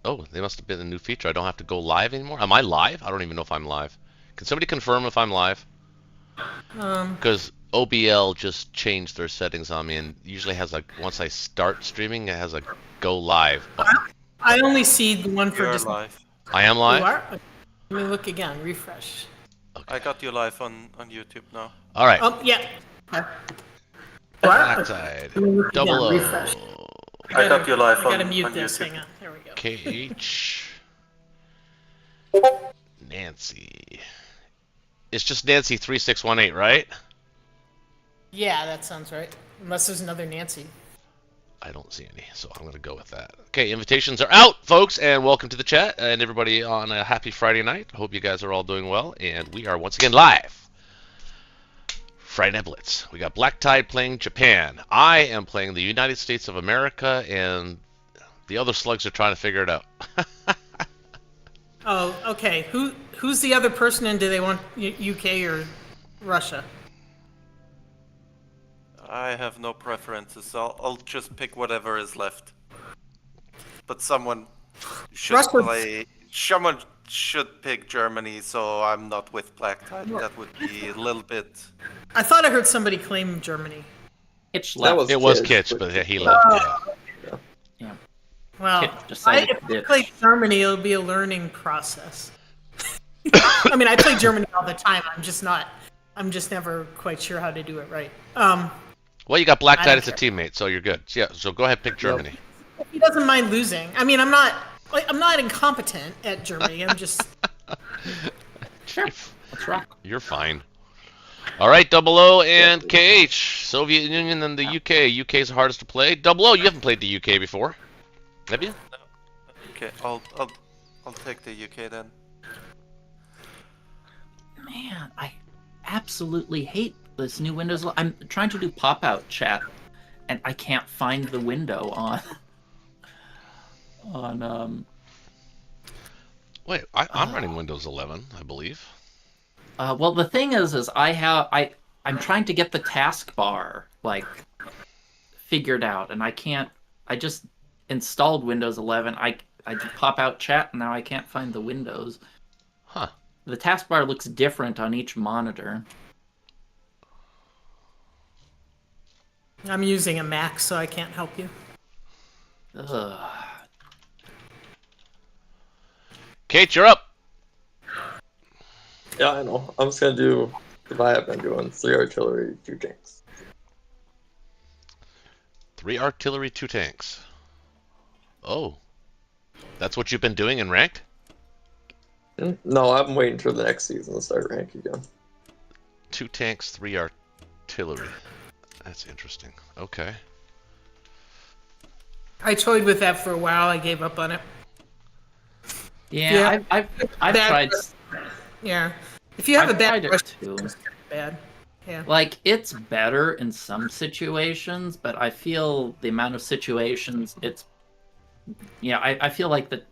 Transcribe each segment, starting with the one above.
Oh, they must have been a new feature. I don't have to go live anymore. Am I live? I don't even know if I'm live. Can somebody confirm if I'm live? Um, Because OBL just changed their settings on me and usually has a once I start streaming, it has a go live button. I only see the one for You're just. live. I am You live? are? Let me look again. Refresh. Okay. I got you live on YouTube now. All right. Yeah. Okay. You are? Black Okay. Tide. Let me look Double again. Refresh. O. I got you live I gotta on mute this. YouTube. Hang on. There we go. KH. Nancy. It's just Nancy 3618, right? Yeah, that sounds right. Unless there's another Nancy. I don't see any, so I'm going to go with that. Okay, invitations are out, folks, and welcome to the chat, and everybody on a happy Friday night. Hope you guys are all doing well, and we are once again live. Friday Night Blitz. We got Black Tide playing Japan. I am playing the United States of America, and the other slugs are trying to figure it out. Oh, okay. Who's the other person, and do they want UK or Russia? I have no preferences. I'll just pick whatever is left. But someone should Russia. play. Someone should pick Germany, so I'm not with Black Tide. That would be a little bit. I thought I heard somebody claim Germany. Kitch That left. It was Kitch, Kitch, but but- he left. Yeah. Yeah. Well, Kit decided if to I play ditch. Germany, it'll be a learning process. I mean, I play Germany all the time. I'm just never quite sure how to do it right. Well, you got Black I Tide don't as a care. teammate, so you're good. Yeah, so go ahead, pick Germany. He doesn't mind losing. I mean, I'm not incompetent at Germany. I'm just. Sure. Let's rock. You're fine. All right, Double O and KH. Soviet Union and the UK. UK's the hardest to play. Double O, you haven't played the UK before, have you? Okay, I'll take the UK then. Man, I absolutely hate this new Windows. I'm trying to do pop-out chat, and I can't find the window on. Wait, I'm running Windows 11, I believe. Well, the thing is I'm trying to get the taskbar like figured out, and I can't. I just installed Windows 11. I did pop-out chat, and now I can't find the windows. Huh. The taskbar looks different on each monitor. I'm using a Mac, so I can't help you. Ugh. Kate, you're up. Yeah, I know. I'm just gonna do what I have been doing: 3 artillery, 2 tanks. 3 artillery, 2 tanks. Oh. That's what you've been doing in ranked? No, I'm waiting for the next season to start rank again. 2 tanks, 3 artillery. That's interesting. Okay. I toyed with that for a while. I gave up on it. Yeah, Yeah. I've Bad- tried. Yeah. If you have a I've bad tried rush, it too. it's bad. Yeah. Like, it's better in some situations, but I feel the amount of situations it's. Yeah, I feel like the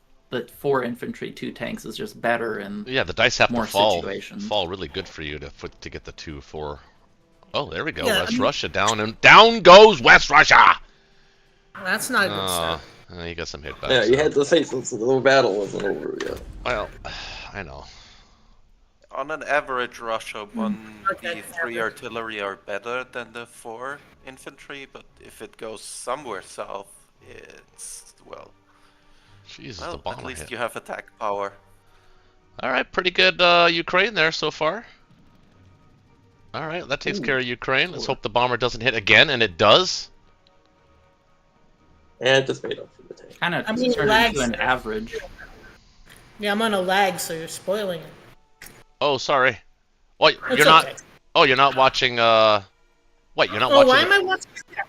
4 infantry, 2 tanks is just better in. Yeah, the dice have More to fall situations. really good for you to get the 2, 4. Oh, there we go. Yeah, West I mean- Russia down, and down goes West Russia. That's not a good start. You got some hitbacks. Yeah, you had to say since the little battle wasn't over yet. Well, I know. On an average, Russia won Okay, the 3 artillery are better than the 4 infantry, but if it goes somewhere south, it's Jesus, the well, bomber at least hit. you have attack power. All right, pretty good Ukraine there so far. All right, that takes care of Ukraine. Let's hope the bomber doesn't hit again, and it does. And it just made up for the tank. Kind of I mean, turned lags- into an average. Yeah, I'm on a lag, so you're spoiling it. Oh, sorry. What? It's You're not. okay. Oh, you're not watching. What? You're not Oh, watching. why am I watching that?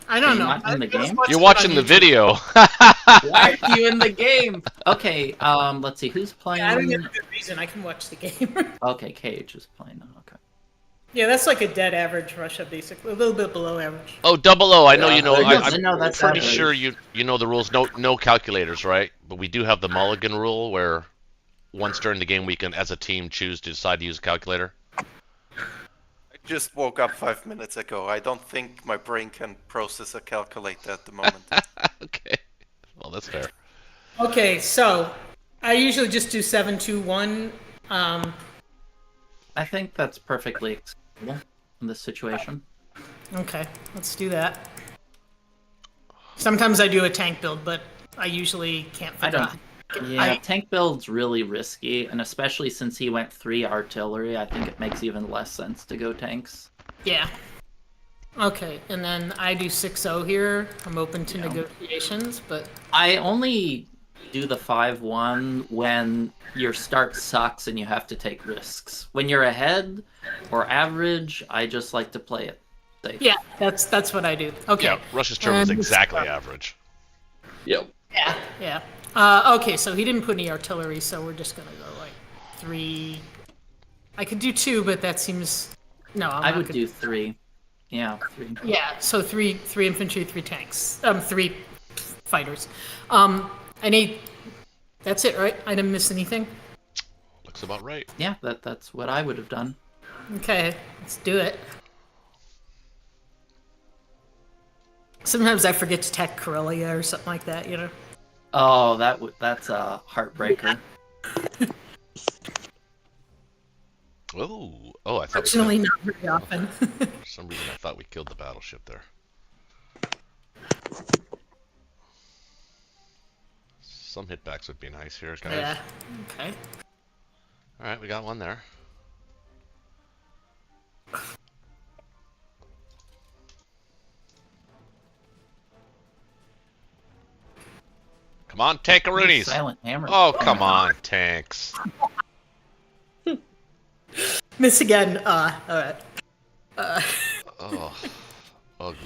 I don't Are you know. not in the I just game? watched You're it watching on the YouTube. video. Why are you in the game? Okay, let's see who's playing. Yeah, I don't have a good reason. I can watch the game. Okay, Cage is playing. Okay. Yeah, that's like a dead average Russia, basically. A little bit below average. Oh, Double O. I know Yeah, you know. I guess- I'm no, that's pretty average. sure you know the rules. No calculators, right? But we do have the mulligan rule where once during the game we can, as a team, choose to decide to use a calculator. I just woke up 5 minutes ago. I don't think my brain can process a calculator at the moment. Okay. Well, that's fair. Okay, so I usually just do 7-2-1. I think that's perfectly acceptable in this situation. Okay, let's do that. Sometimes I do a tank build, but I usually can't I figure don't. out. Yeah, tank build's really risky, and especially since he went 3 artillery, I think it makes even less sense to go tanks. Yeah. Okay, and then I do 6-0 here. I'm open to negotiations, but I only do the 5-1 when your start sucks and you have to take risks. When you're ahead or average, I just like to play it safe. yeah, that's what I do. Okay. Yeah, Rush's turn was And- exactly average. Yep. Yeah. Okay, so he didn't put any artillery, so we're just gonna go like 3. I could do 2, but that seems no. I'm I not would gonna... do 3. Yeah, 3. Yeah, so 3 infantry, 3 tanks, 3 fighters. Any. That's it, right? I didn't miss anything. Looks about right. Yeah, that's what I would have done. Okay, let's do it. Sometimes I forget to tech Corellia or something like that, you know? Oh, that's a heartbreaker. Oh, I thought Fortunately, not very often. for some reason I thought we killed the battleship there. Some hitbacks would be nice here, guys. Yeah, okay. All right, we got one there. Come on, tankaroonies! Silent hammer. Oh, come on, tanks. Miss again. Alright. Oh, ugly.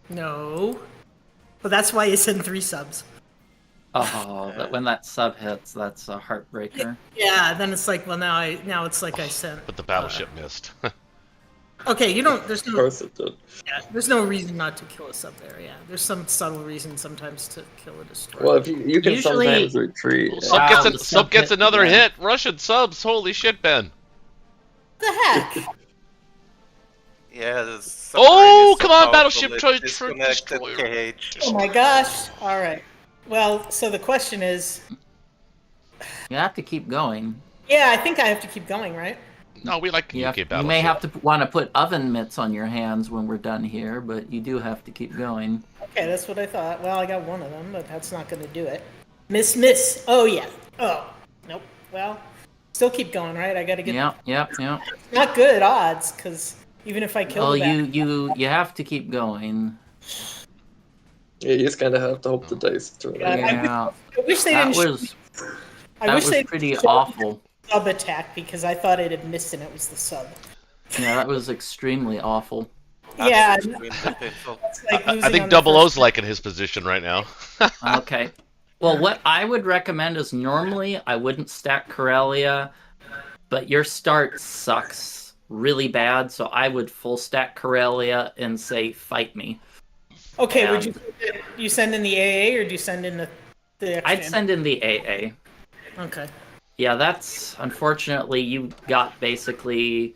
No. Well, that's why you send 3 subs. Oh, when that sub hits, that's a heartbreaker. Yeah, then it's like, well, now it's like I sent. But the battleship missed. Okay, you don't. There's Of no. course it did. Yeah, there's no reason not to kill a sub there. Yeah, there's some subtle reason sometimes to kill a destroyer. Well, if you can Usually- sometimes retreat. Sub Wow, gets, the sub sub gets hit, another yeah. hit. Russian subs. Holy shit, Ben. What the heck? Yeah, this Oh, submarine is so come on, powerful, battleship, it try- disconnected destroyer. KH. Oh my gosh! All right. Well, so the question is, You have to keep going. yeah, I think I have to keep going, right? No, we like You, UK you battleship. may have to want to put oven mitts on your hands when we're done here, but you do have to keep going. Okay, that's what I thought. Well, I got one of them, but that's not going to do it. Miss. Oh yeah. Oh, nope. Well, still keep going, right? I got to get. Yep. Not good odds, because even if I kill Well, the bat- you have to keep going. Yeah, you just kind of have to hope the dice turn. God, Yeah, I wish they that didn't. was I that wish was they pretty showed awful. the sub attack because I thought it had missed and it was the sub. Yeah, that was extremely awful. Yeah, Extremely painful. it's like I losing on think the Double first- O's liking his position right now. Okay. Well, what I would recommend is normally I wouldn't stack Corellia, but your start sucks really bad, so I would full stack Corellia and say fight me. Okay, Yeah. would you send in the AA or do you send in the extra? I'd send in the AA. Okay. Yeah, that's unfortunately you got basically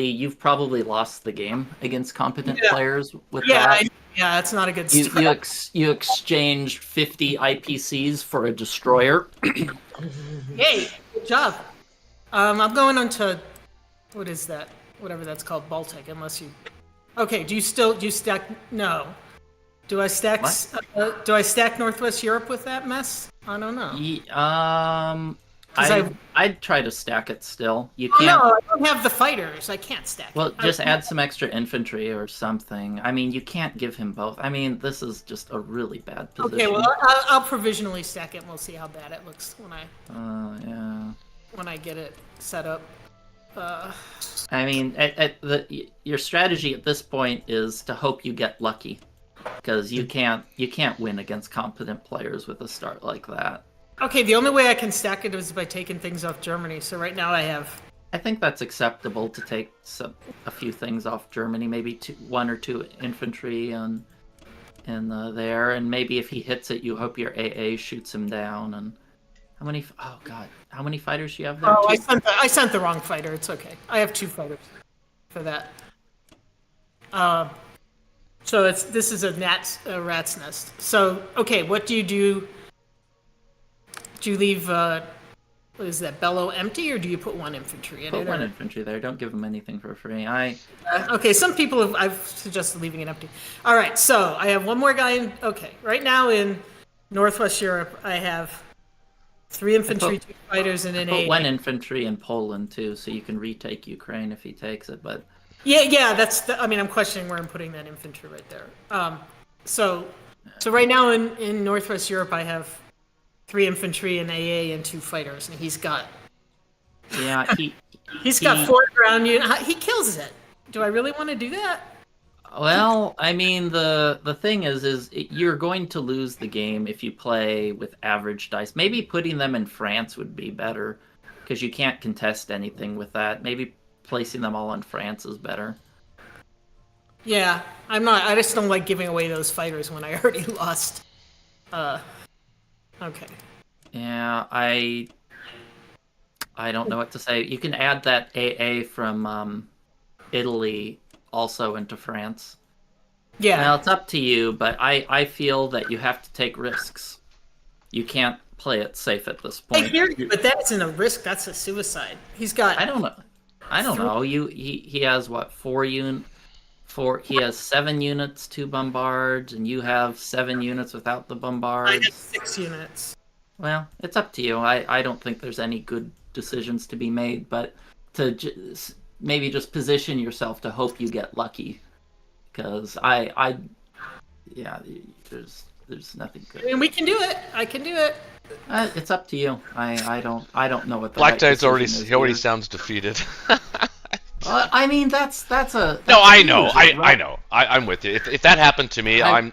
you've probably lost the game against competent Yeah. players with Yeah, that. yeah, that's not a good You start. you exchanged 50 IPCs for a destroyer. Yay, good job. I'm going on to what is that? Whatever that's called, Baltic. Unless you. Okay, do you stack? No. Do I stack? What? Do I stack Northwest Europe with that mess? I don't know. I'd try to stack it still. You Oh, can't. no, I don't have the fighters. I can't stack. Well, it. just add some extra infantry or something. I mean, you can't give him both. I mean, this is just a really bad position. Okay, well, I'll provisionally stack it, and we'll see how bad it looks Yeah. when I get it set up. I mean, your strategy at this point is to hope you get lucky, because you can't win against competent players with a start like that. Okay, the only way I can stack it is by taking things off Germany. So right now I have. I think that's acceptable to take a few things off Germany, maybe 1 or 2 infantry and there, and maybe if he hits it, you hope your AA shoots him down. And how many? Oh God, how many fighters do you have there? Oh, Two? I sent the wrong fighter. It's okay. I have 2 fighters. for that. So this is a rat's nest. So okay, what do you do? Do you leave what is that, bellow empty, or do you put one infantry in Put it? one infantry there. Don't give them anything for free. Okay, some people I've suggested leaving it empty. All right, so I have one more guy in. Okay, right now in Northwest Europe, I have 3 infantry, 2 fighters, and an Put AA. 1 infantry in Poland too, so you can retake Ukraine if he takes it. But Yeah, I mean, I'm questioning where I'm putting that infantry right there. So right now in Northwest Europe, I have 3 infantry, an AA, and 2 fighters, and he's got he's got 4 ground units. He kills it. Do I really want to do that? Well, I mean, the thing is you're going to lose the game if you play with average dice. Maybe putting them in France would be better, because you can't contest anything with that. Maybe placing them all in France is better. Yeah, I just don't like giving away those fighters when I already lost. Okay. Yeah, I don't know what to say. You can add that AA from Italy also into France. Yeah. Well, it's up to you, but I feel that you have to take risks. You can't play it safe at this I point. hear you, but that isn't a risk. That's a suicide. He's got. I don't know. He has what, 4 units? He has 7 units, 2 bombards, and you have 7 units without the bombards. I have 6 units. Well, it's up to you. I don't think there's any good decisions to be made, but to maybe just position yourself to hope you get lucky, because there's nothing good. I mean, we can do it. I can do it. It's up to you. I don't know what the Black right Knight's already decision is he already here. sounds defeated. I mean, that's a. No, I know, huge, I know. I'm with you. If that happened to me, I'm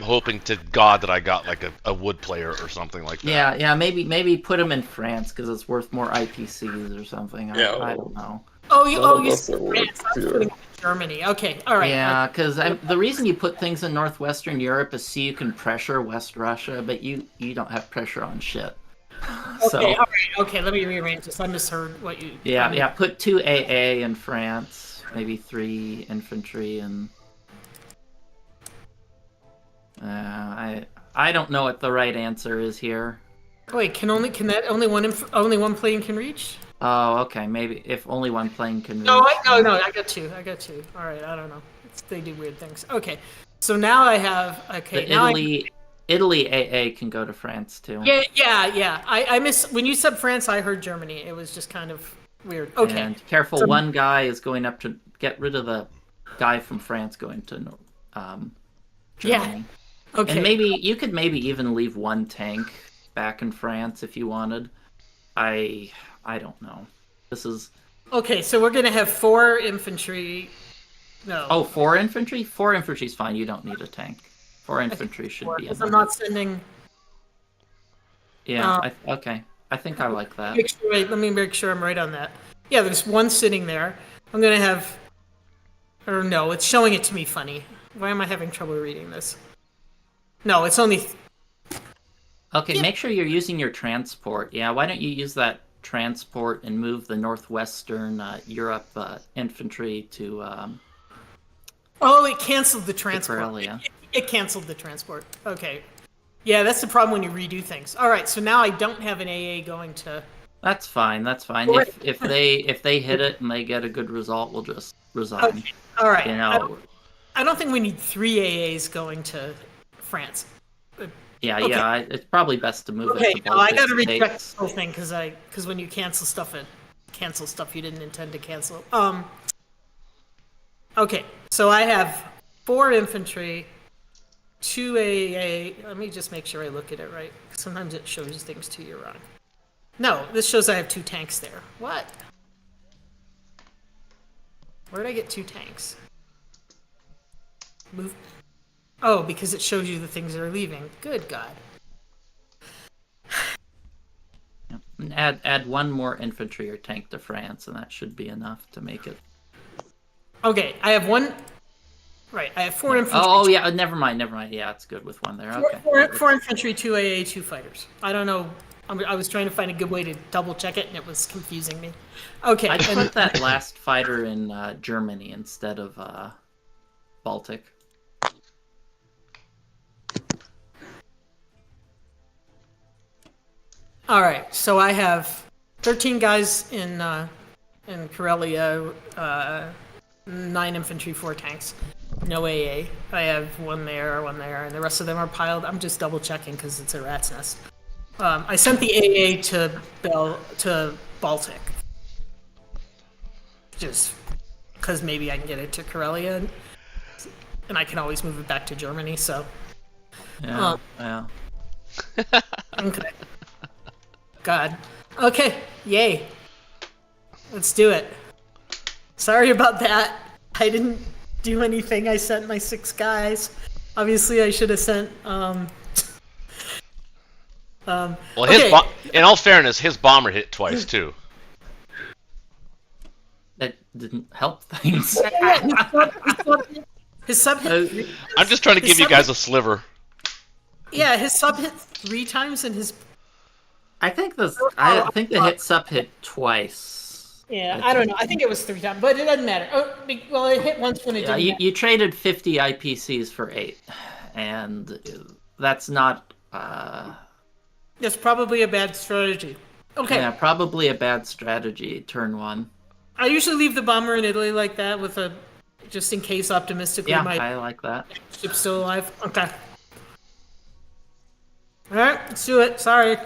hoping to God that I got like a wood player or something like that. Yeah. Maybe put him in France because it's worth more IPCs or something. I don't know. You that's said a France. I was word, putting it in Germany. Okay, all right. Yeah, because the reason you put things in northwestern Europe is so you can pressure West Russia, but you don't have pressure on shit. So, Okay, all right. Okay, let me rearrange this. I misheard what you. yeah. Put 2 AA in France, maybe 3 infantry, and I don't know what the right answer is here. Wait, only one plane can reach? Oh, okay. Maybe if only 1 plane can. No, reach. I got 2. All right, I don't know. They do weird things. Okay, so now I have. Okay, The now Italy AA can go to France too. Yeah. I miss when you said France. I heard Germany. It was just kind of weird. Okay. And careful, So- one guy is going up to get rid of the guy from France going to Germany. Okay. And maybe you could even leave 1 tank back in France if you wanted. I don't know. This is Okay, so we're gonna have 4 infantry. No. 4 infantry? 4 infantry's fine. You don't need a tank. 4 infantry should be Because enough. I'm not sending. Yeah. Okay. I think I like that. Let me make sure I'm right on that. Yeah, there's 1 sitting there. I'm gonna have. Or no, it's showing it to me funny. Why am I having trouble reading this? No, it's only. Okay, make sure you're using your transport. Yeah, why don't you use that transport and move the northwestern Europe infantry to Oh, it canceled the transport. Karelia. It canceled the transport. Okay. Yeah, that's the problem when you redo things. All right, so now I don't have an AA going to. That's fine. Right. If they hit it and they get a good result, we'll just resign. Okay. All right. You know. I don't think we need 3 AAs going to France. Yeah. It's probably best to move Okay, it to no, I Baltic gotta reject states. the whole thing because when you cancel stuff, you didn't intend to cancel. Okay, so I have 4 infantry, 2 AA. Let me just make sure I look at it right. Sometimes it shows things to you wrong. No, this shows I have 2 tanks there. What? Where did I get 2 tanks? Move. Oh, because it shows you the things that are leaving. Good God. And add 1 more infantry or tank to France, and that should be enough to make it. Okay, I have 1. Right, I have 4 infantry. Oh yeah, never mind. Yeah, it's good with 1 there. Okay. 4 infantry, 2 AA, 2 fighters. I don't know. I was trying to find a good way to double check it, and it was confusing me. Okay, I'd and put that last fighter in Germany instead of Baltic. all right. So I have 13 guys in Karelia, 9 infantry, 4 tanks, no AA. I have one there, and the rest of them are piled. I'm just double checking because it's a rat's nest. I sent the AA to Baltic, just because maybe I can get it to Karelia, and I can always move it back to Germany. So Yeah, yeah. okay, God, okay, yay, let's do it. Sorry about that. I didn't do anything. I sent my 6 guys. Obviously, I should have sent. Well, okay. in all fairness, his bomber hit twice too. That didn't help things. His sub hit. I'm just trying to give you guys a sliver. Yeah, his sub hit 3 times, and his. I think the hit sub hit twice. Yeah, I don't know. I think it was 3 times, but it doesn't matter. Oh, well, it hit once when it Yeah, didn't. you traded 50 IPCs for 8, and that's not. That's probably a bad strategy. Okay. Yeah, probably a bad strategy. Turn 1. I usually leave the bomber in Italy like that with a, just in case, optimistically Yeah, my I like that. ship's still alive. Okay. All right, let's do it. Sorry.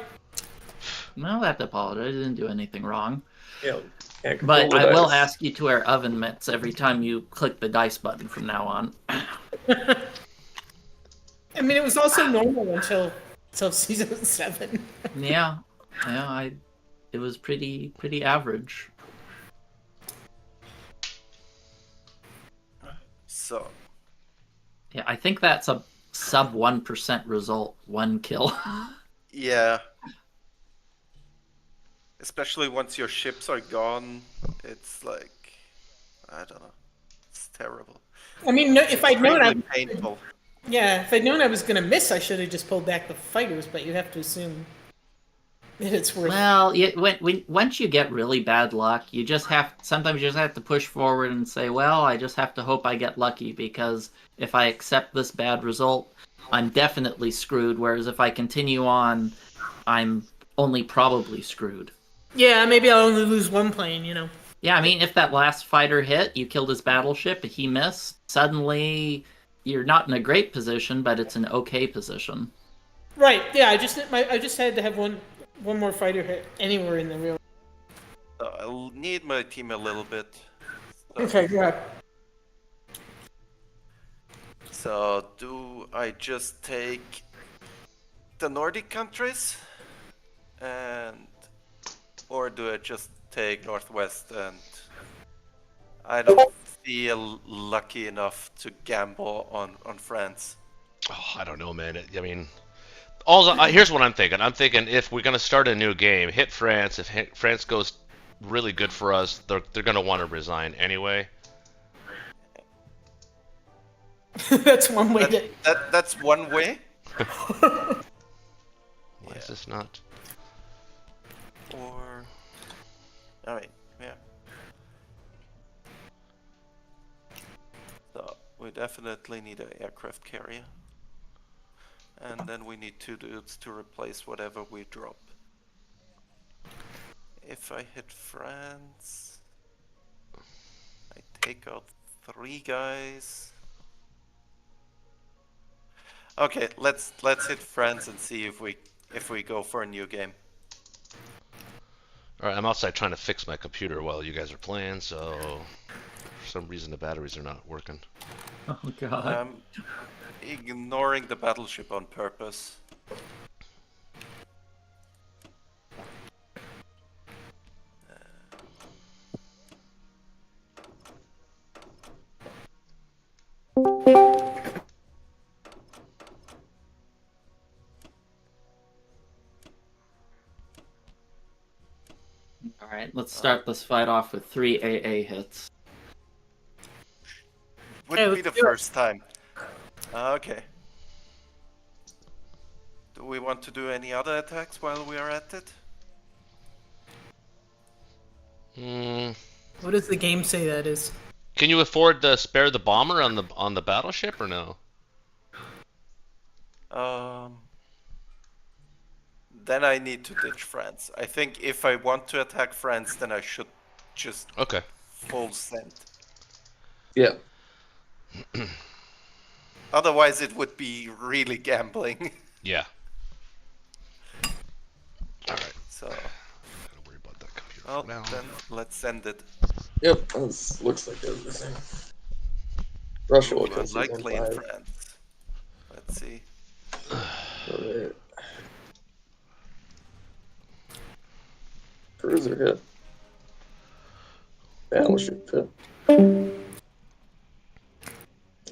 No, I have to apologize. I didn't do anything wrong. Yeah. Can't But control the I will dice. ask you to wear oven mitts every time you click the dice button from now on. I mean, it was also normal until season 7. Yeah, it was pretty average. So, Yeah, I think that's a sub 1% result, 1 kill. yeah. Especially once your ships are gone, it's like, I don't know. It's terrible. I mean, no, if I'd known Extremely painful. if I'd known I was gonna miss, I should have just pulled back the fighters. But you have to assume that it's worth. Well, once you get really bad luck, sometimes you just have to push forward and say, well, I just have to hope I get lucky, because if I accept this bad result, I'm definitely screwed, whereas if I continue on, I'm only probably screwed. Yeah, maybe I'll only lose 1 plane. Yeah, I mean, if that last fighter hit, you killed his battleship, he missed, suddenly you're not in a great position, but it's an okay position. Right. Yeah. I just had to have one more fighter hit anywhere in the real. So I'll need my team a little bit. Okay. Yeah. So, do I just take the Nordic countries? Or do I just take Northwest, and I don't feel lucky enough to gamble on France? Oh, I don't know, man. I mean, here's what I'm thinking. I'm thinking if we're gonna start a new game, hit France. If France goes really good for us, they're gonna want to resign anyway. That's one way to. That's one way. Why is this not? Or, I mean, yeah. So we definitely need an aircraft carrier, and then we need 2 dudes to replace whatever we drop. If I hit France, I take out 3 guys. Okay, let's hit France and see if we go for a new game. All right, I'm outside trying to fix my computer while you guys are playing, so for some reason the batteries are not working. Oh, God. I'm ignoring the battleship on purpose. Alright, let's start this fight off with 3 AA hits. Wouldn't be let's the do it. first time. Okay. Do we want to do any other attacks while we are at it? What does the game say that is? Can you afford to spare the bomber on the battleship or no? Then I need to ditch France. I think if I want to attack France, then I should just Okay. full send. Yeah. Otherwise, it would be really gambling. Yeah. All right. So, Don't worry about that computer well, for now. then let's send it. Yep. This looks like everything. Russia will kill season Likely in 5. France. Let's see. Alright. Cruiser hit. Battleship hit.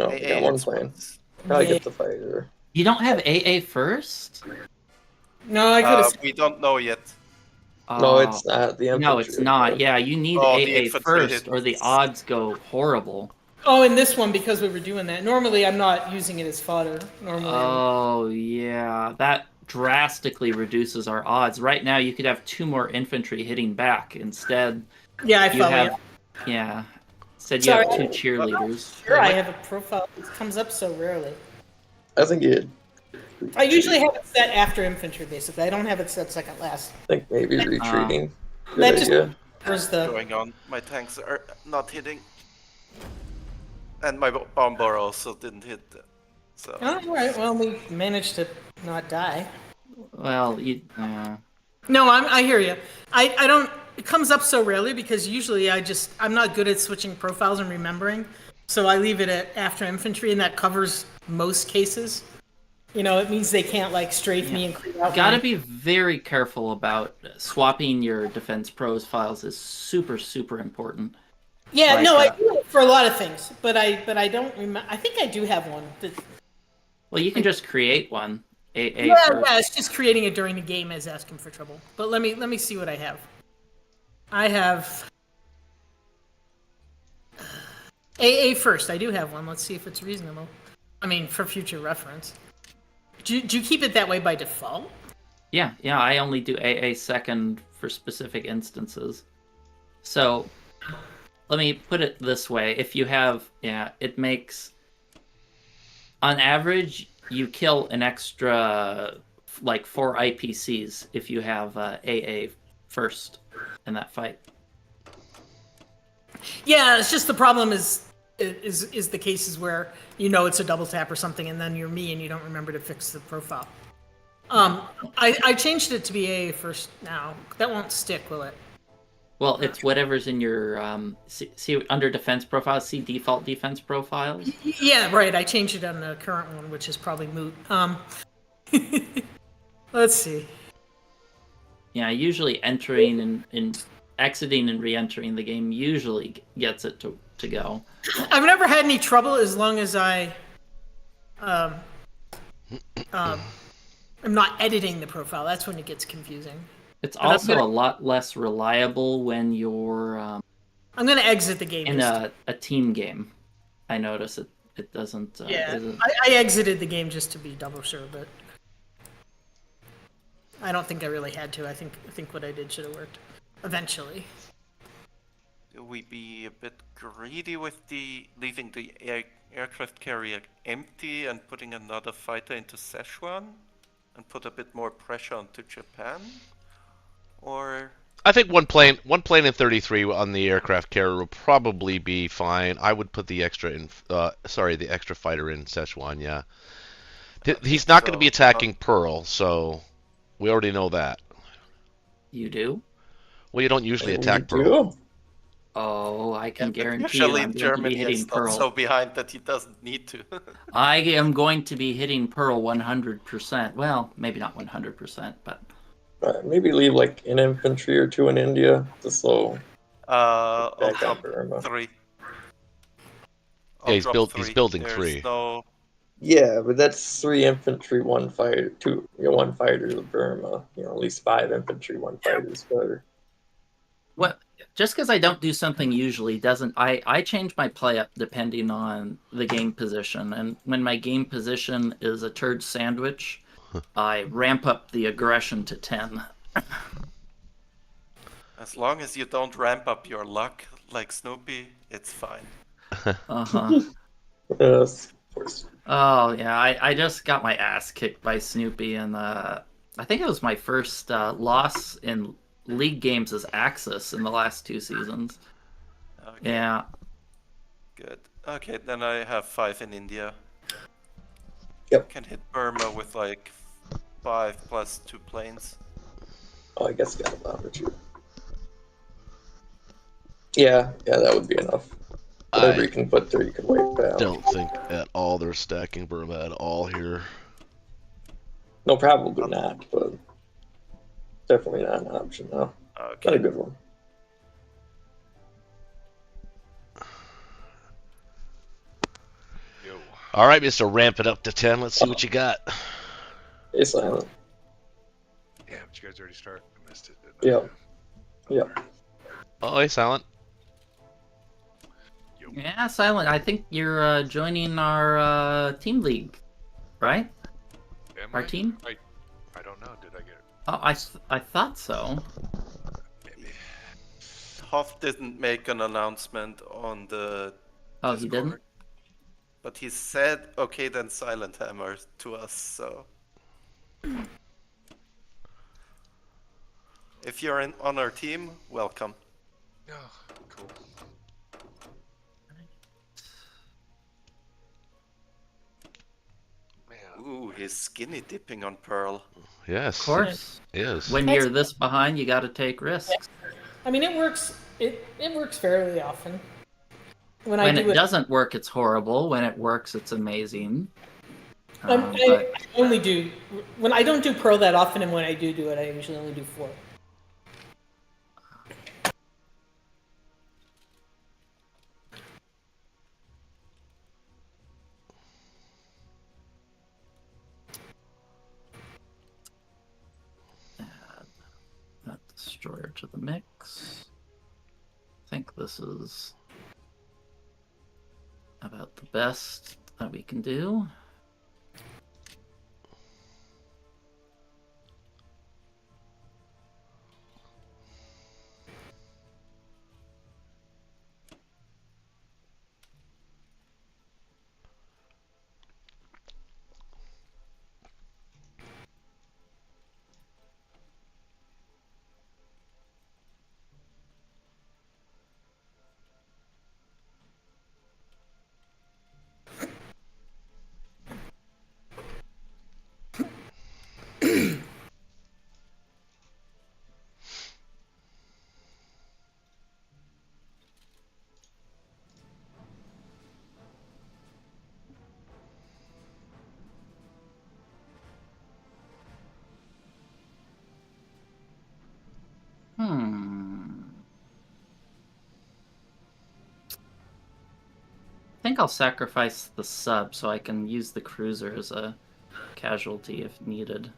Oh, we got one plane. Probably get the fighter. You don't have AA first? No, I could have. We don't know yet. No, it's not. The infantry. No, it's not. Yeah, you need Oh, the AA infantry first, hit. or the odds go horrible. Oh, in this one, because we were doing that. Normally, I'm not using it as fodder. Normally. Oh, yeah. That drastically reduces our odds. Right now, you could have 2 more infantry hitting back. Instead, Yeah, I you follow have... you. Yeah. Instead, you have Sorry. 2 cheerleaders. Sure, I have a profile. It comes up so rarely. I think it. I usually have it set after infantry, basically. I don't have it set second last. I think maybe retreating. That Good just- idea. Where's the? Going on. My tanks are not hitting. And my bomber also didn't hit. So. Oh, all right. Well, we managed to not die. Well, you... No, I hear you. I don't. It comes up so rarely because usually I'm not good at switching profiles and remembering, so I leave it at after infantry, and that covers most cases. You know, it means they can't like strafe me and clear out. Gotta my- be very careful about swapping your defense pros files is super, super important. Yeah, like no, I that. do it for a lot of things, but I don't remember. I think I do have one. Well, you can just create one. AA Yeah, first. yeah, it's just creating it during the game as asking for trouble. But let me see what I have. I have AA first. I do have one. Let's see if it's reasonable. I mean, for future reference. Do you keep it that way by default? Yeah, I only do AA second for specific instances. So, let me put it this way. If you have, it makes, on average, you kill an extra, like 4 IPCs if you have AA first in that fight. Yeah, it's just the problem is the cases where you know it's a double tap or something, and then you're me and you don't remember to fix the profile. I changed it to be AA first now. That won't stick, will it? Well, it's whatever's in your, see under defense profiles, see default defense profiles. Yeah, right. I changed it on the current one, which is probably moot. Let's see. Yeah, usually entering and exiting and re-entering the game usually gets it to go. I've never had any trouble as long as I am not editing the profile. That's when it gets confusing. It's I'm also gonna- a lot less reliable when you're I'm gonna exit the game. in a team game. I notice it doesn't. Yeah, isn't- I exited the game just to be double sure, but I don't think I really had to. I think what I did should have worked eventually. Do we be a bit greedy with leaving the aircraft carrier empty and putting another fighter into Szechuan and put a bit more pressure onto Japan? Or I think one plane in 33 on the aircraft carrier will probably be fine. I would put the extra the extra fighter in Szechuan. Yeah, he's not going to be attacking Pearl, so we already know that. You do? Well, you don't usually We attack Pearl. do. Oh, I can guarantee you usually I'm in going to be Germany hitting it's Pearl. not so behind that he doesn't need to. I am going to be hitting Pearl 100%. Well, maybe not 100%, but Maybe leave like an infantry or 2 in India to slow I'll back drop up Burma. 3. Yeah, he's drop he's building There's 3. No... Yeah, but that's 3 infantry, 1 fighter, 2, 1 fighter to Burma. At least 5 infantry, 1 fighter is better. what? Just because I don't do something usually doesn't. I change my play up depending on the game position, and when my game position is a turd sandwich, I ramp up the aggression to 10. As long as you don't ramp up your luck like Snoopy, it's fine. Uh-huh. Yes, of course. Oh, yeah, I just got my ass kicked by Snoopy, and I think it was my first loss in League games as Axis in the last 2 seasons. Okay, Yeah. good. Okay, then I have 5 in India. Yep. Can hit Burma with like 5 plus 2 planes. Oh, I guess got a bomb or two. Yeah, that would be enough. Whatever you I can put there, you can wipe that. don't think at all they're stacking Burma at all here. No, probably not, but definitely not an option. No, not a Okay. good one. Yo. All right, Mr. Ramp it up to 10. Let's see what you got. Hey, Silent. Yeah, but you guys already start. I missed it. Didn't I? Yeah. Oh, hey, Silent. Yo. Yeah, Silent, I think you're joining our team league, right? Am Our I? team? I don't know. Did I get it? Oh, I thought so. Maybe. Hoff didn't make an announcement on the Oh, Discord, he didn't? but he said, okay, then Silent Hammer to us, so. If you're on our team, welcome. Oh, cool. Man. Ooh, he's skinny dipping on Pearl. Yes. Of course. It is. When you're this behind, you got to take risks. I mean, it works. It works fairly often. When I When do it doesn't work, it's horrible. When it works, it's amazing. I But only do when I don't do Pearl that often, and when I do it, I usually only do 4. add that destroyer to the mix. I think this is about the best that we can do. I think I'll sacrifice the sub so I can use the cruiser as a casualty if needed.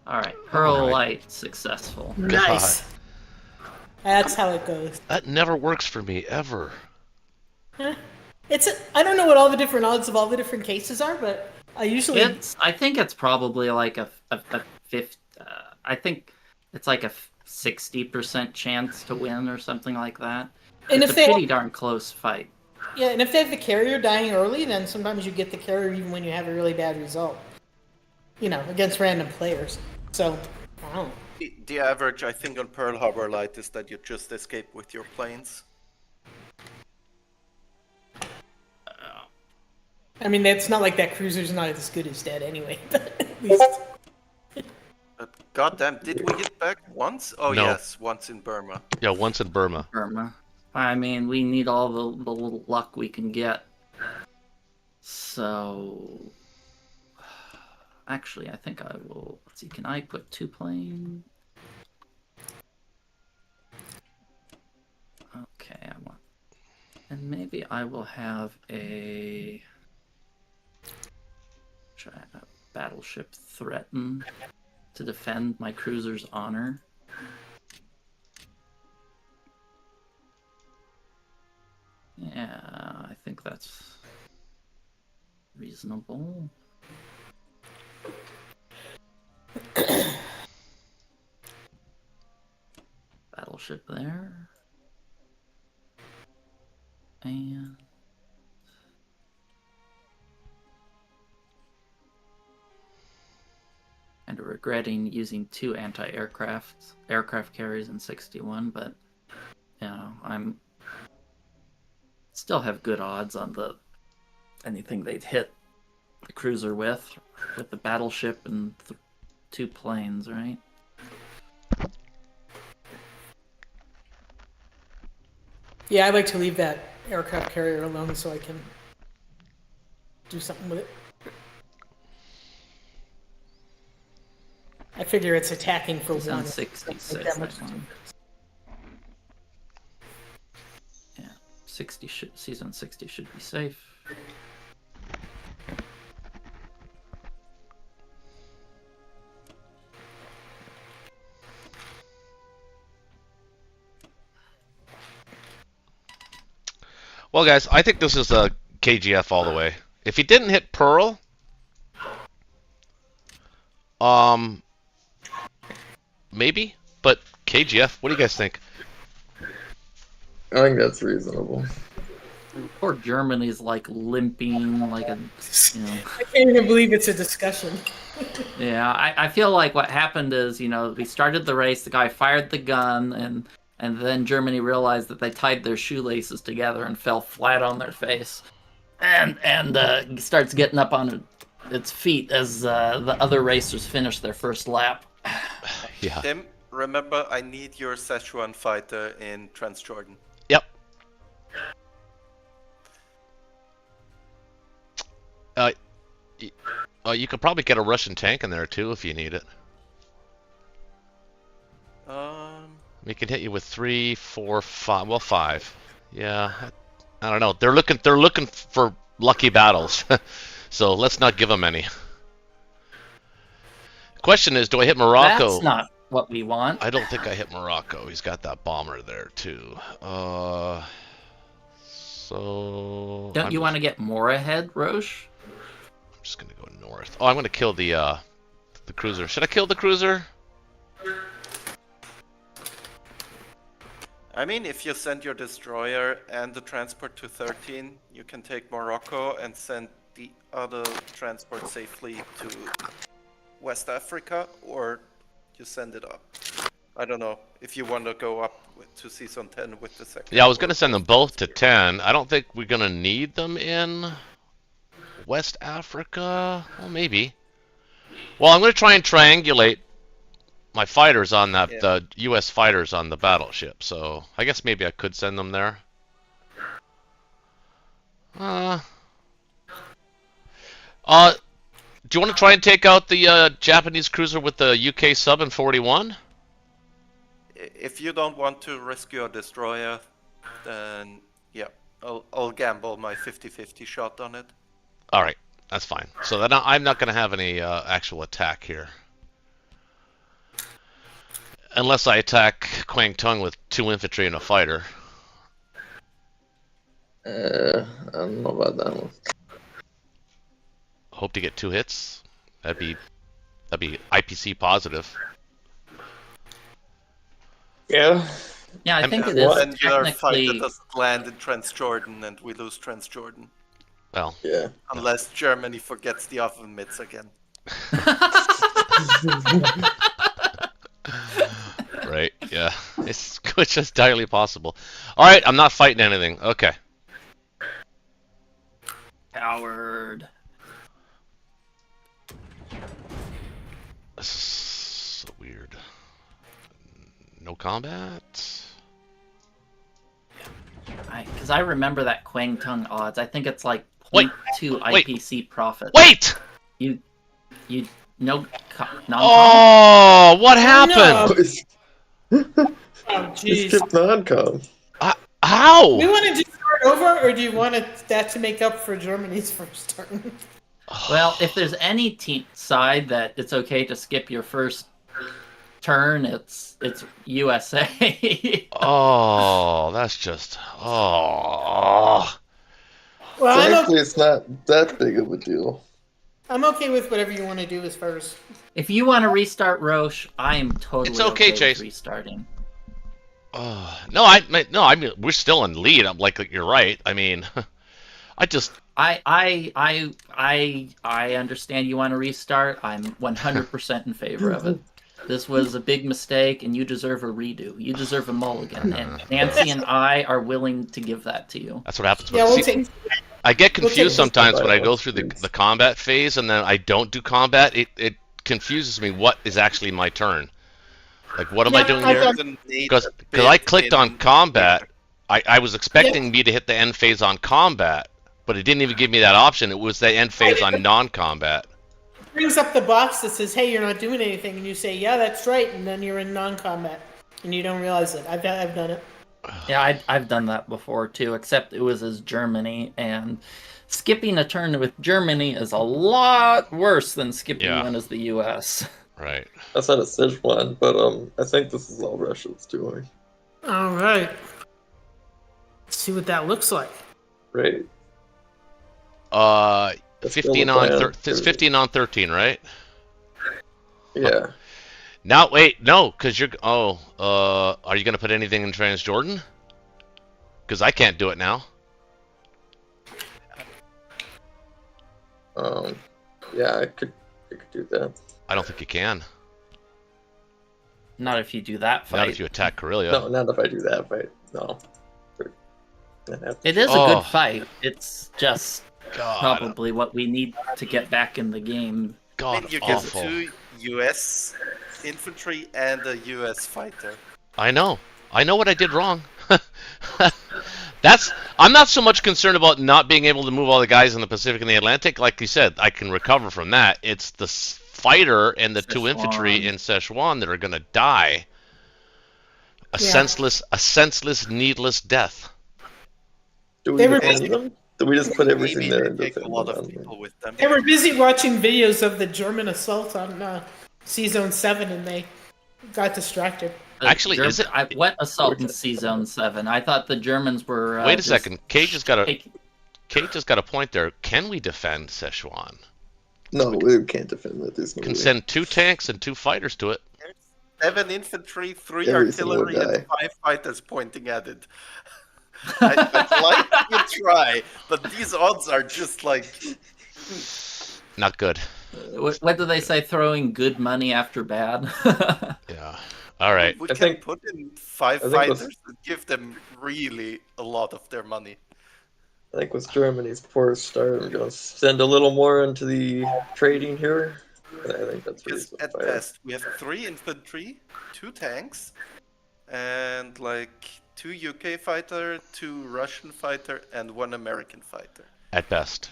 Alright, Pearl Alright. Light successful. Nice. That's how it goes. That never works for me, ever. I don't know what all the different odds of all the different cases are, but I usually I think it's probably like a fifth. I think it's like a 60% chance to win or something like that. And It's if a they pretty darn close fight. yeah, and if they have the carrier dying early, then sometimes you get the carrier even when you have a really bad result. You know, against random players. So I don't know. The average, I think, on Pearl Harbor Light is that you just escape with your planes. I mean, it's not like that cruiser's not as good as dead anyway. But at least But goddamn, did we hit back once? Oh No. yes, once in Burma. Yeah, once in Burma. Burma. I mean, we need all the little luck we can get. So, actually, I think I will. Let's see. Can I put 2 planes? Okay, I want. And maybe I will have a battleship threaten to defend my cruiser's honor. Yeah, I think that's Reasonable. Battleship there. And regretting using 2 aircraft carriers in 61, but I'm still have good odds on anything they'd hit the cruiser with the battleship and 2 planes, right? Yeah, I like to leave that aircraft carrier alone so I can do something with it. I figure it's attacking for He's one. on 66. Like that much. Yeah, 60 season 60 should be safe. Well, guys, I think this is a KGF all the way. If he didn't hit Pearl, maybe. But KGF, what do you guys think? I think that's reasonable. Poor Germany's like limping, like a, I can't even believe it's a discussion. Yeah, I feel like what happened is, we started the race, the guy fired the gun, and then Germany realized that they tied their shoelaces together and fell flat on their face, and starts getting up on its feet as the other racers finish their first lap. Yeah. Tim, remember, I need your Szechuan fighter in Transjordan. Yep. You could probably get a Russian tank in there too if you need it. We can hit you with 3, 4, 5. Well, 5. Yeah, I don't know. They're looking for lucky battles, so let's not give them any. Question is, do I hit Morocco? That's not what we want. I don't think I hit Morocco. He's got that bomber there too. So. Don't you want to get more ahead, Roche? I'm just gonna go north. Oh, I'm gonna kill the cruiser. Should I kill the cruiser? I mean, if you send your destroyer and the transport to 13, you can take Morocco and send the other transport safely to West Africa, or you send it up. I don't know if you want to go up to season 10 with the second. Yeah, I was gonna send them both to 10. I don't think we're gonna need them in West Africa. Well, maybe. Well, I'm gonna try and triangulate my fighters on that, the U.S. fighters on the battleship. So I guess maybe I could send them there. Do you want to try and take out the Japanese cruiser with the UK sub in 41? If you don't want to risk your destroyer, then yeah, I'll gamble my 50-50 shot on it. All right, that's fine. So then I'm not going to have any actual attack here. Unless I attack Kwang Tung with 2 infantry and a fighter. I don't know about that one. Hope to get 2 hits. That'd be IPC positive. Yeah. Yeah, I think it And is your technically. fighter doesn't land in Transjordan, and we lose Transjordan. Well, Yeah. Unless Germany forgets the oven mitts again. right, yeah. It's just entirely possible. Alright, I'm not fighting anything. Okay. Coward. This is so weird. No combat? Because I remember that Kwang Tung odds. I think it's like Wait, 0.2 wait. IPC profit. Wait! You no non. Oh, what happened? Oh, You jeez. skipped non-com. How? Do you want to just start over, or do you want that to make up for Germany's first turn? Well, if there's any team side that it's okay to skip your first turn, it's USA. Oh, that's just... Oh. Well, I'm Thankfully, it's not that big of a deal. I'm okay with whatever you want to do as far as. If you want to restart Roche, I am totally It's okay, with Chase. restarting. No, I mean, we're still in lead. I'm like, you're right. I mean, I just. I understand you want to restart. I'm 100% in favor of it. This was a big mistake, and you deserve a redo. You deserve a mulligan, and Nancy and I are willing to give that to you. That's what happens. Yeah, we'll take. I get confused sometimes when I go violence, through the please. combat phase, and then I don't do combat. It confuses me. What is actually my turn? Like, what am I doing here? Because I clicked on combat. I was expecting me to hit the end phase on combat, but it didn't even give me that option. It was the end phase on non-combat. Brings up the box that says, "Hey, you're not doing anything," and you say, "Yeah, that's right," and then you're in non-combat, and you don't realize it. I've done it. Yeah, I've done that before too, except it was as Germany, and skipping a turn with Germany is a lot worse than skipping one as the U.S. Right. That's not a Sichuan, but I think this is all Russia's doing. All right. Let's see what that looks like. Right. That's 15 still the on plan. it's 15 on 13, right? Yeah. Now wait, no, because you're. Are you gonna put anything in Transjordan? Because I can't do it now. Yeah, I could do that. I don't think you can. Not if you do that fight. Not if you attack Karelia. No, not if I do that fight. No. It is a good fight. It's just God. probably what we need to get back in the game. God, You get awful. 2 US infantry and a US fighter. I know what I did wrong. I'm not so much concerned about not being able to move all the guys in the Pacific and the Atlantic. Like you said, I can recover from that. It's the fighter and the 2 infantry in Szechuan that are going to die a senseless, needless death. Do we They were defend them? Do we just put everything Maybe there they and take a defend lot them? of people with them. They were busy watching videos of the German assault on C-Zone 7, and they got distracted. Actually, is it? What assault in C-Zone 7? I thought the Germans were. Wait a second. Cage has got a point there. Can we defend Szechuan? No, we can't defend that. There's no Can way. send 2 tanks and 2 fighters to it. 7 infantry, 3 Everything will artillery, and die. 5 fighters pointing at it. I'd like to try, but these odds are just like. Not good. What do they say? Throwing good money after bad. Yeah. All right. We I can think- put in 5 I think fighters with- and give them really a lot of their money. I think with Germany's poor start, I'm going to send a little more into the trading here. And I think that's Because reasonable. at best, we have 3 infantry, 2 tanks, and like 2 UK fighter, 2 Russian fighter, and 1 American fighter. At best.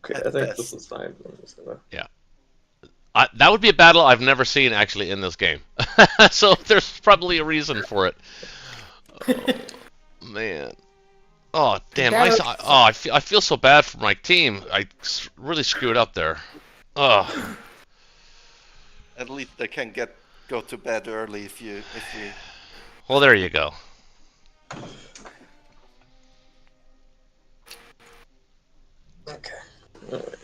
Okay, at I think best. this is fine. I'm just gonna... That would be a battle I've never seen actually in this game. So there's probably a reason for it. Oh, man. Oh damn! I feel so bad for my team. I really screwed up there. Oh. At least they can go to bed early if you. Well, there you go. Okay. All right.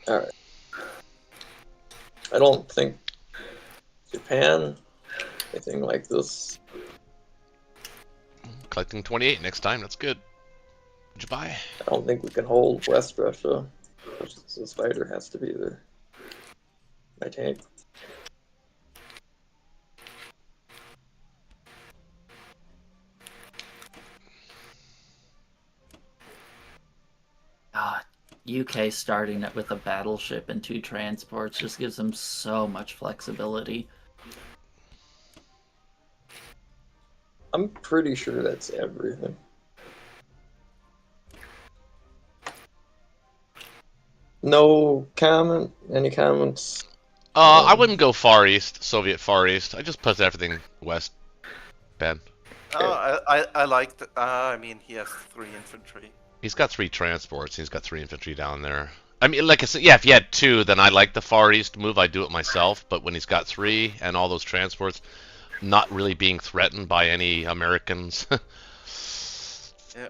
All right. I don't think Japan, anything like this. Collecting 28 next time. That's good. What'd you buy? I don't think we can hold West Russia. This fighter has to be there. My tank. UK starting it with a battleship and 2 transports just gives them so much flexibility. I'm pretty sure that's everything. No comment? Any comments? I wouldn't go Far East, Soviet Far East. I just put everything West. Ben. Oh, I liked. I mean, he has 3 infantry. He's got 3 transports. He's got 3 infantry down there. I mean, like I said, yeah, if he had 2, then I like the Far East move. I do it myself. But when he's got 3 and all those transports, not really being threatened by any Americans, Yeah.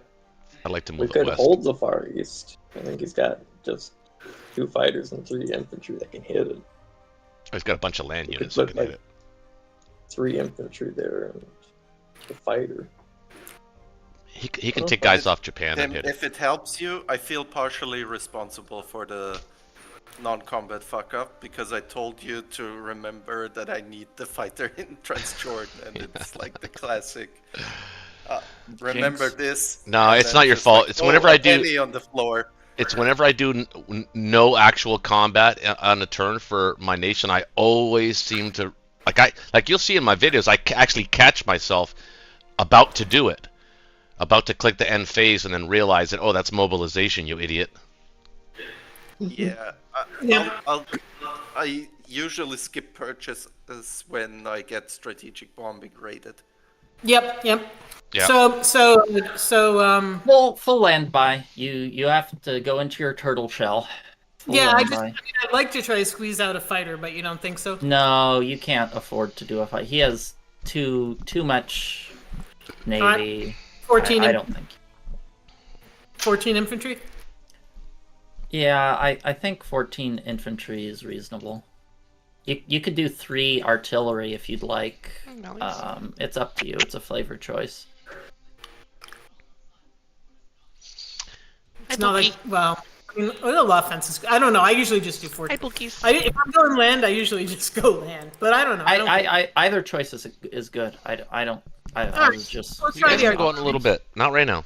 I like to We move it could west. hold the Far East. I think he's got just 2 fighters and 3 infantry that can hit it. Oh, he's got a bunch of land We units could that put can hit like it. 3 infantry there and a fighter. He can take guys off Japan and Tim, hit it. if it helps you, I feel partially responsible for the non-combat fuck up because I told you to remember that I need the fighter in Transjordan, and it's like the classic. Remember Jinx. this. No, and it's then not your just fault. like, It's oh, whenever a I do- penny on the floor. It's whenever I do no actual combat on a turn for my nation, I always seem to like you'll see in my videos. I actually catch myself about to do it, about to click the end phase, and then realize that that's mobilization, you idiot. Yeah. Yeah. I usually skip purchases when I get strategic bombing rated. Yep. Yeah. So Full land buy. You have to go into your turtle shell. Full yeah, land buy. I'd like to try to squeeze out a fighter, but you don't think so? No, you can't afford to do a fight. He has too much navy. 14. I don't think. 14 infantry. Yeah, I think 14 infantry is reasonable. You could do 3 artillery if you'd like. It's up to you. It's a flavor choice. It's not like, well, I mean, a little offense is. I don't know. I usually just do 14. If I'm going land, I usually just go land. But I don't know. I either choice is good. I was just. Let's You try guys the can go on a little bit. Not right now.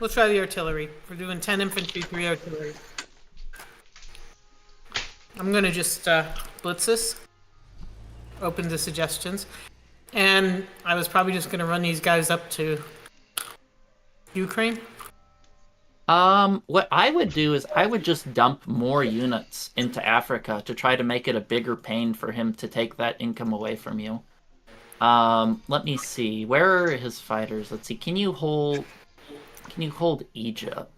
Let's try the artillery. We're doing 10 infantry, 3 artillery. I'm gonna just blitz this. Open to suggestions, and I was probably just gonna run these guys up to Ukraine. What I would do is I would just dump more units into Africa to try to make it a bigger pain for him to take that income away from you. Let me see. Where are his fighters? Let's see. Can you hold Egypt?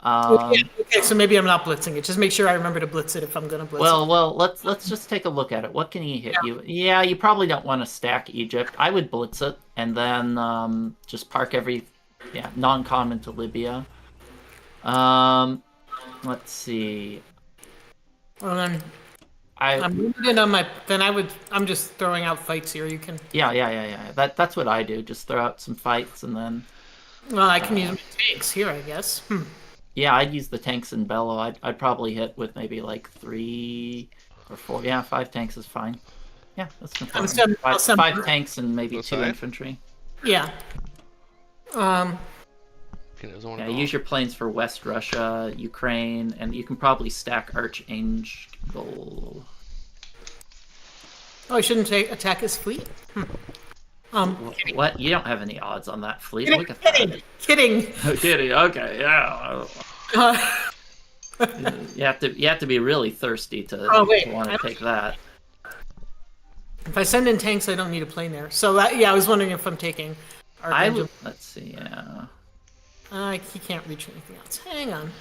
Okay, so maybe I'm not blitzing it. Just make sure I remember to blitz it if I'm gonna blitz it. Well, let's just take a look at it. What can he hit you? Yeah, you probably don't want to stack Egypt. I would blitz it and then just park non-com into Libya. Let's see. Well, then I'm limited on my. Then I'm just throwing out fights here. You can. yeah. That's what I do. Just throw out some fights and then. Well, I can use my tanks here, I guess. Yeah, I'd use the tanks in Bello. I'd probably hit with maybe like 3 or 4. Yeah, 5 tanks is fine. Yeah, that's no problem. Five tanks and maybe That's 2 fine. infantry. Yeah. Yeah, use your planes for West Russia, Ukraine, and you can probably stack Archangel. Oh, I shouldn't attack his fleet. What? You don't have any odds on that fleet. Kidding, Look at that. kidding. Oh, kidding. Okay, yeah. You have to be really thirsty to want to take that. If I send in tanks, I don't need a plane there. So I was wondering if I'm taking. Let's see. Yeah. He can't reach anything else. Hang on.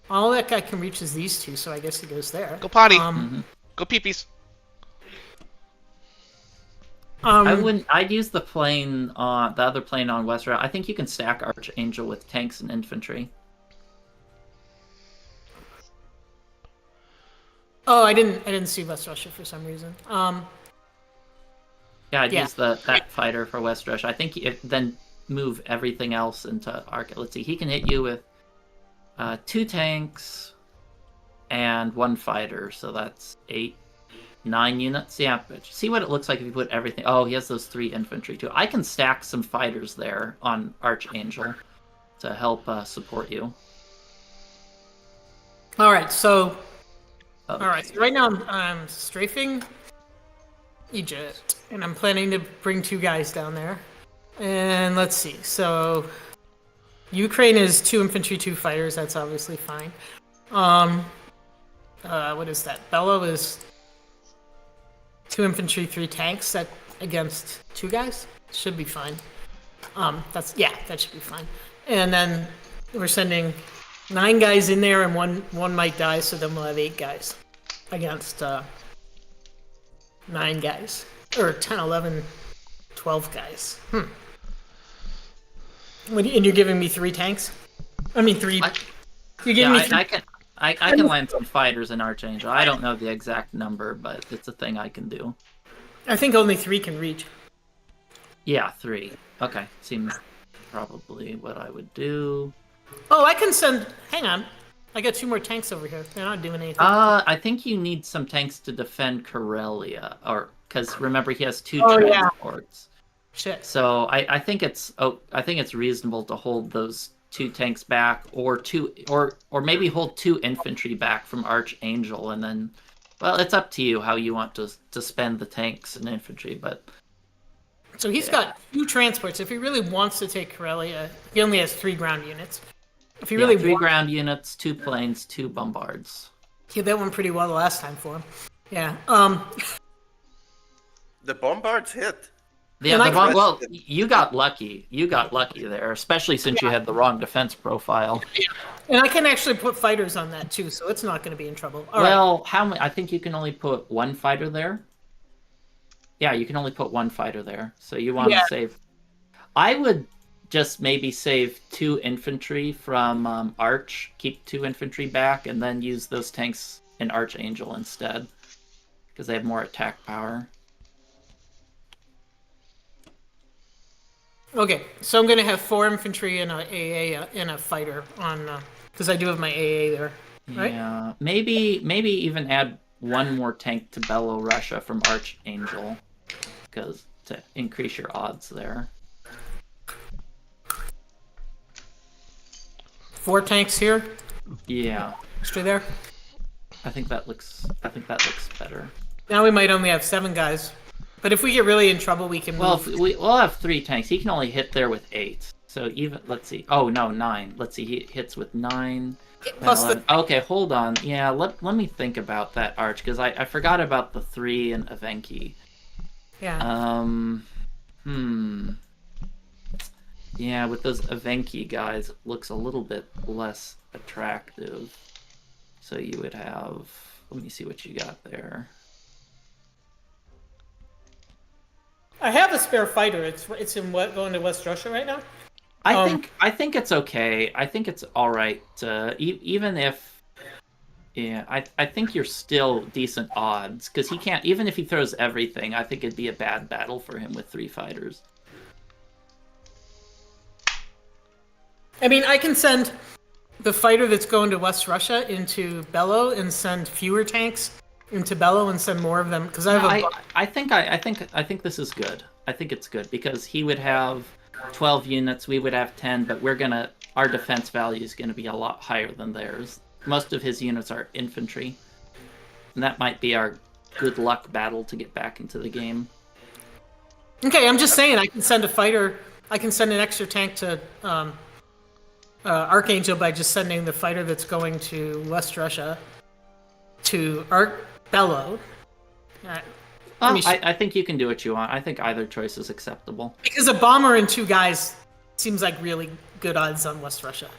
All that guy can reach is these 2, so I guess he goes there. Go potty. Go peepees. I'd use the other plane on West Russia. I think you can stack Archangel with tanks and infantry. Oh, I didn't see West Russia for some reason. Yeah, I'd use that fighter for West Russia. I think then move everything else into Arch. Let's see, he can hit you with 2 tanks and 1 fighter, so that's 8. 9 units, yeah. But see what it looks like if you put everything. Oh, he has those 3 infantry too. I can stack some fighters there on Archangel to help support you. All right, so right now I'm strafing Egypt, and I'm planning to bring 2 guys down there. And let's see. So Ukraine is 2 infantry, 2 fighters. That's obviously fine. What is that? Bello is 2 infantry, 3 tanks. That against 2 guys should be fine. That should be fine. And then we're sending 9 guys in there, and one might die, so then we'll have 8 guys against 9 guys, or 10, 11, 12 guys. And you're giving me 3 tanks? I mean 3. You're giving me 3. I can land some fighters in Archangel. I don't know the exact number, but it's a thing I can do. I think only 3 can reach. Yeah, 3. Okay, seems probably what I would do. Oh, I can send. Hang on, I got 2 more tanks over here. They're not doing anything. I think you need some tanks to defend Corellia, or because remember he has 2 Oh, transports. Shit. So I think it's reasonable to hold those 2 tanks back, or maybe hold 2 infantry back from Archangel, and then, well, it's up to you how you want to spend the tanks and infantry, but. So he's got 2 transports. If he really wants to take Corellia, he only has 3 ground units. If he really 3 ground units, 2 planes, 2 bombards. He did that one pretty well the last time for him. Yeah. The bombards hit. Yeah, well, you got lucky. You got lucky there, especially since you had the wrong defense profile. And I can actually put fighters on that too, so it's not going to be in trouble. All right. How many? I think you can only put 1 fighter there. Yeah, you can only put 1 fighter there. So you want to save. I would just maybe save 2 infantry from Arch, keep 2 infantry back, and then use those tanks in Archangel instead, because they have more attack power. Okay, so I'm going to have 4 infantry and a AA and a fighter on, because I do have my AA there, right? Yeah, maybe even add 1 more tank to Bellow Russia from Archangel, because to increase your odds there. 4 tanks here. Yeah. Extra there. I think that looks better. Now we might only have 7 guys, but if we get really in trouble, we can move. Well, we'll have 3 tanks. He can only hit there with 8. So even let's see. Oh no, 9. Let's see. He hits with 9. Plus Okay, hold on. Yeah, let me think about that Arch, because I forgot about the 3 and Evenki. Yeah. Yeah, with those Evenki guys, it looks a little bit less attractive. So you would have. Let me see what you got there. I have a spare fighter. It's in going to West Russia right now. I think it's okay. I think it's all right. Even if, yeah, I think you're still decent odds, because he can't. Even if he throws everything, I think it'd be a bad battle for him with 3 fighters. I mean, I can send the fighter that's going to West Russia into Bellow and send fewer tanks into Bellow and send more of them, because I think this is good. I think it's good because he would have 12 units, we would have 10, but our defense value is gonna be a lot higher than theirs. Most of his units are infantry, and that might be our good luck battle to get back into the game. Okay, I'm just saying I can send a fighter. I can send an extra tank to Archangel by just sending the fighter that's going to West Russia to Bellow. I think you can do what you want. I think either choice is acceptable. Because a bomber and 2 guys seems like really good odds on West Russia.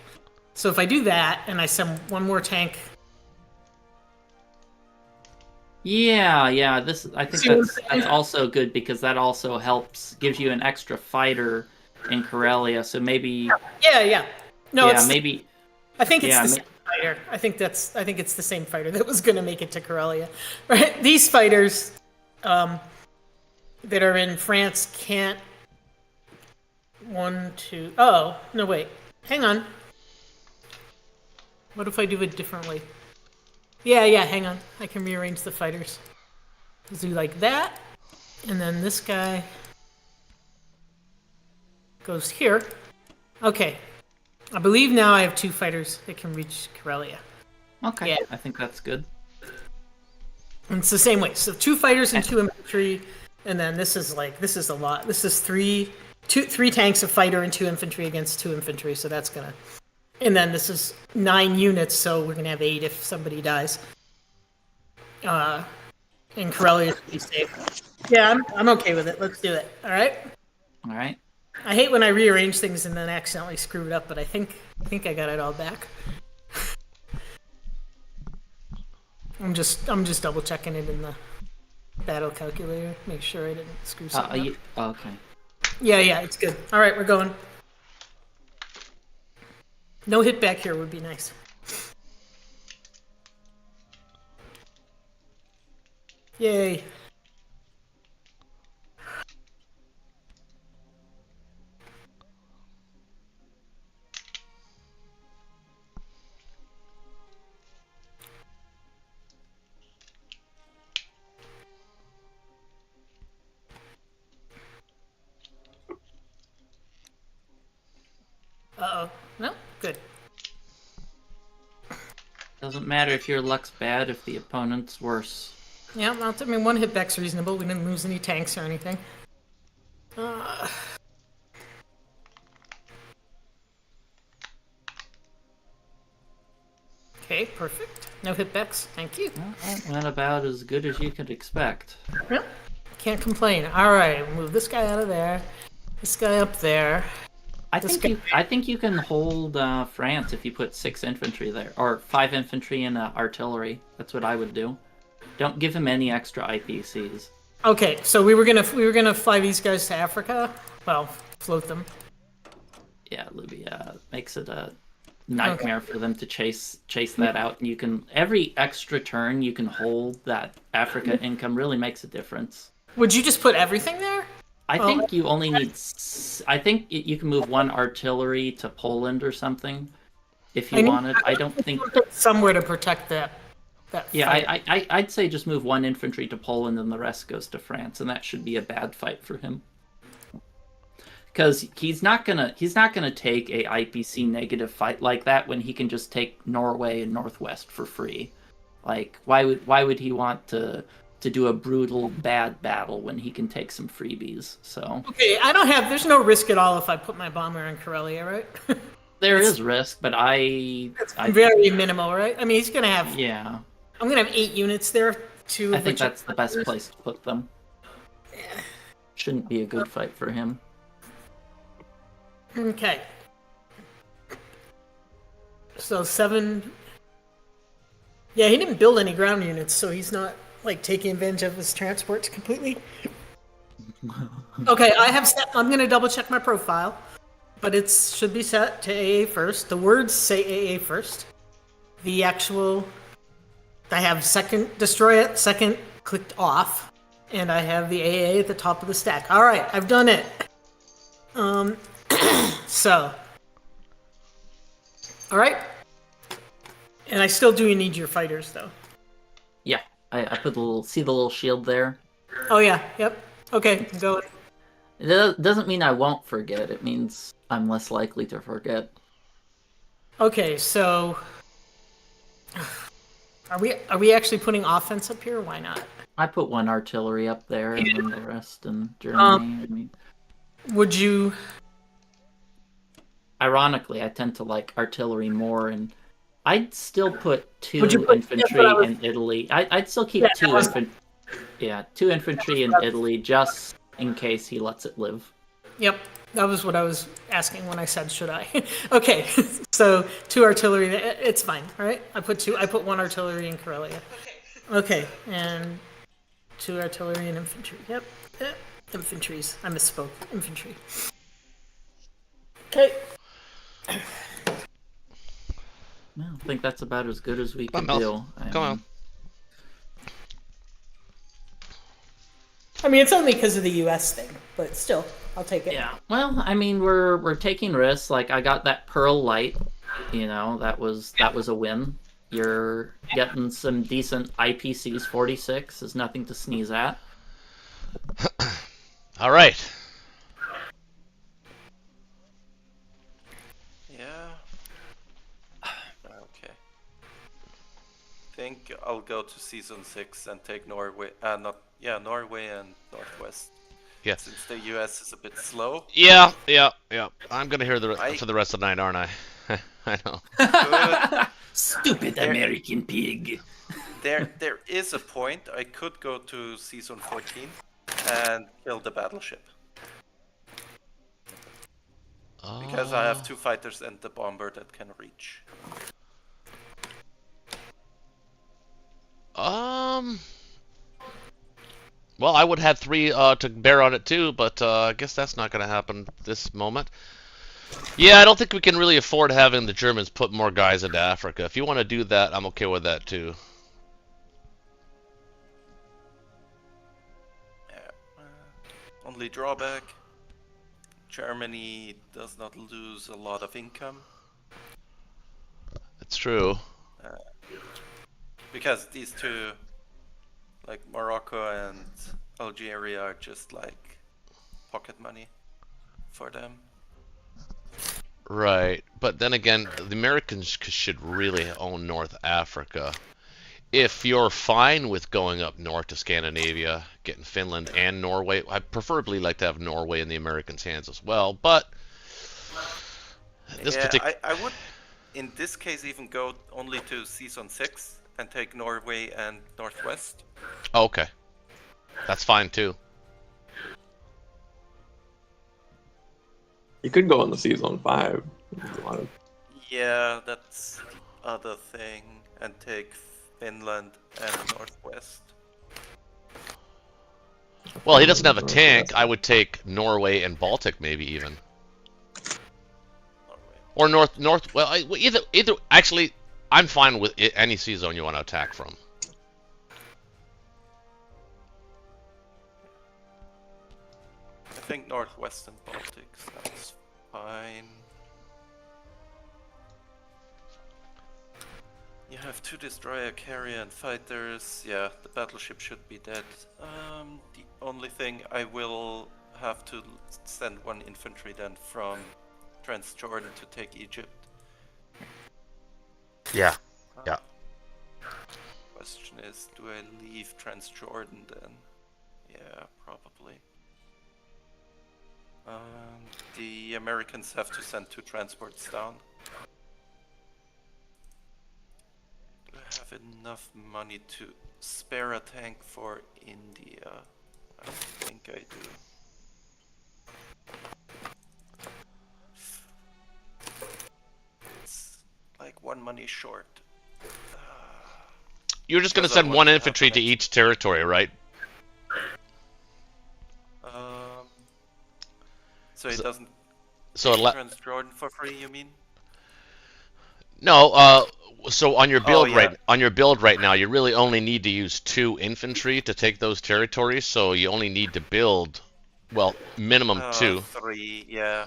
So if I do that and I send 1 more tank. Yeah. I think that's also good, because that also gives you an extra fighter in Corellia. So maybe. Yeah. No. Yeah, maybe. I think it's the same fighter. I think it's the same fighter that was going to make it to Corellia. Right? These fighters that are in France can't. 1, 2. Oh no! Wait. Hang on. What if I do it differently? Yeah. Hang on. I can rearrange the fighters. Let's do like that, and then this guy goes here. Okay. I believe now I have 2 fighters that can reach Corellia. Okay, yeah. I think that's good. And it's the same way. So 2 fighters and 2 infantry, and then this is a lot. This is 3 tanks, a fighter, and 2 infantry against 2 infantry. So that's gonna. And then this is 9 units, so we're gonna have 8 if somebody dies. And Corellia should be safe. Yeah, I'm okay with it. Let's do it. All right. All right. I hate when I rearrange things and then accidentally screw it up, but I think I got it all back. I'm just double checking it in the battle calculator, make sure I didn't screw something up. Okay. Yeah, it's good. All right, we're going. No hit back here would be nice. Yay. Uh-oh. No? Good. Doesn't matter if your luck's bad if the opponent's worse. Yeah, well, I mean, one hit back's reasonable. We didn't lose any tanks or anything. Okay, perfect. No hit backs. Thank you. Well, that went about as good as you could expect. Yep. Can't complain. All right, move this guy out of there. This guy up there. I think you can hold France if you put 6 infantry there, or 5 infantry and artillery. That's what I would do. Don't give him any extra IPCs. Okay, so we were gonna fly these guys to Africa. Well, float them. Yeah, Libya makes it a nightmare for them to chase that out. And you can every extra turn you can hold that Africa income really makes a difference. Would you just put everything there? I think you only need. I think you can move 1 artillery to Poland or something, if you wanted. I don't think somewhere to protect that. Yeah, I'd say just move 1 infantry to Poland and the rest goes to France, and that should be a bad fight for him. Because he's not gonna take a IPC negative fight like that when he can just take Norway and Northwest for free. Like, why would he want to do a brutal bad battle when he can take some freebies? So there's no risk at all if I put my bomber in Karelia, right? There is risk, but it's very minimal, right? I mean, he's gonna have. Yeah. I'm gonna have 8 units there. I think that's the best place to put them. Yeah. Shouldn't be a good fight for him. Okay. So 7. Yeah, he didn't build any ground units, so he's not like taking advantage of his transports completely. Okay, I'm gonna double check my profile, but it should be set to AA first. The words say AA first. The actual, I have second destroy it, second clicked off, and I have the AA at the top of the stack. All right, I've done it. So, all right, and I still do need your fighters though. Yeah, I put the little shield there. Oh yeah, yep. Okay, go. It doesn't mean I won't forget. It means I'm less likely to forget. Okay, so are we actually putting offense up here? Why not? I put 1 artillery up there and then the rest in Germany. I mean, would you? Ironically, I tend to like artillery more, and I'd still put 2 put infantry in Italy. I'd still keep 2 infantry. Yeah, 2 infantry in Italy just in case he lets it live. Yep, that was what I was asking when I said should I. Okay, so 2 artillery. It's fine. All right, I put 1 artillery in Karelia. Okay, and 2 artillery and infantry. Yep. Infantries. I misspoke. Infantry. Okay. I think that's about as good as we can Come do. on. I mean, it's only because of the U.S. thing, but still, I'll take it. Yeah. Well, I mean, we're taking risks. Like, I got that Pearl Light. You know, that was a win. You're getting some decent IPCs. 46 is nothing to sneeze at. All right. Yeah. Okay. Think I'll go to season 6 and take Norway. Norway and Northwest. Yeah. Since the US is a bit slow. Yeah. I'm gonna hear for the rest of the night, aren't I? I know. Good. Stupid American pig. There is a point. I could go to season 14 and kill the battleship. Because I have 2 fighters and the bomber that can reach. Well, I would have 3 to bear on it too, but I guess that's not going to happen this moment. Yeah, I don't think we can really afford having the Germans put more guys into Africa. If you want to do that, I'm okay with that too. Yeah. Only drawback, Germany does not lose a lot of income. It's true. Because these 2, like Morocco and Algeria, are just like pocket money for them. Right, but then again, the Americans should really own North Africa. If you're fine with going up north to Scandinavia, getting Finland and Norway, I'd preferably like to have Norway in the Americans' hands as well, but this Yeah, I would, in this case, even go only to Season 6 and take Norway and Northwest. Okay, that's fine too. You could go on the season 5 if you wanted. Yeah, that's the other thing. And take Finland and Northwest. Well, he doesn't have a tank. I would take Norway and Baltic, maybe even, or north. Well, either. Actually, I'm fine with any sea zone you want to attack from. I think Northwest and Baltic sounds fine. You have 2 destroyer carrier and fighters. Yeah, the battleship should be dead. The only thing, I will have to send 1 infantry then from Transjordan to take Egypt. Yeah. Yeah. Question is, do I leave Transjordan then? Yeah, probably. The Americans have to send 2 transports down. Do I have enough money to spare a tank for India? I think I do. It's like 1 money short. You're just going to Because I send want 1 to have infantry an to each territory, right? So it doesn't So Transjordan for free, you mean? no. So on your build yeah. right now, you really only need to use 2 infantry to take those territories. So you only need to build, well, minimum 2. 3, yeah.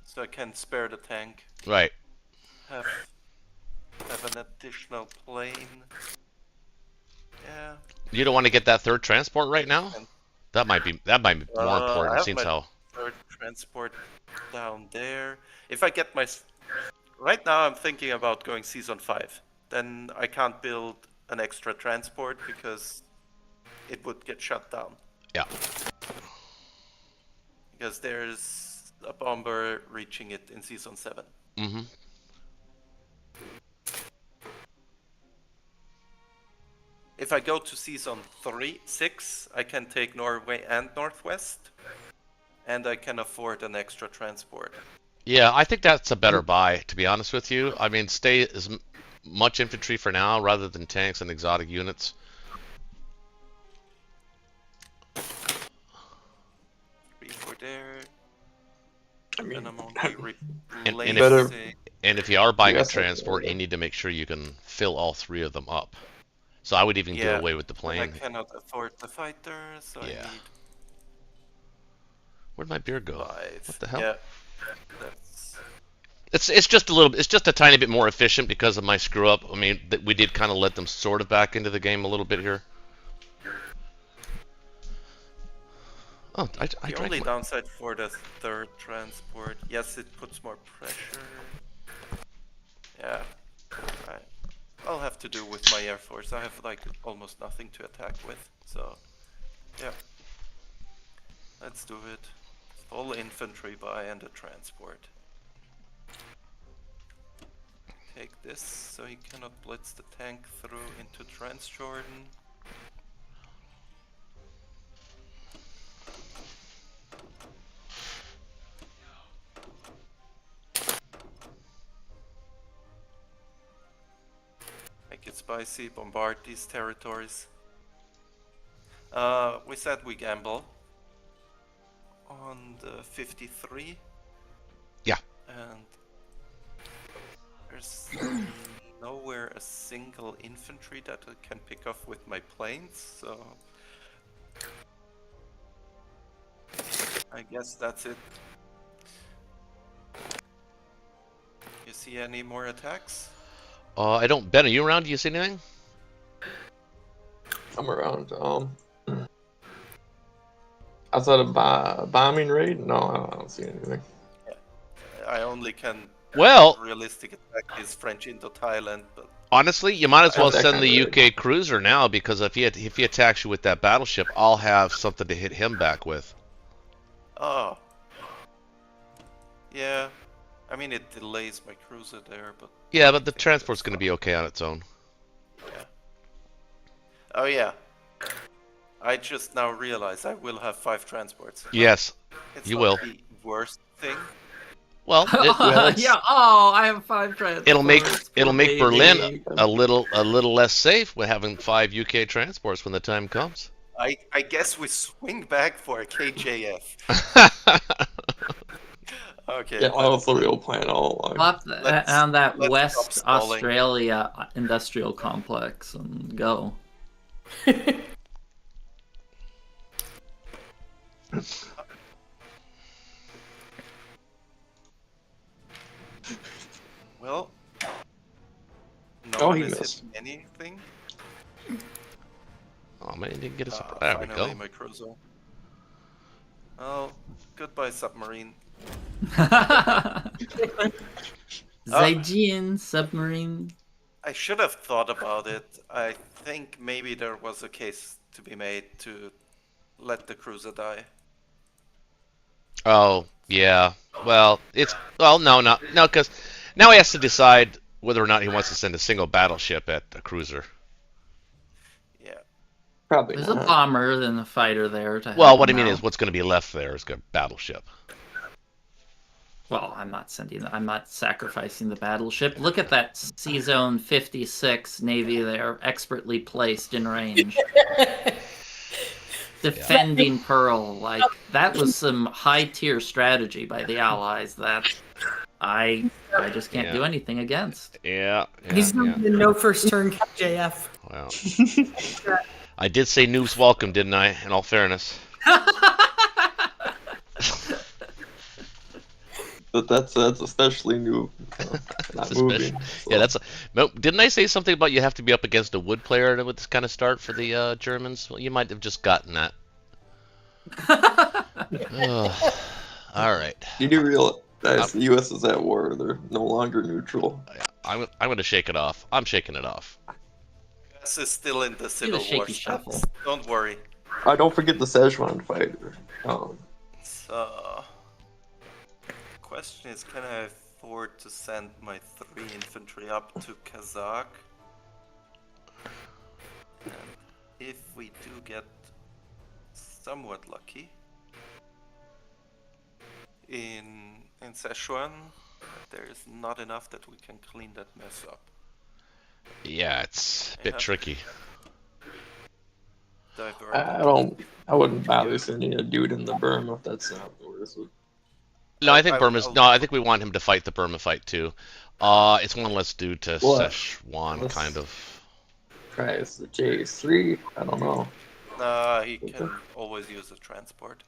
So I can spare the tank. Right. Have an additional plane. Yeah. You don't want to get that 3rd transport right now? That might be more I important. have Seems my how. 3rd transport down there. If I get my... Right now I'm thinking about going Season 5. Then I can't build an extra transport because it would get shut down. Yeah. Because there's a bomber reaching it in Season 7. Mm-hmm. If I go to Season 6, I can take Norway and Northwest. And I can afford an extra transport. Yeah, I think that's a better buy, to be honest with you. I mean, stay as much infantry for now rather than tanks and exotic units. Before there. I mean, And I'm only Better- And if you are buying Yes, a transport, you need to make sure you can fill all 3 of them up. So I would even do away with the I plane. cannot afford the fighter, so Yeah. I need Where'd my beer go? 5. What the hell? Yeah, that's... It's just a tiny bit more efficient because of my screw up. I mean, we did kind of let them sort of back into the game a little bit here. Oh, I The drank only my... downside for the 3rd transport, yes, it puts more pressure. Yeah, I'll have to do with my air force. I have like almost nothing to attack with, so yeah. Let's do it. Full infantry buy and a transport. Take this so he cannot blitz the tank through into Transjordan. spicy, bombard these territories. We said we gamble on the 53. Yeah. And there's nowhere a single infantry that I can pick off with my planes, so I guess that's it. You see any more attacks? I don't. Ben, are you around? Do you see anything? I'm around. Outside of bombing raid? No, I don't see anything. I only can Well, realistic attack is French into Thailand, but honestly, you might as well That send the kinda UK cruiser now, because if he attacks you with that battleship, I'll have something to hit him back with. oh. Yeah. I mean, it delays my cruiser there, but Yeah, but the I think transport's that's going to be okay on its own. Yeah. Oh yeah. I just now realized I will have 5 transports. Yes, It's you not will. the worst thing. Well, Yeah. Oh, I have 5 transports. it'll make Baby. Berlin a little less safe with having 5 UK transports when the time comes. I guess we swing back for a KJF. Okay. Yeah, that was the real plan all along. Up Let's- on that let's West stop stalling. Australia industrial complex and go. Well, no Oh, one he is missed. hitting anything. Oh man, he didn't get us. There we Finally, go. my cruiser. Oh, goodbye, submarine. Zaijian submarine. I should have thought about it. I think maybe there was a case to be made to let the cruiser die. Oh yeah. Well, no, because now he has to decide whether or not he wants to send a single battleship at a cruiser. Yeah. Probably There's not. a bomber and a fighter there to help Well, what I him mean out. is, what's going to be left there is a battleship. Well, I'm not sacrificing the battleship. Look at that Sea Zone 56 Navy there, expertly placed in range. Defending Pearl. Like, that was some high-tier strategy by the Allies that I just can't do anything against. Yeah. He's not even no first turn KJF. Well, I did say noobs welcome, didn't I? In all fairness. But that's especially new. Not moving. So. Yeah, didn't I say something about you have to be up against a wood player with this kind of start for the Germans? Well, you might have just gotten that. All right. You do realize the U.S. is at war. They're no longer neutral. I'm going to shake it off. I'm shaking it off. US is still in the Civil War shaky steps. shuffle. Don't worry. Don't forget the Szechuan fighter. So, the question is, can I afford to send my 3 infantry up to Kazakh? And if we do get somewhat lucky in Szechuan, there is not enough that we can clean that mess up. Yeah, it's a bit Yeah. tricky. Divert. I wouldn't bother sending a dude in the Burma if that's not worth it. No, I think I'll- No, I think we want him to fight the Burma fight too. It's one less dude to What? Szechuan, Let's- kind of. Try it's the J3. I don't know. He can always use a transport.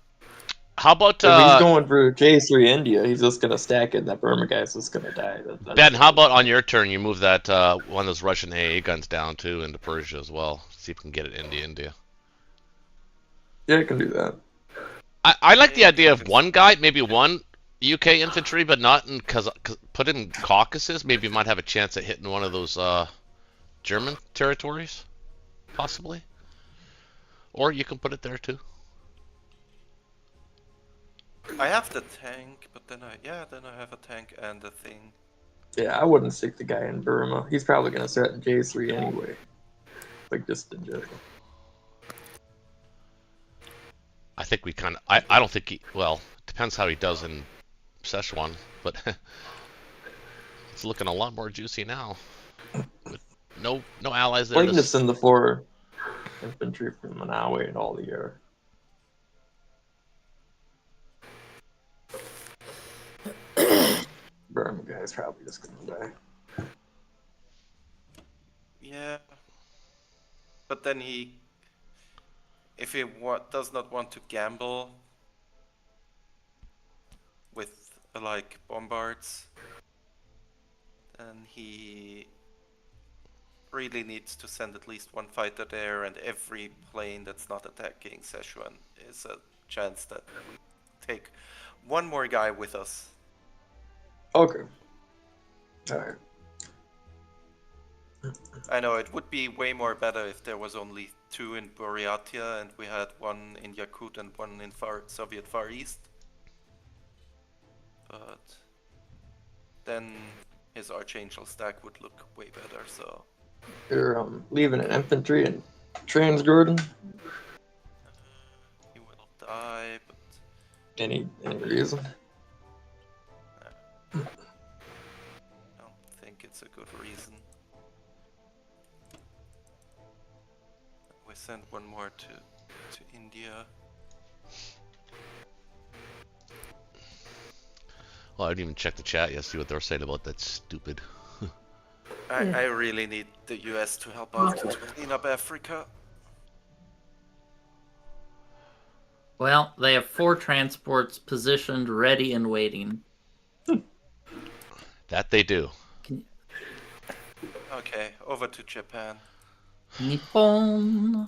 How about If he's going for J3 India, he's just gonna stack it. And that Burma guy's just gonna die. That's Ben? How about on your turn, you move that one of those Russian AA guns down too into Persia as well. See if we can get it into India. Yeah, I can do that. I like the idea of one guy, maybe one UK infantry, but not in put it in Caucasus. Maybe you might have a chance at hitting one of those German territories, possibly. Or you can put it there too. I have the tank, but then I have a tank and a thing. Yeah, I wouldn't stick the guy in Burma. He's probably gonna start in J3 anyway. Like just in general. I think we kind of. I don't think he. Well, depends how he does in Szechuan, but it's looking a lot more juicy now. No allies there. Well, you can to just send the 4 infantry from Manawe and all the air. Burma guy's probably just gonna die. Yeah. But then if he does not want to gamble with like bombards, then he really needs to send at least 1 fighter there, and every plane that's not attacking Szechuan is a chance that we take 1 more guy with us. Okay. Alright. I know it would be way more better if there was only 2 in Buryatia and we had 1 in Yakut and 1 in Soviet Far East. But then his Archangel stack would look way better, so... You're leaving an infantry in Transjordan? He will die, but... Any reason? I don't think it's a good reason. We send 1 more to India. Well, I didn't even check the chat yet, see what they're saying about that stupid. I really need the US to help out to clean up Africa. Well, they have 4 transports positioned, ready, and waiting. That they do. Okay, over to Japan. Nippon.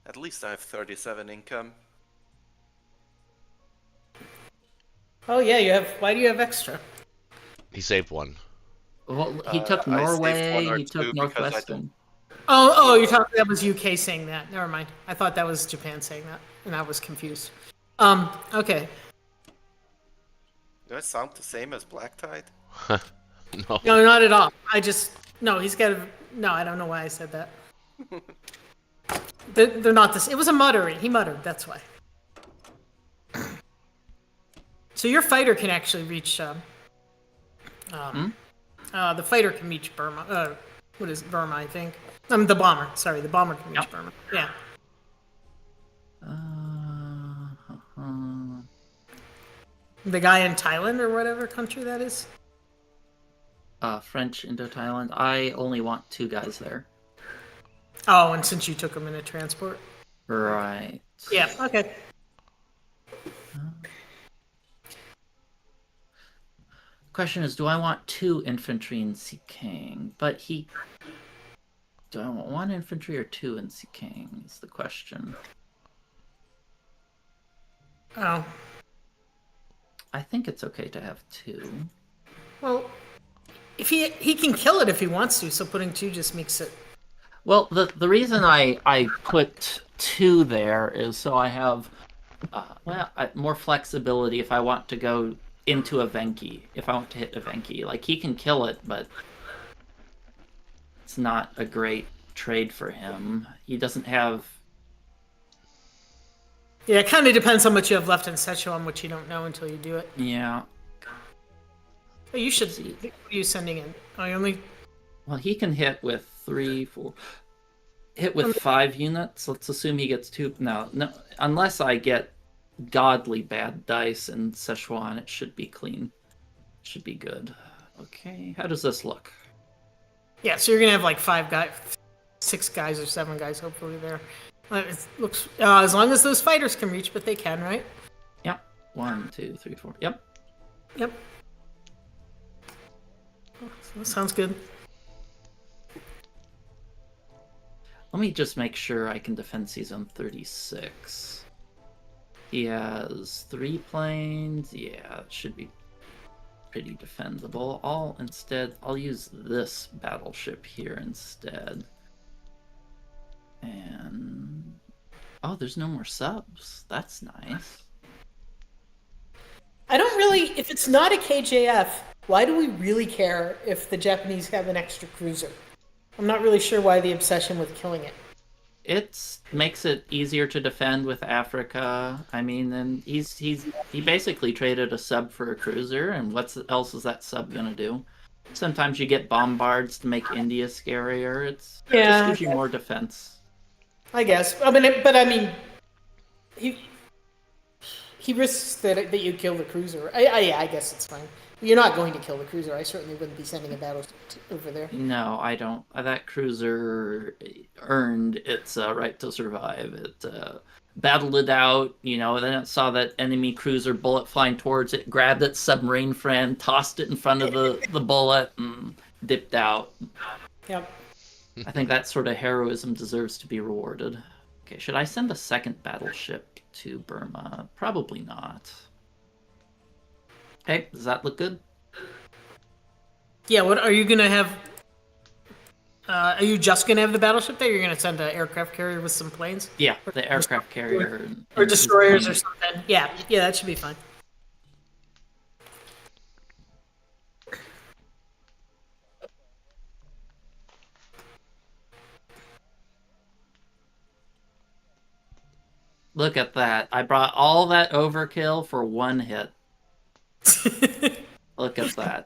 At least I have 37 income. Oh yeah, you have. Why do you have extra? He saved 1. Well, he took I saved 1 Norway, or he 2 took because I Northwestern. Oh, you're talking. That was UK saying that. Never mind. I thought that was Japan saying that, and I was confused. Okay. Do I sound the same as Black Tide? No. No, not at all. No. He's got a. No, I don't know why I said that. They're not this. It was a muttering. He muttered. That's why. So your fighter can actually reach. The fighter can reach Burma. What is it, Burma? I think. The bomber. Sorry, the bomber can reach Burma. Yeah. The guy in Thailand or whatever country that is. French Indo-Thailand. I only want 2 guys there. Oh, and since you took him in a transport. Right. Yeah. Okay. Question is, do I want 2 infantry in Sikang? But do I want 1 infantry or 2 in Sikang is the question. Oh. I think it's okay to have 2. Well, if he can kill it if he wants to, so putting 2 just makes it. Well, the reason I put 2 there is so I have more flexibility if I want to go into a Venki, if I want to hit a Venki. Like, he can kill it, but it's not a great trade for him. He doesn't have... Yeah, it kind of depends how much you have left in Szechuan, which you don't know until you do it. Yeah. Oh, you should see. What are you sending in? I only... Well, he can hit with 3, 4... Hit with 5 units. Let's assume he gets 2... No, unless I get godly bad dice in Szechuan, it should be clean. It should be good. Okay, how does this look? Yeah, so you're gonna have like 5 guys, 6 guys or 7 guys, hopefully there. It looks as long as those fighters can reach, but they can, right? Yep. 1, 2, 3, 4. Yep. Yep. That sounds good. Let me just make sure I can defend Season 36. He has 3 planes. Yeah, it should be pretty defendable. I'll use this battleship here instead. And oh, there's no more subs. That's nice. I don't really. If it's not a KJF, why do we really care if the Japanese have an extra cruiser? I'm not really sure why the obsession with killing it. It makes it easier to defend with Africa. I mean, and he basically traded a sub for a cruiser, and what else is that sub gonna do? Sometimes you get bombards to make India scarier. It just Yeah, gives you more defense. I guess. I mean, he risks that you kill the cruiser. I guess it's fine. You're not going to kill the cruiser. I certainly wouldn't be sending a battleship over there. No, I don't. That cruiser earned its right to survive. It battled it out, then it saw that enemy cruiser bullet flying towards it, grabbed its submarine friend, tossed it in front of the bullet, and dipped out. Yep. I think that sort of heroism deserves to be rewarded. Okay, should I send a second battleship to Burma? Probably not. Okay, does that look good? Yeah. What are you gonna have? Are you just gonna have the battleship there? You're gonna send an aircraft carrier with some planes? Yeah, the aircraft carrier. Or destroyers or something. Yeah, that should be fine. Look at that. I brought all that overkill for one hit. Look at that.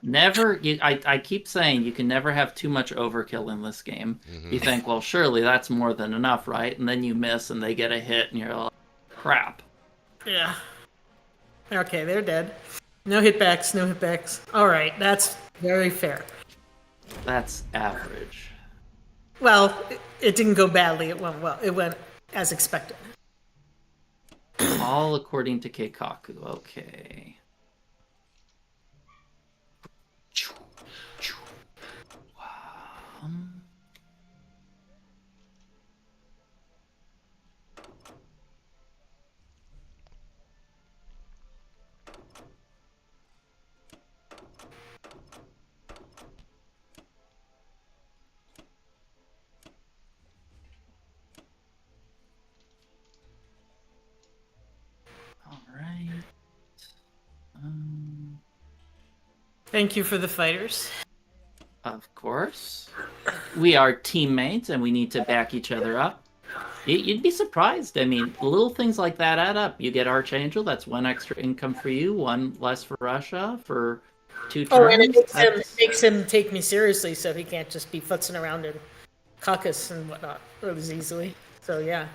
I keep saying you can never have too much overkill in this game. Mm-hmm. You think, well, surely that's more than enough, right? And then you miss and they get a hit and you're like, crap. Yeah. Okay, they're dead. No hitbacks, no hitbacks. Alright, that's very fair. That's average. Well, it didn't go badly. It went well. It went as expected. All according to Keikaku. Okay. Wow. All right. Thank you for the fighters. Of course. We are teammates and we need to back each other up. You'd be surprised. I mean, little things like that add up. You get Archangel, that's one extra income for you, one less for Russia for 2 turns. Oh, and it makes him take me seriously, so he can't just be futzing around in Caucasus and whatnot as easily. So, yeah.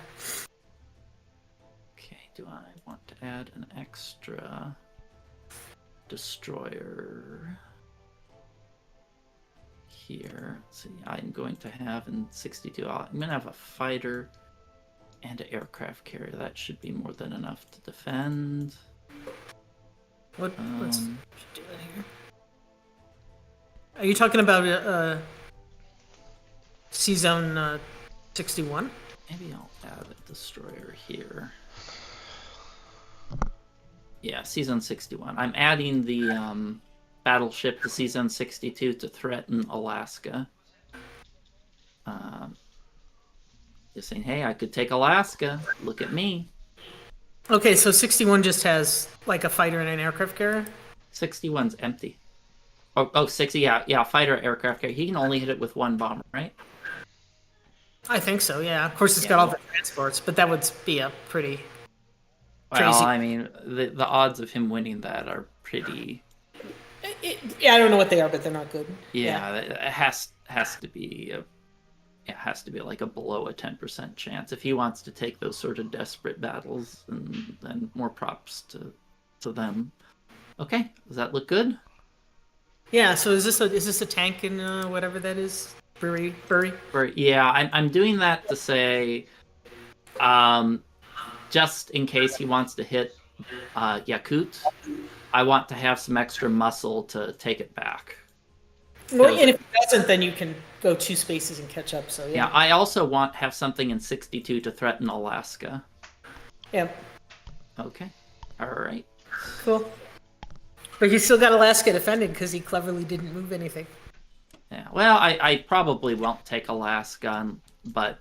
Okay, do I want to add an extra destroyer here? Let's see, I'm going to have in 62, I'm going to have a fighter and an aircraft carrier. That should be more than enough to defend. Let's do that here. Are you talking about C-Zone 61? Maybe I'll add a destroyer here. Yeah, Season 61. I'm adding the battleship to Season 62 to threaten Alaska. Just saying, hey, I could take Alaska. Look at me. Okay, so 61 just has like a fighter and an aircraft carrier? 61's empty. Oh, 60, yeah, fighter aircraft carrier. He can only hit it with one bomber, right? I think so, yeah. Of course, it's got all the transports, but that would be a pretty Well, crazy. I mean, the odds of him winning that are pretty. Yeah, I don't know what they are, but they're not good. Yeah, it has to be. It has to be like a below a 10% chance if he wants to take those sort of desperate battles, and then more props to them. Okay, does that look good? Yeah. So is this a tank in whatever that is? Bury. Yeah, I'm doing that to say, just in case he wants to hit Yakut, I want to have some extra muscle to take it back. Well, and if it doesn't, then you can go 2 spaces and catch up. So Yeah, I also have something in 62 to threaten Alaska. Yeah. Okay. All right. Cool. But you still got Alaska defended because he cleverly didn't move anything. Yeah. Well, I probably won't take Alaska, but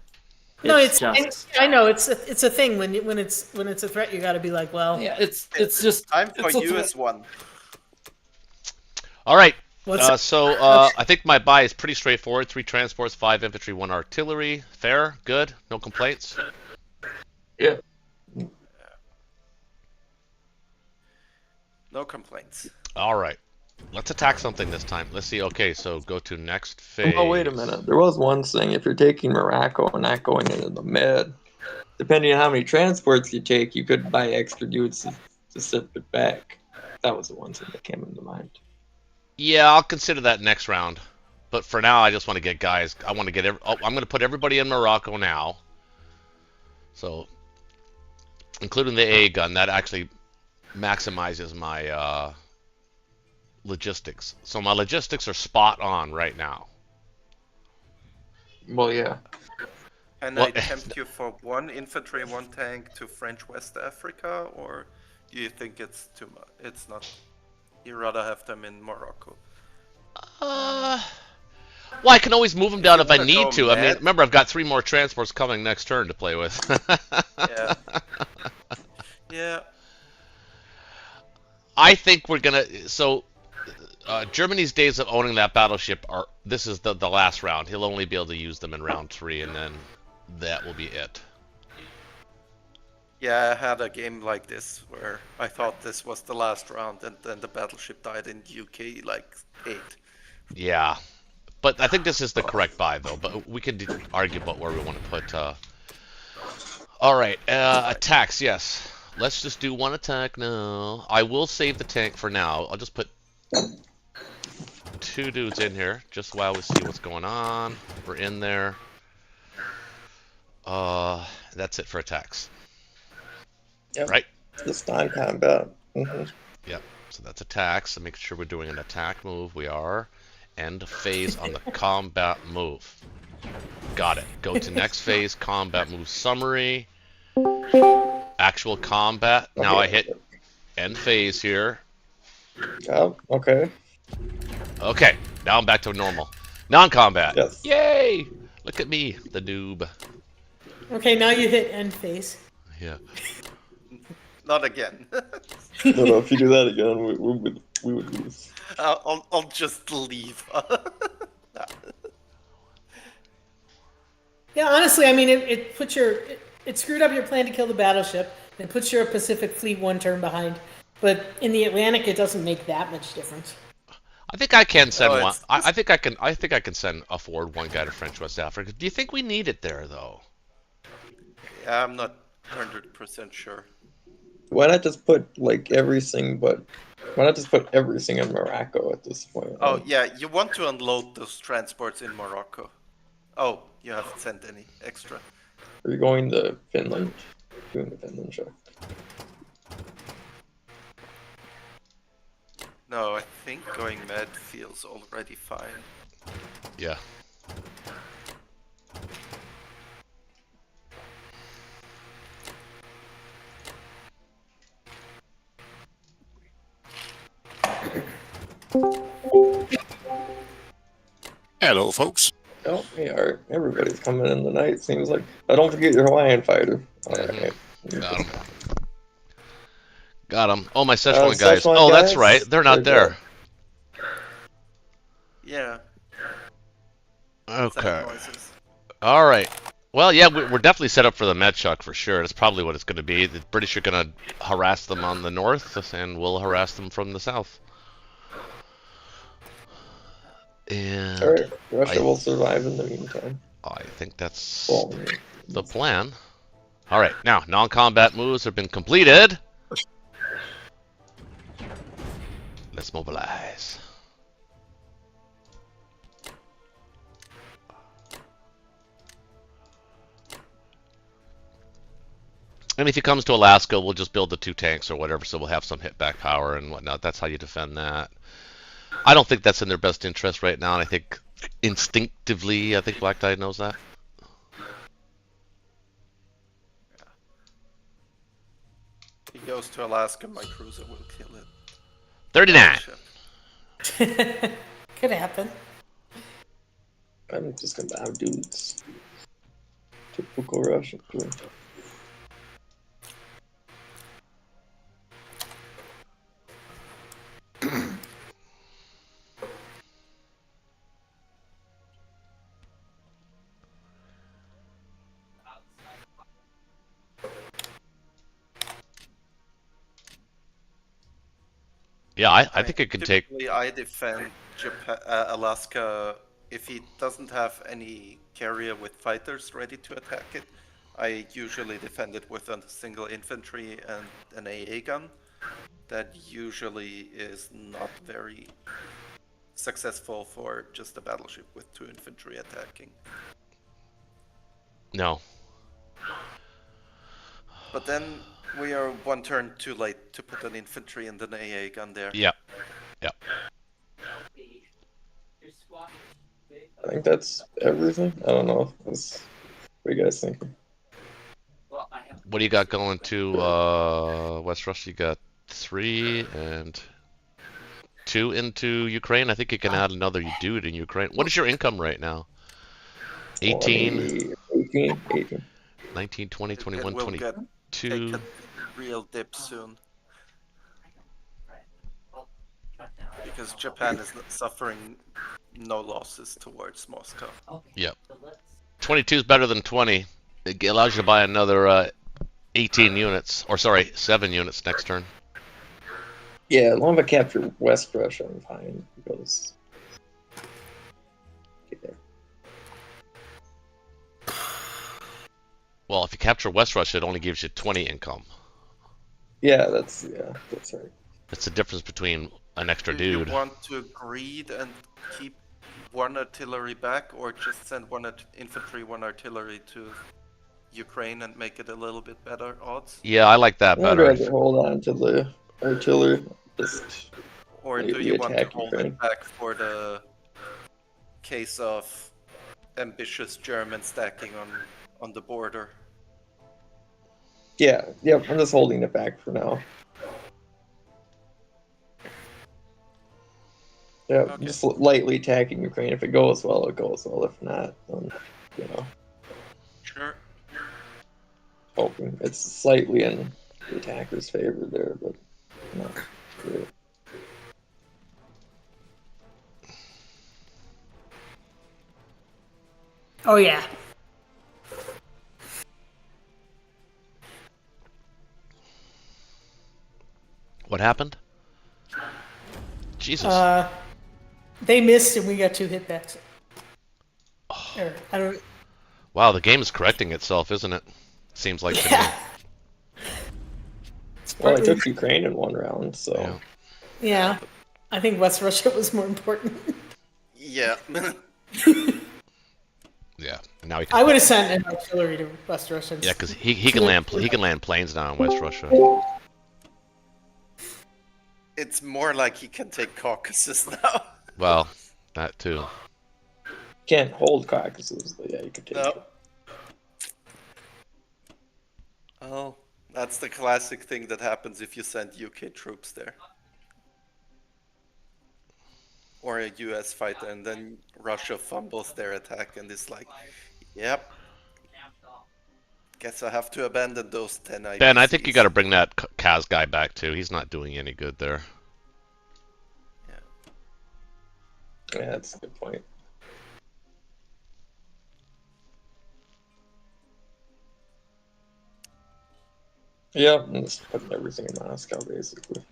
I know it's a thing when it's a threat. You got to be like, well, yeah, it's just Time for US1. All right. What's I think my buy is pretty straightforward. 3 transports, 5 infantry, 1 artillery. Fair, good, no complaints. Yeah. No complaints. All right. Let's attack something this time. Let's see. Okay, so go to next phase. Oh, wait a minute. There was one thing. If you're taking Morocco and not going into the mid, depending on how many transports you take, you could buy extra dudes to sip it back. That was the one thing that came into mind. Yeah, I'll consider that next round. But for now, I just want to get guys. I want to get. I'm going to put everybody in Morocco now. So, including the A gun, that actually maximizes my logistics. So my logistics are spot on right now. Well, yeah. And Well, I tempt you for 1 infantry, 1 tank to French West Africa, or do you think it's too much? It's not. You rather have them in Morocco. Well, I can always move them down if I wanna need go to. I mean, mad- remember, I've got 3 more transports coming next turn to play with. Yeah. Yeah. I think we're gonna. So, Germany's days of owning that battleship are. This is the last round. He'll only be able to use them in round 3, and then that will be it. Yeah, I had a game like this where I thought this was the last round, and then the battleship died in UK like 8. Yeah, but I think this is the correct buy, though. But we can argue about where we want to put. All right, attacks. Yes, let's just do 1 attack now. I will save the tank for now. I'll just put 2 dudes in here just while we see what's going on. We're in there. That's it for attacks. Yep. Right? Just non-combat. Mm-hmm. Yep. So that's attacks. So make sure we're doing an attack move. We are. End phase on the combat move. Got it. Go to next phase. Combat move summary. Actual combat. Now I hit end phase here. Oh, okay. Okay. Now I'm back to normal. Non-combat. Yes. Yay! Look at me, the noob. Okay, now you hit end phase. Yeah. Not again. No, if you do that again, we would lose. I'll just leave. Yeah, honestly, I mean, it puts it screwed up your plan to kill the battleship, and puts your Pacific Fleet 1 turn behind. But in the Atlantic, it doesn't make that much difference. I think I can send Oh, one. it's- I think I can. I think I can afford 1 guy to French West Africa. Do you think we need it there, though? Yeah, I'm not 100% sure. Why not just put like everything? But why not just put everything in Morocco at this point? Oh, yeah, you want to unload those transports in Morocco. Oh, you haven't sent any extra. Are you going to Finland? Doing the Finland show. No, I think going mad feels already fine. Yeah. Hello, folks. Oh, hey, Art. Everybody's coming in tonight. Seems like. Oh, don't forget your Hawaiian fighter. All right. Got him. Got him. Oh, my Szechuan guys. Szechuan Oh, that's guys? right. They're not They're there. Yeah. Okay. Sad noises. All right. Well, yeah, we're definitely set up for the Medchuck for sure. That's probably what it's going to be. The British are going to harass them on the north, and we'll harass them from the south. And All right. Russia will survive in the meantime. I think that's Well, the plan. All right. Now, non-combat moves have been completed. Let's mobilize. And if he comes to Alaska, we'll just build the 2 tanks or whatever, so we'll have some hit back power and whatnot. That's how you defend that. I don't think that's in their best interest right now, and I think instinctively, I think Black Tide knows that. He goes to Alaska, my cruiser will kill it. 39. Could happen. I'm just gonna have dudes. Typical Russian. Yeah, I think it could take. Typically, I defend Alaska if he doesn't have any carrier with fighters ready to attack it. I usually defend it with a single infantry and an AA gun. That usually is not very successful for just a battleship with 2 infantry attacking. No. But then we are 1 turn too late to put an infantry and an AA gun there. Yeah. Yeah. I think that's everything. I don't know. What do you guys think? What do you got going to West Russia? You got 3 and 2 into Ukraine. I think you can add another dude in Ukraine. What is your income right now? 18, 18. 19, 20, 21, It will 22. take a real dip soon. Because Japan is suffering no losses towards Moscow. Yep. 22 is better than 20. It allows you to buy another 18 units, or sorry, 7 units next turn. Yeah, as long as I capture West Russia, I'm fine. Because get there. Well, if you capture West Russia, it only gives you 20 income. Yeah, that's right. It's the difference between an extra Do dude. you want to greed and keep 1 artillery back, or just send 1 infantry, 1 artillery to Ukraine and make it a little bit better odds? Yeah, I like that I'd better. rather hold on to the artillery. Just Or do lately you want to attack hold Ukraine. it back for the case of ambitious German stacking on the border? Yeah, I'm just holding it back for now. Yeah, Okay. just lightly attacking Ukraine. If it goes well, it goes well. If not, then, Sure. hoping it's slightly in the attacker's favor there, but not really. Oh yeah. What happened? Jesus. They missed and we got 2 hitbacks. Or, I don't. Wow, the game is correcting itself, isn't it? Seems like to me. Yeah. Well, I took Ukraine in 1 round, so Yeah. Yeah. I think West Russia was more important. Yeah. Yeah. Now he I can. would have sent an artillery to West Russia. Yeah, because he can land planes now in West Russia. It's more like he can take Caucasus now. Well, that too. can't hold Caucasus, but yeah, you could take No. it. Oh, that's the classic thing that happens if you send UK troops there. Or a US fighter, and then Russia fumbles their attack and is like, yep. Guess I have to abandon those 10 IPCs. Ben, I think you got to bring that Kaz guy back too. He's not doing any good there. Yeah, that's a good point. Yeah, I'm just putting everything in Moscow, basically.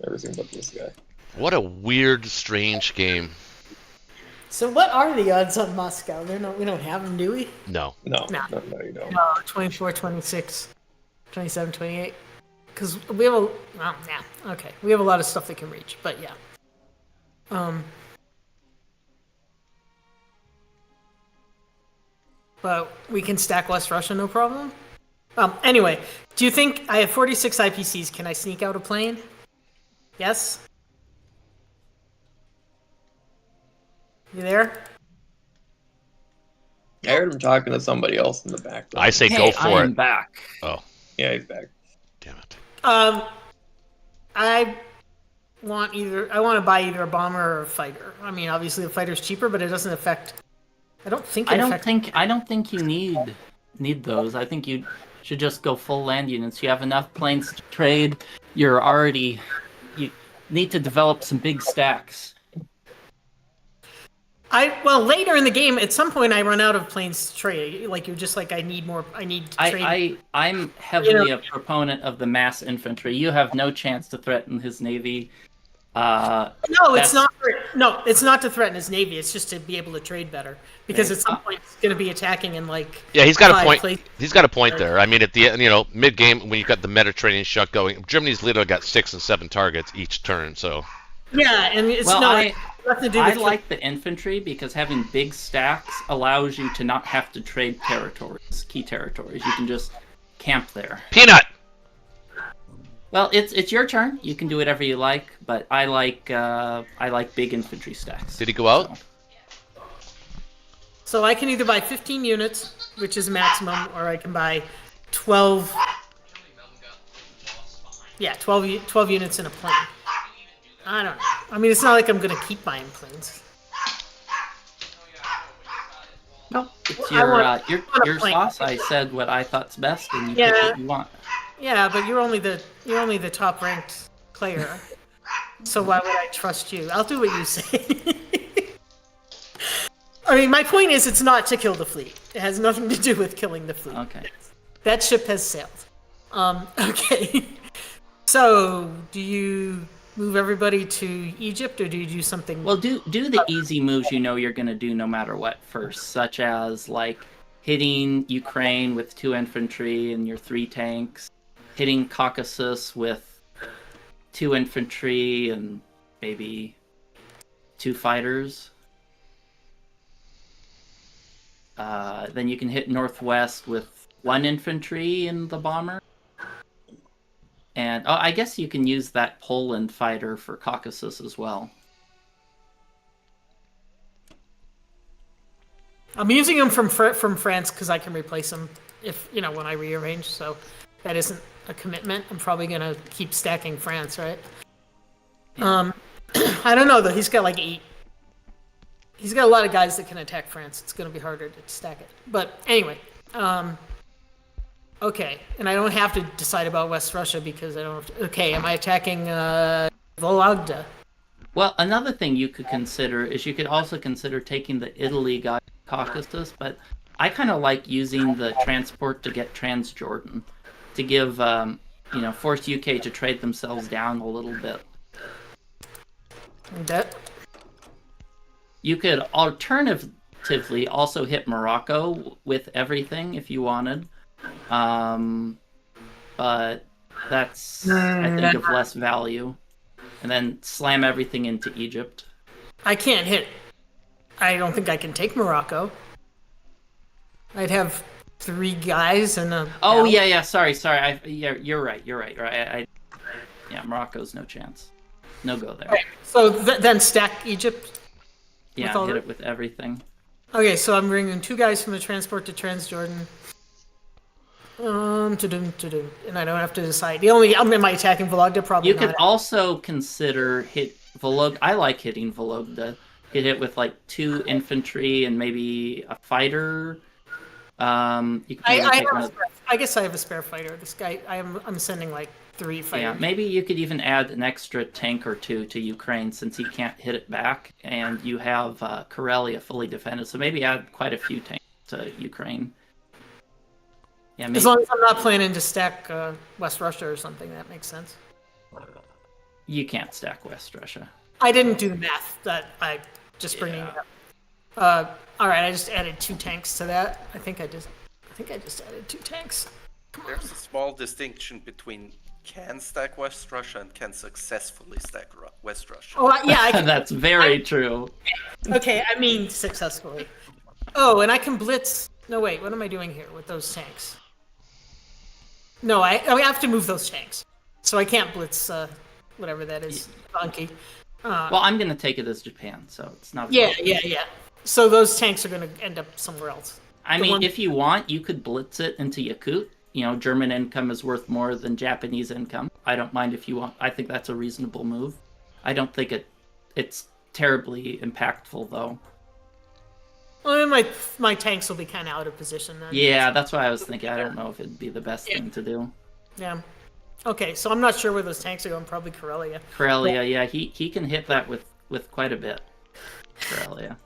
Everything but this guy. What a weird, strange game. So what are the odds on Moscow? We don't have them, do we? No. No, Nah. no, you don't. No, 24, 26, 27, 28. Because we have a... Well, yeah, okay. We have a lot of stuff that can reach, but yeah. But we can stack West Russia, no problem. Anyway, do you think I have 46 IPCs? Can I sneak out a plane? Yes? You there? I heard him talking to somebody else in the background. I say Hey, go for I it. am back. Oh, Yeah, he's back. damn it. I want to buy either a bomber or a fighter. I mean, obviously the fighter's cheaper, but it doesn't affect. I don't think it affects. I don't think you need those. I think you should just go full land units. You have enough planes to trade. You need to develop some big stacks. Well, later in the game, at some point, I run out of planes to trade. Like, you're just like, I need more. I need to trade. I'm heavily a proponent of the mass infantry. You have no chance to threaten his navy. No, it's not. No, it's not to threaten his navy. It's just to be able to trade better. Because at some point, it's going to be attacking in like. Yeah, he's got a 5 point. places. He's got a point there. I mean, at the end, mid game when you've got the Mediterranean shut going, Germany's literally got 6 and 7 targets each turn. So. Yeah, and it's nothing to do with. I like the infantry because having big stacks allows you to not have to trade territories, key territories. You can just camp there. Peanut. Well, it's your turn. You can do whatever you like, but I like big infantry stacks. Did he go out? So I can either buy 15 units, which is maximum, or I can buy 12. Yeah, 12 units in a plane. I don't know. I mean, it's not like I'm gonna keep buying planes. No, it's your sauce. I said what I thought's best, and you pick what you want. Yeah, but you're only the top ranked player. So why would I trust you? I'll do what you say. I mean, my point is, it's not to kill the fleet. It has nothing to do with killing the fleet. Okay. That ship has sailed. Okay. So, do you move everybody to Egypt, or do you do something? Well, do the easy moves you know you're going to do no matter what first, such as like hitting Ukraine with 2 infantry and your 3 tanks, hitting Caucasus with 2 infantry and maybe 2 fighters. Then you can hit Northwest with 1 infantry and the bomber. And I guess you can use that Poland fighter for Caucasus as well. I'm using them from France because I can replace them if when I rearrange. So that isn't a commitment. I'm probably gonna keep stacking France, right? I don't know though. He's got like 8. He's got a lot of guys that can attack France. It's gonna be harder to stack it. But anyway. Okay, and I don't have to decide about West Russia because I don't have to... Okay, am I attacking Vologda? Well, another thing you could consider is you could also consider taking the Italy guy Caucasus, but I kind of like using the transport to get Transjordan to give, force UK to trade themselves down a little bit. That... You could alternatively also hit Morocco with everything if you wanted. But that's, I think, of less value. And then slam everything into Egypt. I can't hit. I don't think I can take Morocco. I'd have 3 guys and a... Oh, yeah, sorry. You're right. Yeah, Morocco's no chance. No go there. Okay, so then stack Egypt? Yeah, hit it with everything. Okay, so I'm bringing 2 guys from the transport to Transjordan. And I don't have to decide. Am I attacking Vologda? Probably not. You could also consider hit Vologda. I like hitting Vologda. Hit it with like 2 infantry and maybe a fighter. You could I guess I have a spare fighter. This guy, I'm sending like 3 fighters. Yeah, maybe you could even add an extra tank or 2 to Ukraine since he can't hit it back, and you have Karelia fully defended. So maybe add quite a few tanks to Ukraine. Yeah, maybe. As long as I'm not planning to stack West Russia or something, that makes sense. You can't stack West Russia. I didn't do the math. That I just bringing it up. All right, I just added 2 tanks to that. I think I just added 2 tanks. There's a small distinction between can stack West Russia and can successfully stack West Russia. Oh yeah, that's very true. Okay, I mean successfully. Oh, and I can blitz. No wait, what am I doing here with those tanks? No, I have to move those tanks, so I can't blitz whatever that is, donkey. Well, I'm gonna take it as Japan, so it's not. Yeah. So those tanks are gonna end up somewhere else. If you want, you could blitz it into Yakut. German income is worth more than Japanese income. I don't mind if you want. I think that's a reasonable move. I don't think it's terribly impactful though. Well, my tanks will be kind of out of position then. Yeah, that's why I was thinking. I don't know if it'd be the best thing to do. Yeah. Okay, so I'm not sure where those tanks are going. Probably Karelia. Karelia, yeah, he can hit that with quite a bit. Karelia.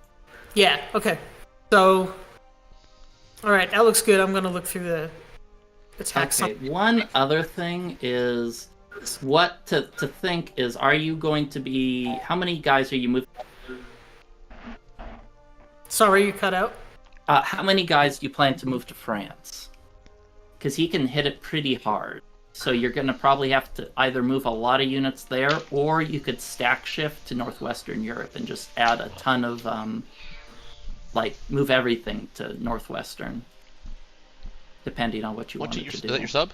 Yeah. Okay. So, all right, that looks good. I'm gonna look through the attack. Okay, one other thing is what to think is, are you going to be, how many guys are you moving? Sorry, you cut out. How many guys do you plan to move to France? Because he can hit it pretty hard. So you're going to probably have to either move a lot of units there, or you could stack shift to Northwestern Europe and just add a ton of, move everything to Northwestern, depending on what you want to do. Is that your sub?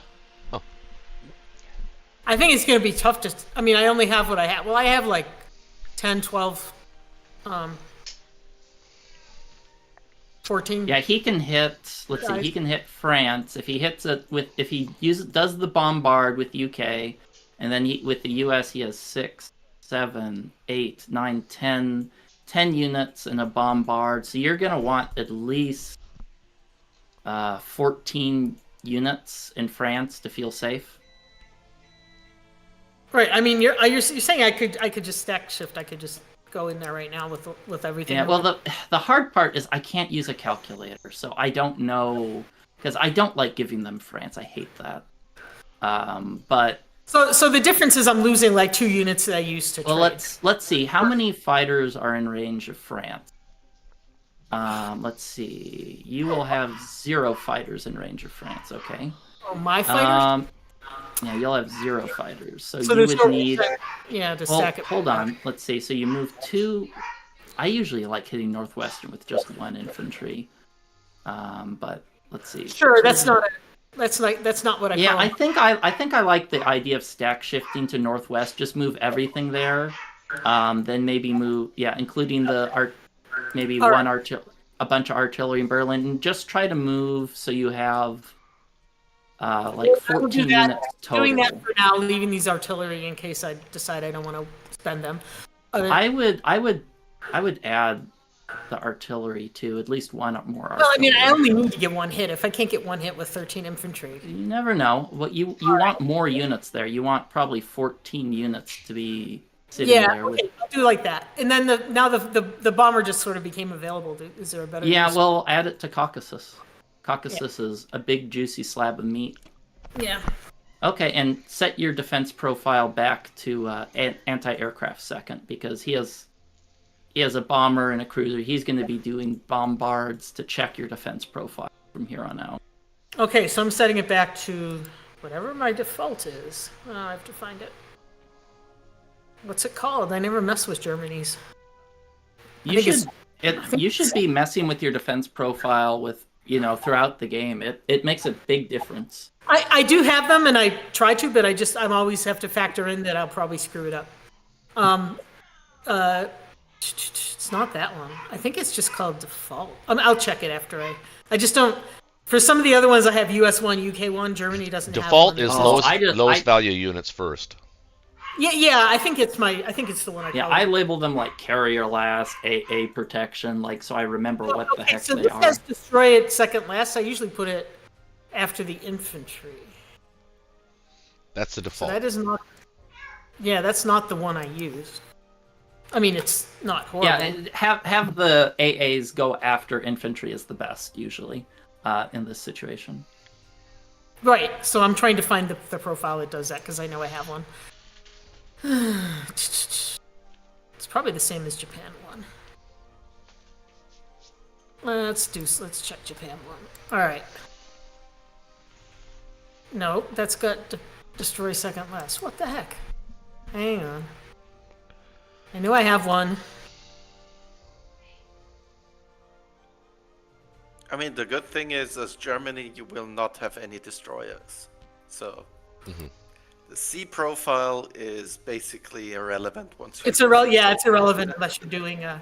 Oh. I think it's going to be tough to... I mean, I only have what I have. Well, I have like 10, 12... 14. Yeah, he can hit. Let's see. He can hit France if he hits it with. If he does the bombard with UK, and then with the US he has 6, 7, 8, 9, 10 units in a bombard. So you're gonna want at least 14 units in France to feel safe. Right. I mean, you're saying I could just stack shift. I could just go in there right now with everything. Yeah, well, the hard part is I can't use a calculator, so I don't know, because I don't like giving them France. I hate that. But so the difference is I'm losing like 2 units that I used to. Well, trade. let's see how many fighters are in range of France. Let's see. You will have 0 fighters in range of France. Okay. Oh, my fighters. Yeah, you'll have 0 fighters, so you there's would no need. to stack it. Hold on. Let's see. So you move 2. I usually like hitting Northwestern with just 1 infantry, but let's see. Sure, that's not what I. Yeah, I think I like the idea of stack shifting to Northwest. Just move everything there, then maybe move. Yeah, including the a bunch of artillery in Berlin, and just try to move so you have. 14 units total. Doing that for now, leaving these artillery in case I decide I don't want to spend them. I would add the artillery to at least 1 more artillery. Well, I mean, I only need to get 1 hit. If I can't get 1 hit with 13 infantry, you never know. What you want more units there. You want probably 14 units to be sitting there. Yeah, okay, I'll do like that. And then the bomber just sort of became available. Is there a better? Yeah, well, add it to Caucasus. Caucasus is a big juicy slab of meat. Yeah. Okay, and set your defense profile back to anti-aircraft second, because he has a bomber and a cruiser. He's going to be doing bombards to check your defense profile from here on out. Okay, so I'm setting it back to whatever my default is. I have to find it. What's it called? I never mess with Germany's. You should be messing with your defense profile with. Throughout the game, it makes a big difference. I do have them, and I try to, but I'm always have to factor in that I'll probably screw it up. It's not that one. I think it's just called default. I'll check it after I just don't. For some of the other ones, I have US 1, UK 1. Germany doesn't have one. Default is lowest value units first. Yeah. I think it's the one I. Yeah, I label them like carrier last, AA protection, so I remember what the heck so they this are. says destroy it second last. I usually put it after the infantry. That's the default. So that is not. Yeah, that's not the one I use. I mean, it's not horrible. Yeah, have the AAs go after infantry is the best usually in this situation. Right. So I'm trying to find the profile that does that because I know I have one. It's probably the same as Japan one. Let's check Japan one. All right. No, that's got destroy second last. What the heck? Hang on. I knew I have one. I mean, the good thing is, as Germany, you will not have any destroyers. So. Mm-hmm. The C profile is basically irrelevant once. It's irrelevant unless you're doing a.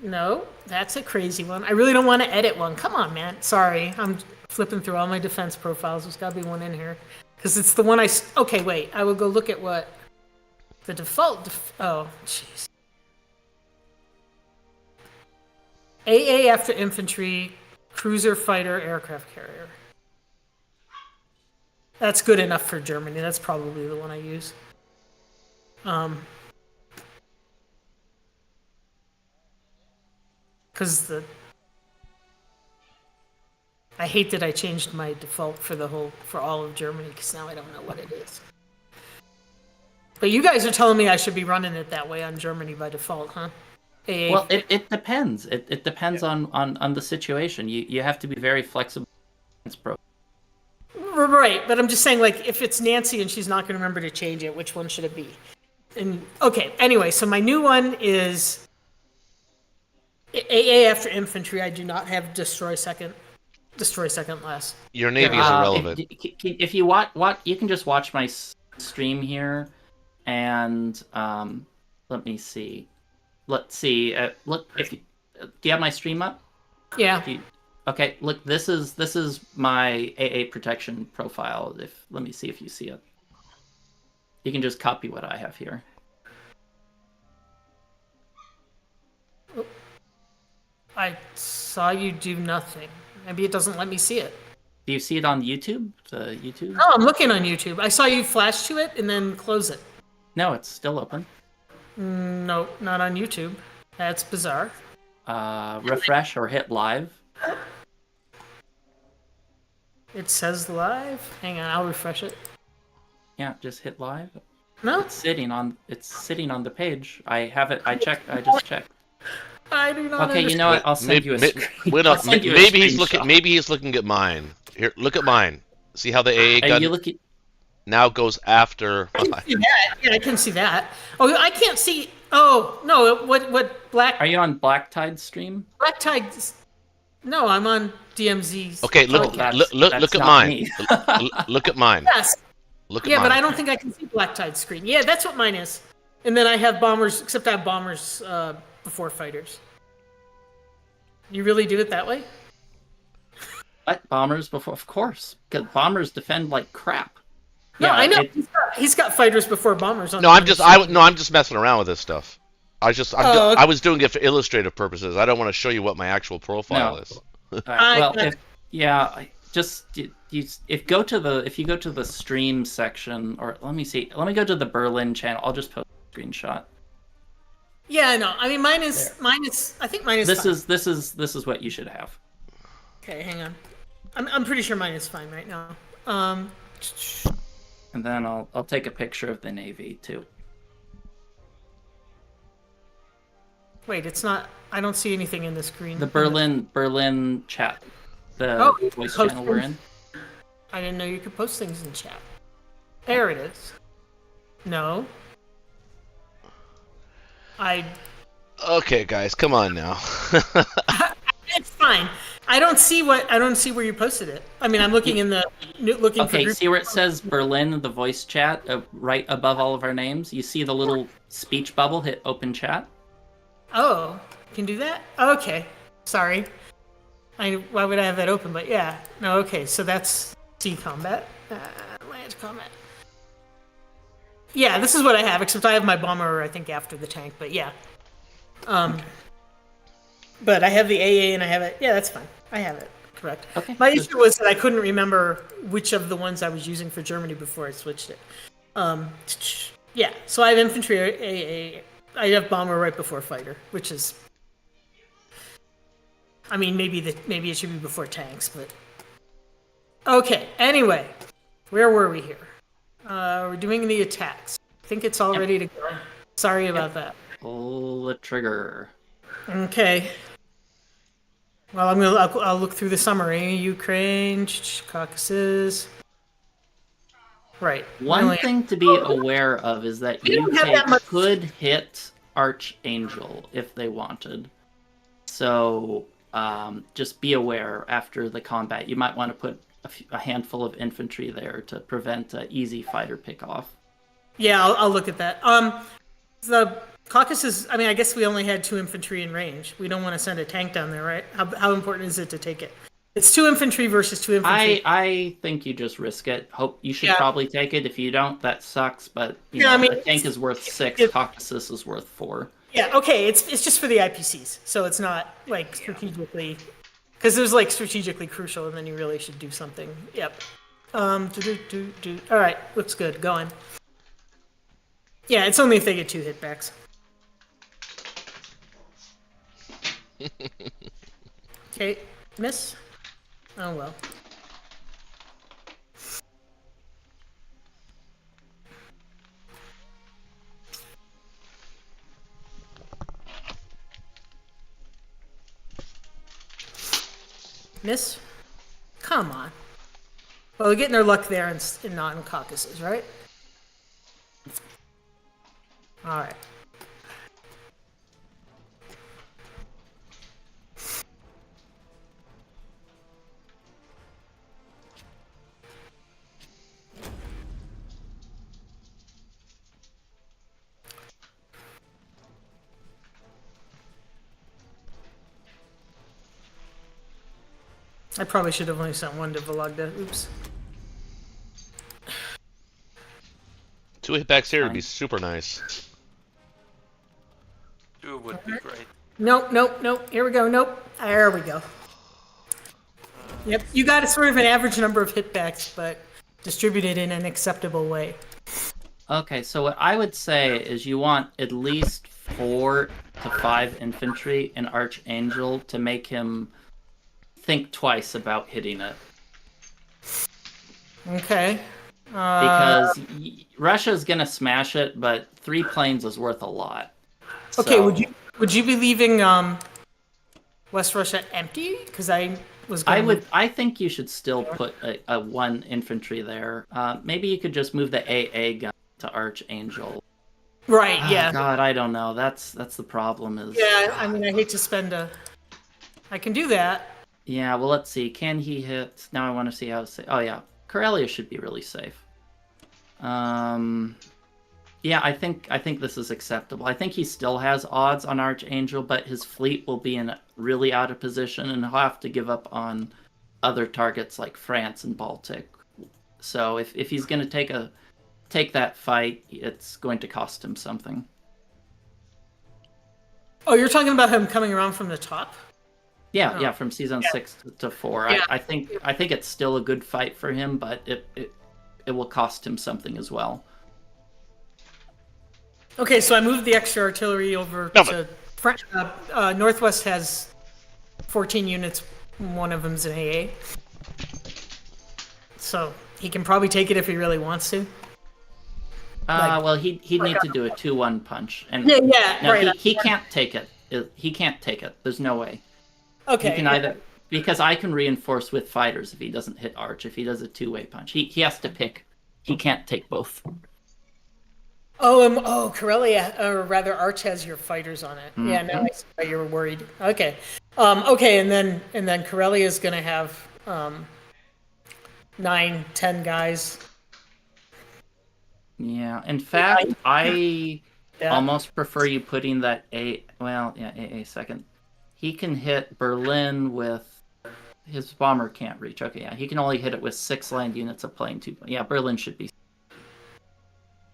No, that's a crazy one. I really don't want to edit one. Come on, man. Sorry, I'm flipping through all my defense profiles. There's got to be one in here because it's the one I. Okay, wait. I will go look at what the default. Oh, jeez. AA after infantry, cruiser, fighter, aircraft carrier. That's good enough for Germany. That's probably the one I use. Because I hate that I changed my default for all of Germany, because now I don't know what it is. But you guys are telling me I should be running it that way on Germany by default, huh? AA. Well, it depends. It depends on the situation. You have to be very flexible. Right, but I'm just saying, like, if it's Nancy and she's not going to remember to change it, which one should it be? And okay, anyway, so my new one is AA after infantry. I do not have destroy second last. Your navy is irrelevant. If you watch, you can just watch my stream here, and let me see. Let's see. Look, do you have my stream up? Yeah. Okay. Look, this is my AA protection profile. Let me see if you see it. You can just copy what I have here. I saw you do nothing. Maybe it doesn't let me see it. Do you see it on YouTube? The YouTube? Oh, I'm looking on YouTube. I saw you flash to it and then close it. No, it's still open. No, not on YouTube. That's bizarre. Refresh or hit live. It says live. Hang on, I'll refresh it. Yeah, just hit live. No, It's sitting on the page. I have it. I just checked. I do not. Okay, you know what? I'll send you a screen. Maybe he's looking. Maybe he's looking at mine. Here, look at mine. See how the AA gun You look at, now goes after. Yeah, I can see that. Oh, I can't see. Oh no, what black? Are you on Black Tide stream? Black Tide? No, I'm on DMZ's. Okay, look that's at not mine. me. Look at mine. Yes. Look at Yeah, mine. but I don't think I can see Black Tide screen. Yeah, that's what mine is. And then I have bombers, except I have bombers before fighters. You really do it that way? What? Bombers before? Of course, because bombers defend like crap. No, Yeah, I know. He's got fighters before bombers. On No, I'm just messing around with this stuff. Okay. I was doing it for illustrative purposes. I don't want to show you what my actual profile No. is. Well, if you go to the stream section, or let me see. Let me go to the Berlin channel. I'll just post a screenshot. Yeah, I know. I mean, mine is. I think mine is. This fine. this is what you should have. Okay, hang on. I'm pretty sure mine is fine right now. And then I'll take a picture of the Navy too. Wait, it's not. I don't see anything in the screen. The Berlin chat, the Oh, voice post channel we're in. I didn't know you could post things in chat. There it is. No. Okay, guys, come on now. It's fine. I don't see where you posted it. I mean, I'm looking for Okay, group. see where it says Berlin, the voice chat, right above all of our names? You see the little speech bubble? Hit open chat. Oh, can do that? Okay. Sorry. Why would I have that open? But yeah. No, okay. So that's C combat. Land combat. Yeah, this is what I have, except I have my bomber, I think, after the tank, but yeah. But I have the AA and I have it. Yeah, that's fine. I have it. Correct. Okay. My issue was that I couldn't remember which of the ones I was using for Germany before I switched it. Yeah, so I have infantry AA. I have bomber right before fighter, which is. I mean, maybe it should be before tanks, but. Okay. Anyway, where were we here? We're doing the attacks. I think it's all ready to go. Sorry about that. Pull the trigger. Okay. Well, I'll look through the summary. Ukraine, Caucasus. Right. One thing to be aware of is that We don't have that much- UK could hit Archangel if they wanted. So just be aware after the combat. You might want to put a handful of infantry there to prevent an easy fighter pickoff. Yeah, I'll look at that. The Caucasus, I mean, I guess we only had 2 infantry in range. We don't want to send a tank down there, right? How important is it to take it? It's 2 infantry versus 2 infantry. I think you just risk it. Hope you should Yeah. probably take it. If you don't, that sucks. But you Yeah, know, I mean, a tank is worth 6. Caucasus is worth 4. Yeah, okay, it's just for the IPCs, so it's not like strategically, because it was like strategically crucial, and then you really should do something. Yep. All right, looks good. Going. Yeah, it's only if they get 2 hit backs. Okay, miss. Oh well. Miss? Come on. Well, they're getting their luck there in not in caucuses, right? All right. I probably should have only sent one to Vologda. Oops. 2 hitbacks here would be super nice. 2 would be great. Nope, nope, nope. Here we go. Nope. There we go. Yep, you got a sort of an average number of hitbacks, but distributed in an acceptable way. Okay, so what I would say is you want at least 4 to 5 infantry and Archangel to make him think twice about hitting it. Okay. Because Russia's gonna smash it, but 3 planes is worth a lot. Okay, So would you be leaving West Russia empty? Because I was. I think you should still put a 1 infantry there. Maybe you could just move the AA gun to Archangel. Right. Yeah. God, I don't know. That's the problem. Is Yeah. I mean, I hate to spend a. I can do that. Yeah, well, let's see. Can he hit? Now I want to see how safe. Oh, yeah. Karelia should be really safe. Yeah, I think this is acceptable. I think he still has odds on Archangel, but his fleet will be in really out of position, and he'll have to give up on other targets like France and Baltic. So if he's going to take that fight, it's going to cost him something. Oh, you're talking about him coming around from the top? Yeah, from season 6 to 4. Yeah. I think it's still a good fight for him, but it will cost him something as well. Okay, so I moved the extra artillery over to Northwest has 14 units. One of them's an AA, so he can probably take it if he really wants to. Well, he'd need to do a 2-1 punch, and no, right. He can't take it. He can't take it. There's no way. Okay. He can either, because I can reinforce with fighters if he doesn't hit Arch. If he does a 2-way punch, he has to pick. He can't take both. Karelia, or rather, Arch has your fighters on it. Mm-hmm. Yeah, now I see why you were worried. Okay, and then Karelia is gonna have 9-10 guys. Yeah, in fact, I almost prefer you putting that AA second. He can hit Berlin with his bomber can't reach. Okay, yeah, he can only hit it with 6 land units of plane 2. Yeah, Berlin should be.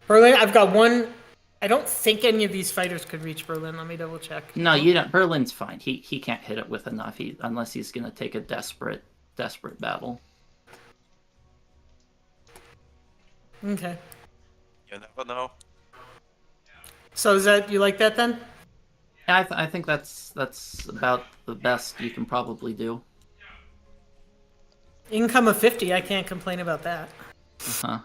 Berlin, I've got one. I don't think any of these fighters could reach Berlin. Let me double check. No, you don't. Berlin's fine. He can't hit it with enough. Unless he's going to take a desperate battle. Okay. You never know. So is that you like that then? Yeah, I think that's about the best you can probably do. Income of 50. I can't complain about that. Uh-huh.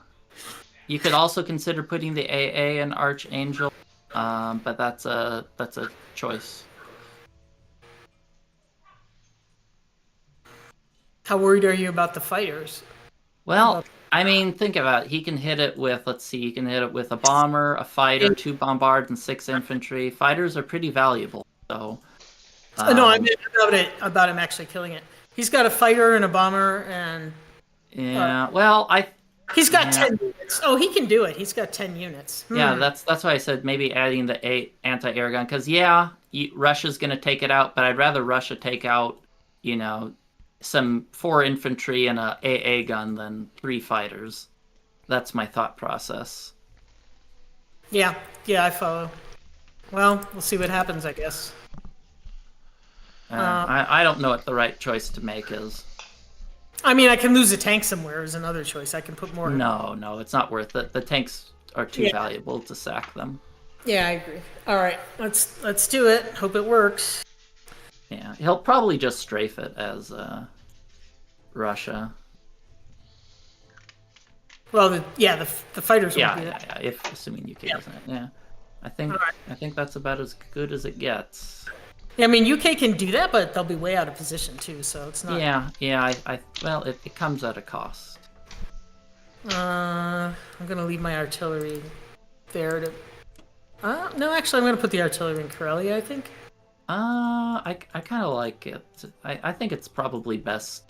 You could also consider putting the AA and Archangel, but that's a choice. How worried are you about the fighters? Well, I mean, think about it. He can hit it with, let's see, he can hit it with a bomber, a fighter, 2 bombards, and 6 infantry. Fighters are pretty valuable, so... no, I mean about him actually killing it. He's got a fighter and a bomber and... Yeah, He's got 10 units. Oh, he can do it. He's got 10 units. Yeah, that's why I said maybe adding the 8 anti-air gun, because, Russia's going to take it out, but I'd rather Russia take out, some 4 infantry and a AA gun than 3 fighters. That's my thought process. Yeah, I follow. Well, we'll see what happens, I guess. I don't know what the right choice to make is. I mean, I can lose a tank somewhere is another choice. I can put more. No, it's not worth it. The tanks are too valuable to sack them. Yeah, I agree. All right, let's do it. Hope it works. Yeah, he'll probably just strafe it as Russia. Well, the fighters won't Yeah, do yeah, that. yeah. If assuming UK doesn't, yeah. I think Alright. I think that's about as good as it gets. Yeah, I mean, UK can do that, but they'll be way out of position too, so it's not. Yeah. Well, it comes at a cost. I'm gonna leave my artillery there to. No, actually, I'm gonna put the artillery in Karelia, I think. I kind of like it. I think it's probably best.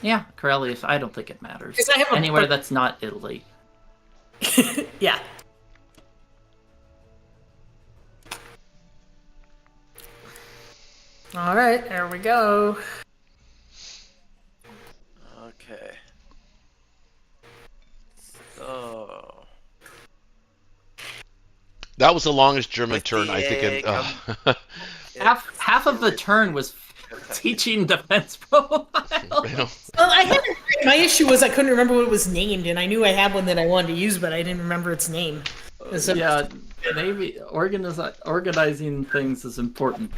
Yeah, Karelia. I don't think it matters 'Cause I have anywhere that's not Italy. Yeah. All right, there we go. Okay. So. That was the longest German With turn the I think. Half of the turn was teaching defense profile. Well, my issue was I couldn't remember what it was named, and I knew I had one that I wanted to use, but I didn't remember its name. Yeah, maybe organizing things is important.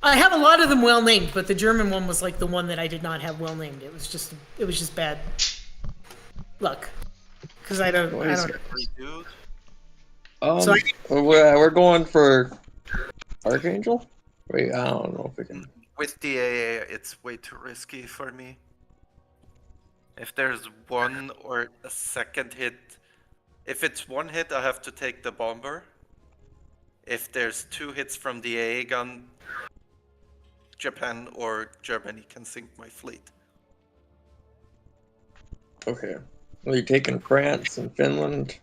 I have a lot of them well named, but the German one was like the one that I did not have well named. It was just bad luck because I don't. Three dudes. So we're going for Archangel. Wait, I don't know if we can. With the AA, it's way too risky for me. If there's one or a second hit, if it's one hit, I have to take the bomber. If there's 2 hits from the AA gun, Japan or Germany can sink my fleet. Okay. Well, you're taking France and Finland.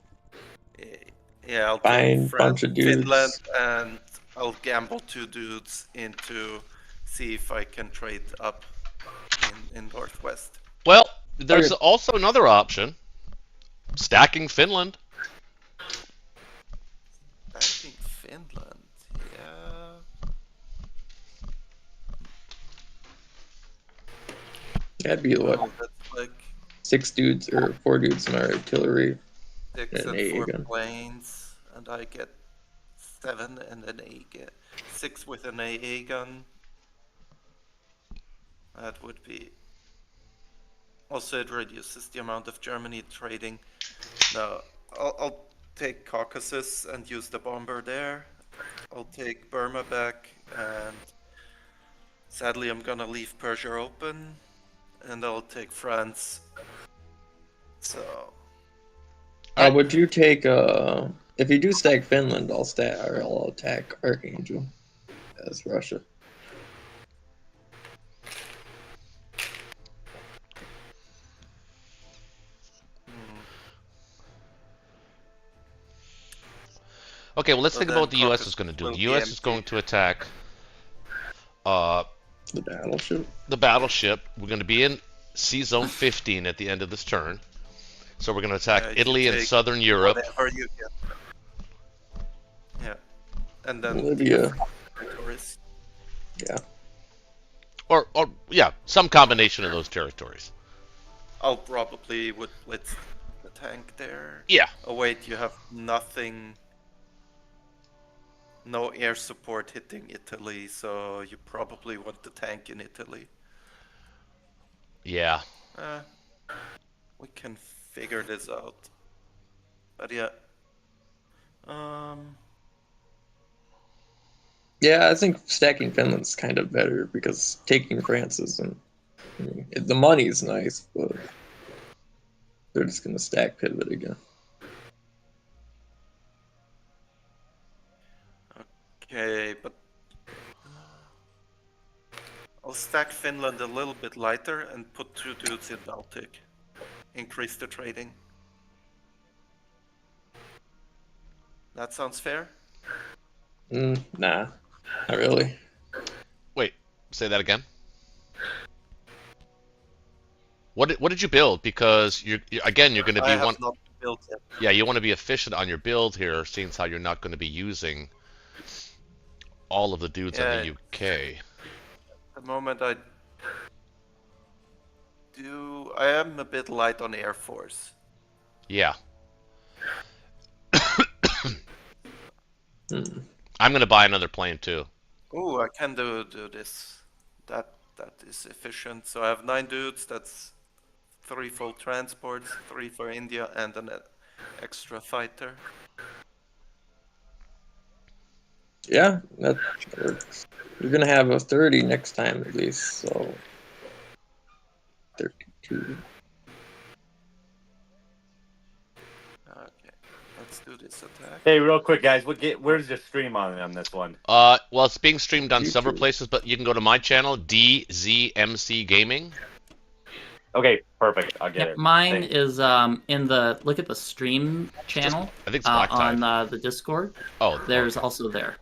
Yeah, I'll Fine, take France, bunch of dudes. Finland, and I'll gamble 2 dudes into see if I can trade up in Northwest. Well, there's also another option. Stacking Finland. Stacking Finland, yeah. That'd be what? Oh, that's like 6 dudes or 4 dudes in our artillery. 6 an and AA 4 gun. planes, and I get 7 and an A get 6 with an AA gun. That would be. Also, it reduces the amount of Germany trading. No, I'll take Caucasus and use the bomber there. I'll take Burma back, and sadly, I'm gonna leave Persia open, and I'll take France. So. Would you take if you do stack Finland, I'll attack Archangel as Russia. Okay, well, let's So think then about what the U.S. Caucasus is going to do. will The be U.S. is empty. going to attack The battleship. the battleship. We're going to be in Sea Zone 15 at the end of this turn. So we're going to attack You Italy and take Southern Europe. Whatever you get. Yeah. And then Libya. territories. Yeah. Or yeah, some combination of those territories. I'll probably would blitz the tank there. Yeah. Oh wait, you have nothing. No air support hitting Italy, so you probably want the tank in Italy. Yeah. We can figure this out. But yeah. Yeah, I think stacking Finland's kind of better because taking France isn't. I mean, the money's nice, but they're just gonna stack pivot again. Okay, but I'll stack Finland a little bit lighter and put 2 dudes in Baltic. Increase the trading. That sounds fair? Nah, not really. Wait, say that again. What did you build? Because you're going to be I have not built it. Yeah, you want to be efficient on your build here, seeing as how you're not going to be using all of the dudes in Yeah. the UK. At the moment I am a bit light on Air Force. Yeah. I'm going to buy another plane too. Oh, I can do this. That is efficient. So I have 9 dudes. That's 3 full transports, 3 for India, and an extra fighter. Yeah, that works. You're gonna have a 30 next time at least, so 32. Okay, let's do this attack. Hey, real quick, guys. Where's the stream on this one? Well, it's being streamed on several YouTube. places, but you can go to my channel, DZMC Gaming. Okay, perfect. I'll get Yep, it. mine Thanks. is in the look at the stream channel I think it's Black Tide. on the Discord. Oh, There's also there.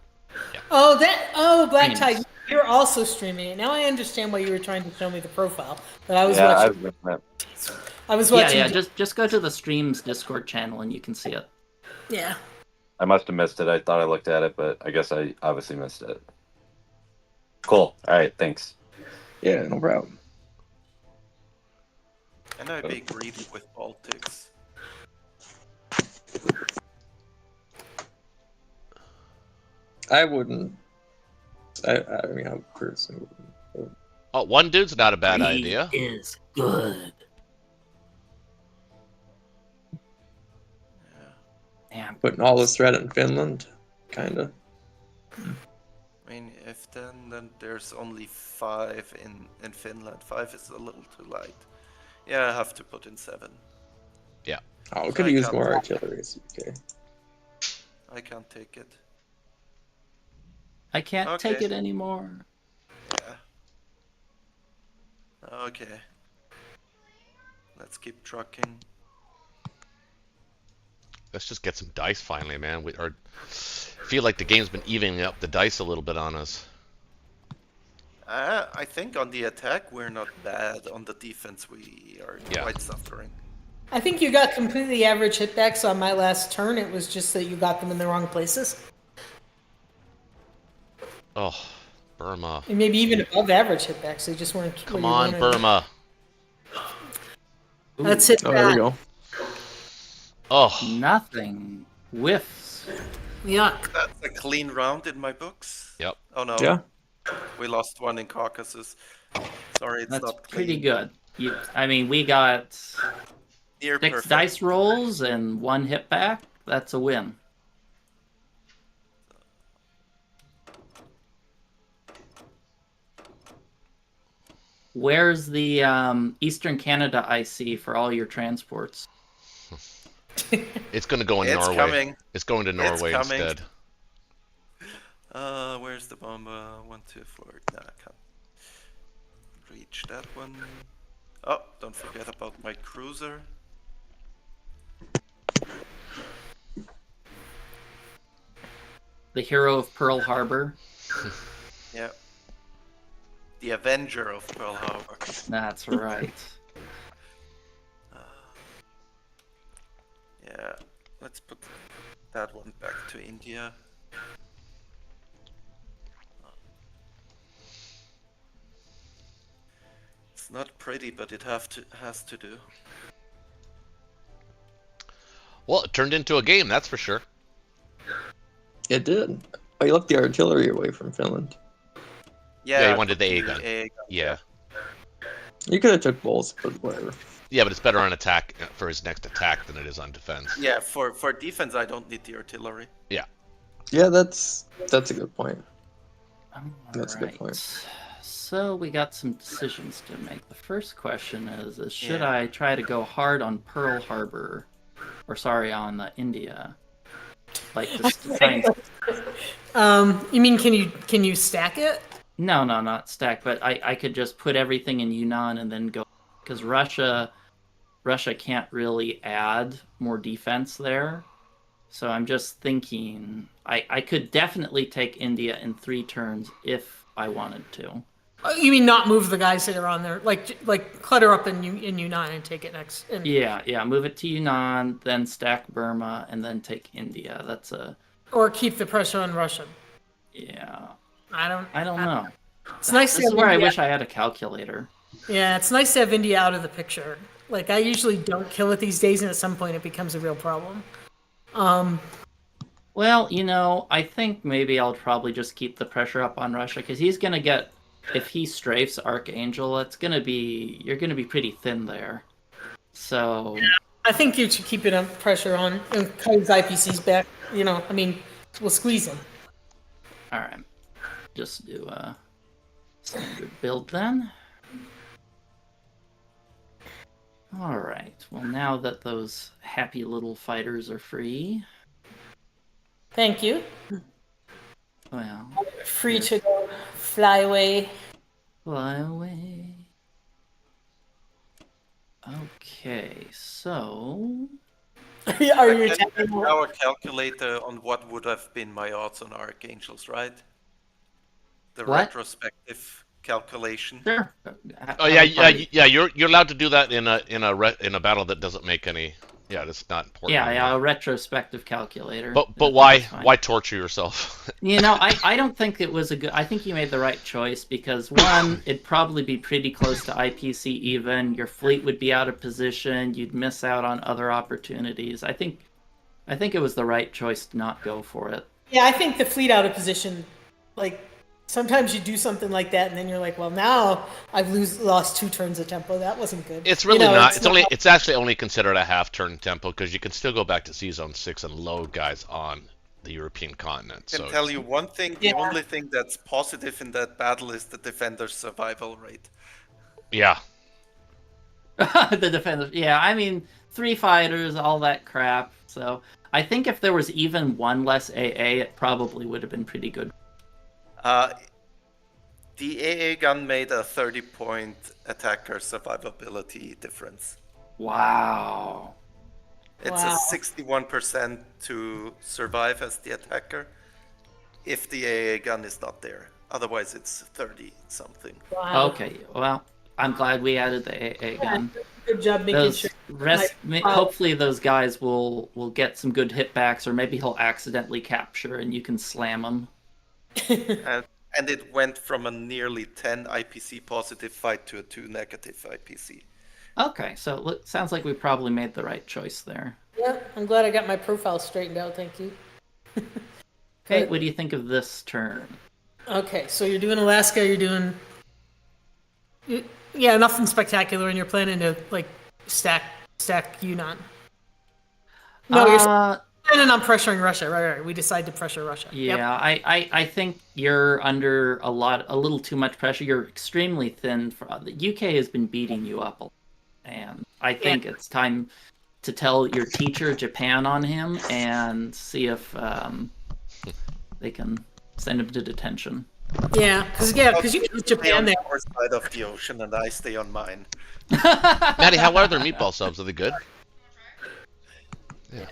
Black Tide, Streams. you're also streaming it. Now I understand why you were trying to show me the profile. But I was Yeah, watching. I was watching. Yeah. Just go to the streams Discord channel and you can see it. Yeah. I must have missed it. I thought I looked at it, but I guess I obviously missed it. Cool. All right. Thanks. Yeah, no problem. And I be greedy with Baltics. I wouldn't. I mean, I personally wouldn't. Oh, one dude's not a bad Greed idea. is good. Damn. Putting all this threat in Finland, kinda. I mean, if then there's only 5 in Finland. 5 is a little too light. Yeah, I have to put in 7. Oh, we So could I have used can't- more artillery. It's okay. I can't take it. I can't take Okay. it anymore. Yeah. Okay. Let's keep trucking. Let's just get some dice finally, man. We are feel like the game's been evening up the dice a little bit on us. I think on the attack we're not bad. On the defense we are Yeah. quite suffering. I think you got completely average hitbacks on my last turn. It was just that you got them in the wrong places. Oh, Burma. And maybe even above average hitbacks. They just weren't. Come where you on, wanted. Burma. That's it. Oh, there we go. Oh, Nothing. Whiffs. Yuck. That's a clean round in my books. yep. Oh no. Yeah. We lost 1 in Caucasus. Sorry, it's That's not clean. pretty good. I mean, we got Near 6 perfect. dice rolls and 1 hit back. That's a win. Where's the Eastern Canada IC for all your transports? It's going to go in It's Norway. coming. It's going to Norway coming. instead. Where's the bomba? 1, 2, 4. Nah, I can't reach that one. Oh, don't forget about my cruiser. The hero of Pearl Harbor. Yeah. The Avenger of Pearl Harbor. That's right. Yeah, let's put that one back to India. It's not pretty, but it has to do. Well, it turned into a game, that's for sure. It did. Oh, you left the artillery away from Finland. Yeah, he I wanted put the A gun. A gun. Yeah. You could have took both, but whatever. Yeah, but it's better on attack for his next attack than it is on defense. Yeah, for defense, I don't need the artillery. Yeah, that's a good point. That's a good Alright. point. So we got some decisions to make. The first question is should Yeah. I try to go hard on Pearl Harbor, or sorry, on India? Like just to try and... You mean can you stack it? No, not stack, but I could just put everything in Yunnan and then go, because Russia can't really add more defense there. So I'm just thinking I could definitely take India in 3 turns if I wanted to. You mean not move the guys that are on there, like clutter up in Yunnan and take it next? And, Yeah, move it to Yunnan, then stack Burma, and then take India. That's or keep the pressure on Russia. yeah. I don't know. It's nice This to is have where I India. wish I had a calculator. Yeah, it's nice to have India out of the picture. Like I usually don't kill it these days, and at some point it becomes a real problem. Well, I think maybe I'll probably just keep the pressure up on Russia, because he's going to get, if he strafes Archangel, you're going to be pretty thin there. So... I think you should keep it on pressure on and cut his IPCs back. We'll squeeze him. All right. Just do a standard build then. All right. Well, now that those happy little fighters are free... Thank you. Well... Free to go fly away. Fly away. Okay, so... Are you I can attacking? now a calculator on what would have been my odds on Archangels, right? The What? retrospective calculation. Sure. Oh yeah. You're allowed to do that in a battle that doesn't make any. Yeah, that's not important. Yeah, a retrospective calculator. But That's why fine. torture yourself? I don't think it was a good... I think you made the right choice, because one, it'd probably be pretty close to IPC even. Your fleet would be out of position. You'd miss out on other opportunities. I think it was the right choice to not go for it. Yeah, I think the fleet out of position, sometimes you do something like that, and then you're like, well, now I've lost 2 turns of tempo. That wasn't good. It's really not. It's actually only considered a half turn tempo, because you can still go back to C-Zone 6 and load guys on the European continent. I can tell you one thing, the only thing that's positive in that battle is the defender's survival rate. Yeah. The defenders. Yeah, 3 fighters, all that crap. So I think if there was even 1 less AA, it probably would have been pretty good. The AA gun made a 30-point attacker survivability difference. Wow. It's a 61% to survive as the attacker if the AA gun is not there. Otherwise, it's 30-something. Wow. Okay, well, I'm glad we added the AA gun. Good job making sure. Hopefully those guys will get some good hitbacks, or maybe he'll accidentally capture and you can slam him. And it went from a nearly 10 IPC positive fight to a 2 negative IPC. Okay, so it sounds like we probably made the right choice there. Yeah, I'm glad I got my profile straightened out. Thank you. Okay, what do you think of this turn? Okay, so you're doing Alaska. You're doing... Yeah, nothing spectacular, and you're planning to, stack Yunnan. No, you're planning on pressuring Russia. Right. We decided to pressure Russia. Yeah, Yep. I think you're under a little too much pressure. You're extremely thin. The UK has been beating you up a lot, and I think it's time to tell your teacher Japan on him and see if they can send him to detention. Yeah, because you put Japan there. Our side of the ocean, and I stay on mine. Maddie, how are their meatball subs? Are they good? Yeah.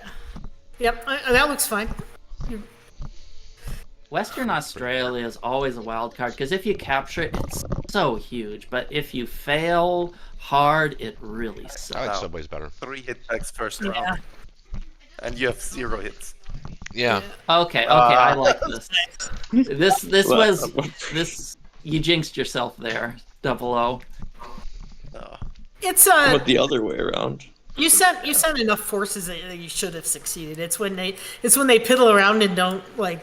Yep, that looks fine. Western Australia is always a wild card, because if you capture it, it's so huge. But if you fail hard, it really sucks. I like Subway's better. 3 hitbacks first round. And you have 0 hits. Yeah. Okay, I like this. This you jinxed yourself there, 00. It's How about the other way around? You sent enough forces that you should have succeeded. It's when they piddle around and don't Well,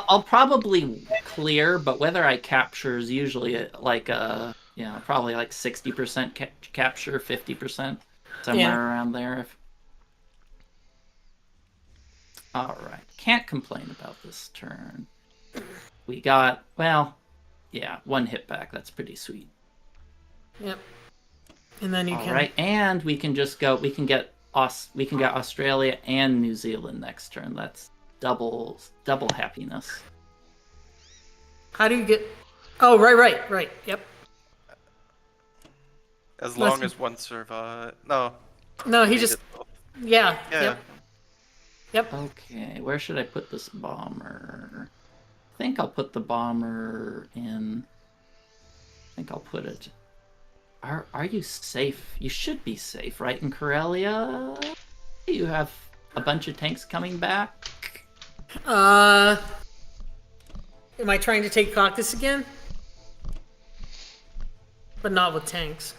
I'll probably clear, but whether I capture is usually probably 60% capture, 50%, somewhere around there. All right, can't complain about this turn. We got 1 hit back. That's pretty sweet. Yep. And then you All can. right, and we can just go. We can get Australia and New Zealand next turn. That's double happiness. How do you get? Oh, right. Yep. As long as one survive. No. No, he just. Yeah. Yeah. Yep. Okay, where should I put this bomber? I think I'll put the bomber in. I think I'll put it. Are you safe? You should be safe, right? In Karelia, you have a bunch of tanks coming back. Am I trying to take Caucasus again? but not with tanks.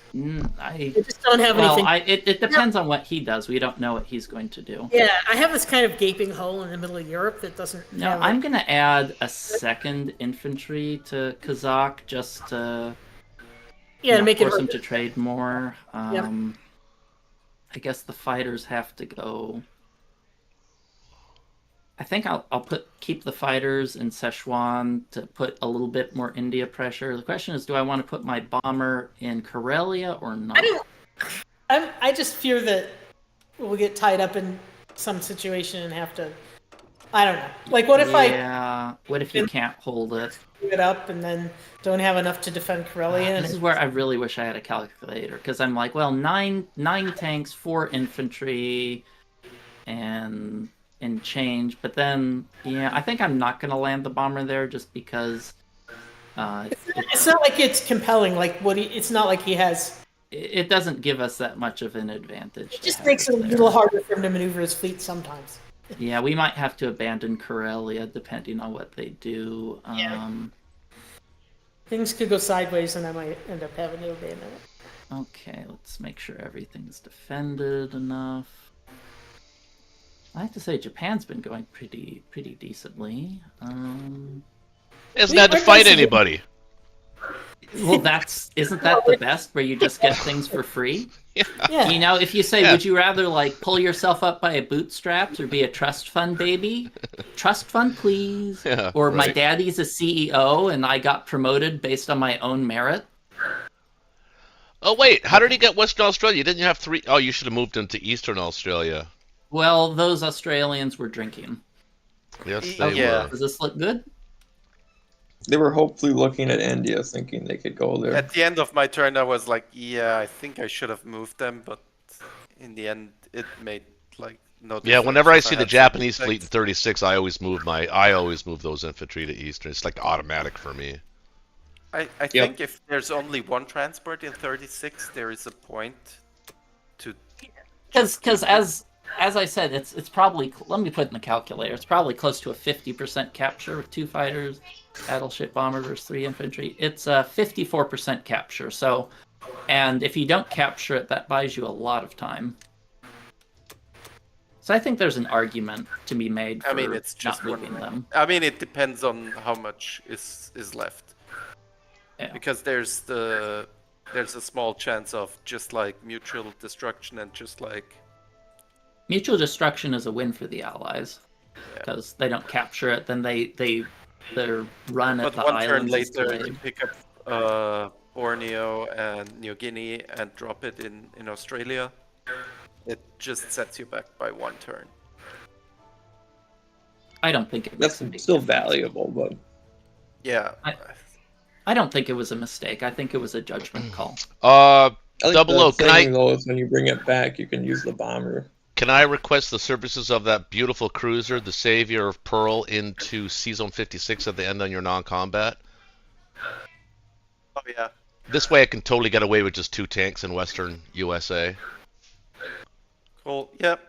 I They just don't have anything. it depends on what he does. We don't know what he's going to do. Yeah, I have this kind of gaping hole in the middle of Europe that doesn't. No, have I'm gonna add a second infantry to Kazakh just to make it force him hard. to trade more. Yep. I guess the fighters have to go. I think I'll keep the fighters in Szechuan to put a little bit more India pressure. The question is, do I want to put my bomber in Karelia or not? I just fear that we'll get tied up in some situation and have to. I don't know. Like, what if what if you can't hold it? it up and then don't have enough to defend Karelia? This is where I really wish I had a calculator, because I'm like, well, nine tanks, 4 infantry, and change. But then, I think I'm not going to land the bomber there just because. It's not like it's compelling. Like it's not like he has. It doesn't give us that much of an advantage. It just makes it a little harder for him to maneuver his fleet sometimes. Yeah, we might have to abandon Karelia depending on what they do. Things could go sideways, and I might end up having to abandon it. Okay, let's make sure everything's defended enough. I have to say Japan's been going pretty decently. Hasn't had to fight anybody. Well, isn't that the best, where you just get things for free? Yeah. If you say, would you rather pull yourself up by a bootstraps or be a trust fund baby? Trust fund, please. Yeah, or my daddy's a CEO and I got promoted based on my own merit. Oh wait, how did he get Western Australia? Didn't you have 3? Oh, you should have moved into Eastern Australia. Well, those Australians were drinking. Yes, they were. Does this look good? They were hopefully looking at India, thinking they could go there. At the end of my turn, I was like, I think I should have moved them, but in the end, it made no difference. Yeah, whenever I see the had Japanese some fleet in 36, I always move those infantry to Eastern. It's like automatic for me. I think if there's only one transport in 36, there is a point to. Because as I said, it's probably, let me put it in the calculator, it's probably close to a 50% capture with 2 fighters, battleship bomber versus 3 infantry. It's a 54% capture. So, and if you don't capture it, that buys you a lot of time. So I think there's an argument to be made for it's just not moving them. It depends on how much is left. Yeah. Because there's a small chance of just mutual destruction and just Mutual destruction is a win for the Allies, because they don't capture it, then their run at the one turn islands is later, you delayed. pick up Borneo and New Guinea and drop it in Australia. It just sets you back by 1 turn. I don't think it That's makes a big still difference. valuable, but Yeah. I don't think it was a mistake. I think it was a judgment call. I like Double the O, thing though is when you bring it back, you can use the bomber. Can I request the services of that beautiful cruiser, the Savior of Pearl, into C-Zone 56 at the end on your non-combat? Oh yeah. This way I can totally get away with just 2 tanks in Western USA. Cool. Yep.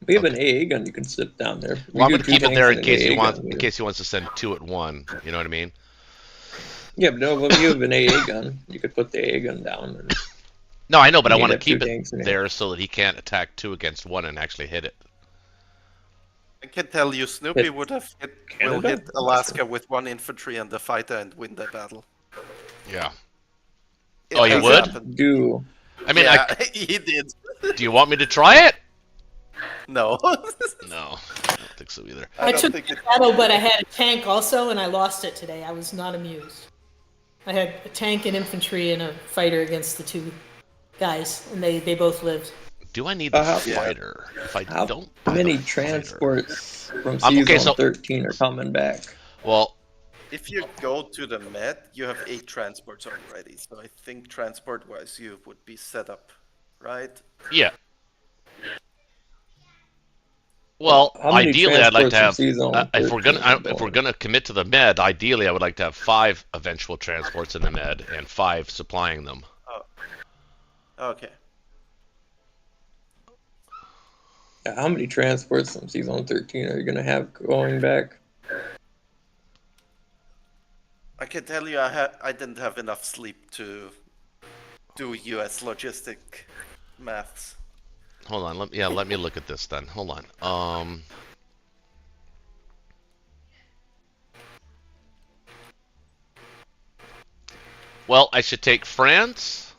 We have an AA gun you can sit down there. Well, I'm do going to 2 keep it tanks there and in an case AA he wants gun. in case he wants to send 2 at one. You know what I mean? Yeah, but no, if you have an AA gun, you could put the AA gun down. And No, I know, but I You want to have 2 keep it tanks in it. there so that he can't attack 2 against 1 and actually hit it. I can tell you, Snoopy Hit will Canada? hit Alaska with 1 infantry and the fighter and win the battle. Yeah. It Oh, you has would? happened. do I mean, Yeah, he did. do you want me to try it? No. No, I don't think so either. I don't took think the it- battle, but I had a tank also, and I lost it today. I was not amused. I had a tank and infantry and a fighter against the 2 guys, and they both lived. Do I need the How- fighter? If I how don't, buy the many fighter- transports from Okay, Season so- 13 are coming back? Well, If you go to the Med, you have 8 transports already. So I think transport-wise, you would be set up, right? yeah. Well, How many ideally, I'd like to have. transports from Season If 13 we're gonna commit to the med, ideally, I would like to have 5 eventual transports in the med and 5 supplying them. Okay. Yeah, how many transports from Season 13 are you going to have going back? I can tell you, I didn't have enough sleep to do US logistic maths. Hold on. Let me look at this then. Hold on. Well, I should take France,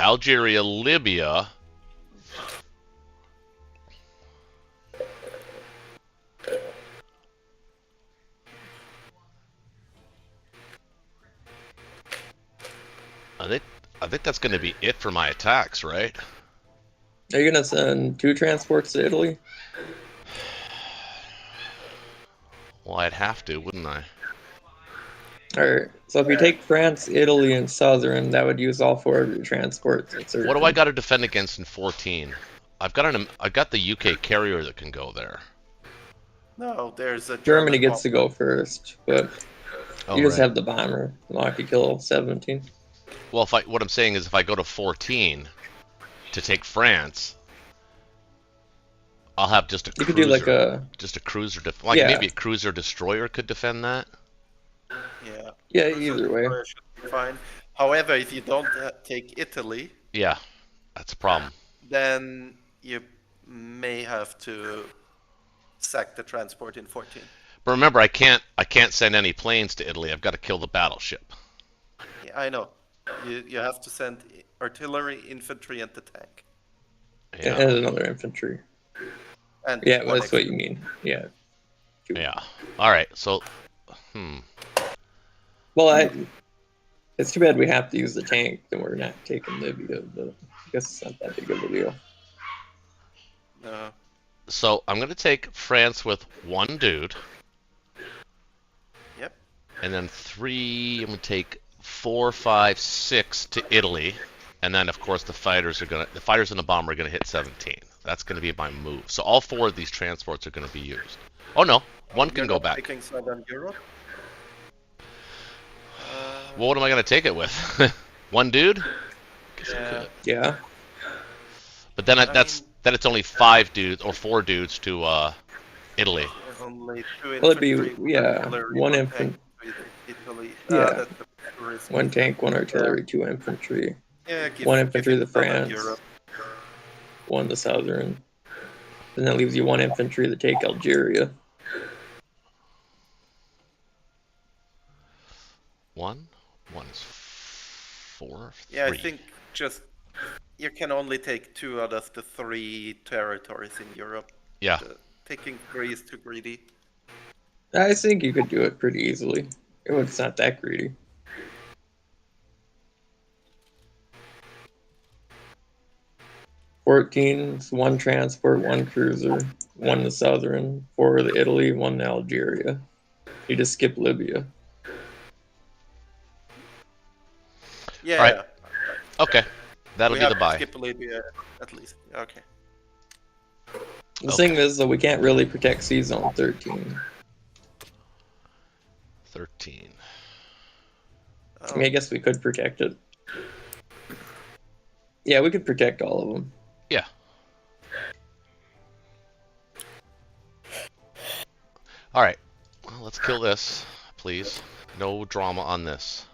Algeria, Libya. I think that's going to be it for my attacks, right? Are you gonna send 2 transports to Italy? Well, I'd have to, wouldn't I? Alright, so if you take France, Italy, and Southern, that would use all 4 of your transports. What do I got to defend against in 14? I've got the UK carrier that can go there. No, there's a Germany German gets to go first, but Oh, you just right. have the bomber. Lock you kill 17. Well, what I'm saying is if I go to 14 to take France, I'll have just a You cruiser. could do like a... Just a cruiser. Yeah. Maybe a cruiser destroyer could defend that. Yeah. Yeah, either way. Should be fine. However, if you don't take Italy, Yeah, that's a problem. then you may have to sack the transport in 14. But remember, I can't send any planes to Italy. I've got to kill the battleship. Yeah, I know. You have to send artillery, infantry, and the tank. Yeah. And another infantry. And Yeah, one that's what extra. you mean. Yeah. Yeah. All right. So, Well, it's too bad we have to use the tank, then we're not taking Libya, but I guess it's not that big of a deal. No. So I'm gonna take France with 1 dude. Yep. And then 3. I'm gonna take 4, 5, 6 to Italy. And then of course the fighters and the bomber are gonna hit 17. That's gonna be my move. So all 4 of these transports are gonna be used. Oh no, 1 can You're go not back. taking Southern Europe? Well, what am I gonna take it with? 1 dude? Guess I Yeah. could. Yeah. But then then it's only 5 dudes or 4 dudes to Italy. Only 2 Well, it'd be, infantry, yeah, artillery, 1 tank infantry. to Italy. Yeah. That's a risk. 1 tank, 1 artillery, 2 infantry. Yeah, 1 infantry give to it Southern France, Europe. 1 to Southern. And that leaves you 1 infantry to take Algeria. 1 is 4. Yeah, 3. I think just you can only take 2 out of the 3 territories in Europe. Yeah. Taking 3 is too greedy. I think you could do it pretty easily. It's not that greedy. $14's 1 transport, 1 cruiser, 1 to Southern, 4 to Italy, 1 to Algeria. You just skip Libya. Yeah. Alright. Okay. That'll We be have the to buy. skip Libya at least. Okay. The thing is, though, we can't really protect Sea Zone 13. 13. I mean, I guess we could protect it. Yeah, we could protect all of them. Yeah. Alright. Well, let's kill this, please. No drama on this.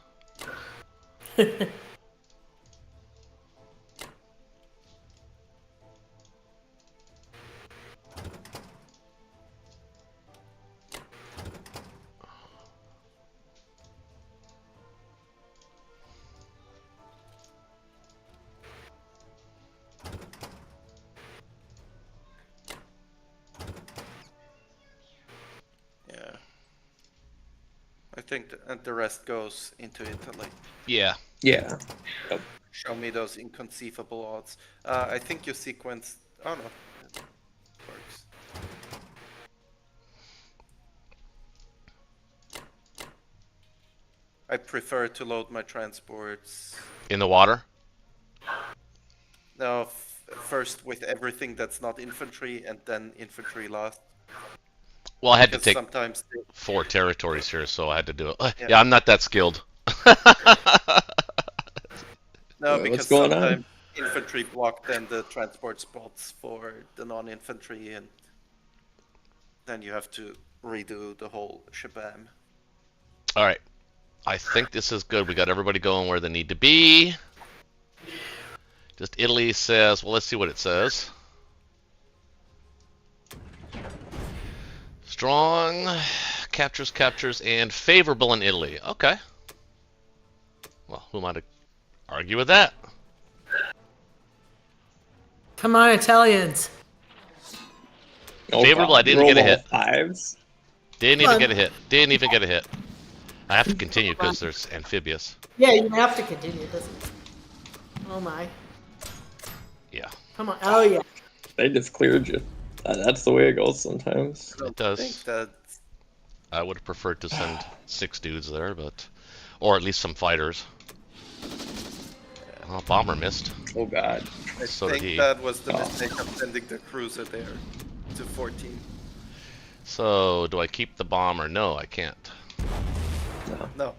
Yeah. I think the rest goes into Italy. Yeah. Yeah. Show me those inconceivable odds. I think you sequence. Oh no. It works. I prefer to load my transports. In the water? No, first with everything that's not infantry, and then infantry last. Well, I had to Because take sometimes 4 territories here, so I had to do it. Yeah. Yeah, I'm not that skilled. no, What's because going on? sometimes infantry block then the transport spots for the non-infantry, and then you have to redo the whole shabam. Alright. I think this is good. We got everybody going where they need to be. Just Italy says, well, let's see what it says. Strong, captures, and favorable in Italy. Okay. Well, who am I to argue with that? Come on, Italians. Oh, Favorable, I God. didn't Roll get a all hit. fives. Didn't Come even on. get a hit. Didn't even get a hit. I have to continue because there's amphibious. Yeah, you have to continue this. Oh my. Yeah, Come on. Oh yeah. They just cleared you. That's the way it goes sometimes. I it don't think does. that. I would have preferred to send 6 dudes there, but... Or at least some fighters. Oh, bomber missed. Oh, God. I So did think he. that was the Oh. mistake of sending the cruiser there to 14. So, do I keep the bomber? No, I can't. No. No.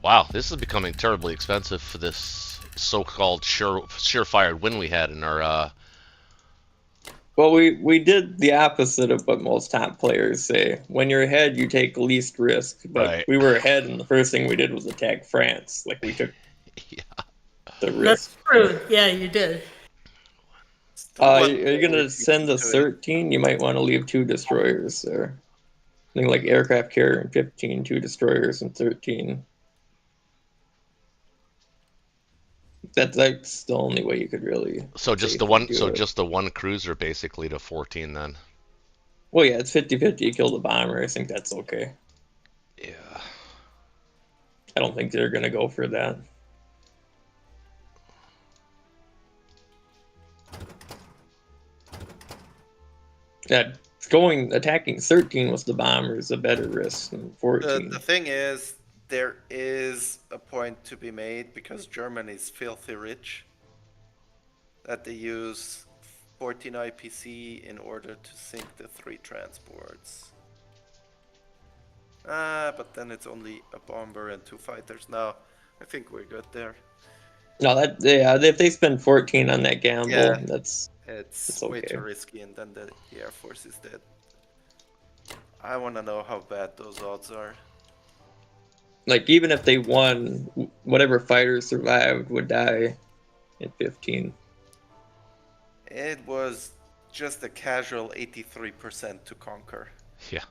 Wow, this is becoming terribly expensive for this so-called surefire win we had in our... Well, we did the opposite of what most top players say. When you're ahead, you take least risk. But Right. we were ahead, and the first thing we did was attack France. Like, we took Yeah. the That's risk. true. Yeah, you did. Still Are want you going to to send the do it. 13? You might want to leave 2 destroyers there. I think like aircraft carrier in 15, 2 destroyers in 13. That's the only way you could really. So just the safely one, do so it. just the one cruiser basically to 14 then. Well, yeah, it's 50-50. You kill the bomber. I think that's okay. Yeah. I don't think they're gonna go for that. That attacking 13 was the bombers a better risk than 14. The thing is, there is a point to be made because Germany is filthy rich. That they use 14 IPC in order to sink the 3 transports. But then it's only a bomber and 2 fighters now. I think we're good there. No, if they spend 14 on that gamble, Yeah. that's It's It's way okay. too risky, and then the Air Force is dead. I want to know how bad those odds are. like even if they won, whatever fighters survived would die at 15. It was just a casual 83% to conquer. Yeah.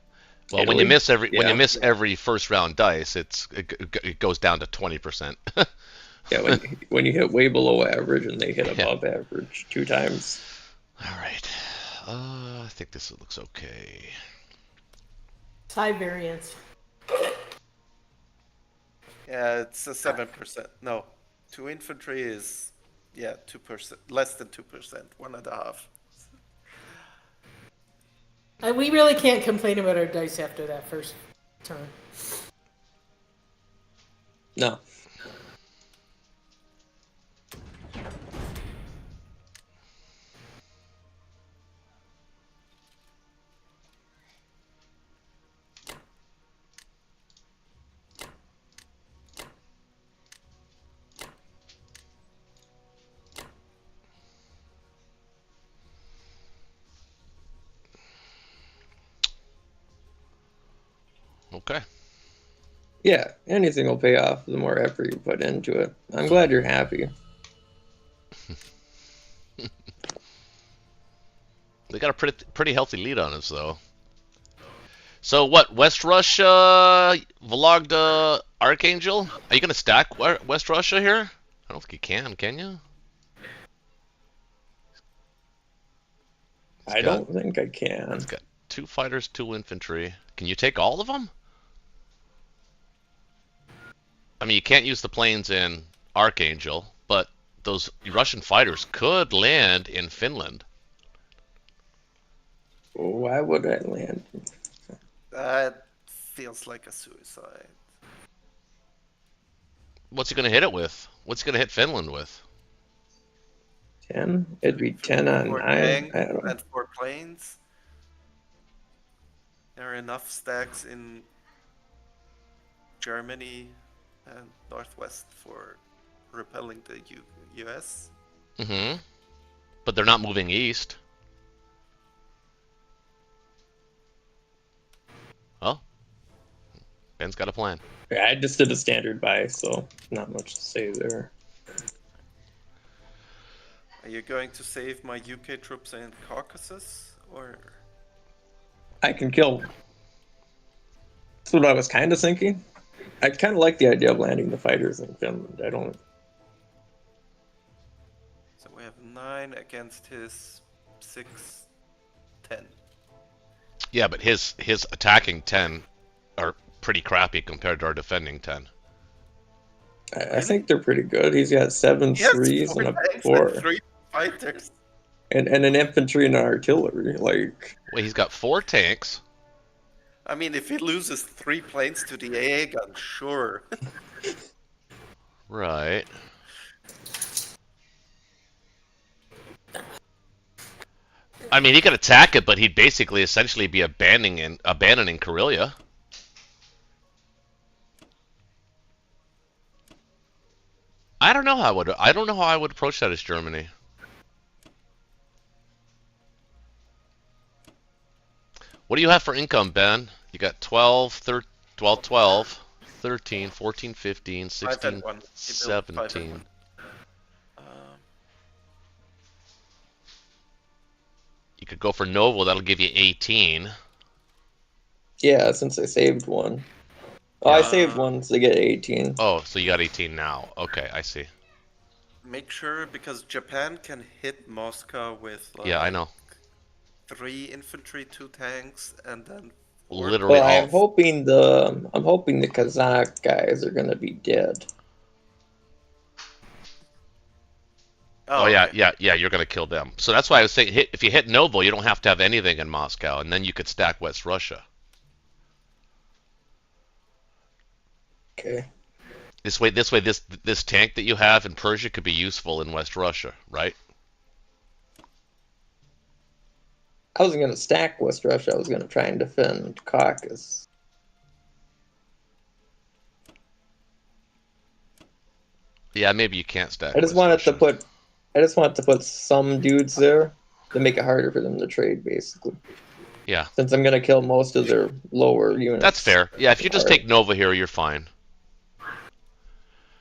Well, when you Italy? miss Yeah. every first round dice, it goes down to 20%. Yeah, when you hit way below average and they hit Yeah. above average 2 times. All right. I think this looks okay. High variance. Yeah, it's a 7%. No, 2 infantry is 2%, less than 2%, 1.5. We really can't complain about our dice after that first turn. No. Okay. Yeah, anything will pay off the more effort you put into it. I'm glad you're happy. They got a pretty healthy lead on us though. So what? West Russia, Vologda, Archangel? Are you gonna stack West Russia here? I don't think you can you? I don't think I can. It's got 2 fighters, 2 infantry. Can you take all of them? I mean, you can't use the planes in Archangel, but those Russian fighters could land in Finland. Why would I land? That feels like a suicide. What's he gonna hit it with? What's he gonna hit Finland with? 10? It'd be 10 on 4 9. I tanks don't know. and 4 planes. There are enough stacks in Germany and Northwest for repelling the US. Mm-hmm. But they're not moving east. Well, Ben's got a plan. Yeah, I just did a standard buy, so not much to say there. Are you going to save my UK troops in Caucasus, or? I can kill. That's what I was kind of thinking. I kind of like the idea of landing the fighters in Finland. I don't. So we have 9 against his 6, 10. Yeah, but his attacking 10 are pretty crappy compared to our defending 10. I think they're pretty good. He's got 7 He has threes 4 and a tanks and 4, 3 fighters. and an infantry and an artillery. Like, Wait, he's got 4 tanks. I mean, if he loses 3 planes to the AA gun, sure. Right. I mean, he could attack it, but he'd basically essentially be abandoning Karelia. I don't know how I would approach that as Germany. What do you have for income, Ben? You got 12, 13, 14, 15, 16, 17. You could go for Novo, that'll give you 18. yeah, since I saved one. Oh, I saved one to get 18. Oh, so you got 18 now. Okay, I see. Make sure, because Japan can hit Moscow with like Yeah, I know. 3 infantry, 2 tanks, and then 4. Literally Well, all. I'm hoping the Kazakh guys are gonna be dead. Oh yeah, okay. yeah, you're gonna kill them. So that's why I was saying, if you hit Novo, you don't have to have anything in Moscow, and then you could stack West Russia. Okay. This way, this tank that you have in Persia could be useful in West Russia, right? I wasn't gonna stack West Russia. I was gonna try and defend Caucasus. Yeah, maybe you can't stack. I just West wanted to put some dudes there to make it harder for them to trade, basically. Yeah, Since I'm gonna kill most of their lower units. that's fair. Yeah, if you just take Nova here, you're fine.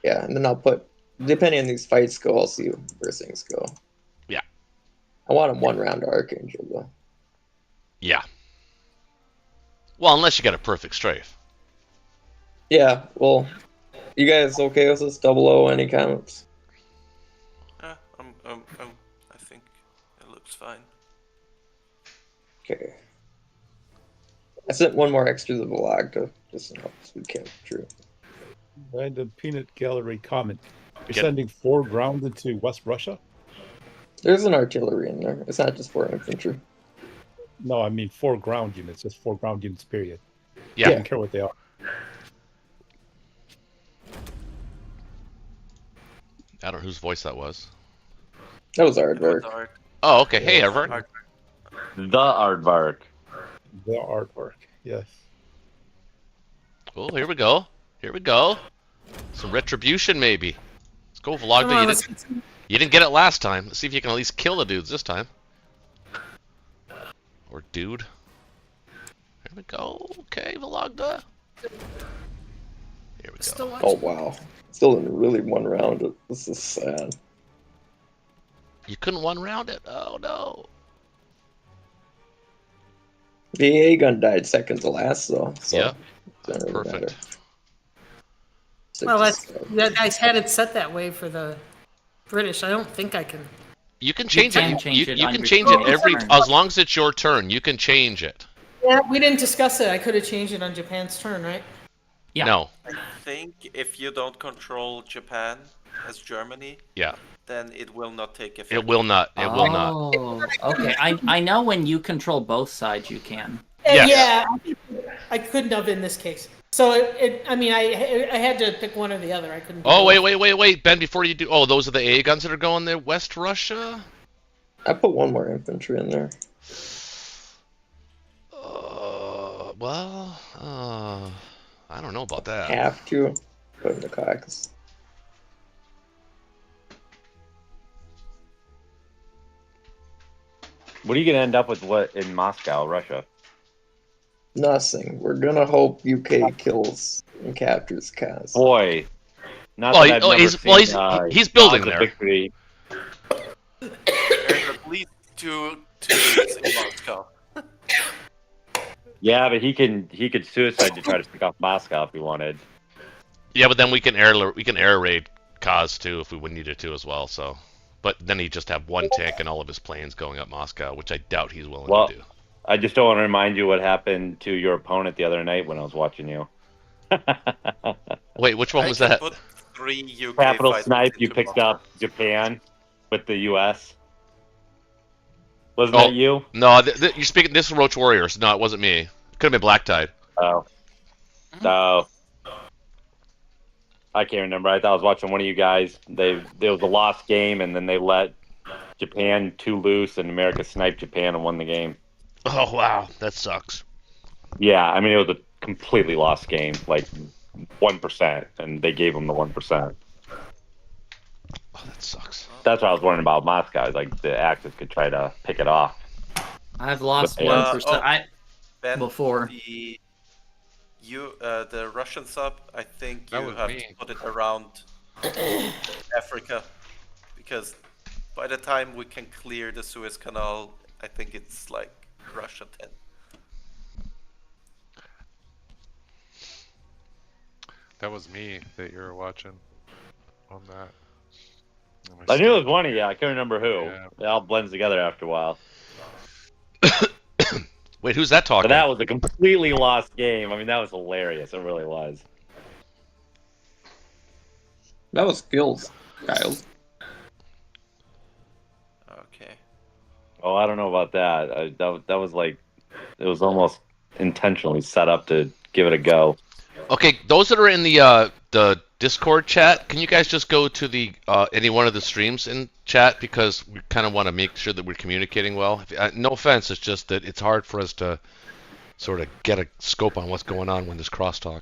Yeah, and then I'll put, depending on these fights go, I'll see where things go. Yeah. I want him 1 round to Archangel though. Yeah. Well, unless you got a perfect strafe. Yeah, well, you guys okay with this? 00, any comments? I think it looks fine. Okay. I sent 1 more extra to the vlog to just help us with camp true. Random peanut gallery comment. You're Yep. sending 4 ground into West Russia? There's an artillery in there. It's not just for infantry. No, I mean 4 ground units. Just 4 ground units, period. Yeah. I don't care what they are. I don't know whose voice that was. That was aardvark. Dark. Oh, okay. Hey, Everett. The aardvark. The artwork, yes. Oh, here we go. Here we go. Some retribution, maybe. Let's go, Come Vlogda. on, You let's didn't get it last time. Let's see if you can at least kill the dudes this time. Or dude. Here we go. Okay, Vlogda. Here we still go. watch. Oh wow. Still didn't really 1 round it. This is sad. You couldn't 1 round it. Oh no. The AA gun died second to last though. So Yeah. it doesn't really Perfect. matter. Well, Six that's, to seven. you guys had it set that way for the British. I don't think I can. You can change can it. change You it can on change your it every turn. as long as it's your turn. You can change it. Yeah, we didn't discuss it. I could have changed it on Japan's turn, right? Yeah. No. I think if you don't control Japan as Germany, Yeah. then it will not take effect. It will not. It will not. Oh, okay. I know when you control both sides, you can. Yes. Yeah, I couldn't have in this case. So I mean, I had to pick one or the other. I couldn't. do Oh both. wait, Ben. Before you do, oh, those are the AA guns that are going there. West Russia. I put 1 more infantry in there. Well, I don't know about that. Have to put in the Caucasus. What are you gonna end up with? What in Moscow, Russia? Nothing. We're gonna hope UK kills and captures Kaz. Boy, not Well, that I've never he's seen building Gaza there. victory. There's at least two leads in Moscow. Yeah, but he could suicide to try to pick off Moscow if he wanted. Yeah, but then we can air raid Kaz too if we needed to as well. So, but then he'd just have one tank and all of his planes going up Moscow, which I doubt he's willing to do. I just don't want to remind you what happened to your opponent the other night when I was watching you. Wait, which one was I can that? put 3 UK Capital fighters Snipe, you into picked Moscow. up Japan with the US. Wasn't that you? No, you're speaking. This is Roach Warriors. No, it wasn't me. It could have been Black Tide. Oh. No. I can't remember. I thought I was watching one of you guys. There was a lost game, and then they let Japan 2 loose, and America sniped Japan and won the game. Oh wow, that sucks. Yeah, I mean, it was a completely lost game, like 1%, and they gave them the 1%. Oh, that sucks. That's what I was wondering about Moscow. Is like the Axis could try to pick it off. I've lost But, 1%. Ben, Before. The Russian sub, I think That you was have me. to put it around Africa, because by the time we can clear the Suez Canal, I think it's like Russia 10. That was me that you were watching on that. I knew it was one of you. I couldn't remember who. Yeah. It all blends together after a while. Wait, who's that talking? But that was a completely lost game. I mean, that was hilarious. It really was. That was skills, Kyle. Okay. Oh, I don't know about that. That was like, it was almost intentionally set up to give it a go. Okay, those that are in the Discord chat, can you guys just go to the any one of the streams in chat, because we kind of want to make sure that we're communicating well. No offense, it's just that it's hard for us to sort of get a scope on what's going on when there's crosstalk.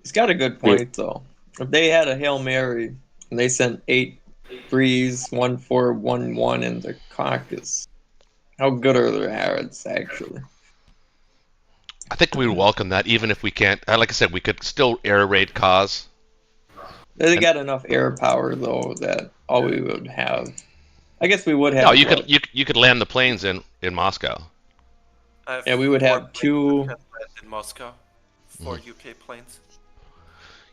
He's got a good point though. If they had a Hail Mary and they sent 8 3s, 1 4, 1 1 in the caucus, how good are their odds actually? I think we would welcome that, even if we can't. Like I said, we could still air raid Kaz. They got enough air power though that all we would have, I guess we would have. No, you could land the planes in Moscow. Yeah, we would have 2 in Moscow, 4 UK planes.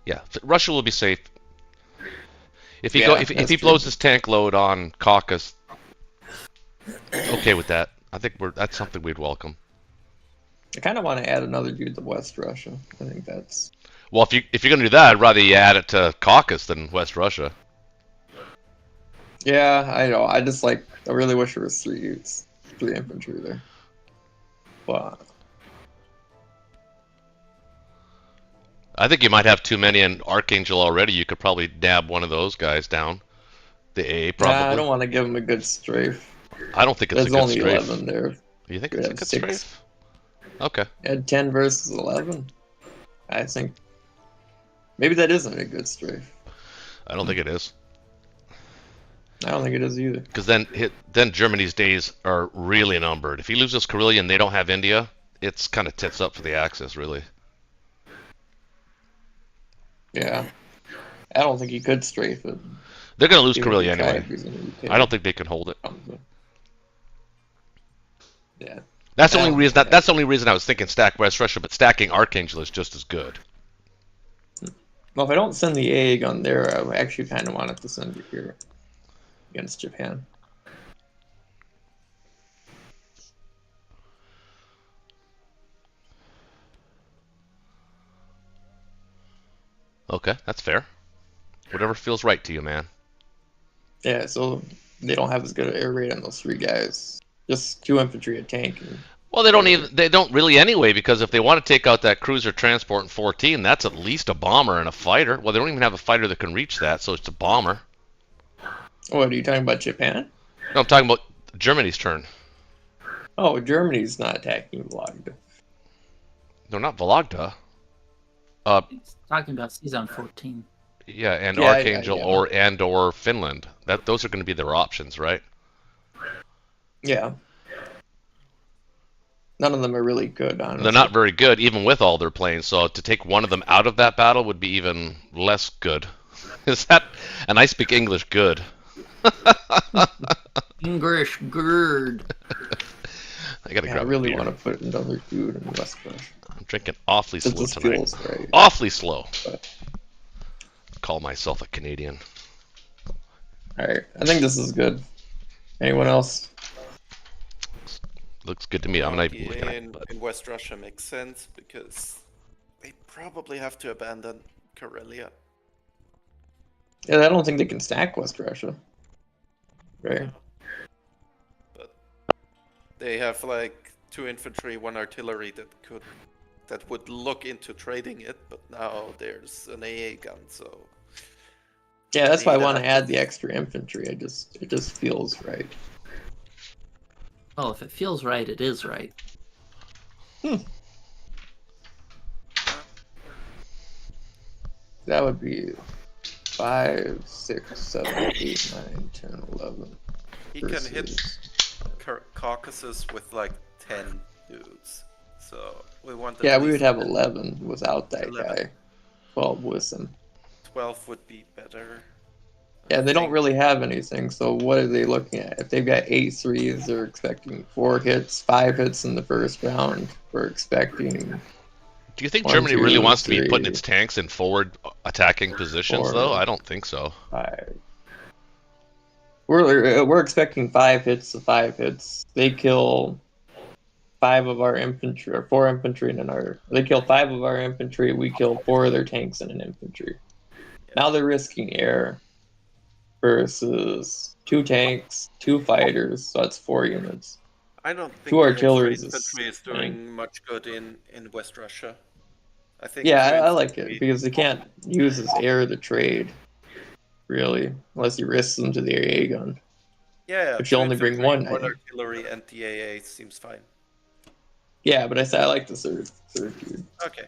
Yeah, Russia will be safe. If he Yeah, if he that's blows true. his tank load on Caucasus, okay with that. I think that's something we'd welcome. I kind of want to add another dude to West Russia. I think that's. Well, if you're gonna do that, I'd rather you add it to Caucasus than West Russia. Yeah, I know. I really wish there was 3 infantry there. But I think you might have too many in Archangel already. You could probably dab one of those guys down. The AA probably. nah, I don't want to give him a good strafe. I don't think it's There's a good only strafe. 11 there. You think We it's a have good 6. strafe? Okay. At 10 versus 11, I think maybe that isn't a good strafe. I don't think it is. I don't think it is either. Because then Germany's days are really numbered. If he loses Karelia and they don't have India, it's kind of tits up for the Axis, really. Yeah, I don't think he could strafe it. They're going to lose Even Karelia if he tried, anyway. he's in the UK. I don't think they can hold it. Yeah. That's the I only don't reason. think That's the only reason I was thinking stack West Russia, but stacking Archangel is just as good. Well, if I don't send the AA gun there, I actually kind of wanted to send it here against Japan. Okay, that's fair. Whatever feels right to you, man. Yeah, so they don't have as good an air raid on those 3 guys. Just 2 infantry, a tank. And Well, they don't really anyway, because if they want to take out that cruiser transport in 14, that's at least a bomber and a fighter. Well, they don't even have a fighter that can reach that, so it's a bomber. what are you talking about, Japan? No, I'm talking about Germany's turn. Oh, Germany's not attacking Vologda. No, not Vologda. He's talking about Season 14. Yeah, and Yeah, Archangel yeah. or Finland. Those are going to be their options, right? Yeah. None of them are really good, honestly. They're not very good, even with all their planes. So to take one of them out of that battle would be even less good. Is that? And I speak English good. English good. I gotta grab I really a beer. want to put another dude in West Rush. I'm drinking awfully It slow just tonight. feels right. Awfully slow. But- Call myself a Canadian. All right, I think this is good. Anyone else? Looks good to me. I'm not even Georgia looking at it. But... in West Russia makes sense because they probably have to abandon Karelia. Yeah, I don't think they can stack West Russia. Right. But they have like 2 infantry, 1 artillery that would look into trading it, but now there's an AA gun, so Yeah, that's why I Need want to that. add the extra infantry. It just feels right. Well, if it feels right, it is right. That would be 5, 6, 7, 8, 9, 10, 11. he can hit versus- Caucasus with like 10 dudes. So we want. Yeah, at we would least have 11 without that 11. guy. 12 with him. 12 would be better. Yeah, they don't think. really have anything. So what are they looking at? If they've got 8 threes, they're expecting 4 hits, 5 hits in the first round. We're expecting Do you think 1, Germany 2, really wants to be 3, putting its tanks in forward attacking positions, 4, though? I don't think so. 5. We're expecting 5 hits to 5 hits. They kill 5 of our infantry, or 4 infantry and they kill 5 of our infantry. We kill 4 of their tanks and an infantry. Now they're risking air versus 2 tanks, 2 fighters, so that's 4 units. I don't think 2 the artillery infantry is doing much good in West Russia. I think. Yeah, the I like infantry- it because they can't use his air to trade, really, unless you risk them to the AA gun. Yeah, But you 2 only bring infantry, 1, 1 eh? artillery, and the AA seems fine. Yeah, but I said I like the third dude. Okay.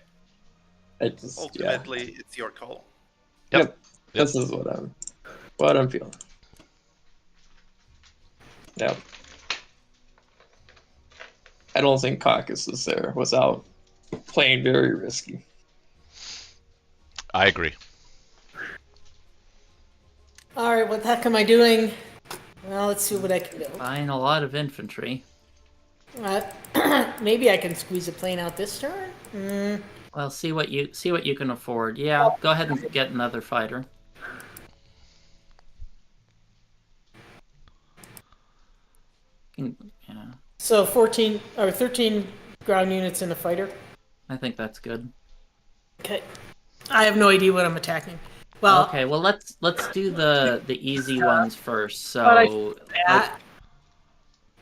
I just Ultimately, it's your call. Yep. This is what I'm feeling. Yep. I don't think Caucasus is there without playing very risky. I agree. All right, what the heck am I doing? Well, let's see what I can do. Buying a lot of infantry. Maybe I can squeeze a plane out this turn. Well, see what you can afford. Yeah, go ahead and get another fighter. Yeah, So 14 or 13 ground units in a fighter. I think that's good. Okay. I have no idea what I'm attacking. Well, Okay, well let's do the easy ones first. But I- So that,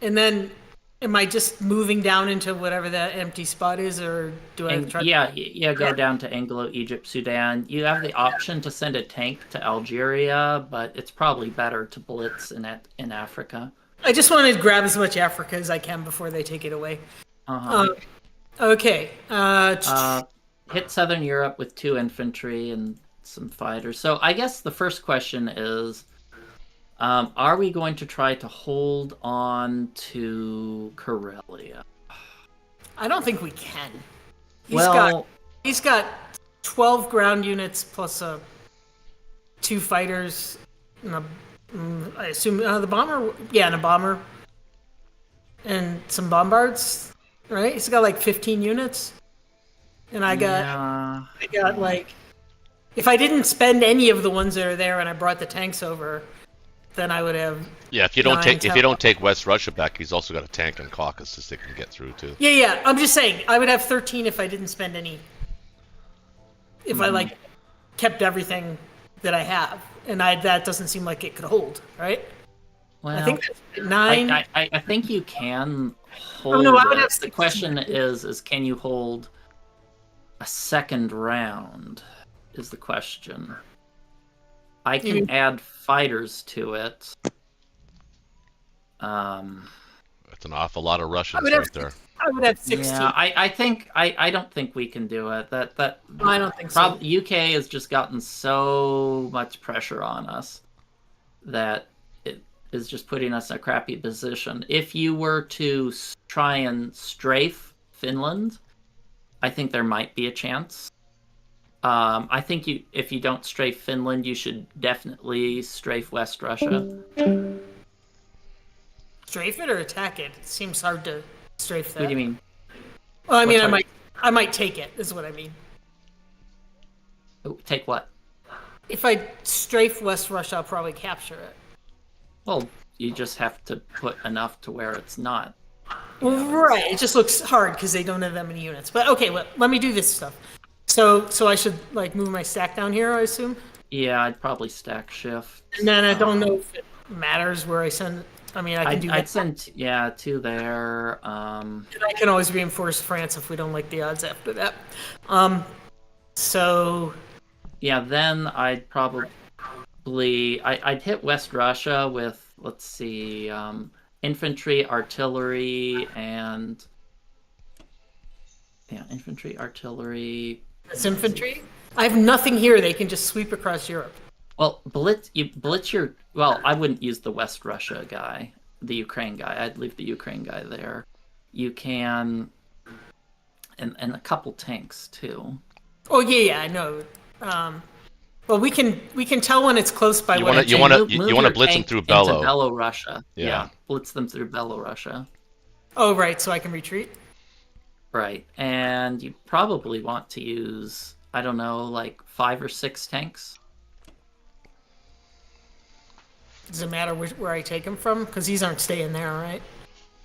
and then am I just moving down into whatever that empty spot is, or do I try? yeah, go down to Anglo, Egypt, Sudan. You have the option to send a tank to Algeria, but it's probably better to blitz in Africa. I just want to grab as much Africa as I can before they take it away. Okay. Hit Southern Europe with 2 infantry and some fighters. So I guess the first question is, are we going to try to hold on to Karelia? I don't think we can. Well, He's got 12 ground units plus 2 fighters and I assume the bomber. Yeah, and a bomber and some bombards. Right? He's got like 15 units, and I got like. If I didn't spend any of the ones that are there and I brought the tanks over, then I would have. Yeah, if you don't take West Russia back, he's also got a tank in Caucasus they can get through too. Yeah. I'm just saying I would have 13 if I didn't spend any. If I kept everything that I have, and that doesn't seem like it could hold, right? well, I think that's 9. I think you can hold. no, I would it. have The 16. question is can you hold a second round? Is the question. I can add fighters to it. That's an awful lot of Russians would have right there. I would have 16. Yeah, I don't think we can do it. I don't think so. UK has just gotten so much pressure on us that is just putting us in a crappy position. If you were to try and strafe Finland, I think there might be a chance. I think if you don't strafe Finland, you should definitely strafe West Russia. Strafe it or attack it? It seems hard to strafe that. What do you mean? Well, I mean, What's I might take it, is what I mean. Take what? If I strafe West Russia, I'll probably capture it. Well, you just have to put enough to where it's not. Well, right. It just looks hard because they don't have that many units. But okay, let me do this stuff. So I should like move my stack down here, I assume. Yeah, I'd probably stack shift. And then I don't know if it matters where I send. I mean, I can do. I'd send 2 there. And I can always reinforce France if we don't like the odds after that. So. Yeah, then I'd probably I'd hit West Russia with, let's see, infantry, artillery, and infantry, artillery. It's infantry. I have nothing here. They can just sweep across Europe. Well, blitz your. Well, I wouldn't use the West Russia guy, the Ukraine guy. I'd leave the Ukraine guy there. You can, and a couple tanks too. Oh yeah, I know. Well, we can tell when it's close by. You want to blitz them through Belo. Belorussia. Yeah, blitz them through Belorussia. Oh right, so I can retreat. Right, and you probably want to use, I don't know, like 5 or 6 tanks. Does it matter where I take them from? Because these aren't staying there, right?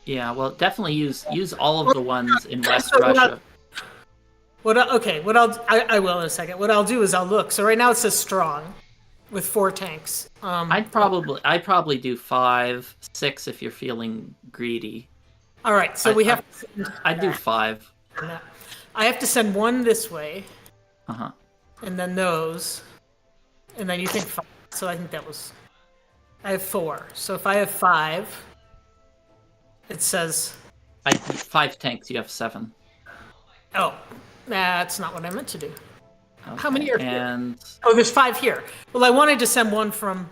Yeah, well, definitely use all of the ones in West Russia. I will in a second. What I'll do is I'll look. So right now it says strong, with 4 tanks. I'd probably do 5, 6 if you're feeling greedy. All right, so I'd do 5. I have to send 1 this way. Uh-huh. And then those. And then you think 5. So I think I have 4. So if I have 5, it says. 5 tanks. You have 7. Oh, that's not what I meant to do. Okay. How many are here? And... Oh, there's 5 here. Well, I wanted to send one from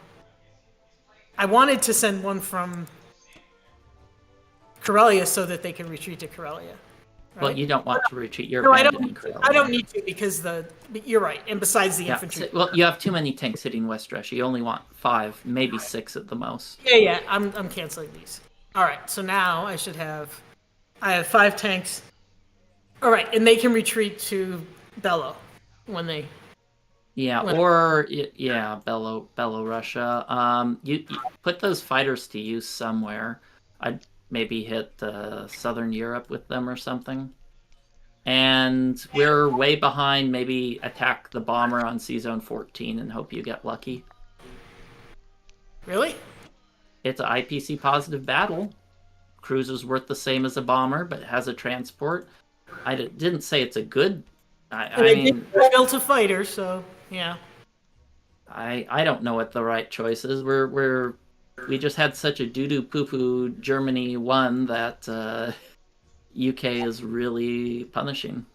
Karelia so that they can retreat to Karelia. Right? Well, you don't want to retreat. You're abandoning Karelia. I don't need to because you're right. And besides the infantry. Well, you have too many tanks hitting West Russia. You only want 5, maybe 6 at the most. Yeah. I'm canceling these. All right. So now I have 5 tanks. All right, and they can retreat to Belo when they. Yeah, Belorussia. You put those fighters to use somewhere. I'd maybe hit Southern Europe with them or something. And we're way behind. Maybe attack the bomber on C-Zone 14 and hope you get lucky. Really? It's an IPC positive battle. Cruiser's worth the same as a bomber, but it has a transport. I didn't say it's a good. I mean, built a fighter, so yeah. I don't know what the right choice is. We just had such a doo-doo poo-poo Germany 1 that UK is really punishing.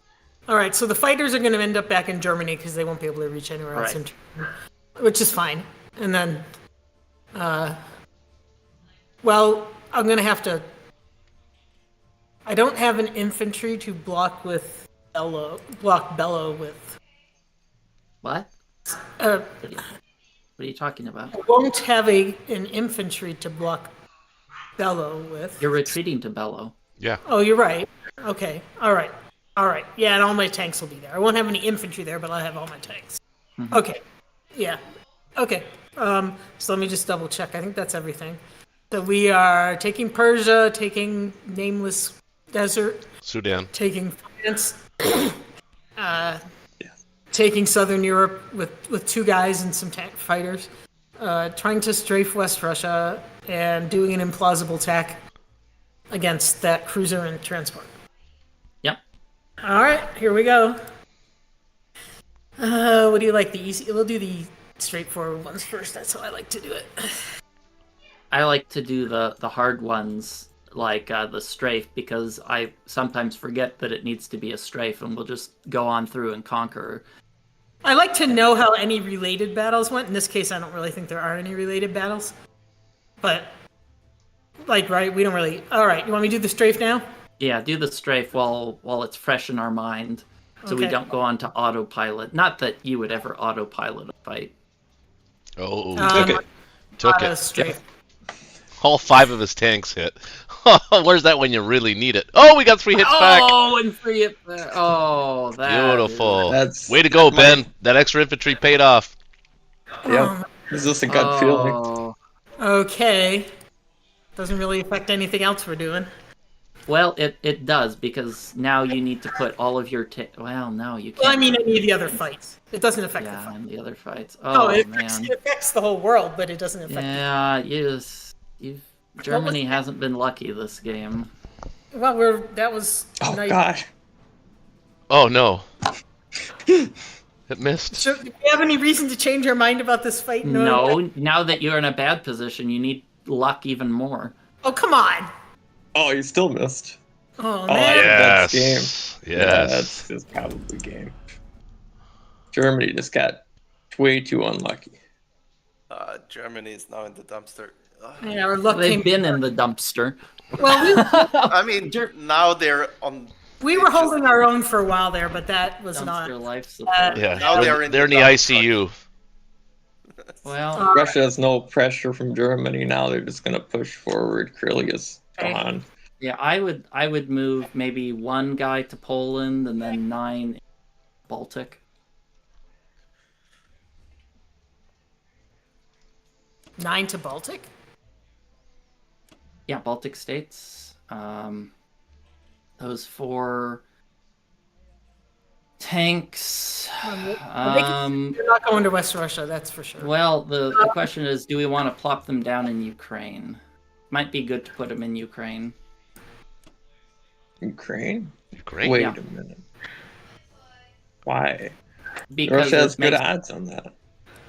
All right, so the fighters are going to end up back in Germany because they won't be able to reach anywhere else, which is fine. And then, well, I'm going to have to. I don't have an infantry to block Belo with. What? What are you talking about? I won't have an infantry to block Belo with. You're retreating to Belo. Yeah. Oh, you're right. Okay. All right. Yeah, and all my tanks will be there. I won't have any infantry there, but I'll have all my tanks. Mm-hmm. Okay. Yeah. Okay. So let me just double check. I think that's everything. So we are taking Persia, taking Nameless Desert, Sudan, taking France, taking Southern Europe with 2 guys and some tank fighters, trying to strafe West Russia, and doing an implausible attack against that cruiser and transport. Yep. All right, here we go. What do you like? The easy? We'll do the straightforward ones first. That's how I like to do it. I like to do the hard ones, like the strafe, because I sometimes forget that it needs to be a strafe, and we'll just go on through and conquer. I like to know how any related battles went. In this case, I don't really think there are any related battles. But, like, right, we don't really... Alright, you want me to do the strafe now? Yeah, do the strafe while it's fresh in our mind, so we Okay. don't go on to autopilot. Not that you would ever autopilot a fight. Oh, Took it. took it. Strafe. All 5 of his tanks hit. Where's that when you really need it? Oh, we got 3 hits back. Oh, and 3 hit back. Oh, that Beautiful. That's Way to go, Ben. That extra infantry paid off. yeah. Is this a gut feeling? Oh. Okay. Doesn't really affect anything else we're doing. Well, it does, because now you need to put all of your... Well, no, you can't. Well, I mean, any of the other fights. It doesn't affect the Yeah, fight. and the other fights. Oh, Oh, it man. affects the whole world, but it doesn't affect Yeah, Germany hasn't been lucky this game. Well, that was Oh nice. God. Oh, no. It missed. So, do we have any reason to change our mind about this fight? No, now that you're in a bad position, you need luck even more. Oh, come on. Oh, you still missed. Oh, Oh, man. that's game. Yes. Yeah, that's probably game. Germany just got way too unlucky. Germany is now in the dumpster. Yeah, our luck They've came. been in the dumpster. Well, I mean, now they're on. we were holding our own for a while there, but that was Dumpster not. life support. Yeah, Now they're in the dump ICU. Well, Russia has no pressure from Germany now. They're just gonna push forward. Krylia is gone. yeah, I would move maybe 1 guy to Poland and then 9 in Baltic. 9 to Baltic? Yeah, Baltic states. Those 4 tanks. They're not going to West Russia, that's for sure. Well, the question is, do we want to plop them down in Ukraine? Might be good to put them in Ukraine. Ukraine? Great. Wait Yeah. a minute. Why? Because Russia has it good makes- odds on that.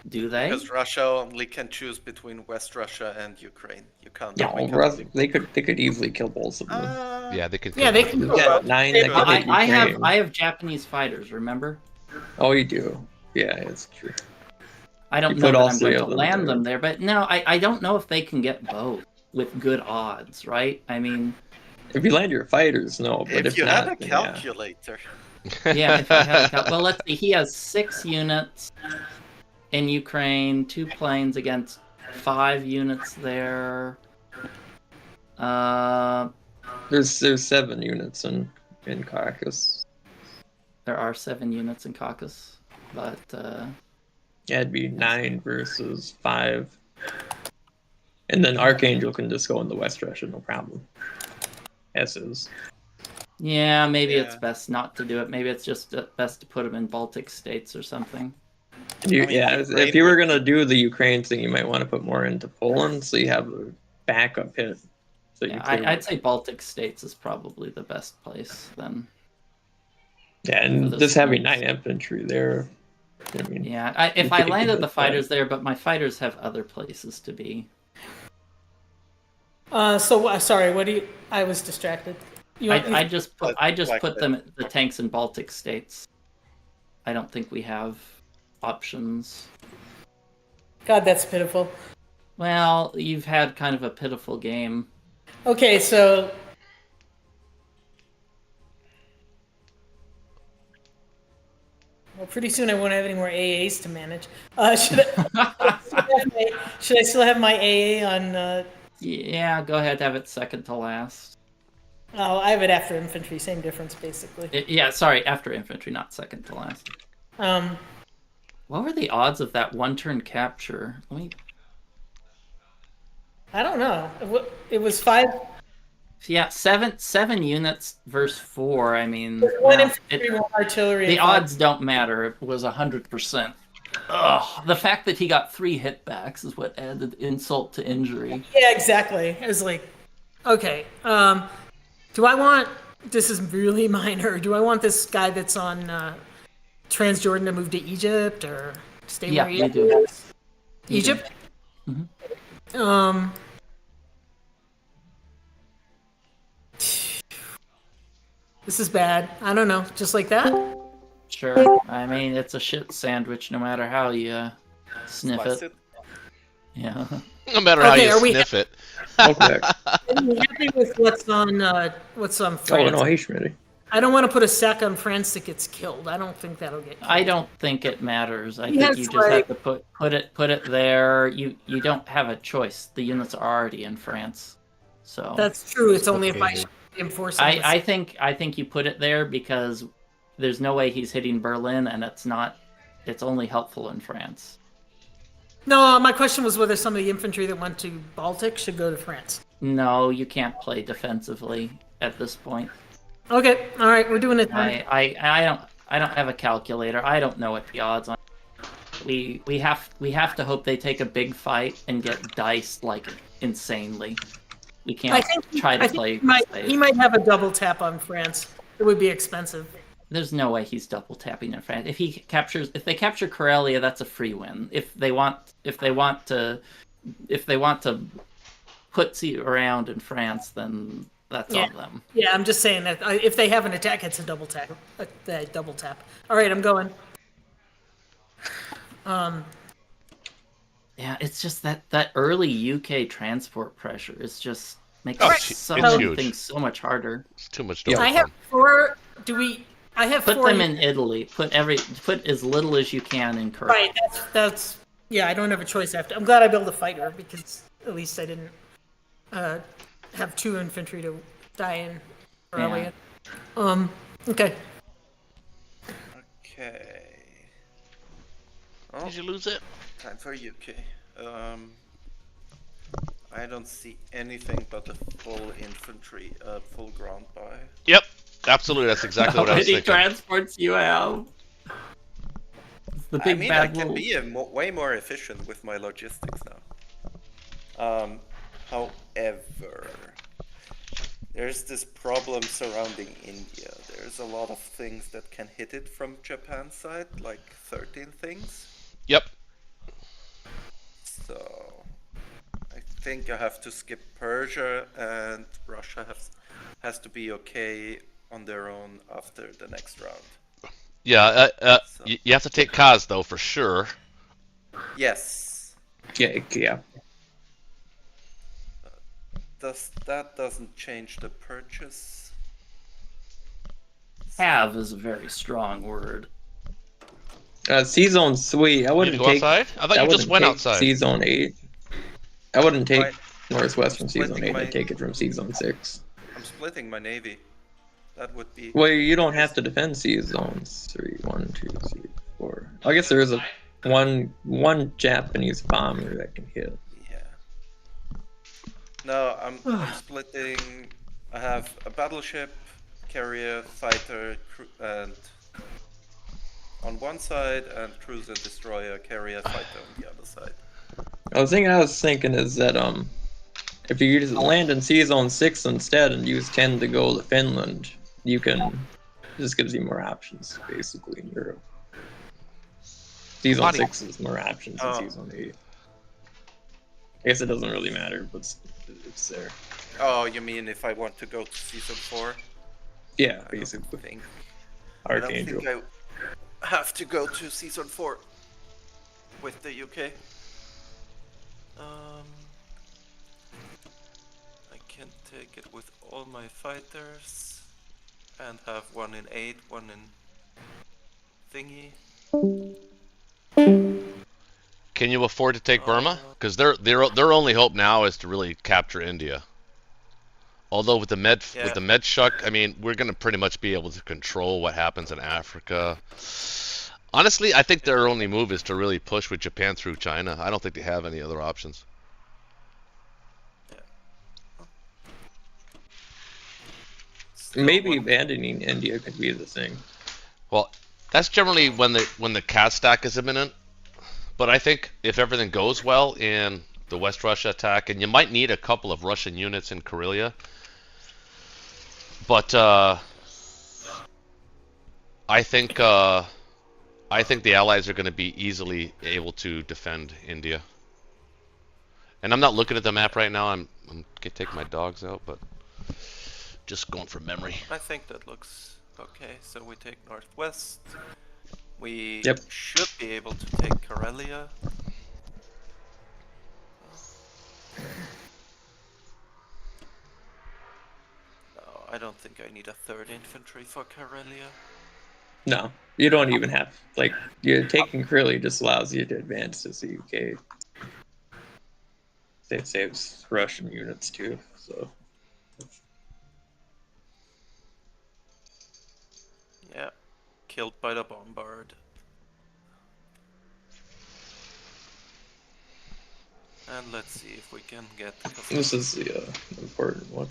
Do they? Because Russia only can choose between West Russia and Ukraine. You can't. Yeah, make well, up- they could easily kill both of them. Yeah, they could. Yeah, they can. Yeah, 9 that Well, can hit I Ukraine. have Japanese fighters. Remember? Oh, you do. Yeah, it's true. I don't You know put that all I'm 3 going to of them land there. them there, but no, I don't know if they can get both with good odds, right? I mean, If you land your fighters, no. But If you not, had a then yeah. calculator, yeah. If I had well, let's see. He has 6 units in Ukraine, 2 planes against 5 units there. There's 7 units in Caucasus. There are 7 units in Caucasus, but Yeah, it'd be 9 versus 5. And then Archangel can just go in the West Russia, no problem. As is. yeah, maybe it's Yeah. best not to do it. Maybe it's just best to put them in Baltic states or something. You, I mean, yeah, Ukraine if you were would- gonna do the Ukraine thing, you might want to put more into Poland, so you have a backup hit. So Yeah, you can, I'd say Baltic states is probably the best place then. yeah, for and those just having things. 9 infantry there. I mean, Yeah, if You I could landed do the that. fighters there, but my fighters have other places to be. Sorry, what do you... I was distracted. You want- I just put Like them the tanks in Baltic states. I don't think we have options. God, that's pitiful. Well, you've had kind of a pitiful game. Okay, so... Well, pretty soon I won't have any more AAs to manage. Should I still have my AA on... Yeah, go ahead, have it second to last. Oh, I have it after infantry, same difference, basically. Yeah, sorry, after infantry, not second to last. What were the odds of that 1-turn capture? Let me... I don't know. It was 5... Yeah, seven units versus 4. I mean, One well, infantry, 1 artillery. the and 5 odds don't matter. It was 100%. Ugh, the fact that he got 3 hitbacks is what added insult to injury. Yeah, exactly. It was like, okay, do I want, this is really minor, do I want this guy that's on Transjordan to move to Egypt or stay Yeah, where he you is? do. You Egypt? Mhm. This is bad. I don't know. Just like that? Sure. I mean, it's a shit sandwich no matter how you sniff slice it. it. Yeah. No matter how Okay, you are we sniff it. Okay. Are you happy with what's on Oh France? no, hey Schmitty. I don't want to put a sack on France that gets killed. I don't think that'll get killed. I don't think it matters. I He think has, you just have like- to put it there. You don't have a choice. The units are already in France, so That's true. It's only if I Okay. enforce I think you put it there because there's no way he's hitting Berlin, and it's only helpful in France. No, my question was whether some of the infantry that went to Baltic should go to France. No, you can't play defensively at this point. Okay, all right, we're doing it then. I don't have a calculator. I don't know what the odds on. We have to hope they take a big fight and get diced like insanely. We can't try to play. He might have a double tap on France. It would be expensive. There's no way he's double tapping in France. If they capture Karelia, that's a free win. If they want to put around in France, then that's on them. Yeah, I'm just saying that if they have an attack, it's a double tap. Double tap. All right, I'm going. Yeah, it's just that early UK transport pressure is just makes it's huge. things so much harder. It's too much. I have 4. I have Put 4. them in Italy. Put as little as you can in Korea. Right. That's. Yeah, I don't have a choice after. I'm glad I built a fighter because at least I didn't have 2 infantry to die in early. Yeah. Okay. Okay. Oh, Did you lose it? time for UK. I don't see anything but a full infantry, full ground by. Yep, absolutely. That's exactly what I was How many thinking. transports you have? It's the big I mean, bad I can wolf. be way more efficient with my logistics now. However, there's this problem surrounding India. There's a lot of things that can hit it from Japan's side, like 13 things. Yep. So I think I have to skip Persia, and Russia has to be okay on their own after the next round. Yeah. You have to take Kaz though for sure. Yes. Yeah. That doesn't change the purchase. Have is a very strong word. C-Zone 3. I You need wouldn't to go take. outside? I thought you just went outside. C-Zone 8. I wouldn't take Right. Northwest from Splitting C-Zone 8. my- I'd take it from C-Zone 6. I'm splitting my navy. That would be. Well, you don't have to defend C-Zones 3. 1, 2, 3, 4. I guess there is a one Japanese bomber that can hit. Yeah. No, I'm splitting. I have a battleship, carrier, fighter, and on one side, and cruiser, destroyer, carrier, fighter on the other side. The thing I was thinking is that if you just land in C-Zone 6 instead and use 10 to go to Finland, you can. This gives you more options basically in Europe. C-Zone 6 is more options than C-Zone 8. I guess it doesn't really matter, but it's there. Oh, you mean if I want to go to season 4? Yeah, I basically. don't think I Archangel. have to go to season 4 with the UK. I can take it with all my fighters and have 1 in 8, 1 in thingy. Can you afford to take Burma? Because their only hope now is to really capture India. Although with the Medshuck, I mean, we're gonna pretty much be able to control what happens in Africa. Honestly, I think their only move is to really push with Japan through China. I don't think they have any other options. Maybe abandoning India could be the thing. Well, that's generally when the Kaz stack is imminent. But I think if everything goes well in the West Russia attack, and you might need a couple of Russian units in Karelia, but I think the Allies are going to be easily able to defend India. And I'm not looking at the map right now. I'm taking my dogs out, but just going from memory. I think that looks okay. So we take northwest. We should be able to take Karelia. I don't think I need a third infantry for Karelia. No, you don't even have, like, you're taking Karelia just allows you to advance to the UK. It saves Russian units too, so. Yeah, killed by the bombard. And let's see if we can get... This is the important one.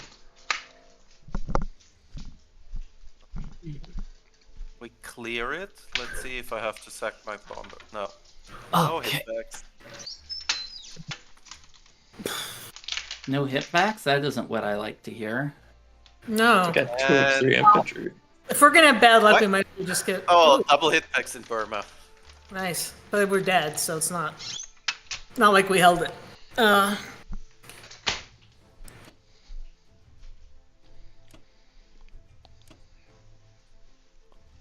We clear it. Let's see if I have to sack my bomber. No. Okay. No hitbacks. No hitbacks? That isn't what I like to hear. No. I got 2 or 3 infantry. If we're gonna have bad luck, What? we might just get. Oh, Ooh, double hitbacks in Burma. nice. But we're dead, so it's not like we held it.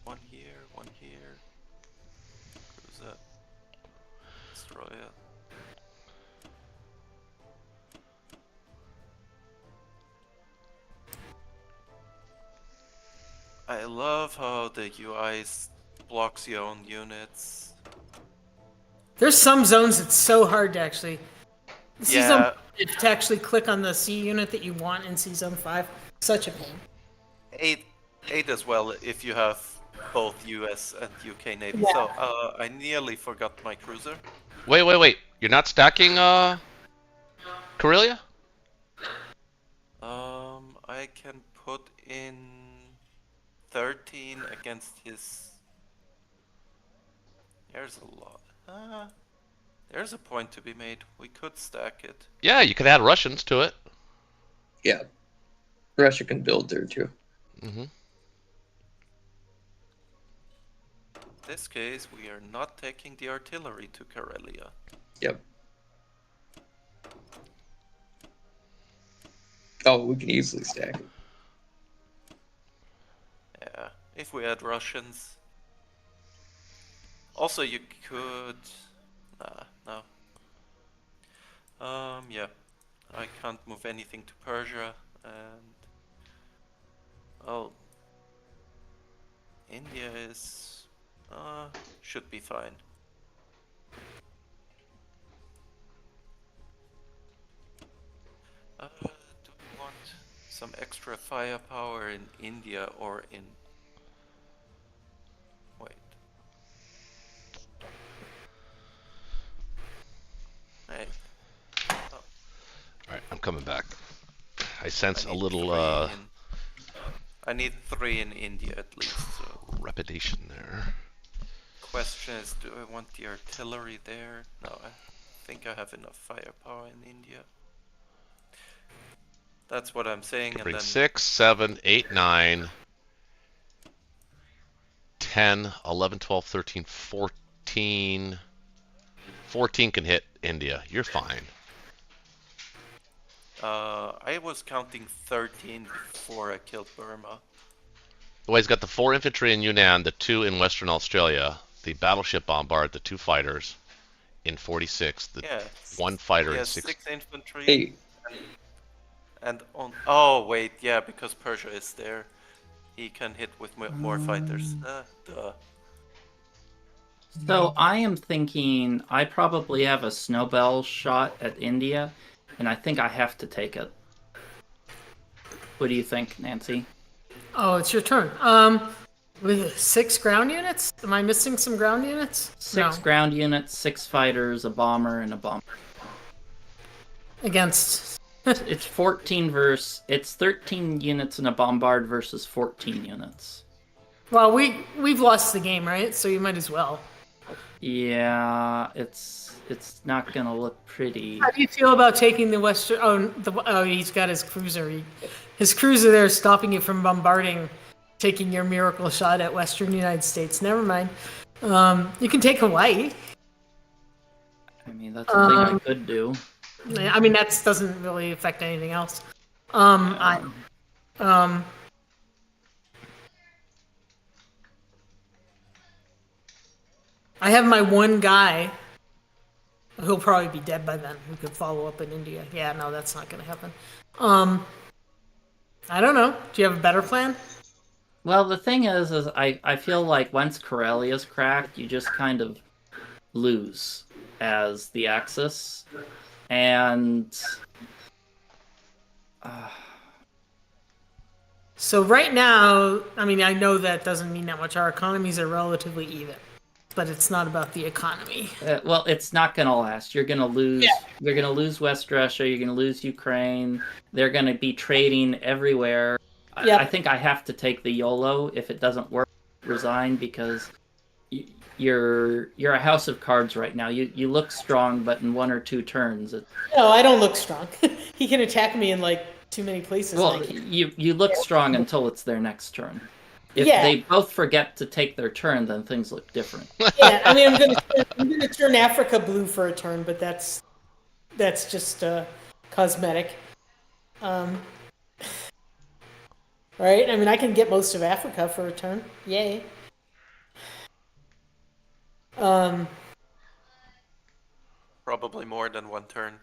One here, one here. Cruiser. Destroyer. I love how the UI blocks your own units. There's some zones it's so hard to actually. See Yeah. zone, to actually click on the C unit that you want in C Zone 5. Such a pain. 8 as well if you have both US and UK Navy. Yeah. So I nearly forgot my cruiser. Wait. You're not stacking Karelia? I can put in 13 against his. There's a lot. There's a point to be made. We could stack it. Yeah, you could add Russians to it. Yeah. Russia can build there too. Mm-hmm. In this case, we are not taking the artillery to Karelia. Yep. Oh, we can easily stack it. Yeah, if we had Russians. Also, you could. No. Yeah. I can't move anything to Persia, and. Oh. India is. Should be fine. Do we want some extra firepower in India or in... Wait. Hey. Oh, Alright, I'm coming back. I sense I a need little 3 I need 3 in India at least, so... repetition there. Question is, do I want the artillery there? No, I think I have enough firepower in India. That's what I'm saying, and Bring then 6, 7, 8, 9, 10, 11, 12, 13, 14. 14 can hit India. You're fine. I was counting 13 before I killed Burma. Well, he's got the 4 infantry in Yunnan, the 2 in Western Australia, the battleship bombard, the 2 fighters in 46, the Yeah, 1 fighter he in has 6. 6 infantry. 8. And on. Oh wait, yeah, because Persia is there, he can hit with more fighters. Duh. So I am thinking I probably have a snowball shot at India, and I think I have to take it. What do you think, Nancy? Oh, it's your turn. With 6 ground units? Am I missing some ground units? 6 No. ground units, 6 fighters, a bomber, and a bomber. Against. It's 14 versus. It's 13 units and a bombard versus 14 units. Well, we've lost the game, right? So you might as well. Yeah, it's not gonna look pretty. How do you feel about taking the Western? Oh, he's got his cruiser. His cruiser there is stopping you from bombarding, taking your miracle shot at Western United States. Never mind. You can take Hawaii. I mean, that's a thing I could do. I mean, that doesn't really affect anything else. I have my one guy. He'll probably be dead by then. Who could follow up in India? Yeah, no, that's not going to happen. I don't know. Do you have a better plan? Well, the thing is I feel like once Corellia's cracked, you just kind of lose as the Axis, and So right now, I mean, I know that doesn't mean that much. Our economies are relatively even, but it's not about the economy. well, it's not gonna last. You're gonna lose. Yeah. You're gonna lose West Russia. You're gonna lose Ukraine. They're gonna be trading everywhere. Yep. I think I have to take the YOLO. If it doesn't work, resign, because you're a house of cards right now. You look strong, but in 1 or 2 turns, No, I don't look strong. He can attack me in like too many places. well, and I can't. you look strong until it's their next turn. If Yeah. they both forget to take their turn, then things look different. Yeah, I mean, I'm gonna turn Africa blue for a turn, but that's just cosmetic. Right? I mean, I can get most of Africa for a turn. Yay. Probably more than 1 turn.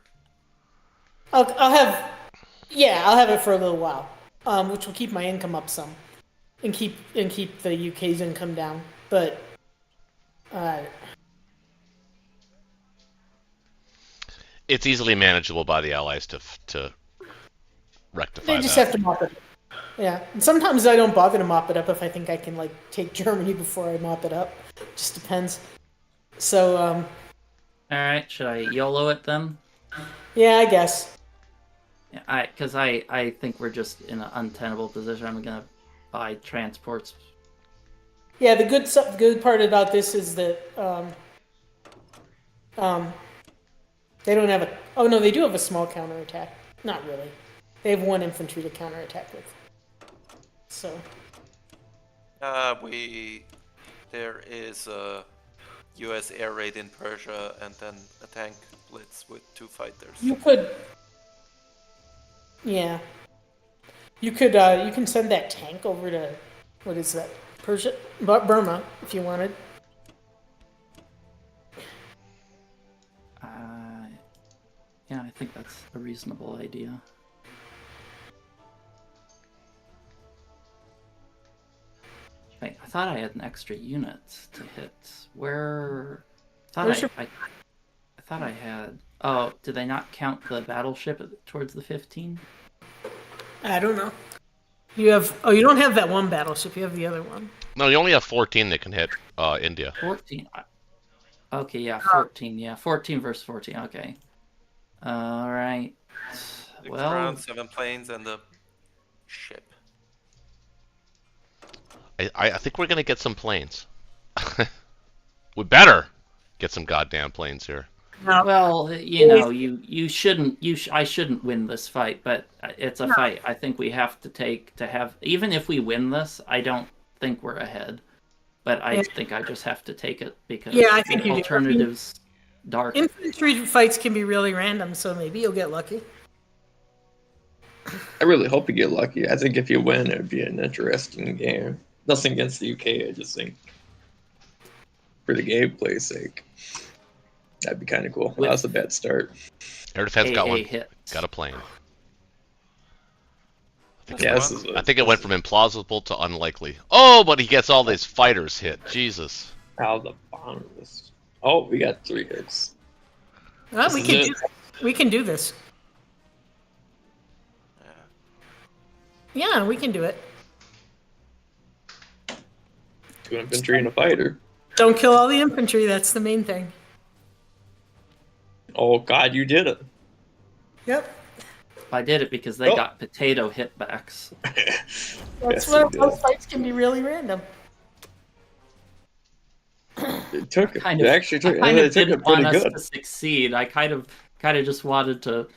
I'll have it for a little while, which will keep my income up some, and keep the UK's income down. But It's easily manageable by the Allies to rectify they just that. have to mop it up. Yeah, and sometimes I don't bother to mop it up if I think I can like take Germany before I mop it up. Just depends. So All right, should I YOLO it then? yeah, I guess. Yeah, because I think we're just in an untenable position. I'm gonna buy transports. Yeah, the good part about this is that they don't have a. Oh no, they do have a small counterattack. Not really. They have 1 infantry to counterattack with. So There is a U.S. air raid in Persia, and then a tank blitz with 2 fighters. you could. Yeah. You could. You can send that tank over to what is that? Persia, Burma, if you wanted. Yeah, I think that's a reasonable idea. Wait, I thought I had an extra unit to hit. Where? I thought I had. Oh, did they not count the battleship towards the 15? I don't know. You have. Oh, you don't have that one battleship. You have the other one. No, you only have 14 that can hit India. 14. Okay, yeah, 14. Yeah, 14 versus 14. Okay. All right. 6 Well, rounds, 7 planes, and a ship. I think we're gonna get some planes. We better get some goddamn planes here. well, you know, you shouldn't. I shouldn't win this fight, but it's a fight. I think we have to take to have. Even if we win this, I don't think we're ahead. But I think I just have to take it because I think the you do. alternatives dark. Infantry fights can be really random, so maybe you'll get lucky. I really hope you get lucky. I think if you win, it would be an interesting game. Nothing against the UK. I just think for the gameplay's sake, that'd be kind of cool. That was a bad start. Air defense got one. hit. Got a plane. Yeah, I think it went from implausible to unlikely. Oh, but he gets all these fighters hit. Jesus. How the bomb was. Oh, we got 3 hits. Well, This we is can it. do this. We can do this. Yeah, we can do it. 2 infantry and a fighter. Don't kill all the infantry. That's the main thing. Oh God, you did it. Yep. I did it because they got potato hitbacks. That's Yes, what you those did. fights can be really random. It took it. Kind It of, actually took, I kind it of took didn't it pretty want us good. to succeed. I kind of just wanted to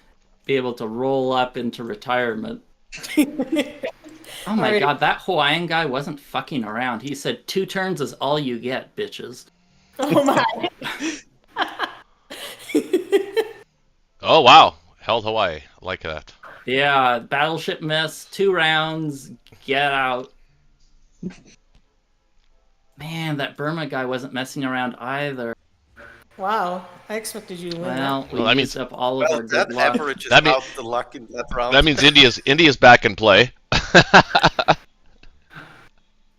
be able to roll up into retirement. Oh my Alright. god, that Hawaiian guy wasn't fucking around. He said 2 turns is all you get, bitches. Oh my. Oh wow, held Hawaii. I like that. Yeah, battleship miss, 2 rounds, get out. Man, that Burma guy wasn't messing around either. Wow. I expected you to win. Well, we Well, that used up all of our Well, that good luck. averages That mean- out the luck in that round. That means India's back in play.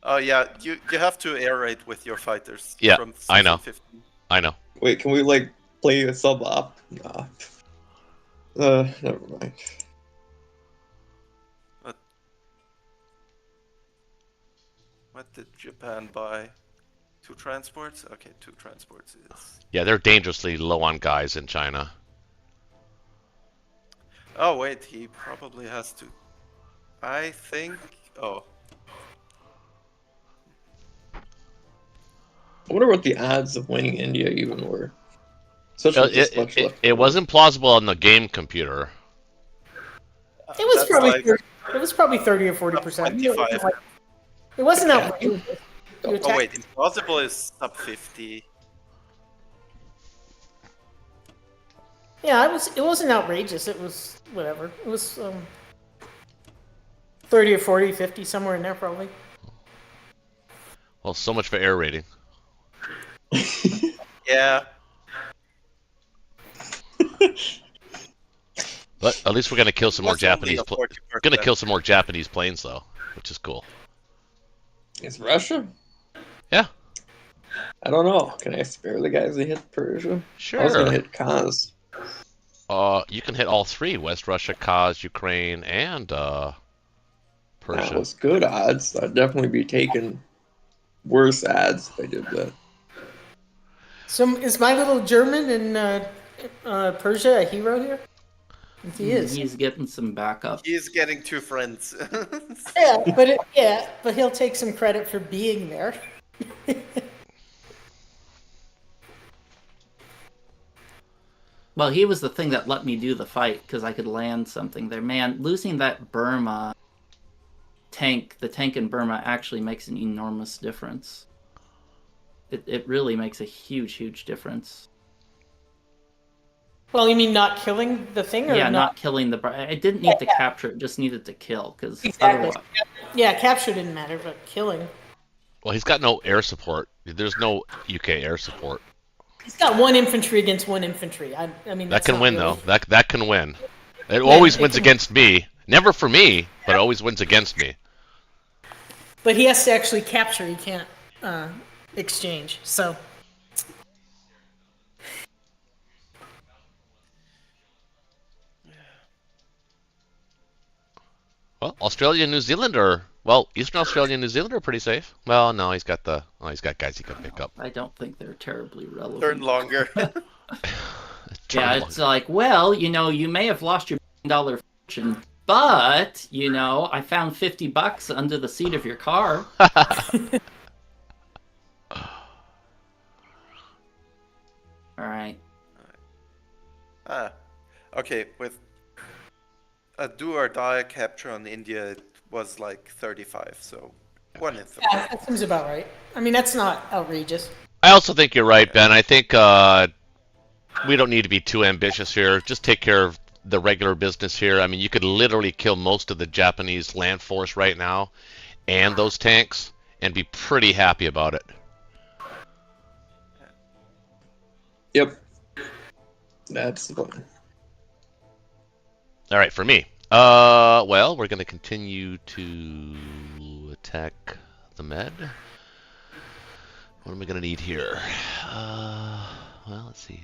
Oh yeah, you have to air raid with your fighters. Yeah, from I know. season 15. I know. Wait, can we like play a sub op? Nah. Never mind. What did Japan buy? 2 transports? Okay, 2 transports is... Yeah, they're dangerously low on guys in China. Oh wait, he probably has to... I think... Oh. I wonder what the odds of winning India even were. Especially with this much left. It wasn't plausible on the game computer. It was That's probably like 30 or 40%. 25. It wasn't outrageous. Oh wait, impossible is sub 50. Yeah, it wasn't outrageous. It was whatever. It was 30 or 40, 50, somewhere in there probably. Well, so much for air rating. Yeah. But at least we're gonna kill some more Was only Japanese. a 40%. Gonna kill some more Japanese planes though, which is cool. It's Russia? Yeah. I don't know. Can I spare the guys that hit Persia? Sure. I was gonna hit Kaz. You can hit all 3: West Russia, Kaz, Ukraine, and Persia. That was good odds. I'd definitely be taking worse odds if I did that. So is my little German in Persia a hero here? He is. He's getting some backup. He's getting 2 friends. But he'll take some credit for being there. Well, he was the thing that let me do the fight because I could land something there. Man, losing that Burma tank, the tank in Burma, actually makes an enormous difference. It really makes a huge difference. Well, you mean not killing the thing, or Yeah, not killing the. I didn't need to capture it; just needed to kill because exactly. otherwise. Yeah, capture didn't matter, but killing. Well, he's got no air support. There's no UK air support. He's got 1 infantry against 1 infantry. I mean, That that's can not win really... though. That can win. It always it wins can- against me. Never for me, but it always wins against me. But he has to actually capture. He can't exchange. So. Well, Australia and New Zealand Eastern Australia and New Zealand are pretty safe. Well, no, he's got guys he can pick up. I don't think they're terribly relevant. Turn longer. Yeah, it's like, well, you may have lost your $1 fortune, but I found $50 under the seat of your car. All right. Okay, with a do or die capture on India, it was like 35, so 1 in 3. Yeah, that seems about right. I mean, that's not outrageous. I also think you're right, Ben. I think we don't need to be too ambitious here. Just take care of the regular business here. I mean, you could literally kill most of the Japanese land force right now and those tanks and be pretty happy about it. Yep. That's the plan. All right, for me. Well, we're going to continue to attack the Med. What am I going to need here? Well, let's see.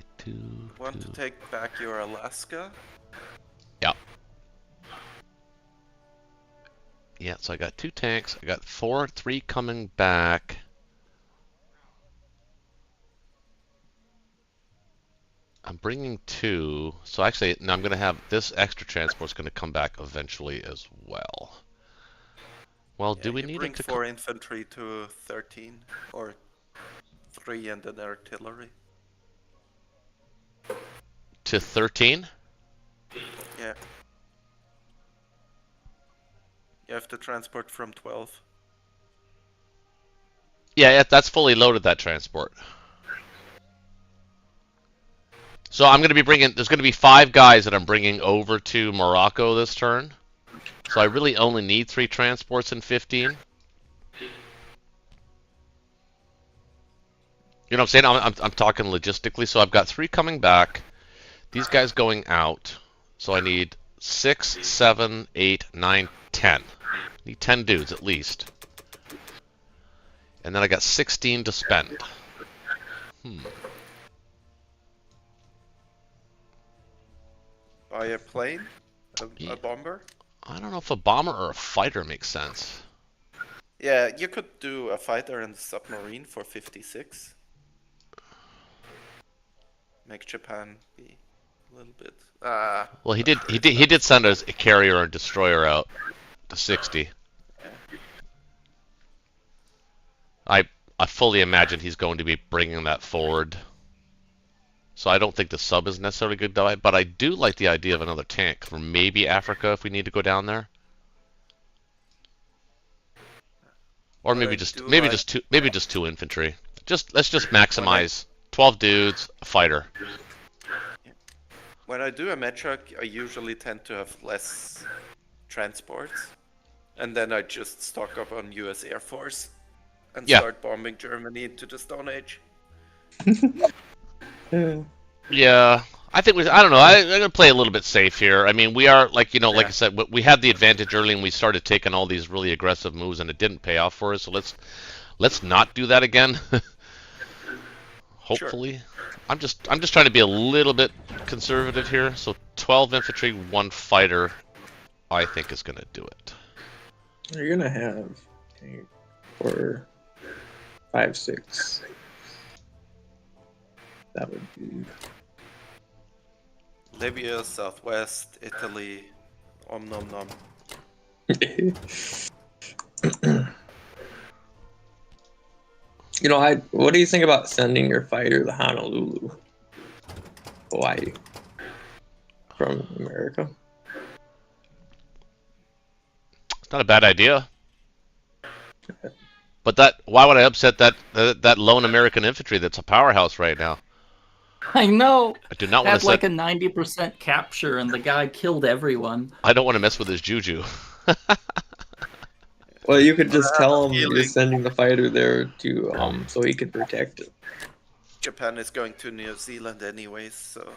Want to take back your Alaska? Yeah. Yeah, so I got 2 tanks. I got 3 coming back. I'm bringing 2. So actually, now I'm going to have this extra transport's going to come back eventually as well. Well, do we need bring it to 4 infantry to 13, or 3 and then artillery. to 13? Yeah. You have to transport from 12. Yeah, that's fully loaded, that transport. So I'm going to be bringing, there's going to be 5 guys that I'm bringing over to Morocco this turn. So I really only need 3 transports in 15. You know what I'm saying? I'm talking logistically. So I've got 3 coming back. These guys going out. So I need 6, 7, 8, 9, 10. Need 10 dudes at least. And then I got 16 to spend. Buy a plane? A bomber? I don't know if a bomber or a fighter makes sense. Yeah, you could do a fighter and a submarine for 56. Make Japan be a little bit. Well, he did send us a carrier and destroyer out to 60. I fully imagine he's going to be bringing that forward. So I don't think the sub is necessarily good, but I do like the idea of another tank for maybe Africa if we need to go down there. Or maybe just two infantry. Let's just maximize 12 dudes, a fighter. When I do a metric, I usually tend to have less transports, and then I just stock up on U.S. Air Force and start bombing Germany into the Stone Age. Yeah, I think I don't know. I'm gonna play a little bit safe here. I mean, we are like I said, we had the advantage early, and we started taking all these really aggressive moves, and it didn't pay off for us. So let's not do that again. Hopefully, sure. I'm just trying to be a little bit conservative here. So 12 infantry, 1 fighter, I think is gonna do it. You're gonna have 4, 5, 6. That would be Libya, Southwest, Italy, nom nom. what do you think about sending your fighter to Honolulu, Hawaii, from America? It's not a bad idea. But why would I upset that lone American infantry that's a powerhouse right now? I know. I do not want to like a 90% capture, and the guy killed everyone. I don't want to mess with his juju. Well, you could just tell him you're sending the fighter there to so he can protect it. Japan is going to New Zealand anyways, so.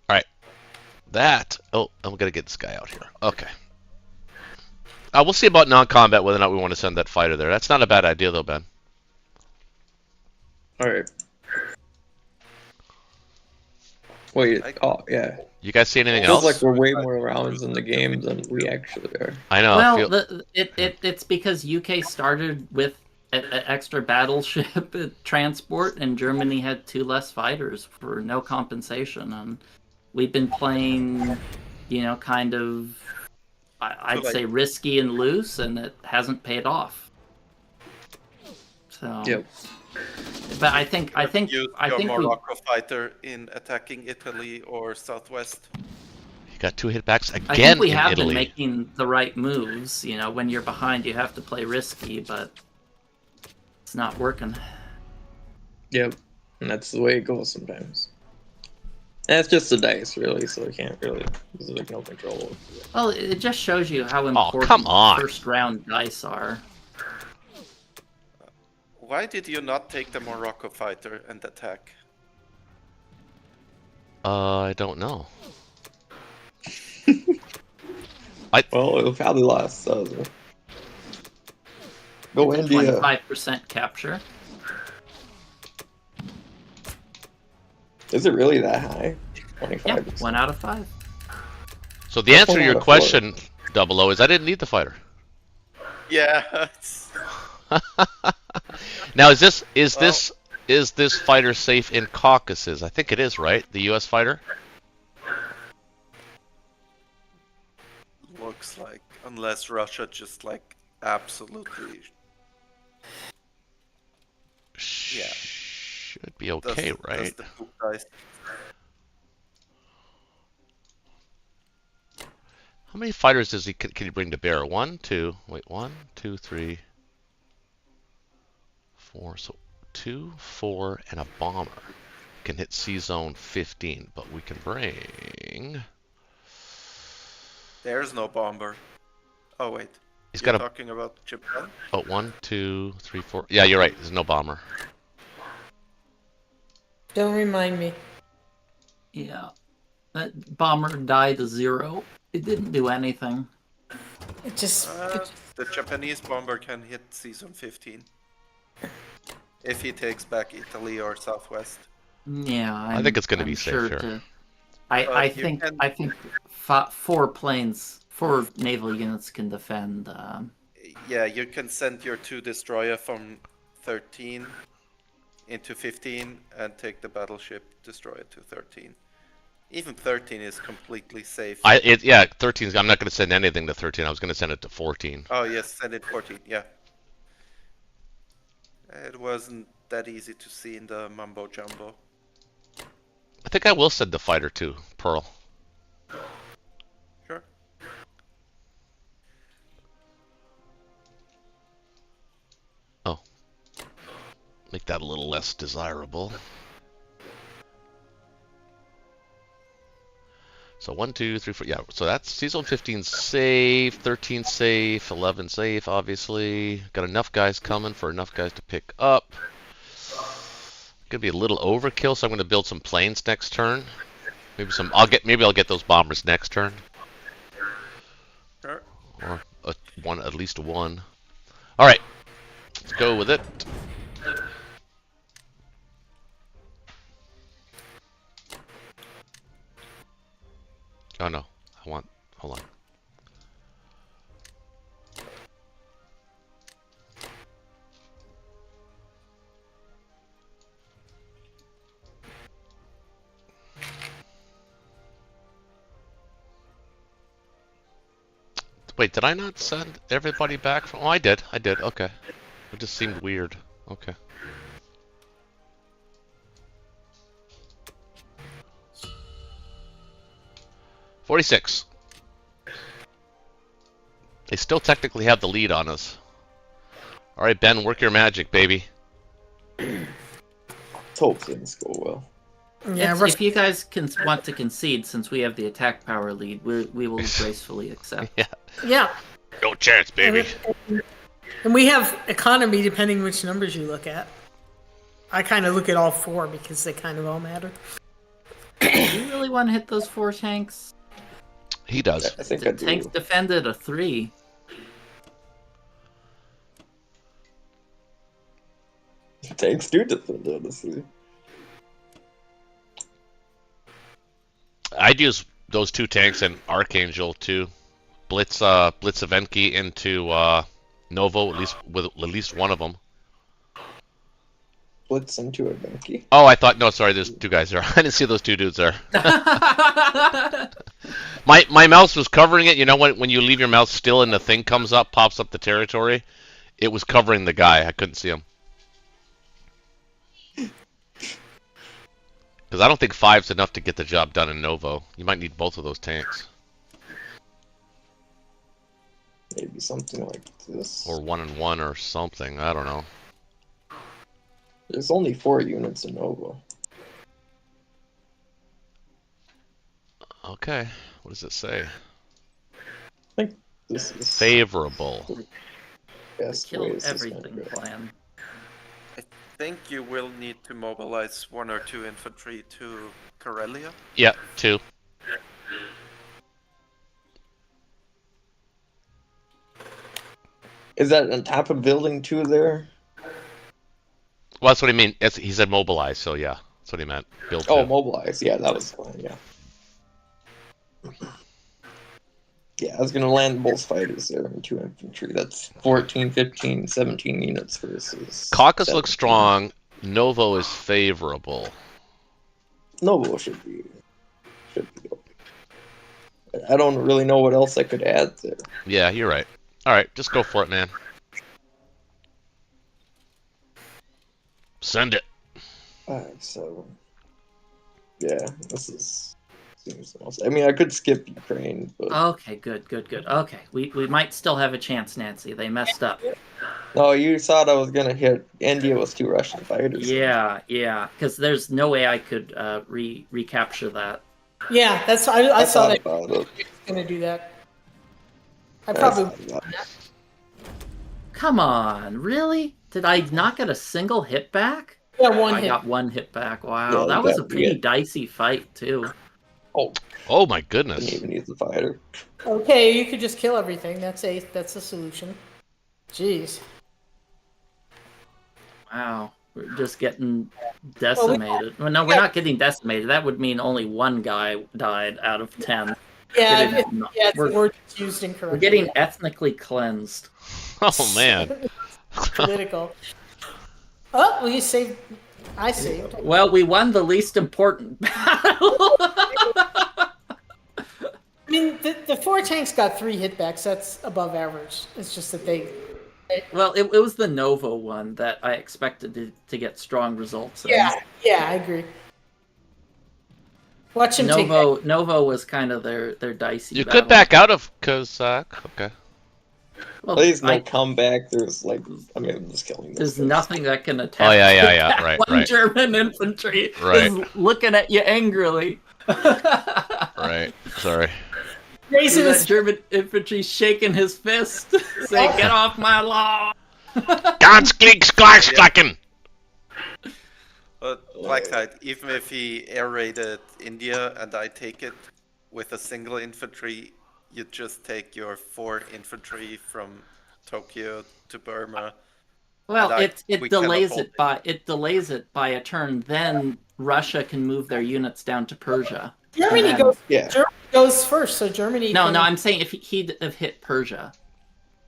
All right. I'm gonna get this guy out here. Okay. We'll see about non-combat whether or not we want to send that fighter there. That's not a bad idea, though, Ben. All right. Wait. Oh, yeah. You guys see anything else? Feels like we're way more rounds in the game than we actually are. I know. Well, it's because UK started with an extra battleship transport, and Germany had 2 less fighters for no compensation, and we've been playing, kind of. I'd say risky and loose, and it hasn't paid off. So, yep. But I think Morocco fighter in attacking Italy or Southwest. You got 2 hitbacks again. I think we in have Italy. been making the right moves. When you're behind, you have to play risky, but it's not working. Yep, and that's the way it goes sometimes. That's just the dice, really, so we can't really. There's like no control over it. Well, it just shows you how important come on. first round dice are. Why did you not take the Morocco fighter and attack? I don't know. Well, it probably lost. So. Go India. 25% capture. Is it really that high? 25%. Yeah, 1 out of 5. So the answer to your question, 00, is I didn't need the fighter. Yeah. Now, is this fighter safe in Caucasus? I think it is, right? The U.S. fighter. Looks like, unless Russia just absolutely. Yeah. Should be okay, right? Does the poop dice. How many fighters can he bring to bear? 1, 2. Wait, 1, 2, 3, 4. So 2, 4, and a bomber can hit C zone 15, but we can bring. There's no bomber. Oh wait. You're talking about Japan? Oh, 1, 2, 3, 4. Yeah, you're right. There's no bomber. Don't remind me. Yeah. That bomber died to 0. It didn't do anything. It just. The Japanese bomber can hit season 15 if he takes back Italy or Southwest. Yeah, I think it's going to be sure safe here. I think 4 naval units can defend. Yeah, you can send your 2 destroyer from 13 into 15 and take the battleship destroyer to 13. Even 13 is completely safe. 13's. I'm not going to send anything to 13. I was going to send it to 14. Oh yes, send it 14. Yeah. It wasn't that easy to see in the mumbo jumbo. I think I will send the fighter to Pearl. Sure. Oh. Make that a little less desirable. So 1, 2, 3, 4. Yeah, so that's season 15 safe, 13 safe, 11 safe, obviously. Got enough guys coming for enough guys to pick up. Gonna be a little overkill, so I'm gonna build some planes next turn. Maybe I'll get those bombers next turn. Sure. Or at least one. All right, let's go with it. Oh no, hold on. Wait, did I not send everybody back from? Oh, I did. Okay. It just seemed weird. Okay. $46. They still technically have the lead on us. All right, Ben, work your magic, baby. Let's hope things go well. Yeah, If you guys want to concede, since we have the attack power lead, we will gracefully accept. yeah. No chance, baby. And we have economy depending which numbers you look at. I kind of look at all 4 because they kind of all matter. Do you really want to hit those 4 tanks? He does. I think The I do. tanks defended a 3. Tanks do defend, honestly. I'd use those 2 tanks and Archangel too. Blitz Evenki into Novo, at least one of them. Blitz into a donkey. Oh, I thought, no, sorry, there's 2 guys there. I didn't see those 2 dudes there. My mouse was covering it. You know when you leave your mouse still and the thing pops up the territory? It was covering the guy. I couldn't see him. Because I don't think 5's enough to get the job done in Novo. You might need both of those tanks. Maybe something like this. Or 1 and 1 or something. I don't know. There's only 4 units in Novo. Okay. What does it say? I think this is Favorable. best Kill way this is everything gonna go. plan. I think you will need to mobilize 1 or 2 infantry to Karelia. Yeah, 2. Is that on top of building 2 there? Well, that's what he mean. He said mobilize, so yeah. That's what he meant. Build 2. Oh, mobilize. Yeah, that was fine, yeah. Yeah, I was going to land both fighters there and 2 infantry. That's 14, 15, 17 units versus... Caucus 17. looks strong. Novo is favorable. Novo should be okay. I don't really know what else I could add there. Yeah, you're right. All right, just go for it, man. Send it. 5, 7. Yeah, this is... seems the most... I mean, I could skip Ukraine, but... Okay, good. Okay, we might still have a chance, Nancy. They messed up. No, you thought I was gonna hit India with 2 Russian fighters. Yeah, because there's no way I could recapture that. Yeah, that's I saw that about it. gonna do that. I probably Come on, really? Did I not get a single hit back? Yeah, one I hit. got one hit back. Wow, Yeah, that was a exactly, pretty yeah. dicey fight too. Oh, Oh my didn't goodness. even use the fighter. Okay, you could just kill everything. That's the solution. Jeez. Wow, we're just getting decimated. Well, no, we're not getting decimated. That would mean only one guy died out of 10. Yeah, it's We're, word used incorrectly. we're getting ethnically cleansed. Oh man. Political. Oh, well, you saved. I saved. Well, we won the least important battle. I mean, the 4 tanks got 3 hitbacks. That's above average. It's just that they. Well, it was the Novo one that I expected to get strong results in. Yeah, I agree. Watch him take that. Novo was kind of their dicey You battle. could back out of Kozak. Okay. Well, Please no comeback. There's like, I mean, I'm just killing this. There's thing. nothing that can attack. Oh yeah. Right. One Right. German infantry Right. is looking at you angrily. Right. Sorry. Raising That his German infantry shaking his fist, saying, "Get off my lawn!" Ganz Gleichsklacken. But Black Knight, even if he air raided India and I take it with a single infantry, you just take your 4 infantry from Tokyo to Burma. Well, And it we delays cannot it delays it by a turn. Then Russia can move their units down to Persia. Germany And goes. Yeah. Germany goes first, so Germany. No, can- no, I'm saying if he'd have hit Persia,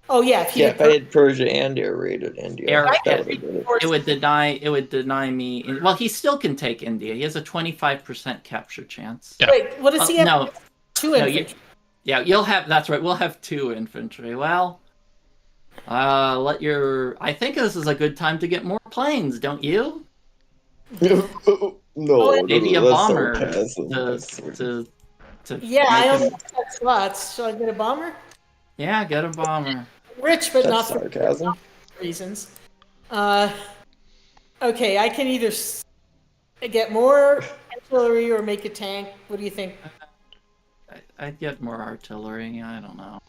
Oh yeah, if he Yeah, had if I had Persia and air raided India, Air- that would have been it. it would deny me. Well, he still can take India. He has a 25% capture chance. Yeah. Wait, what does he have? No, 2 no, infantry. yeah, you'll have. That's right. We'll have 2 infantry. Well, I think this is a good time to get more planes, don't you? No, Maybe a that's bomber sarcasm. That's to Yeah, I make only him- have slots. Shall I get a bomber? Yeah, get a bomber. Rich, but not That's for sarcasm. reasons. Okay, I can either get more artillery or make a tank. What do you think? I'd get more artillery. I don't know.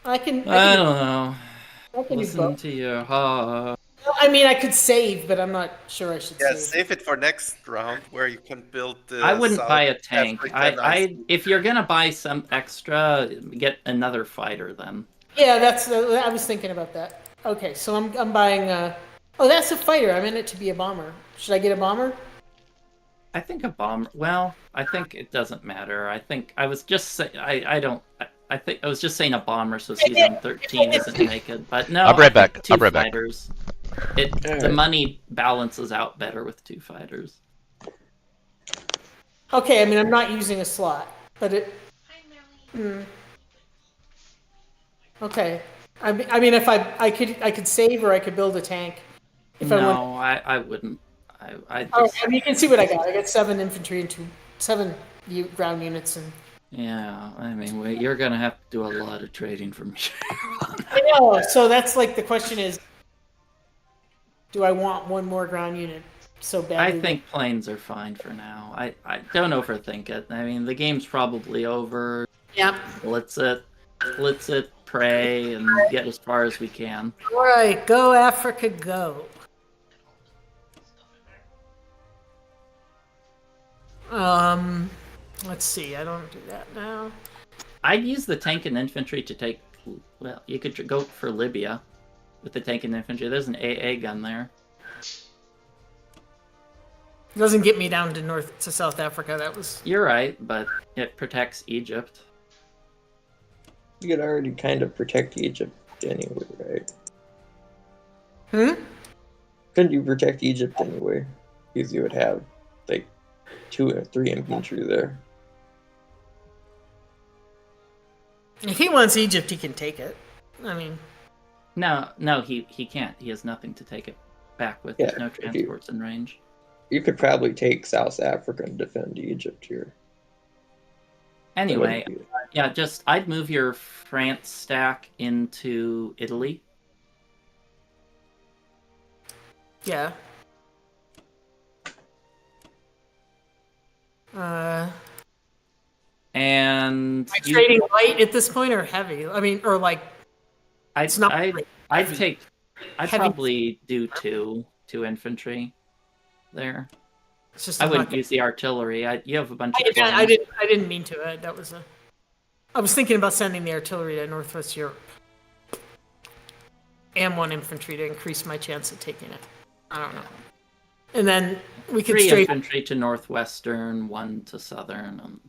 I can. I don't know. I can do Listen both. to you. I mean, I could save, but I'm not sure I should Yeah, save. save it for next round where you can build the. I wouldn't South buy a tank. Africa If you're gonna buy some extra, get another fighter then. Yeah, I was thinking about that. Okay, so I'm buying. Oh, that's a fighter. I meant it to be a bomber. Should I get a bomber? I think a bomber. Well, I think it doesn't matter. I think I was just say I don't. I think I was just saying a bomber, so season 13 doesn't make it. But no, I'll be right I think back. 2 I'll be right back. fighters. The money balances out better with 2 fighters. Okay, I mean I'm not using a slot, but it. Okay, I mean if I could save or I could build a tank. If I want. No, I wouldn't. I Oh, just I mean, you can see what I got. I got 7 infantry and 7 ground units, and yeah. I mean, you're gonna have to do a lot of trading from me. I know. So that's like the question is, do I want 1 more ground unit so badly? I think planes are fine for now. I don't overthink it. I mean, the game's probably over. Yep. Blitz it, pray, and get as far as we can. All right, go Africa, go. Let's see. I don't do that now. I'd use the tank and infantry to take. Well, you could go for Libya with the tank and infantry. There's an AA gun there. It doesn't get me down to South Africa. That was. You're right, but it protects Egypt. You could already kind of protect Egypt anyway, right? Couldn't you protect Egypt anyway? Because you would have like 2 or 3 infantry there. If he wants Egypt, he can take it. I mean, No, he can't. He has nothing to take it back with. Yeah, There's no if you- transports in range. You could probably take South Africa and defend Egypt here. Anyway, That wouldn't yeah, I'd move your France stack into Italy. yeah. And Am I trading light at this point or heavy? I mean, or like I'd it's not I'd like I'd heavy. take. I'd Heavy. probably do two 2 infantry there. It's just I I'm wouldn't not- use the artillery. You have a bunch of I planes. didn't mean to. That was a. I was thinking about sending the artillery to Northwest Europe and 1 infantry to increase my chance of taking it. I don't know. And then we could 3 straight. infantry to northwestern, 1 to southern.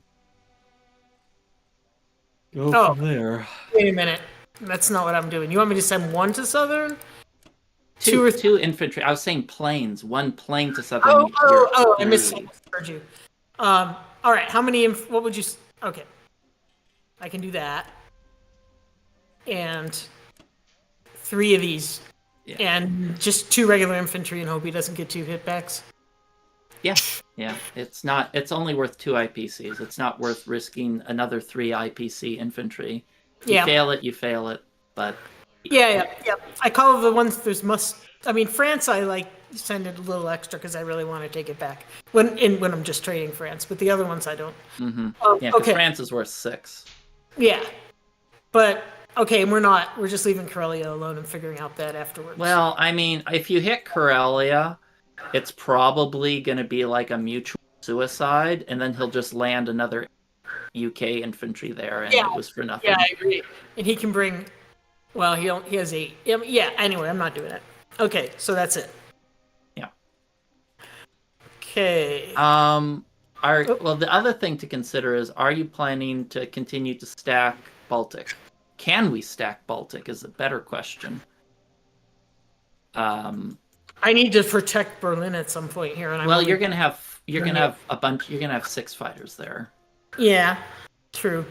Go Oh. from there. Wait a minute. That's not what I'm doing. You want me to send 1 to southern? 2 or 3? 2 infantry. I was saying planes. 1 plane to southern. Oh! I 3. misheard you. All right. How many? What would you? Okay. I can do that. And 3 of these. Yeah. And just 2 regular infantry and hope he doesn't get 2 hitbacks. Yeah. It's only worth 2 IPCs. It's not worth risking another 3 IPC infantry. You fail it, you fail it. But yeah. I call the ones France I like send it a little extra because I really want to take it back when I'm just trading France. But the other ones I don't. Mm-hmm. Yeah, because France is worth 6. Yeah. But okay, and we're just leaving Karelia alone and figuring out that afterwards. Well, I mean, if you hit Karelia, it's probably going to be like a mutual suicide, and then he'll just land another UK infantry there, and it was for nothing. Yeah, I agree. And he can bring. Well, he has 8. Yeah. Anyway, I'm not doing it. Okay, so that's it. Yeah. Okay. Well, the other thing to consider is: are you planning to continue to stack Baltic? Can we stack Baltic? Is a better question. I need to protect Berlin at some point here, and you're gonna have a bunch. You're gonna have 6 fighters there. Yeah, true.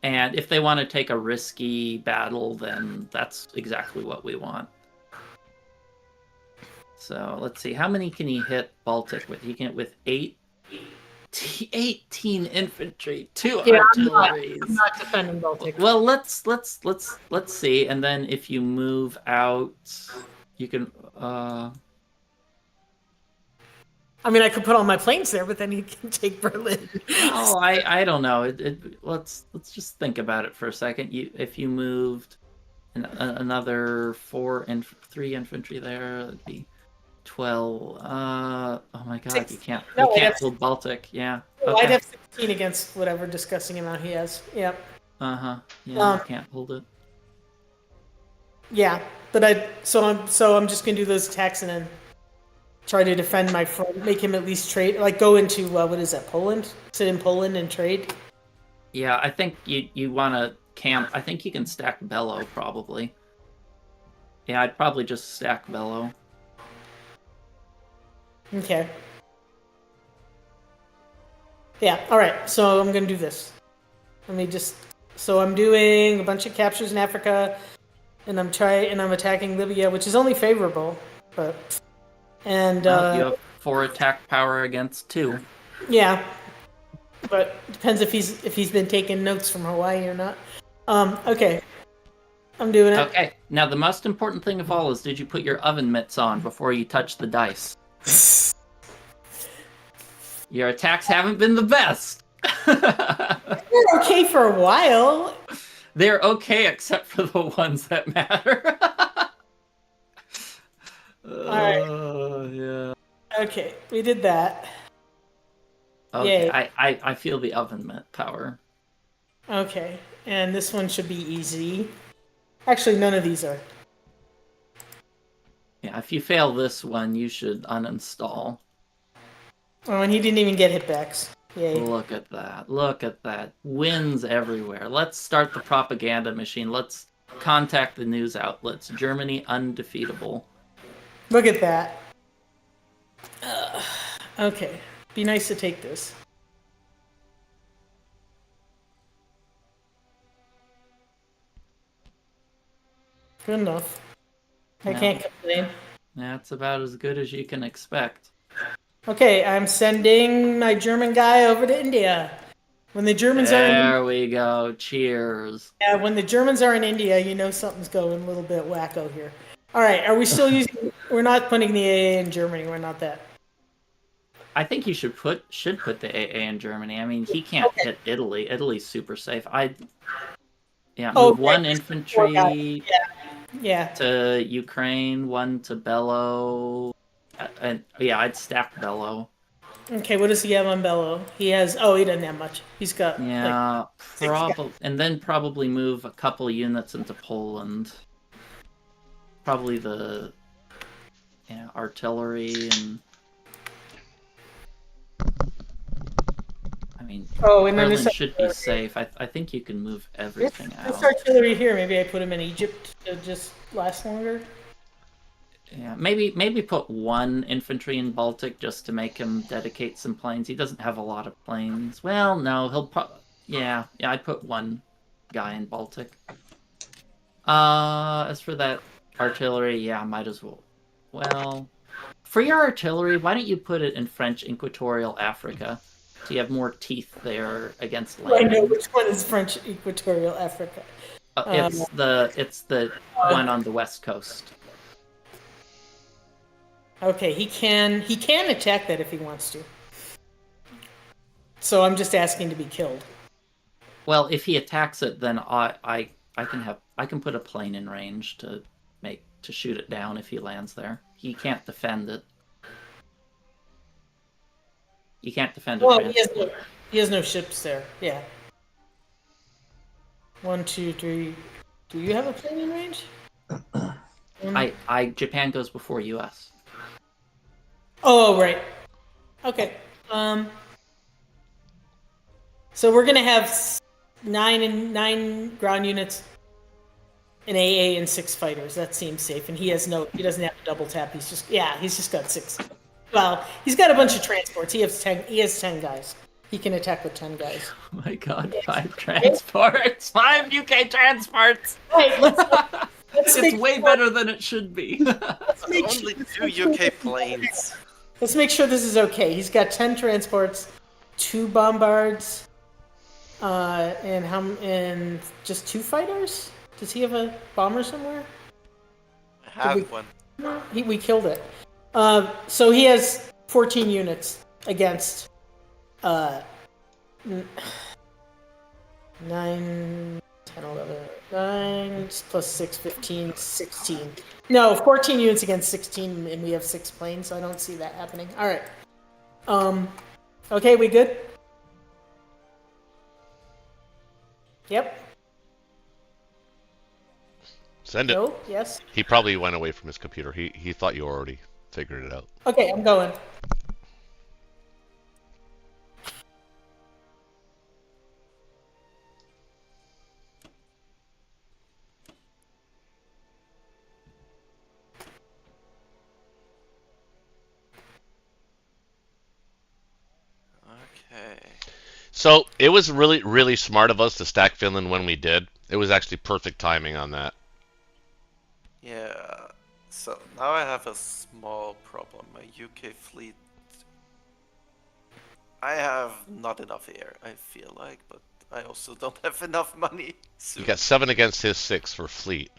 And if they want to take a risky battle, then that's exactly what we want. So let's see, how many can he hit Baltic with? He can hit with 18 infantry, 2 artilleries. I'm not defending Baltic. Well, let's see, and then if you move out, you can. I could put all my planes there, but then he can take Berlin. Oh, I don't know. Let's just think about it for a second. If you moved another 3 infantry there, that'd be 12. Oh my God, 6. you can't build Baltic. Yeah. Okay. I'd have 16 against whatever disgusting amount he has. Yep. Yeah, you can't hold it. Yeah, but I'm just gonna do those attacks and then try to defend my front, make him at least trade, like go into what is that, Poland? Sit in Poland and trade. Yeah, I think you want to camp. I think you can stack Bellow probably. Yeah, I'd probably just stack Bellow. Okay. Yeah. All right. So I'm gonna do this. So I'm doing a bunch of captures in Africa, and I'm attacking Libya, which is only favorable, but. And you have 4 attack power against 2. Yeah, but depends if he's been taking notes from Hawaii or not. Okay, I'm doing it. Okay, now the most important thing of all is: did you put your oven mitts on before you touch the dice? Your attacks haven't been the best. They're okay for a while. They're okay except for the ones that matter. Alright. Yeah. Okay, we did that. Okay, Yay. I feel the oven mitt power. Okay, and this one should be easy. Actually, none of these are. Yeah, if you fail this one, you should uninstall. Oh, and he didn't even get hitbacks. Yay. Look at that. Look at that. Wins everywhere. Let's start the propaganda machine. Let's contact the news outlets. Germany undefeatable. Look at that. Okay, be nice to take this. Good enough. I can't complain. That's about as good as you can expect. Okay, I'm sending my German guy over to India. When the Germans There we go. Cheers. Yeah, when the Germans are in India, you know something's going a little bit wacko here. All right, are we still using? We're not putting the AA in Germany. We're not that. I think you should put the AA in Germany. I mean, he can't hit Italy. Italy's super safe. Move 1 infantry Yeah. to Ukraine, 1 to Bellow. And yeah, I'd stack Bellow. Okay, what does he have on Bellow? He has. Oh, he doesn't have much. He's got. Like, Yeah, probably, and then probably move a couple units into Poland. Probably the artillery and. I mean, oh, and then Berlin this should be safe. I think you can move everything this out. artillery here. Maybe I put him in Egypt to just last longer. Yeah, maybe put one infantry in Baltic just to make him dedicate some planes. He doesn't have a lot of planes. Well, no, he'll yeah, I'd put one guy in Baltic. As for that artillery, yeah, might as well. Well, for your artillery, why don't you put it in French Equatorial Africa? So you have more teeth there against I know landing. which one is French Equatorial Africa. It's the one on the west coast. Okay, he can attack that if he wants to. So I'm just asking to be killed. Well, if he attacks it, then I can put a plane in range to shoot it down if he lands there. He can't defend it. You can't defend a transport. He has no ships there. Yeah. 1, 2, 3. Do you have a plane in range? Japan goes before U.S. Oh, right. Okay. So we're gonna have 9 ground units, an AA, and 6 fighters. That seems safe. And he doesn't have a double tap. He's just got 6. Well, he's got a bunch of transports. He has 10 guys. He can attack with 10 guys. Oh my God! 5 transports, 5 UK transports. Right. It's way better than it should be. Only 2 UK planes. Let's make sure this is okay. He's got 10 transports, 2 bombards, and just 2 fighters. Does he have a bomber somewhere? I have one. We killed it. So he has 14 units against 9, 10, 11, 9 plus 6, 15, 16. No, 14 units against 16, and we have 6 planes, so I don't see that happening. All right. Okay, we good? Yep. Send it. No? Yes? He probably went away from his computer. He thought you already figured it out. Okay, I'm going. Okay. So it was really, really smart of us to stack Finland when we did. It was actually perfect timing on that. Yeah. So now I have a small problem. My UK fleet. I have not enough air, I feel like, but I also don't have enough money. So You got 7 against his 6 for fleet.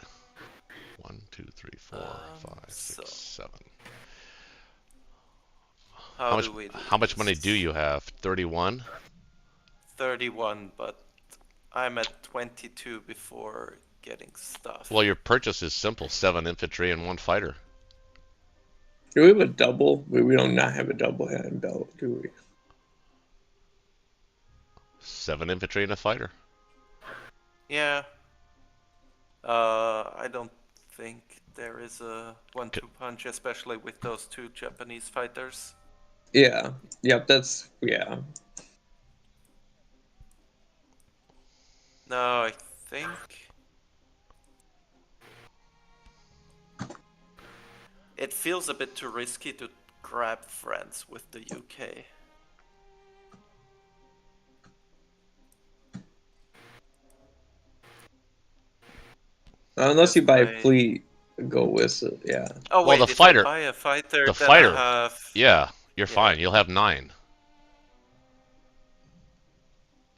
1, 2, 3, 4, 5, 6, 7. How much money do you have? 31? 31, but I'm at 22 before getting stuff. Well, your purchase is simple: 7 infantry and 1 fighter. Do we have a double? We don't not have a double hand belt, do we? 7 infantry and a fighter. Yeah. I don't think there is a 1-2 punch, especially with those 2 Japanese fighters. Yeah. Yep, that's yeah. No, I think it feels a bit too risky to grab France with the UK. Unless you buy a fleet, go with it, yeah. Oh Well, wait, the if fighter- I buy a fighter, the then fighter, I have... Yeah, you're fine. You'll have 9.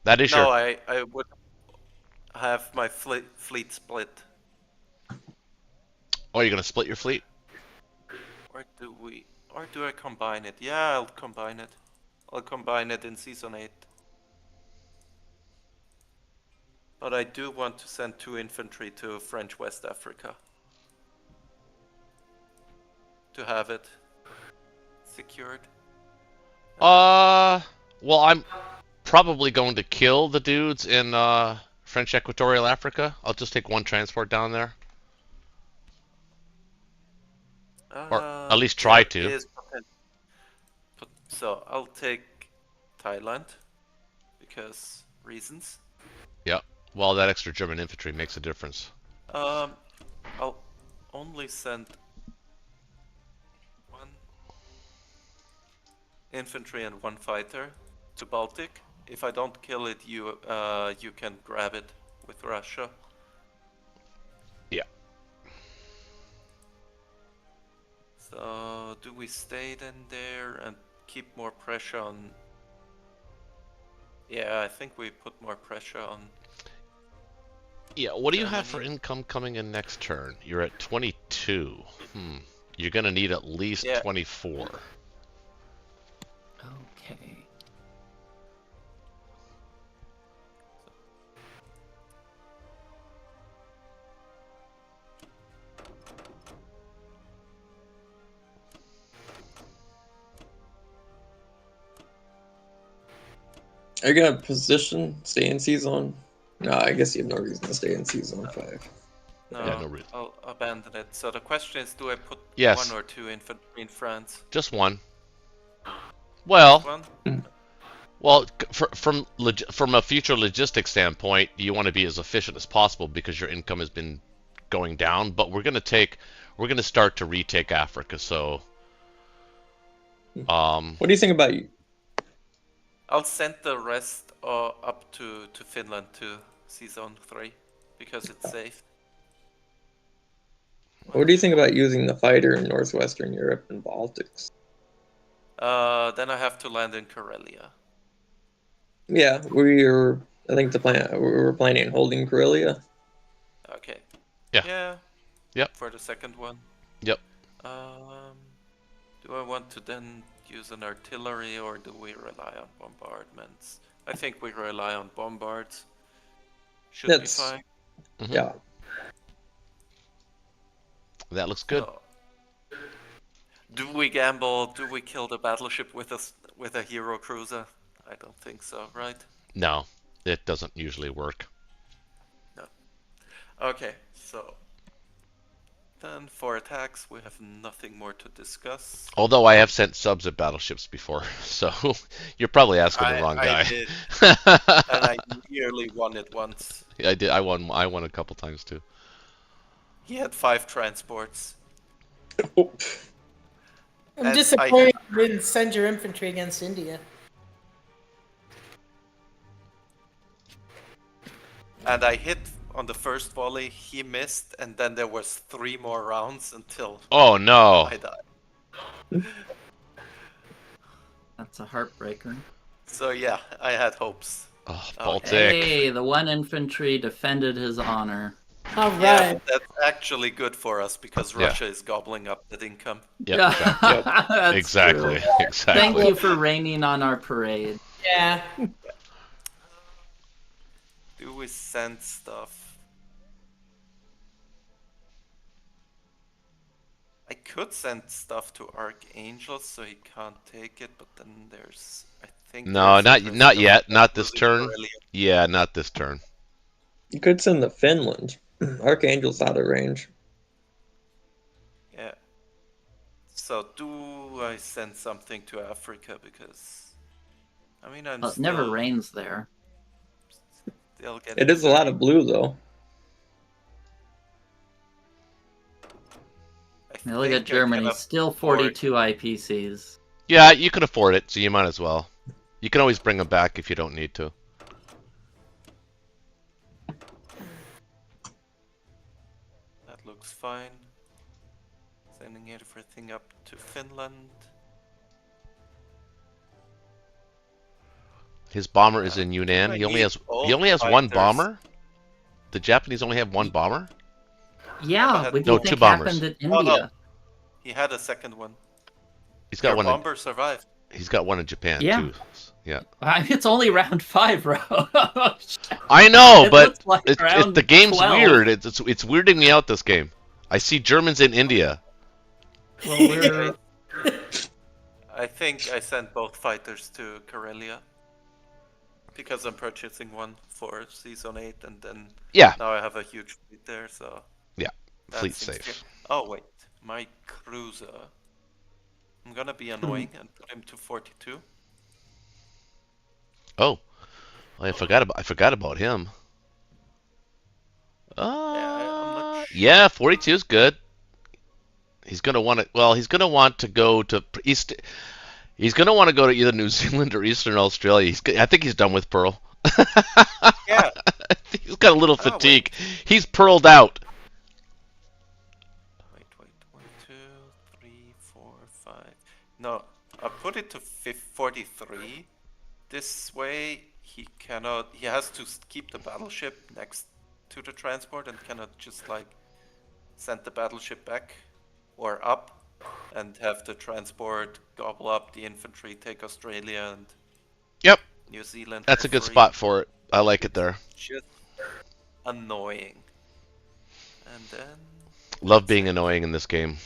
That is No, your. I would have my fleet split. Oh, you're gonna split your fleet? Or do I combine it? Yeah, I'll combine it. I'll combine it in Season 8. But I do want to send 2 infantry to French West Africa. To have it. secured? Well, I'm probably going to kill the dudes in French Equatorial Africa. I'll just take one transport down there, or at least try There to. is so I'll take Thailand because reasons. Yeah. Well, that extra German infantry makes a difference. I'll only send one infantry and one fighter to Baltic. If I don't kill it, you can grab it with Russia. Yeah. So do we stay then there and keep more pressure on? Yeah, I think we put more pressure on. Yeah, what do you have Germany. for income coming in next turn? You're at 22. You're gonna need at least 24. Okay. Are you gonna position, stay in C-Zone? No, I guess you have no reason to stay in C-Zone 5. No, Yeah, no reason. I'll abandon it. So the question is, do I put Yes. one or two infantry in France? Just one. Well, One? well, from a future logistics standpoint, you want to be as efficient as possible because your income has been going down. But we're gonna start to retake Africa. So, What do you think about you? I'll send the rest up to Finland to C-Zone 3 because it's safe. What do you think about using the fighter in Northwestern Europe and Baltics? Then I have to land in Karelia. Yeah, I think we were planning on holding Karelia. Okay. Yeah. Yeah. Yep. For the second one. Yep. Do I want to then use an artillery or do we rely on bombardments? I think we rely on bombards. Should be fine. Mhm. Yeah. That looks good. So, do we gamble? Do we kill the battleship with a hero cruiser? I don't think so, right? No, it doesn't usually work. No. Okay, so then for attacks we have nothing more to discuss. Although I have sent subs at battleships before, so you're probably asking the wrong guy. I did, and I nearly won it once. I did. I won a couple times too. He had 5 transports. I'm And disappointed you didn't send your infantry against India. And I hit on the first volley, he missed, and then there was 3 more rounds until Oh no! I died. That's a heartbreaker. So yeah, I had hopes. Oh, Baltic. Hey, the one infantry defended his honor. All Yeah, right. that's actually good for us because Yeah. Russia is gobbling up that income. Yep, That's exactly. true. Exactly. Thank you for raining on our parade. Yeah. Do we send stuff? I could send stuff to Archangel so he can't take it, but then there's, I think. No, there's a not risk yet. of Not this losing turn. Karelia. Yeah, not this turn. You could send the Finland. Archangel's out of range. Yeah. So do I send something to Africa because, I mean, I'm Well, it never still- rains there. still getting It is a lot of blue, though. I Now look think at I can Germany, afford- still 42 IPCs. Yeah, you can afford it, so you might as well. You can always bring them back if you don't need to. That looks fine. Sending everything up to Finland. His bomber is in Yunnan. I He only need has all one fighters. bomber. The Japanese only have one bomber. Yeah, what do No, you 2 think bombers. happened in Oh, no. India? He had a second one. He's got Your one. In, bomber survived. he's got one in Japan Yeah. too. Yeah. I mean, it's only round 5, bro. I know, It but looks like the round game's 12. weird. It's weirding me out. This game. I see Germans in India. Well, we're I think I sent both fighters to Karelia. Because I'm purchasing one for Season 8, and then Yeah, now I have a huge fleet there, so... yeah. that Fleet seems safe. fair. Oh, wait. My cruiser. I'm gonna be annoying and put him to 42. Oh, I forgot about him. I'm not sure. Yeah, 42 is good. He's gonna want to. Well, he's gonna want to go to East. He's gonna want to go to either New Zealand or Eastern Australia. I think he's done with Pearl. Yeah. He's got a little Oh, fatigue. He's pearled out. Wait. 1, 2, 3, 4, 5. No, I put it to 43. This way, he cannot. He has to keep the battleship next to the transport and cannot just like send the battleship back or up and have the transport gobble up the infantry, take Australia and Yep, New Zealand. that's for a good free. spot for it. I like it there. Just annoying. And then Love being annoying in this game.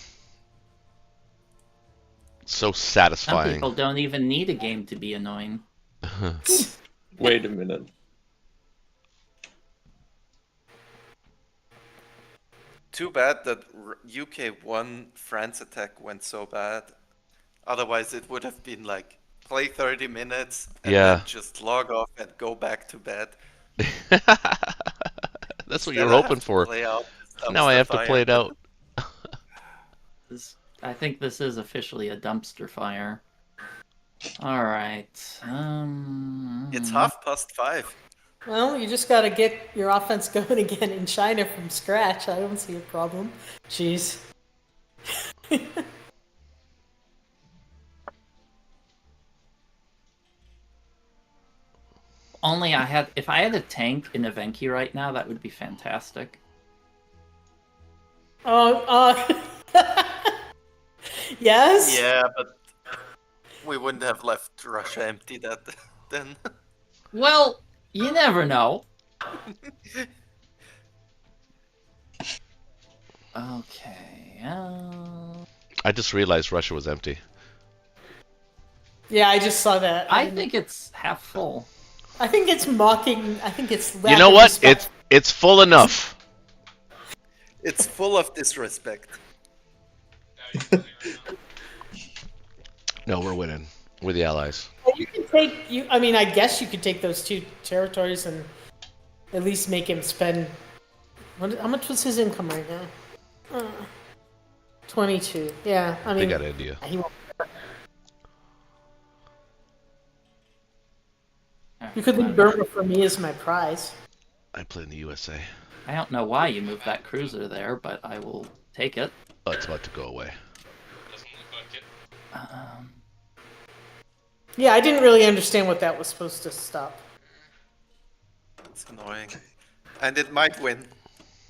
So Some satisfying. people don't even need a game to be annoying. Wait a minute. too bad that UK 1 France attack went so bad. Otherwise, it would have been like play 30 minutes and Yeah. then just log off and go back to bed. That's what Instead, you're I have hoping to for. play out the Now I have to dumpster play it fire. out. I think this is officially a dumpster fire. All right. It's 5:30. Well, you just gotta get your offense going again in China from scratch. I don't see a problem. Jeez. Only if I had a tank in Evenki right now, that would be fantastic. Oh, yes? Yeah, but we wouldn't have left Russia empty that then. Well, you never know. Okay. I just realized Russia was empty. Yeah, I just saw that. I think it's half full. I think it's mocking. I think it's. You know what? It's full enough. It's full of disrespect. No, we're winning. We're the allies. Well, you can take you. I mean, I guess you could take those two territories and at least make him spend. How much was his income right now? 22. Yeah, I mean, They got an idea. he won't. You could leave Burma for me as my prize. I play in the USA. I don't know why you moved that cruiser there, but I will take it. Oh, it's about to go away. Yeah, I didn't really understand what that was supposed to stop. It's annoying. And it might win.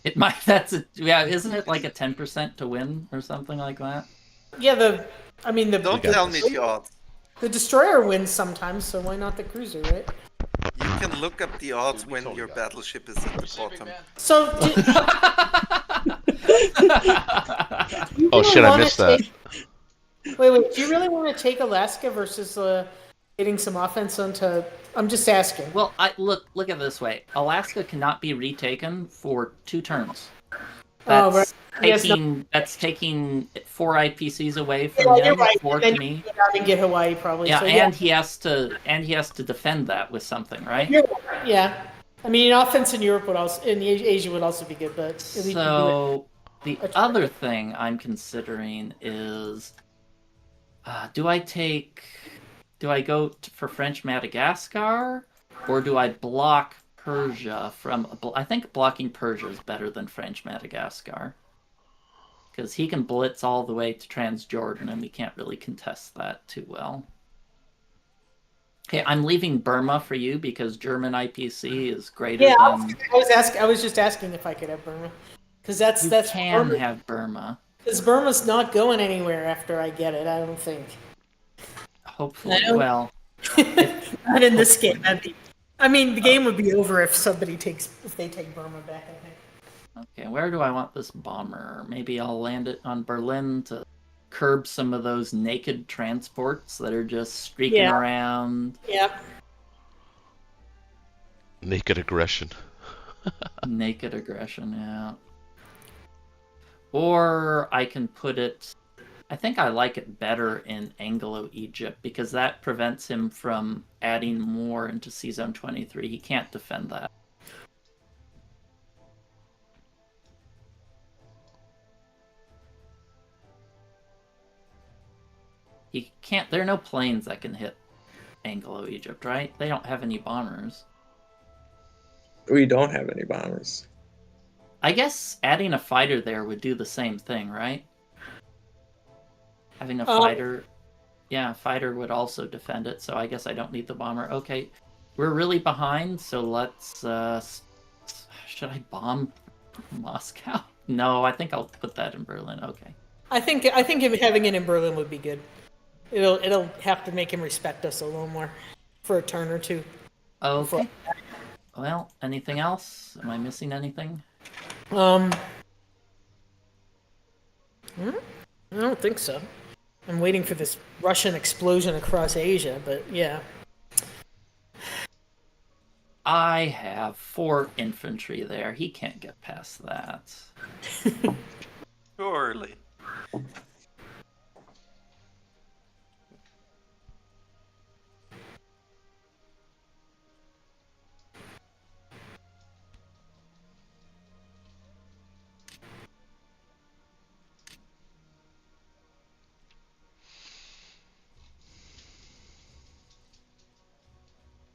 It might. Isn't it like a 10% to win or something like that? Yeah, Don't got tell this. me the odds. the destroyer wins sometimes, so why not the cruiser, right? You can look up the odds when your battleship is at the bottom. So. Oh shit, I missed that. Wait. Do you really want to take Alaska versus getting some offense onto? I'm just asking. Well, look at it this way. Alaska cannot be retaken for 2 turns. Oh, That's right. Yes, that's taking 4 IPCs away from Yeah, you're him, right. 4 Then to me. you go down and get Hawaii probably. Yeah, so, and he has to defend that with something, right? Yeah. I mean, offense in Europe would also, in Asia would also be good, but at least you do it. So the other thing I'm considering is, do I go for French Madagascar, or do I block Persia from? I think blocking Persia is better than French Madagascar, because he can blitz all the way to Transjordan, and we can't really contest that too well. Okay, I'm leaving Burma for you because German IPC is greater Yeah, than. I was just asking if I could have Burma, because that's You can have Burma. Because Burma's not going anywhere after I get it. I don't think. Hopefully, No. well, Not in this game. I mean, the game would be over if they take Burma back. I think. okay. Where do I want this bomber? Maybe I'll land it on Berlin to curb some of those naked transports that are just streaking Yeah. around. Yep. Naked aggression. Naked aggression, yeah. Or I can put it... I think I like it better in Anglo-Egypt because that prevents him from adding more into C-Zone 23. He can't defend that. He can't... There are no planes that can hit Anglo-Egypt, right? They don't have any bombers. We don't have any bombers. I guess adding a fighter there would do the same thing, right? Having a fighter... Yeah, fighter would also defend it, so I guess I don't need the bomber. Okay, we're really behind, so let's... should I bomb Moscow? No, I think I'll put that in Berlin. Okay. I think having it in Berlin would be good. It'll have to make him respect us a little more for a turn or two. Okay. Well, anything else? Am I missing anything? I don't think so. I'm waiting for this Russian explosion across Asia, but yeah. I have 4 infantry there. He can't get past that. Surely.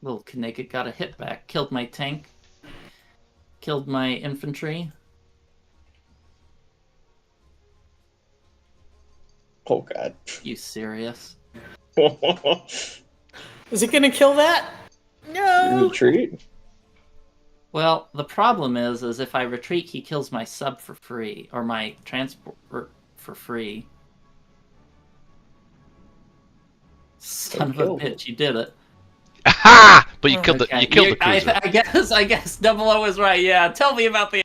Little Knigget got a hit back. Killed my tank. Killed my infantry. Oh god. You serious? Is it gonna kill that? No. Retreat. Well, the problem is if I retreat, he kills my sub for free, or my transport for free. Son of a bitch, you did it. Aha! But you killed the cruiser. I guess Double O is right. Yeah, tell me about the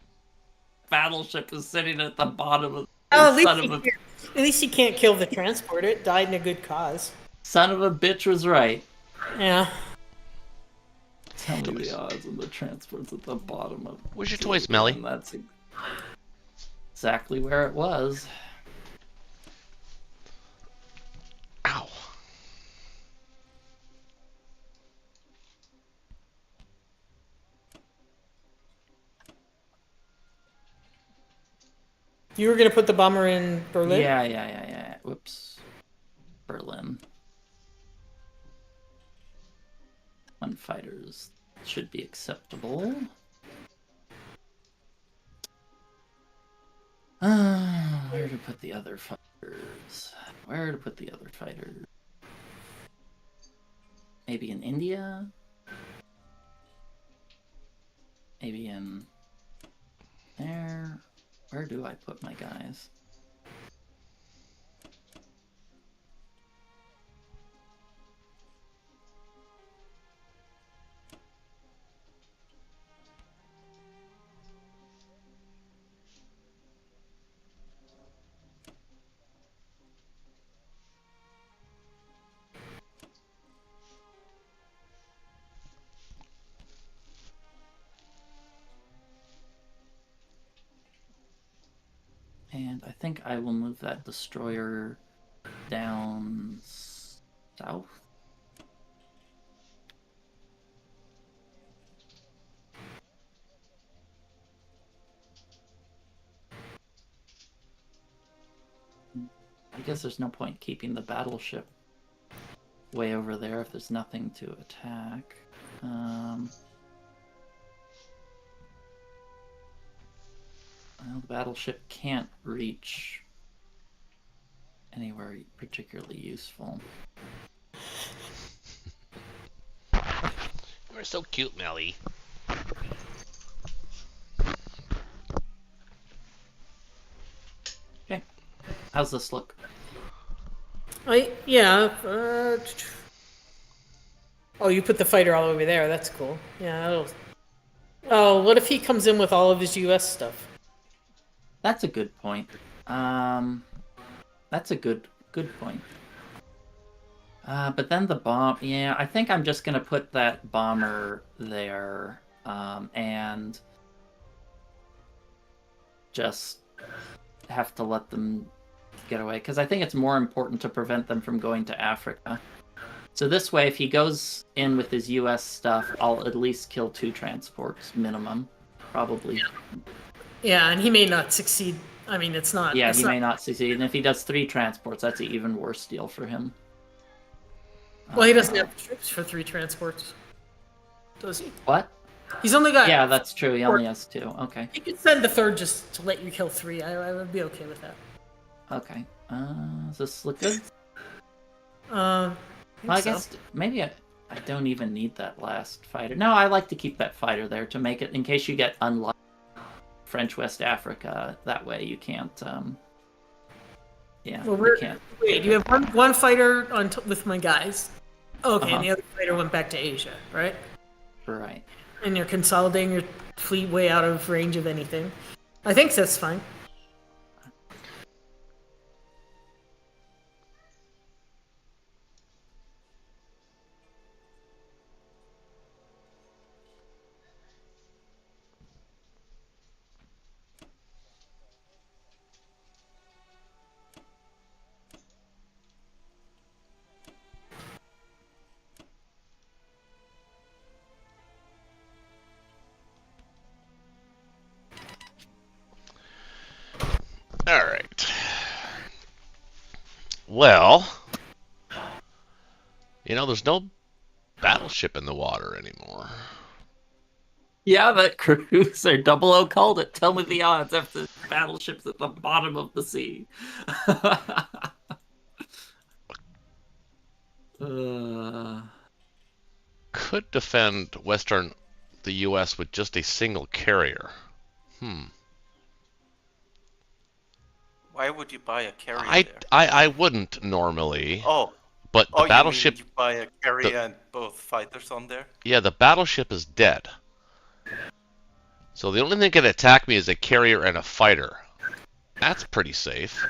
battleship is sitting at the bottom of. Oh, at least he can't kill the transporter. It died in a good cause. Son of a bitch was right. Yeah. Tell me the odds of the transports at the bottom of. Where's your toys, Melly? That's exactly where it was. Ow. You were gonna put the bomber in Berlin? Yeah. Whoops. Berlin. 1 fighters should be acceptable. Where to put the other fighters? Maybe in India? Maybe in there? Where do I put my guys? And I think I will move that destroyer down south. I guess there's no point keeping the battleship way over there if there's nothing to attack. Well, the battleship can't reach anywhere particularly useful. You're so cute, Melly. Okay. How's this look? Yeah. Oh, you put the fighter all over there. That's cool. Yeah. Oh, what if he comes in with all of his U.S. stuff? That's a good point. That's a good point. But then the bomb, yeah, I think I'm just gonna put that bomber there, and just have to let them get away, because I think it's more important to prevent them from going to Africa. So this way, if he goes in with his U.S. stuff, I'll at least kill 2 transports minimum, probably. Yeah, and he may not succeed. I mean, it's not. Yeah, it's he not, may not succeed, and if he does 3 transports, that's an even worse deal for him. Well, he doesn't have troops for 3 transports, does he? What? He's only got. Yeah, that's true. He only has 2. Okay. He could send the 3rd just to let you kill 3. I would be okay with that. Okay. Does this look good? I guess maybe I don't even need that last fighter. No, I like to keep that fighter there to make it in case you get unlocked French West Africa. That way you can't. Yeah, Well, you can't. wait, you have one fighter with my guys. Okay, and the other fighter went back to Asia, right? Right. And you're consolidating your fleet way out of range of anything. I think that's fine. All right. Well, there's no battleship in the water anymore. Yeah, that cruiser 00 called it. Tell me the odds after the battleship's at the bottom of the sea. Could defend the U.S. with just a single carrier. Why would you buy a carrier there? I wouldn't normally. Oh. But the battleship. You mean you buy a carrier and both fighters on there? Yeah, the battleship is dead. So the only thing that can attack me is a carrier and a fighter. That's pretty safe.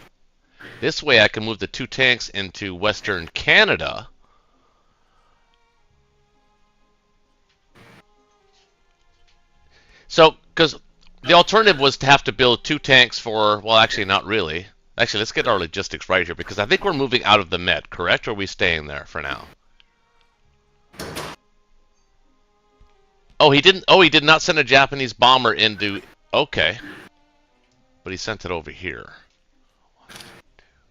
This way I can move the 2 tanks into Western Canada. So, because the alternative was to have to build 2 tanks for, well, actually, not really. Actually, let's get our logistics right here, because I think we're moving out of the Med, correct? Or are we staying there for now? Oh, he didn't. Oh, he did not send a Japanese bomber into. Okay, but he sent it over here. 1, 2,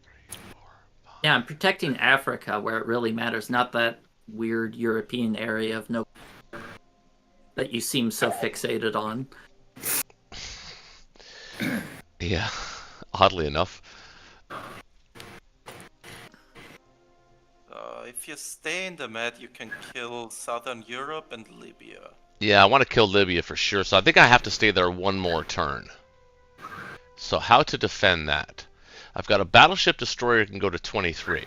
3, 4, 5. Yeah, I'm protecting Africa where it really matters, not that weird European area of no that you seem so fixated on. Yeah, oddly enough. If you stay in the Med, you can kill Southern Europe and Libya. Yeah, I want to kill Libya for sure, so I think I have to stay there one more turn. So how to defend that? I've got a battleship destroyer that can go to 23.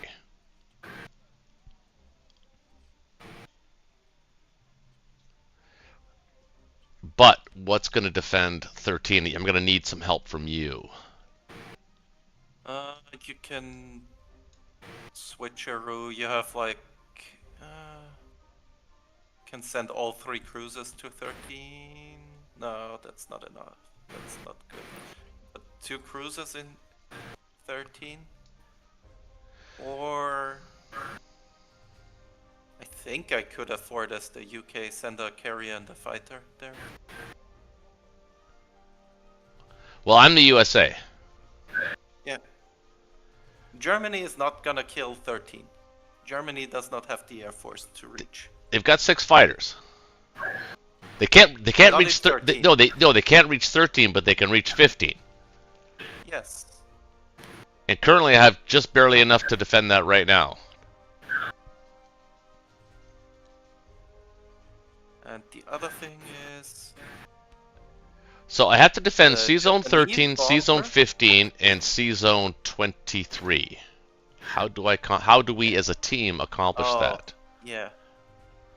But what's going to defend 13? I'm going to need some help from you. You can switcheroo. You have can send all 3 cruisers to 13. No, that's not enough. That's not good. But 2 cruisers in 13, or I think I could afford as the UK send a carrier and a fighter there. Well, I'm the USA. Yeah. Germany is not gonna kill 13. Germany does not have the air force to reach. They've got 6 fighters. They can't reach they can't reach 13, but they can reach 15. Yes. And currently I have just barely enough to defend that right now. And the other thing is, so I have to defend C-Zone Japanese 13, C-Zone 15, and C-Zone 23. How do we as a team accomplish that? Yeah.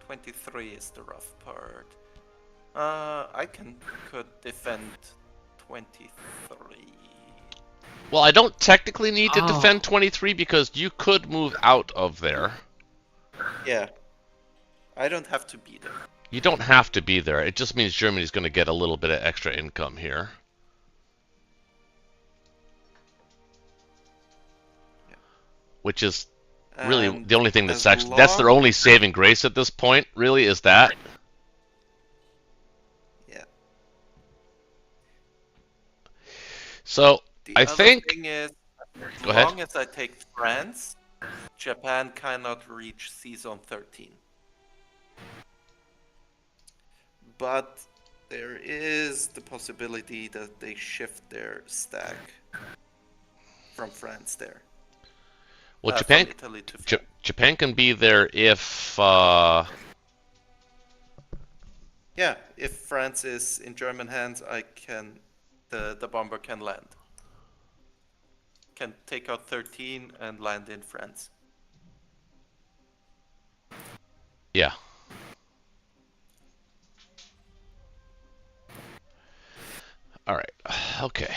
23 is the rough part. I could defend 23. Well, I don't technically need to Oh. defend 23 because you could move out of there. Yeah. I don't have to be there. You don't have to be there. It just means Germany's going to get a little bit of extra income here. Yeah. Which is really And the only thing that's as actually... That's their long- only saving grace at this point, really, is that. Yeah. So, The I other think... thing is, Go as ahead. long as I take France, Japan cannot reach C-Zone 13. But there is the possibility that they shift their stack from France there. Well, From Japan... Italy to France. Japan can be there if... Yeah, if France is in German hands, I can... The bomber can land. Can take out 13 and land in France. Yeah. Alright, okay.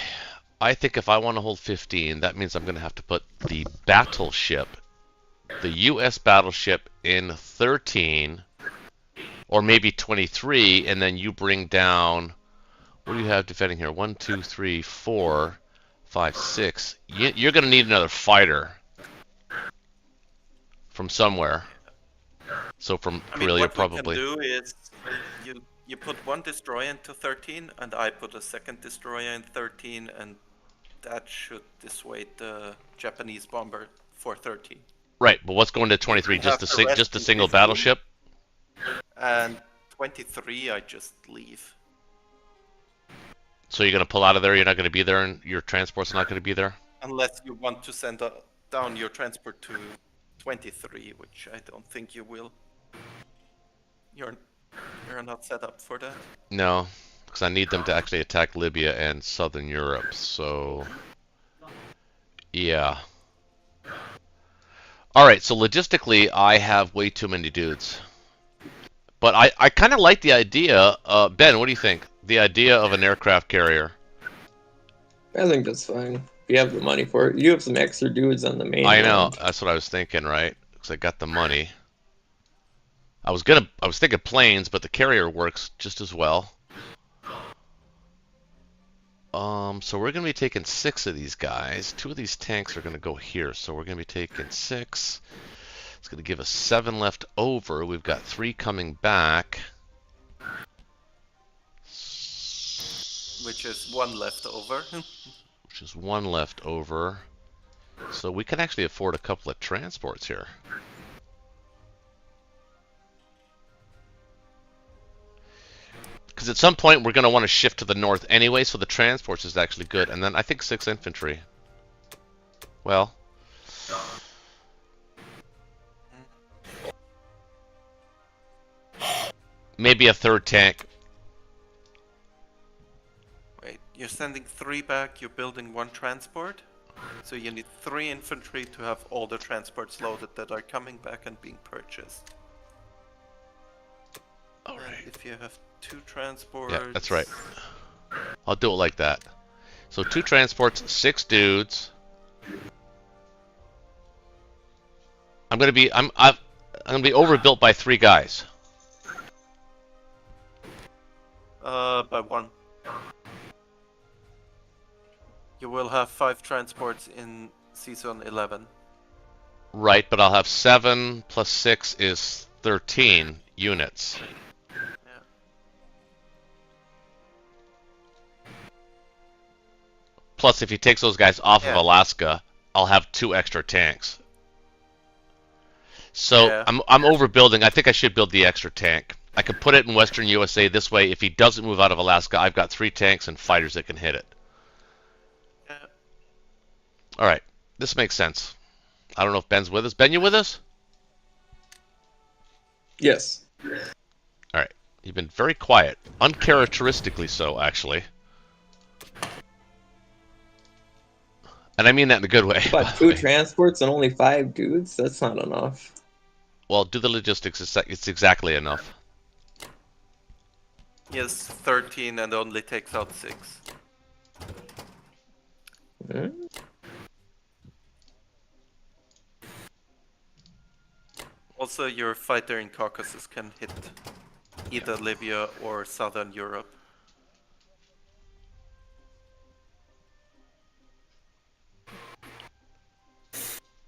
I think if I want to hold 15, that means I'm going to have to put the battleship, the US battleship in 13, or maybe 23, and then you bring down, what do you have defending here? 1, 2, 3, 4, 5, 6. You're going to need another fighter from somewhere. So from Karelia, what probably. we can do is you put one destroyer into 13, and I put a second destroyer in 13, and that should dissuade the Japanese bomber for 13. Right, but what's going to 23? We have Just the rest just a in single 15. battleship? And 23, I just leave. So you're going to pull out of there? You're not going to be there, and your transport's not going to be there? Unless you want to send down your transport to 23, which I don't think you will. You're not set up for that. No, because I need them to actually attack Libya and Southern Europe, so... Yeah. Alright, so logistically, I have way too many dudes. But I kind of like the idea... Ben, what do you think? The idea of an aircraft carrier. I think that's fine. If you have the money for it. You have some extra dudes on the main. I know, that's what I was thinking, right? Because I got the money. I was thinking planes, but the carrier works just as well. So we're gonna be taking 6 of these guys. 2 of these tanks are gonna go here, so we're gonna be taking 6. It's gonna give us 7 left over. We've got 3 coming back. Which is 1 left over. Which is 1 left over. So we can actually afford a couple of transports here. Because at some point we're going to want to shift to the north anyway, so the transports is actually good. And then I think 6 infantry. Well. Maybe a 3rd tank. Wait, you're sending 3 back, you're building 1 transport? So you need 3 infantry to have all the transports loaded that are coming back and being purchased. Alright. If you have 2 transports... Yeah, that's right. I'll do it like that. So 2 transports, 6 dudes. I'm gonna be overbuilt by 3 guys. By 1. You will have 5 transports in Season 11. Right, but I'll have 7 plus 6 is 13 units. Plus, if he takes those guys off of Alaska, I'll have 2 extra tanks. So I'm overbuilding. I think I should build the extra tank. I could put it in Western USA. This way, if he doesn't move out of Alaska, I've got 3 tanks and fighters that can hit it. Yeah. All right, this makes sense. I don't know if Ben's with us. Ben, you with us? Yes. All right. You've been very quiet, uncharacteristically so, actually. And I mean that in a good way. But 2 transports and only 5 dudes? That's not enough. Well, do the logistics. It's exactly enough. He has 13 and only takes out 6. Hmm? Also, your fighter in Caucasus can hit either Libya or Southern Europe.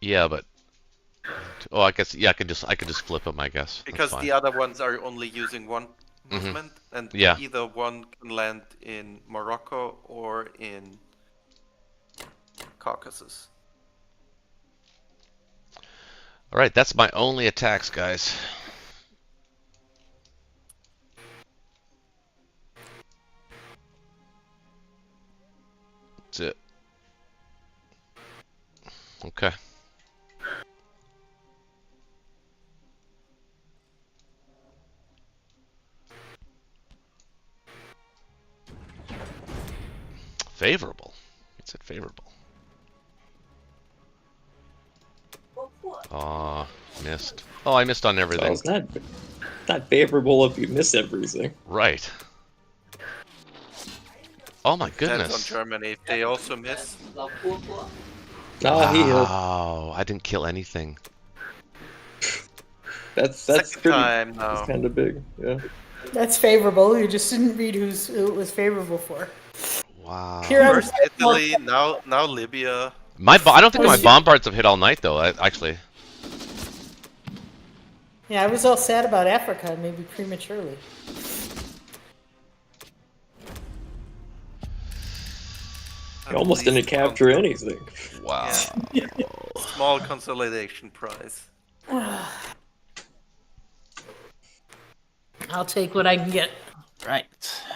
Yeah, but oh, I guess yeah, I could just flip them. I guess Because that's the fine. other ones are only using one Mhm. movement, and Yeah. either one can land in Morocco or in Caucasus. All right, that's my only attacks, guys. That's it. Okay. Favorable. It said favorable. Aw, missed. Oh, I missed on So everything. it's not favorable if you miss everything. Right. Oh my Depends on goodness. Germany. If they also miss, Nah, he hit. Wow, I didn't kill anything. That's second pretty. time That's now. kind of big. Yeah. That's favorable. You just didn't read who it was favorable for. Wow. Here I'm First Italy, now Libya. I don't think my Was- bombards have hit all night though. Actually. Yeah, I was all sad about Africa, maybe prematurely. You almost didn't capture anything. Wow. Small consolidation prize. I'll take what I can get. Right.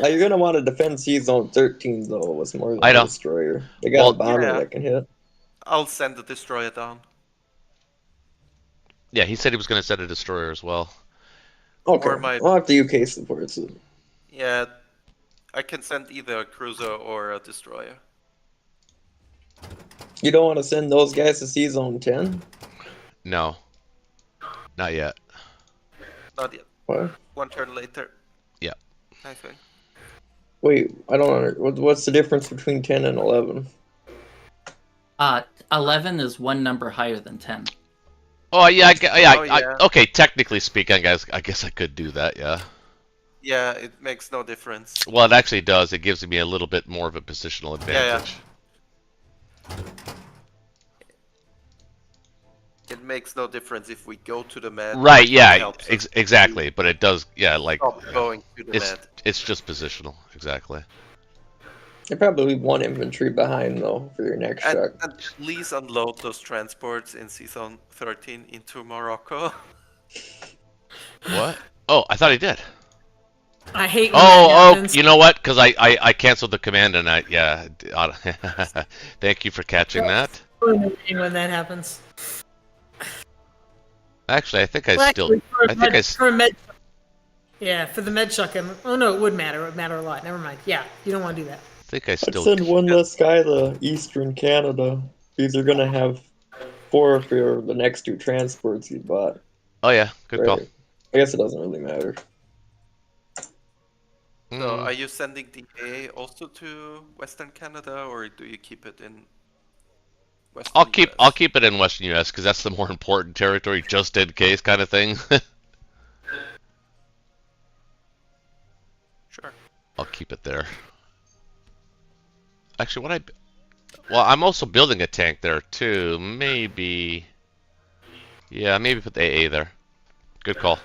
Now you're gonna want to defend Zone 13 though with more than I a know. destroyer. They got Well, a bomber yeah. that can hit. I'll send the destroyer down. Yeah, he said he was going to set a destroyer as well. Okay. Or my- I'll have the UK supports it. Yeah, I can send either a cruiser or a destroyer. You don't want to send those guys to Zone 10? No. Not yet. Not yet. What? One turn later. Yeah. I think. Wait, I don't understand. What's the difference between 10 and 11? 11 is one number higher than 10. Oh yeah, Oh, yeah. okay, technically speaking, guys, I guess I could do that, yeah. Yeah, it makes no difference. Well, it actually does. It gives me a little bit more of a positional advantage. It makes no difference if we go to the med. Right, It yeah, helps us exactly. But it does, yeah, like stop going to the med. it's just positional, exactly. You're probably one infantry behind though for your next And, shot. and please unload those transports in Zone 13 into Morocco. What? Oh, I thought he did. I hate when that Oh, happens. you know what? Because I canceled the command and thank you for catching that. When that happens. Actually, I think I Well, still, actually, for a I think med- for a med. Yeah, for the med shuck. Oh no, it would matter. It would matter a lot. Never mind. Yeah, you don't want to do that. I'd still. send one less guy to Eastern Canada. These are gonna have 4 for the next 2 transports you bought. Oh yeah, good call. I guess it doesn't really matter. So are you sending the A also to Western Canada, or do you keep it in Western I'll keep it in Western U.S. because that's the more important territory, just in case kind of thing. Sure. I'll keep it there. Actually, well, I'm also building a tank there too. Maybe, yeah, maybe put the AA there. Good call.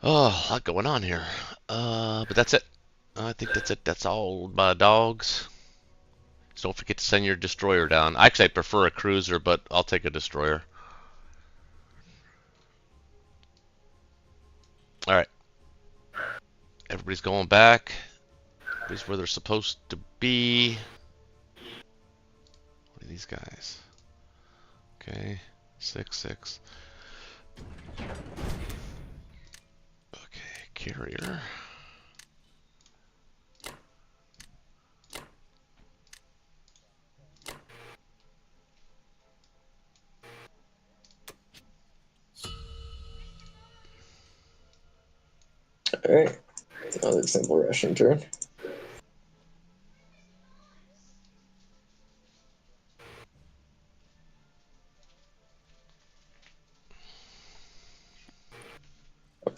Oh, a lot going on here. But that's it. I think that's it. That's all, my dogs. So don't forget to send your destroyer down. Actually, I prefer a cruiser, but I'll take a destroyer. All right. Everybody's going back. Everybody's where they're supposed to be. What are these guys? Okay, 6-6. Okay, carrier. Alright. Another simple Russian turn.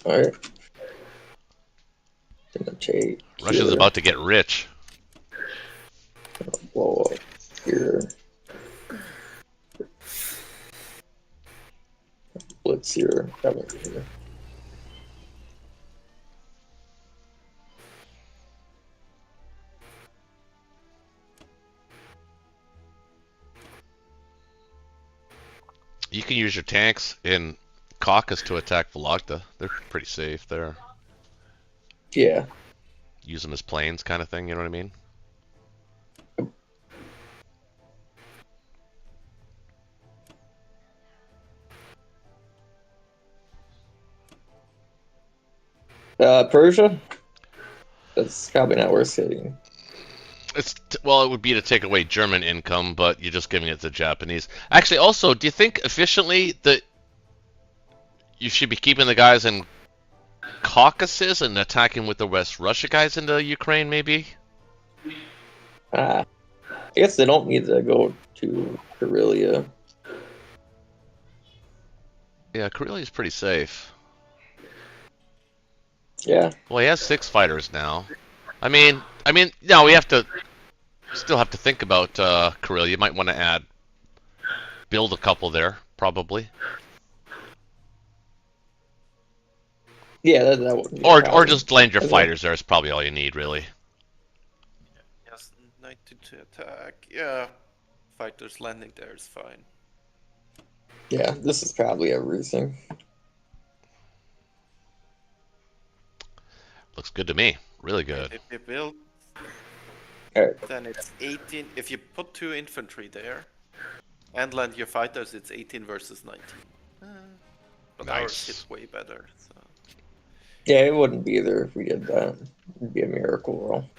Alright. Gonna take Russia's here, about to get rich. blow up here. Blitz here, coming here. You can use your tanks in Caucasus to attack Vologda. They're pretty safe there. Yeah. Use them as planes kind of thing, you know what I mean? Persia? That's probably not worth hitting. Well, it would be to take away German income, but you're just giving it to Japanese. Actually, also, do you think efficiently that you should be keeping the guys in Caucasus and attacking with the West Russia guys into Ukraine, maybe? I guess they don't need to go to Karelia. Yeah, Karelia's pretty safe. Yeah. Well, he has 6 fighters now. I mean, no, we still have to think about Karelia. You might want to build a couple there, probably. Yeah, that wouldn't be a Or problem. just land your Okay. fighters there. It's probably all you need, really. Yes, 90 to attack. Yeah, fighters landing there is fine. Yeah, this is probably everything. Looks good to me. Really good. If you build, Alright. then it's 18. If you put 2 infantry there and land your fighters, it's 18 versus 19. But ours Nice. hit way better. So. Yeah, it wouldn't be there if we did that. It'd be a miracle roll.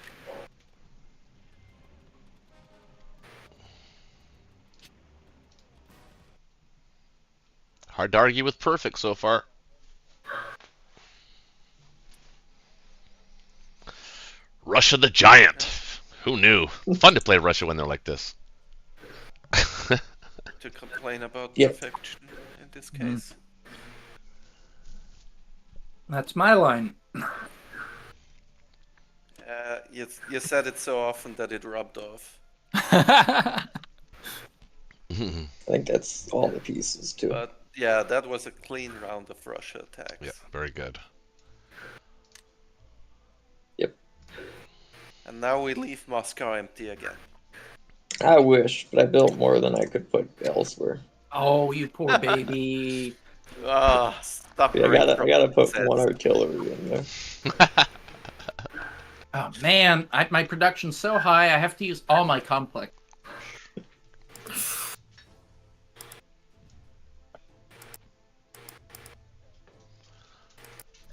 Hard to argue with perfect so far. Russia the Giant. Who knew? Fun to play Russia when they're like this. To complain about Yep. perfection in this case. That's my line. You said it so often that it rubbed off. I think that's all the pieces too. But yeah, that was a clean round of Russia attacks. Yeah, very good. Yep. And now we leave Moscow empty again. I wish, but I built more than I could put elsewhere. Oh, you poor baby. Ah, stop. Yeah, I gotta put one artillery in there. Oh man, my production's so high, I have to use all my complex.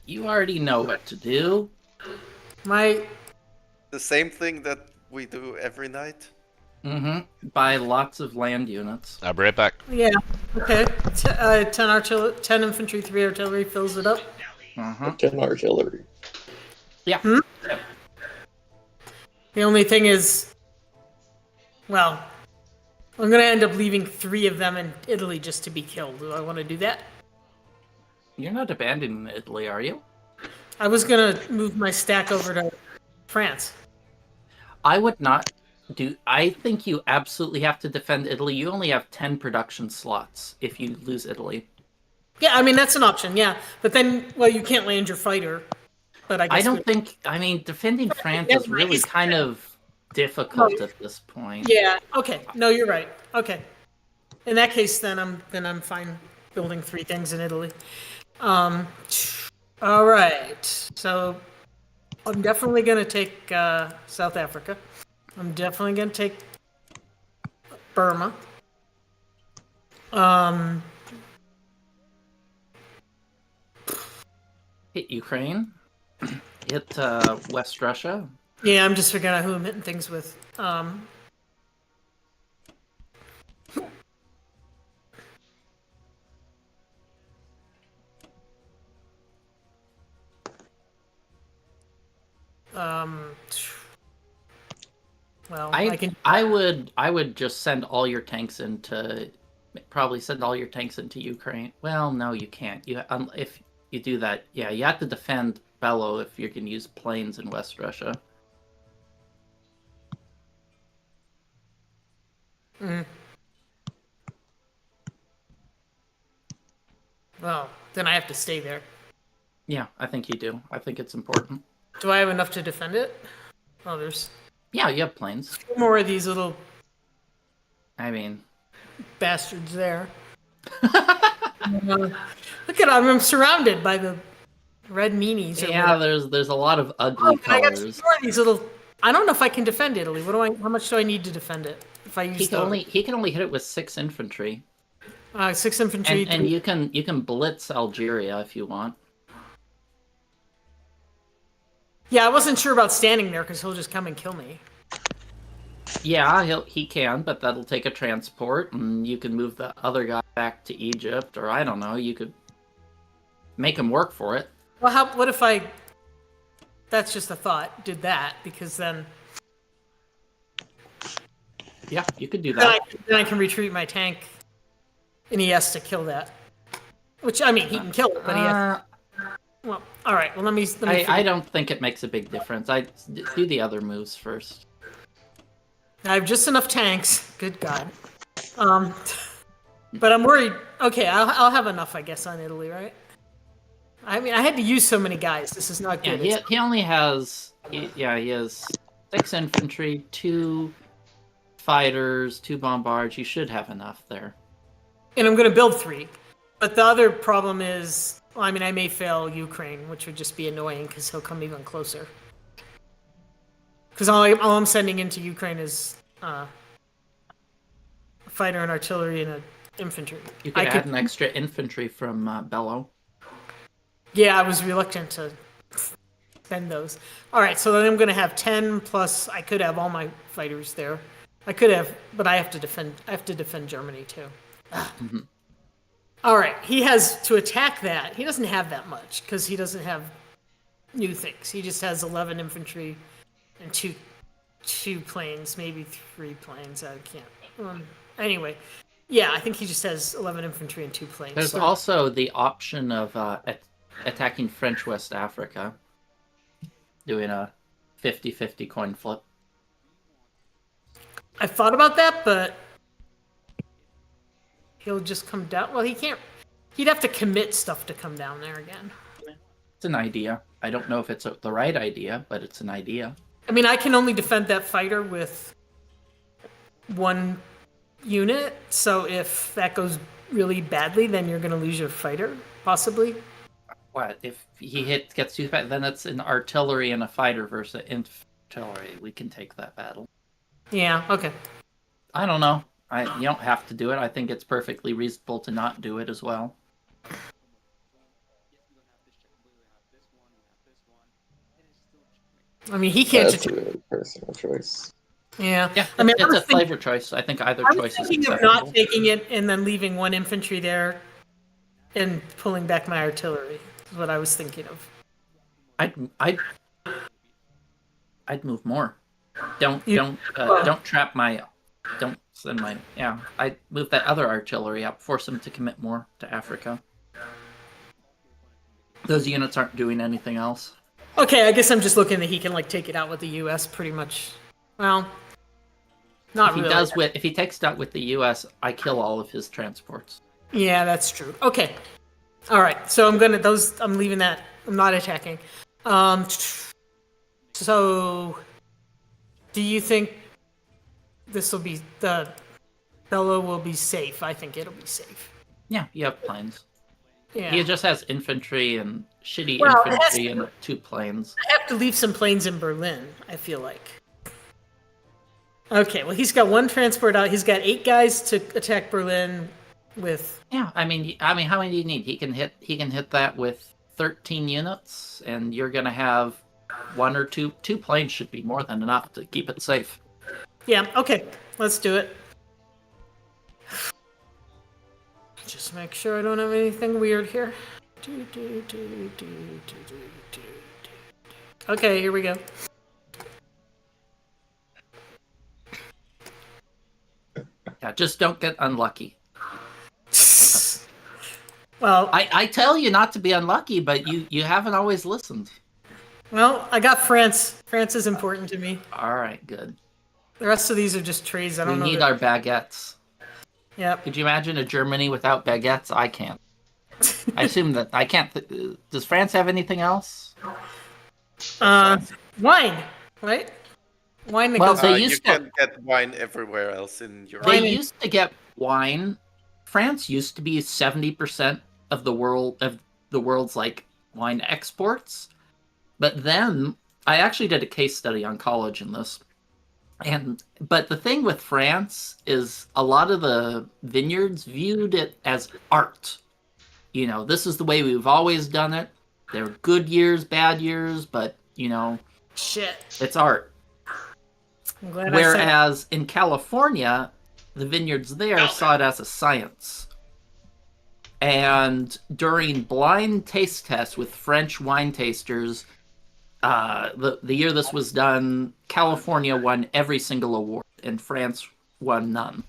You already know what to do. My The same thing that we do every night. Buy lots of land units. I'll be right back. yeah, okay. 10 infantry, 3 artillery fills it up. 10 artillery. Yeah. The only thing is, well, I'm gonna end up leaving 3 of them in Italy just to be killed. Do I want to do that? You're not abandoning Italy, are you? I was gonna move my stack over to France. I would not do. I think you absolutely have to defend Italy. You only have 10 production slots if you lose Italy. Yeah, I mean that's an option. Yeah, but then, well, you can't land your fighter. But I guess I don't think. I mean, defending France is really kind of difficult at this point. Yeah. Okay. No, you're right. Okay. In that case, then I'm fine building 3 things in Italy. All right. So I'm definitely gonna take South Africa. I'm definitely gonna take Burma. Hit Ukraine. Hit West Russia. Yeah, I'm just figuring out who I'm hitting things with. Well, I can. I would just send all your tanks into. Probably send all your tanks into Ukraine. Well, no, you can't. you do that. Yeah, you have to defend Bello if you can use planes in West Russia. Well, then I have to stay there. Yeah, I think you do. I think it's important. Do I have enough to defend it? Oh, there's Yeah, you have planes. 2 more of these little I mean, bastards there. Look at them. I'm surrounded by the red meanies. yeah, there's a lot of ugly I got 2 colors. more of these little. I don't know if I can defend Italy. How much do I need to defend it? If I use He can only hit it with 6 infantry. 6 infantry. And you can blitz Algeria if you want. Yeah, I wasn't sure about standing there because he'll just come and kill me. Yeah, he can, but that'll take a transport, and you can move the other guy back to Egypt, or I don't know. You could make him work for it. Well, what if I? That's just a thought. Did that because then. Yeah, you could do that. Then I can retreat my tank, and he has to kill that. Which I mean, he can kill it, but he has. Well, all right. Well, let me. I don't think it makes a big difference. I do the other moves first. I have just enough tanks. Good God. But I'm worried. Okay, I'll have enough, I guess, on Italy, right? I mean, I had to use so many guys. This is not good. Yeah, he only has. He has 6 infantry, 2 fighters, 2 bombards. You should have enough there. And I'm going to build 3. But the other problem is, well, I mean, I may fail Ukraine, which would just be annoying because he'll come even closer. Because all I'm sending into Ukraine is a fighter and artillery and an infantry. You could add an extra infantry from Bello. Yeah, I was reluctant to spend those. All right, so then I'm going to have 10 plus. I could have all my fighters there. I could have, but I have to defend. I have to defend Germany too. Mm-hmm. All right, he has to attack that. He doesn't have that much because he doesn't have new things. He just has 11 infantry and two planes, maybe 3 planes. I can't. Anyway, yeah, I think he just has 11 infantry and 2 planes. There's also the option of attacking French West Africa, doing a 50-50 coin flip. I thought about that, but he'll just come down. Well, he can't. He'd have to commit stuff to come down there again. It's an idea. I don't know if it's the right idea, but it's an idea. I mean, I can only defend that fighter with 1 unit, so if that goes really badly, then you're going to lose your fighter, possibly. What? If he gets too bad, then it's an artillery and a fighter versus an infantry. We can take that battle. Yeah, okay. I don't know. You don't have to do it. I think it's perfectly reasonable to not do it as well. I mean, he can't. That's a really personal choice. Yeah. Yeah, I mean, it's a flavor choice. I think either choice is thinking acceptable. of not taking it and then leaving 1 infantry there and pulling back my artillery. Is what I was thinking of. I'd move more. Don't trap my. Don't send my. Yeah, I'd move that other artillery up. Force them to commit more to Africa. Those units aren't doing anything else. Okay, I guess I'm just looking that he can take it out with the U.S. pretty much. Well, not really. If he takes it out with the U.S., I kill all of his transports. Yeah, that's true. Okay. All right. So I'm leaving that. I'm not attacking. So do you think the Bello will be safe? I think it'll be safe. Yeah, you have planes. Yeah. He just has infantry and shitty infantry and 2 planes. I have to leave some planes in Berlin, I feel like. Okay, well, he's got 1 transport out. He's got 8 guys to attack Berlin with. Yeah, I mean, how many do you need? He can hit that with 13 units, and you're gonna have 1 or 2 planes should be more than enough to keep it safe. Yeah. Okay, let's do it. Just make sure I don't have anything weird here. Okay, here we go. Yeah, just don't get unlucky. Well, I tell you not to be unlucky, but you haven't always listened. well, I got France. France is important to me. All right, good. The rest of these are just trees. I We don't know. need our baguettes. Yep. Could you imagine a Germany without baguettes? I can't. I assume that I can't. Does France have anything else? Wine, right? Wine. That Well, goes they You used to. can get wine everywhere else in Europe. They used to get wine. France used to be 70% of the world's like wine exports. But then I actually did a case study on college in this. But the thing with France is a lot of the vineyards viewed it as art. You know, this is the way we've always done it. There are good years, bad years, but you know, shit. it's art. I'm glad I said. Whereas in California, the vineyards there saw it as a science. And during blind taste tests with French wine tasters, the year this was done, California won every single award, and France won none.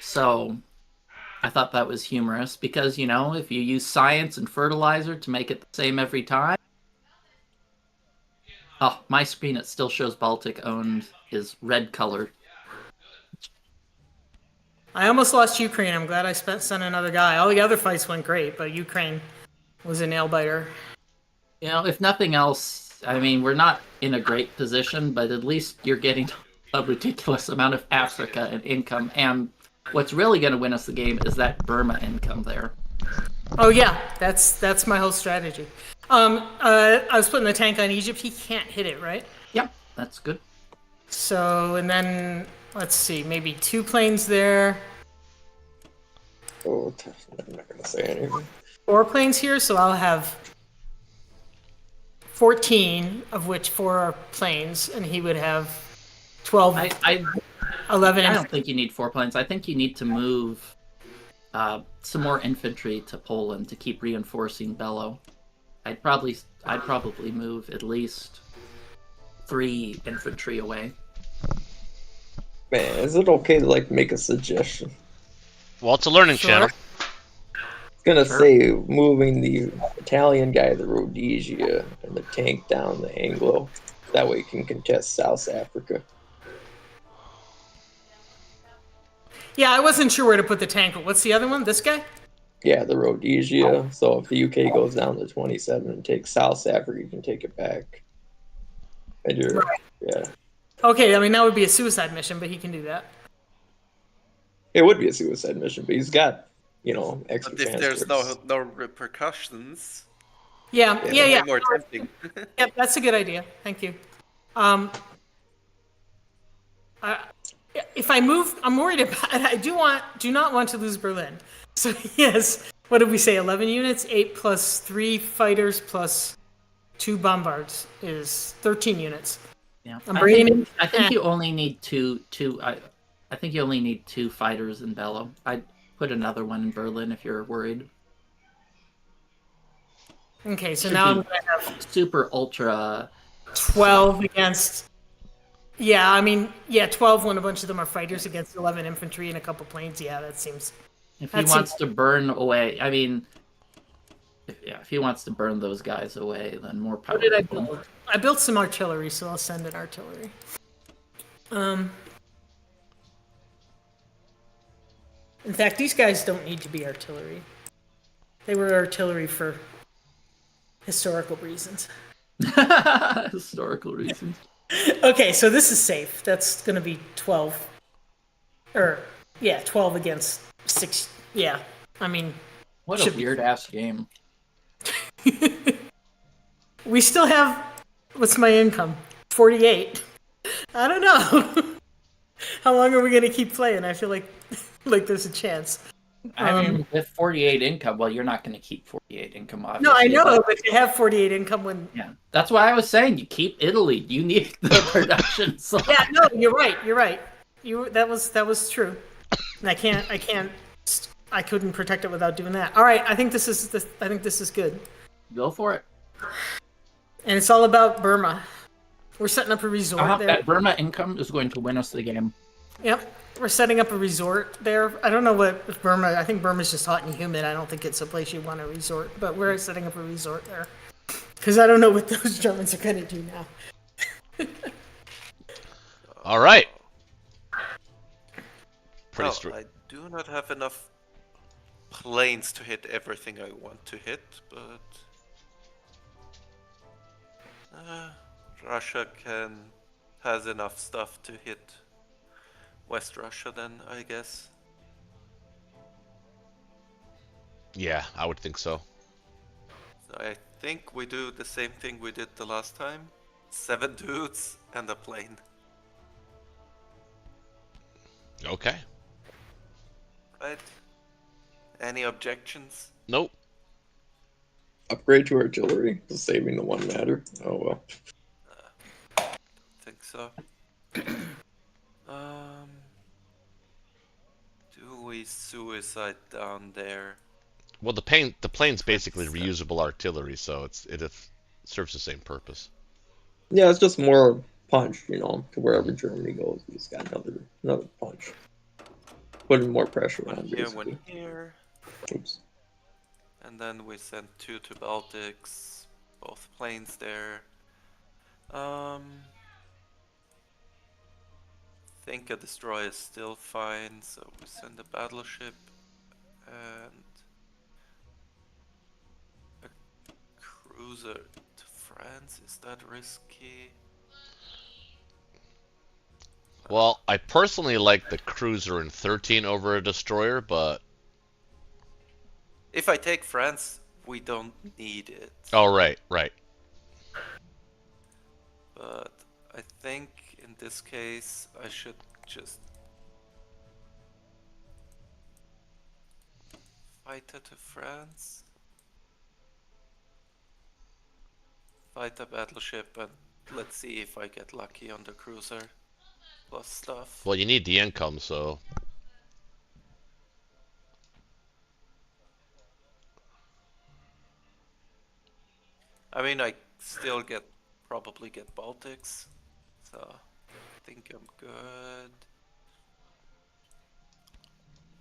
So I thought that was humorous because, you know, if you use science and fertilizer to make it the same every time. Oh, my screen, it still shows Baltic owned is red colored. I almost lost Ukraine. I'm glad I sent another guy. All the other fights went great, but Ukraine was a nail biter. You know, if nothing else, I mean, we're not in a great position, but at least you're getting a ridiculous amount of Africa and income. And what's really going to win us the game is that Burma income there. Oh yeah, that's my whole strategy. I was putting the tank on Egypt. He can't hit it, right? Yep, that's good. So, and then let's see, maybe 2 planes there. Oh, I'm not gonna say anything. 4 planes here, so I'll have 14, of which 4 are planes, and he would have 12, 11. I don't think you need 4 planes. I think you need to move some more infantry to Poland to keep reinforcing Bello. I'd probably move at least 3 infantry away. Man, is it okay to like make a suggestion? Well, it's a learning channel. It's gonna say moving the Italian guy, the Rhodesia, and the tank down the Anglo. That way you can contest South Africa. Yeah, I wasn't sure where to put the tank. What's the other one? This guy? Yeah, the Rhodesia. So if the UK goes down to 27 and takes South Africa, you can take it back. And you're, yeah. Okay, I mean, that would be a suicide mission, but he can do that. It would be a suicide mission, but he's got, you know, extra But if there's transports. no repercussions, Yeah. way more tempting. Yep, that's a good idea. Thank you. If I move, I'm worried about. I do not want to lose Berlin. So yes, what did we say? 11 units, 8 plus 3 fighters plus 2 bombards is 13 units. Yeah, I think you only need two. I think you only need 2 fighters in Bello. I'd put another one in Berlin if you're worried. Okay, so now I'm gonna have super ultra 12 against. Yeah, I mean, 12 when a bunch of them are fighters against 11 infantry and a couple planes. Yeah, that seems. If he wants to burn away, I mean, if he wants to burn those guys away, then more power. What did I build? I built some artillery, so I'll send in artillery. In fact, these guys don't need to be artillery. They were artillery for historical reasons. Historical reasons. Okay, so this is safe. That's going to be 12. 12 against 6. Yeah, I mean... What a weird-ass game. We still have... What's my income? 48. I don't know. How long are we going to keep playing? I feel like there's a chance. I mean, with 48 income, well, you're not going to keep 48 income, obviously. No, I know, but you have 48 income when... Yeah, that's why I was saying you keep Italy. You need the production. So. Yeah, no, you're right. That was true. And I couldn't protect it without doing that. All right, I think this is good. Go for it. And it's all about Burma. We're setting up a resort there. That Burma income is going to win us the game. Yep. We're setting up a resort there. I don't know what if Burma. I think Burma's just hot and humid. I don't think it's a place you want to resort. But we're setting up a resort there because I don't know what those Germans are gonna do now. All right. Pretty Well, straight. I do not have enough planes to hit everything I want to hit, but Russia has enough stuff to hit West Russia then, I guess. Yeah, I would think so. So I think we do the same thing we did the last time. 7 dudes and a plane. Okay. Right? Any objections? Nope. Upgrade to artillery. Does saving the one matter? Oh well. Think so. Do we suicide down there? Well, the plane's basically reusable artillery, so it serves the same purpose. Yeah, it's just more punch, you know, to wherever Germany goes. We just got another punch. Putting more pressure One on, here, basically. one here. Oops. And then we send 2 to Baltics. Both planes there. Think a destroyer is still fine, so we send a battleship and a cruiser to France. Is that risky? Well, I personally like the cruiser in 13 over a destroyer, but If I take France, we don't need it. oh right. But I think in this case I should just fight her to France. Fight a battleship and let's see if I get lucky on the cruiser. Plus stuff. Well, you need the income, so I mean, I still probably get Baltics, so I think I'm good.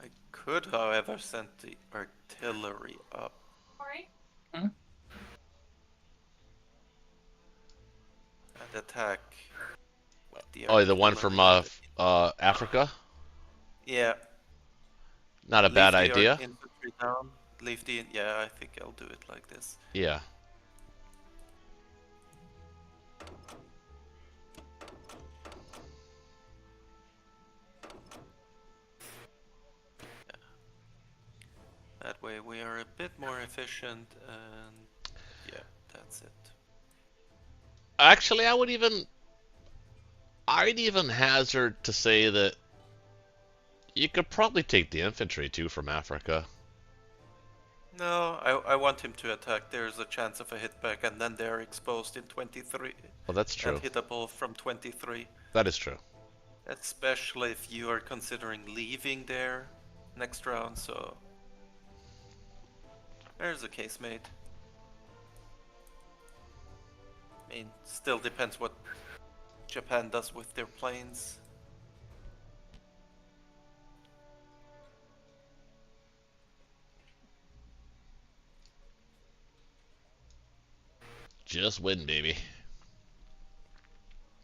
I could, however, send the artillery up. Hmm? And attack with the oh, the one from artillery. Africa. Yeah. Not a bad Leave the idea. infantry down. Yeah, I think I'll do it like this. Yeah. That way we are a bit more efficient and yeah, that's it. Actually, I'd even hazard to say that you could probably take the infantry too from Africa. No, I want him to attack. There's a chance of a hit back and then they're exposed in 23. Well, that's true. And hittable from 23. That is true. Especially if you are considering leaving there next round, so there's a case made. I mean, still depends what Japan does with their planes. Just win, baby.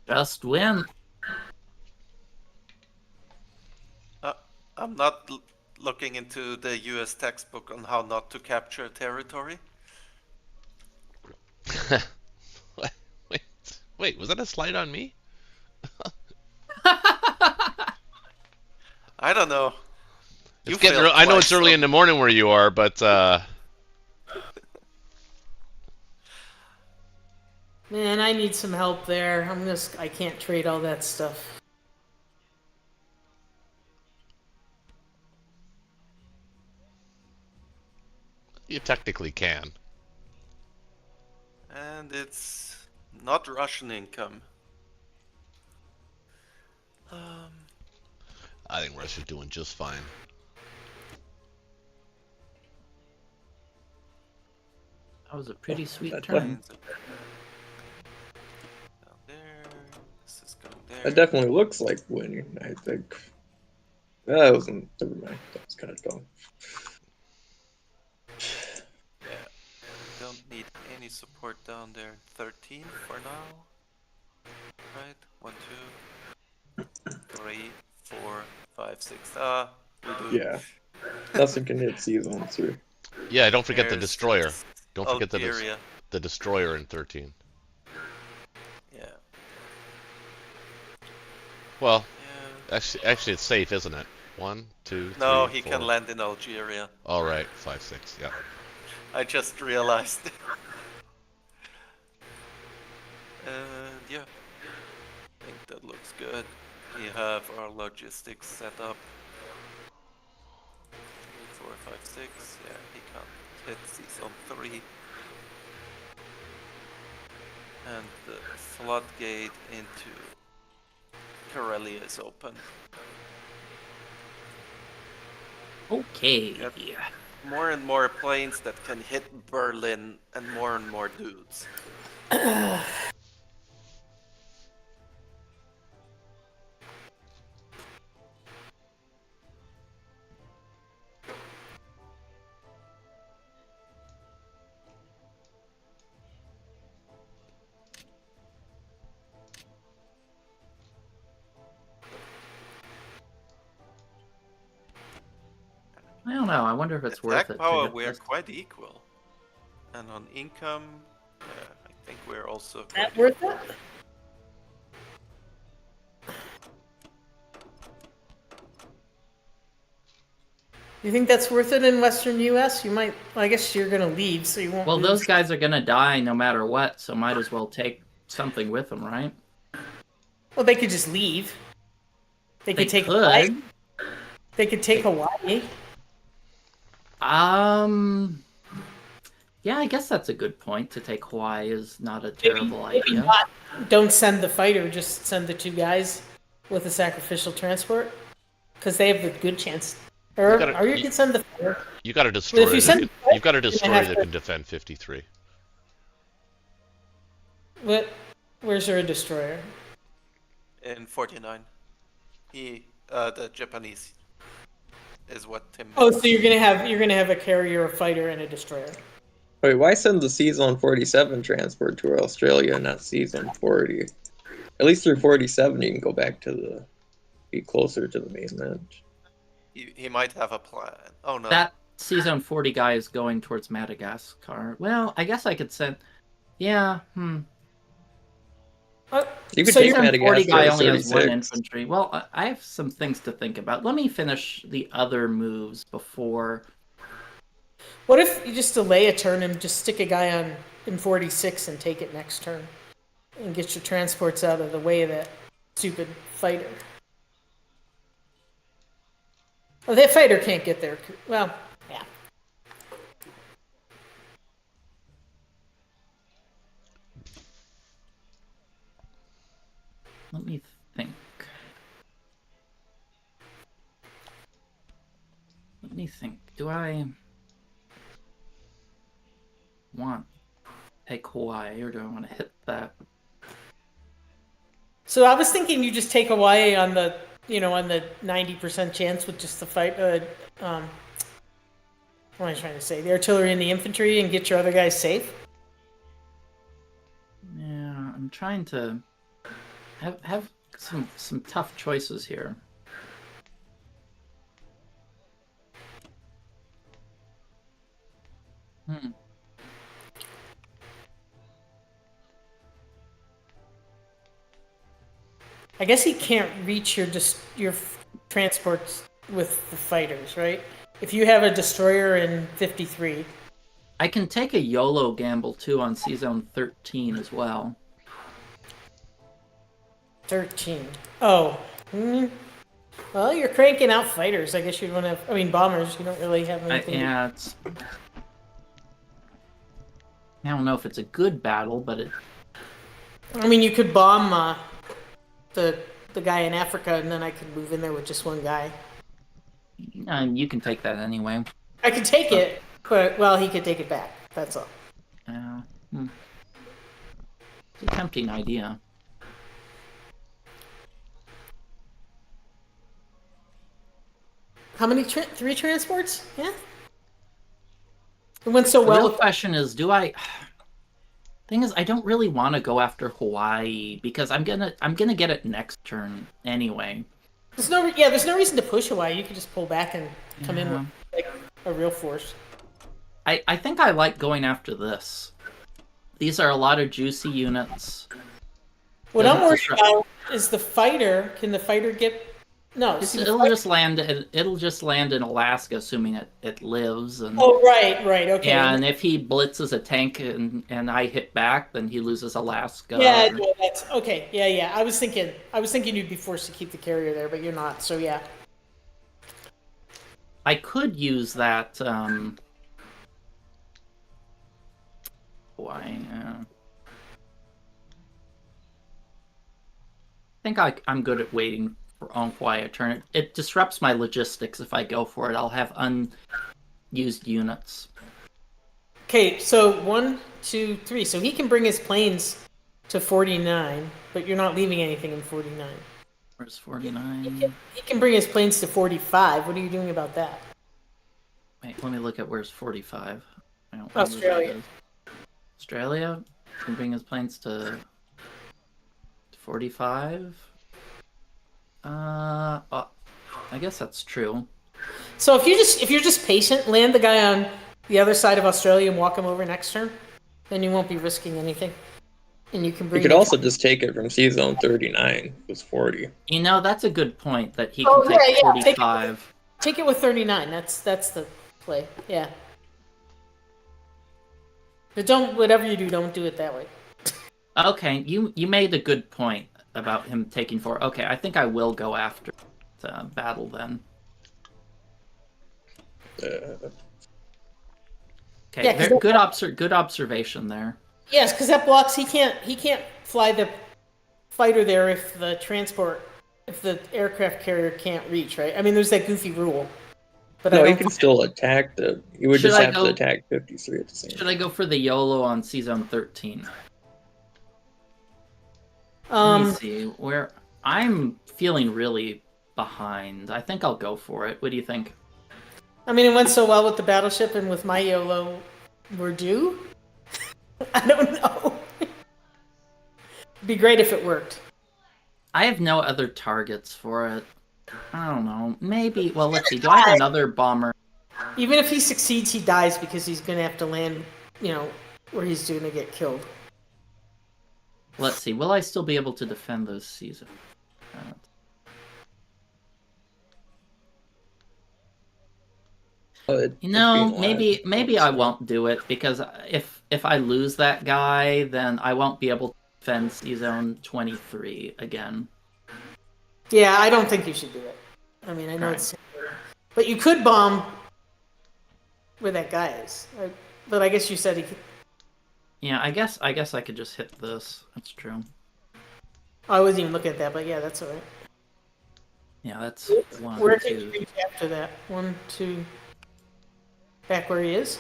Just win. I'm not looking into the US textbook on how not to capture territory. Wait, was that a slide on me? I don't know. It's getting I know it's early in the morning where you are, but Man, I need some help there. I can't trade all that stuff. you technically can. And it's not Russian income. I think Russia's doing just fine. That was a pretty sweet That turn. Down there. This is going there. That definitely looks like winning, I think. That wasn't. Never mind. That was kind of dumb. Yeah. Don't need any support down there. 13 for now. Right? 1, 2, 3, 4, 5, 6. We do. Yeah. Nothing can hit C-Zone 3. Yeah, don't forget the There's destroyer. Don't forget Algeria. the destroyer in 13. Yeah. Well, Yeah. actually, it's safe, isn't it? 1, 2, 3, No, he 4. can land in Algeria. All right, 5, 6. Yeah. I just realized. Yeah. I think that looks good. We have our logistics set up. 3, 4, 5, 6. Yeah, he can't hit C-Zone 3. And the floodgate into Karelia is open. Okay. Yep. More and more planes that can hit Berlin and more dudes. I don't know. I wonder if it's worth Attack it. power, to hit we're this. quite equal. And on income, I think we're also That quite worth equal. it? You think that's worth it in Western U.S.? You might. Well, I guess you're gonna leave, so you won't. Well, lose. those guys are gonna die no matter what, so might as well take something with them, right? Well, they could just leave. They They could take. could. Hawaii. They could take Hawaii. Yeah, I guess that's a good point. To take Hawaii is not a terrible Maybe idea. not. Don't send the fighter. Just send the 2 guys with a sacrificial transport, because they have the good chance. Or you can send the fighter. You got a destroyer. if you send- You've got a destroyer have that to- can defend 53. Where's your destroyer? In 49. The Japanese is what Tim. Oh, so you're gonna have a carrier, a fighter, and a destroyer. Wait, why send the C-Zone 47 transport to Australia and not C-Zone 40? At least through 47, you can go back to be closer to the mainland. He might have a plan. Oh no. That C-Zone 40 guy is going towards Madagascar. Well, I guess I could send... Yeah, You could So take you're- C-Zone 40 guy Madagascar only at has 1 36. infantry. Well, I have some things to think about. Let me finish the other moves before... What if you just delay a turn and just stick a guy on in 46 and take it next turn, and get your transports out of the way of that stupid fighter? Oh, that fighter can't get there. Well, yeah. Let me think. Do I want to take Hawaii, or do I want to hit that? So I was thinking you just take Hawaii on the 90% chance with just the fight. What am I trying to say? The artillery and the infantry, and get your other guys safe. Yeah, I'm trying to have some tough choices here. I guess he can't reach your transports with the fighters, right? If you have a destroyer in 53. I can take a YOLO gamble too on C-Zone 13 as well. 13. Oh. Well, you're cranking out fighters. I guess you'd want to have... I mean, bombers. You don't really have anything... Yeah, it's... I don't know if it's a good battle, but it... I mean, you could bomb the guy in Africa, and then I could move in there with just 1 guy. You can take that anyway. I could take it, but, well, he could take it back. That's all. It's a tempting idea. How many? 3 transports? Yeah. It went so The well. real question is, do I? Thing is, I don't really want to go after Hawaii because I'm gonna get it next turn anyway. There's no reason to push Hawaii. You can just pull back and come in with like a real force. I think I like going after this. These are a lot of juicy units. What I'm worried about is the fighter. Can the fighter get? No, It'll just land. It'll just land in Alaska, assuming it lives. And, oh, right, okay. And if he blitzes a tank and I hit back, then he loses Alaska. Yeah, no, that's okay. Yeah. I was thinking you'd be forced to keep the carrier there, but you're not. So yeah. I could use that. Why? I think I'm good at waiting on quiet turn. It disrupts my logistics if I go for it. I'll have unused units. Okay, so 1, 2, 3. So he can bring his planes to 49, but you're not leaving anything in 49. Where's 49? He can bring his planes to 45. What are you doing about that? Wait, let me look at where's 45. I don't Australia. Australia can bring his planes to 45. I guess that's true. So if you're just patient, land the guy on the other side of Australia and walk him over next turn, then you won't be risking anything, and you can bring. You could also just take it from C zone 39. It was 40. You know, that's a good point that he can take 45. Take it with 39. That's the play. Yeah. But whatever you do, don't do it that way. Okay, you made a good point about him taking 4. Okay, I think I will go after battle then. Okay, Yeah, good observation there. Yes, because that blocks. He can't fly the fighter there if the aircraft carrier can't reach. Right? I mean, there's that goofy rule. But no, he can still attack you would just have to attack 53 at the same time. Should I go for the YOLO on C zone 13? Let me see where I'm feeling really behind. I think I'll go for it. What do you think? I mean, it went so well with the battleship, and with my YOLO, we're due. I don't know. It'd be great if it worked. I have no other targets for it. I don't know. Maybe. Well, let's see. Do I have another bomber? Even if he succeeds, he dies because he's going to have to land, where he's going to get killed. Let's see. Will I still be able to defend those seasons? Maybe I won't do it because if I lose that guy, then I won't be able to defend C-Zone 23 again. Yeah, I don't think you should do it. I mean, I know it's... But you could bomb where that guy is. But I guess you said he could... Yeah, I guess I could just hit this. That's true. I wasn't even looking at that, but yeah, that's all right. Yeah, that's one, where 2. Can you reach after that? 1, 2... Back where he is?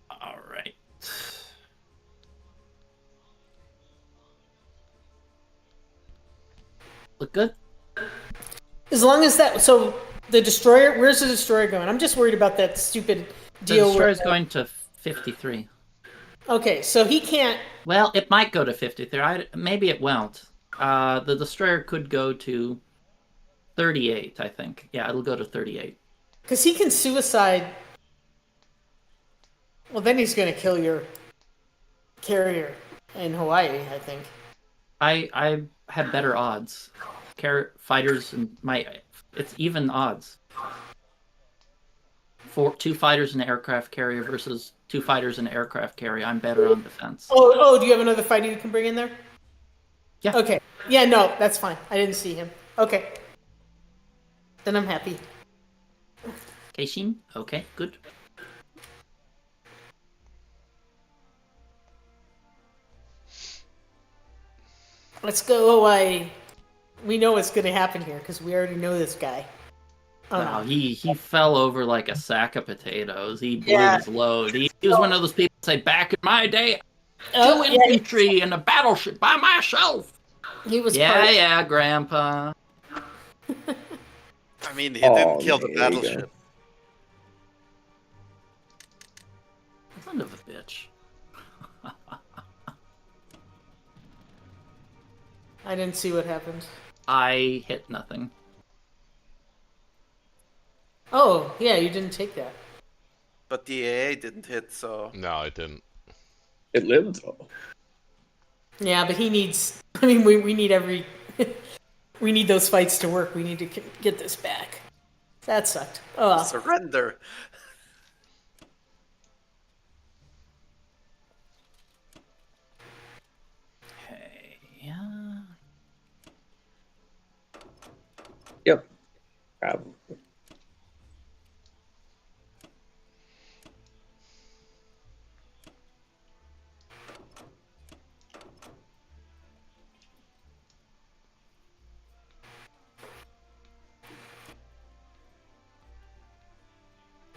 Alright. Look good? As long as that... So, the destroyer... Where's the destroyer going? I'm just worried about that stupid deal. The destroyer's going to 53. Okay, so he can't... Well, it might go to 53. Maybe it won't. The destroyer could go to 38, I think. Yeah, it'll go to 38. Because he can suicide... Well, then he's going to kill your carrier in Hawaii, I think. I have better odds. Fighters and it's even odds. 2 fighters in an aircraft carrier versus 2 fighters in an aircraft carrier. I'm better on defense. Oh, do you have another fighter you can bring in there? Yeah. Okay. Yeah, no, that's fine. I didn't see him. Okay. Then I'm happy. Keishin? Okay, good. Let's go Hawaii. We know what's going to happen here because we already know this guy. Wow, he fell over like a sack of potatoes. He blew his load. He was one of those people that say, back in my day, 2 infantry and a battleship by myself. He was Yeah, Grandpa. I mean, he didn't kill the there you go. battleship. Son of a bitch. I didn't see what happened. I hit nothing. Oh, yeah, you didn't take that. But the AA didn't hit, so... No, it didn't. It lived though. Yeah, but he needs. I mean, we need every. We need those fights to work. We need to get this back. That sucked. Oh, Surrender! Okay, yeah. Yep. Probably.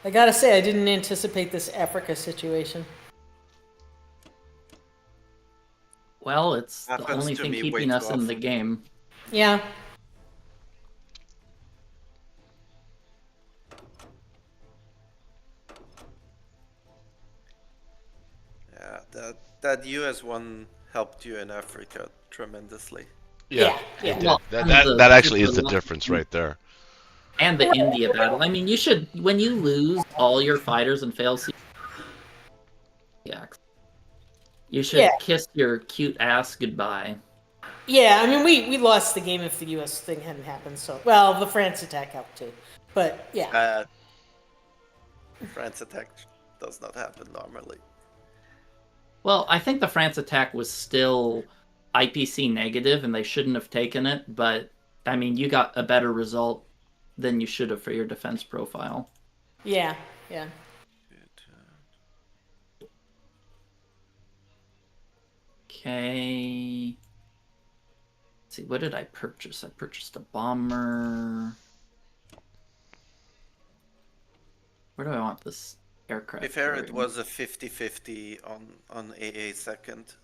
I gotta say, I didn't anticipate this Africa situation. Well, it's the Happens only to thing me way keeping too us in the often. game. Yeah. Yeah, that US one helped you in Africa tremendously. Yeah, Yeah, it did. Well, That and that, the that actually is super the lucky difference right there. And the India battle. I mean, you should, when you lose all your fighters and fail CX, you should Yeah. kiss your cute ass goodbye. Yeah, I mean, we lost the game if the U.S. thing hadn't happened. So, well, the France attack helped too, but yeah, France attack does not happen normally. Well, I think the France attack was still IPC negative and they shouldn't have taken it, but I mean, you got a better result than you should have for your defense profile. yeah. Okay. Let's see, what did I purchase? I purchased a bomber. Where do I want this aircraft? To be fair, it carrier? was a 50-50 on AA second.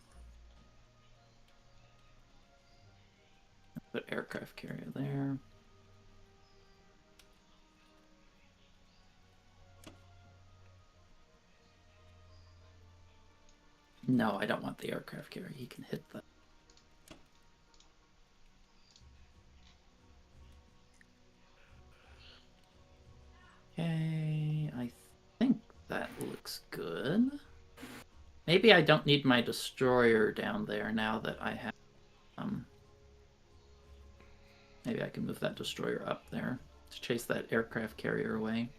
Put aircraft carrier there. No, I don't want the aircraft carrier. He can hit that. Okay, I think that looks good. Maybe I don't need my destroyer down there now that I have... Maybe I can move that destroyer up there to chase that aircraft carrier away.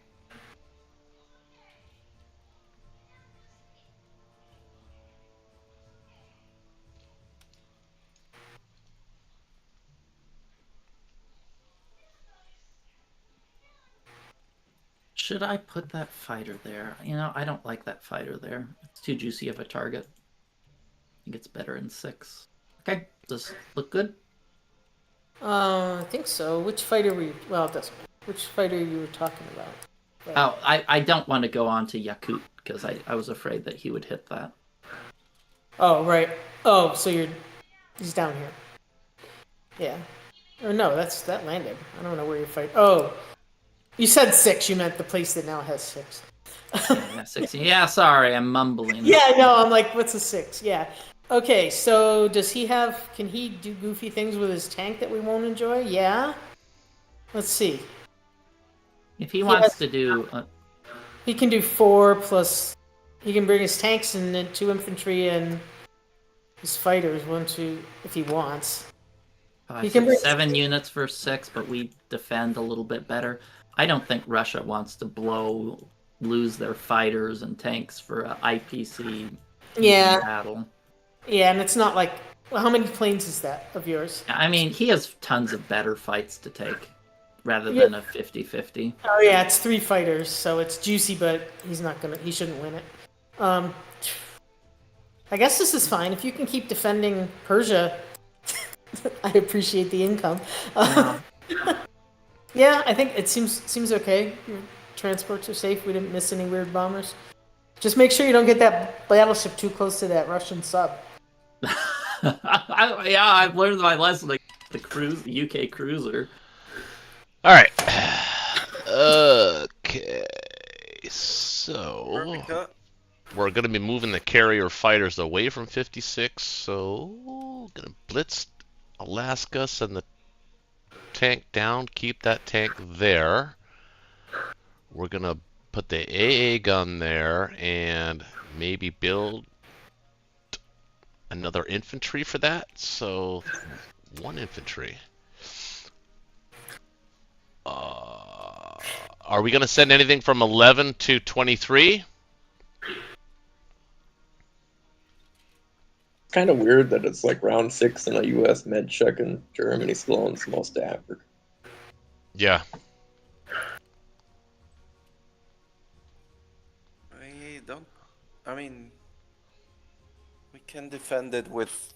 Should I put that fighter there? You know, I don't like that fighter there. It's too juicy of a target. I think it's better in 6. Okay, does this look good? I think so. Which fighter were you? Well, it doesn't matter. Which fighter you were talking about? But... Oh, I don't want to go on to Yakut because I was afraid that he would hit that. Oh, right. Oh, so he's down here. Yeah. Or no, that landed. I don't know where you fight. Oh, you said 6. You meant the place that now has 6. Yeah, 16. Yeah, sorry, I'm mumbling. Yeah, no, I'm like, what's a 6? Yeah. Okay, so can he do goofy things with his tank that we won't enjoy? Yeah. Let's see. If he wants to do... He can do 4 plus... He can bring his tanks and then 2 infantry and his fighters, 1, 2, if he wants. I said 7 units for 6, but we defend a little bit better. I don't think Russia wants to lose their fighters and tanks for an IPC battle. Yeah, and it's not like... Well, how many planes is that of yours? I mean, he has tons of better fights to take rather than a 50-50. Oh yeah, it's 3 fighters, so it's juicy, but he shouldn't win it. I guess this is fine. If you can keep defending Persia, I appreciate the income. Yeah, I think it seems okay. Your transports are safe. We didn't miss any weird bombers. Just make sure you don't get that battleship too close to that Russian sub. I've learned my lesson. The UK cruiser. All right. Okay. So we're going to be moving the carrier fighters away from 56. So going to blitz Alaska, send the tank down, keep that tank there. We're going to put the AA gun there and maybe build another infantry for that. So 1 infantry. Are we going to send anything from 11 to 23? Kind of weird that it's like round 6 in a U.S. med check and Germany still owns most of Africa. Yeah. I mean, we can defend it with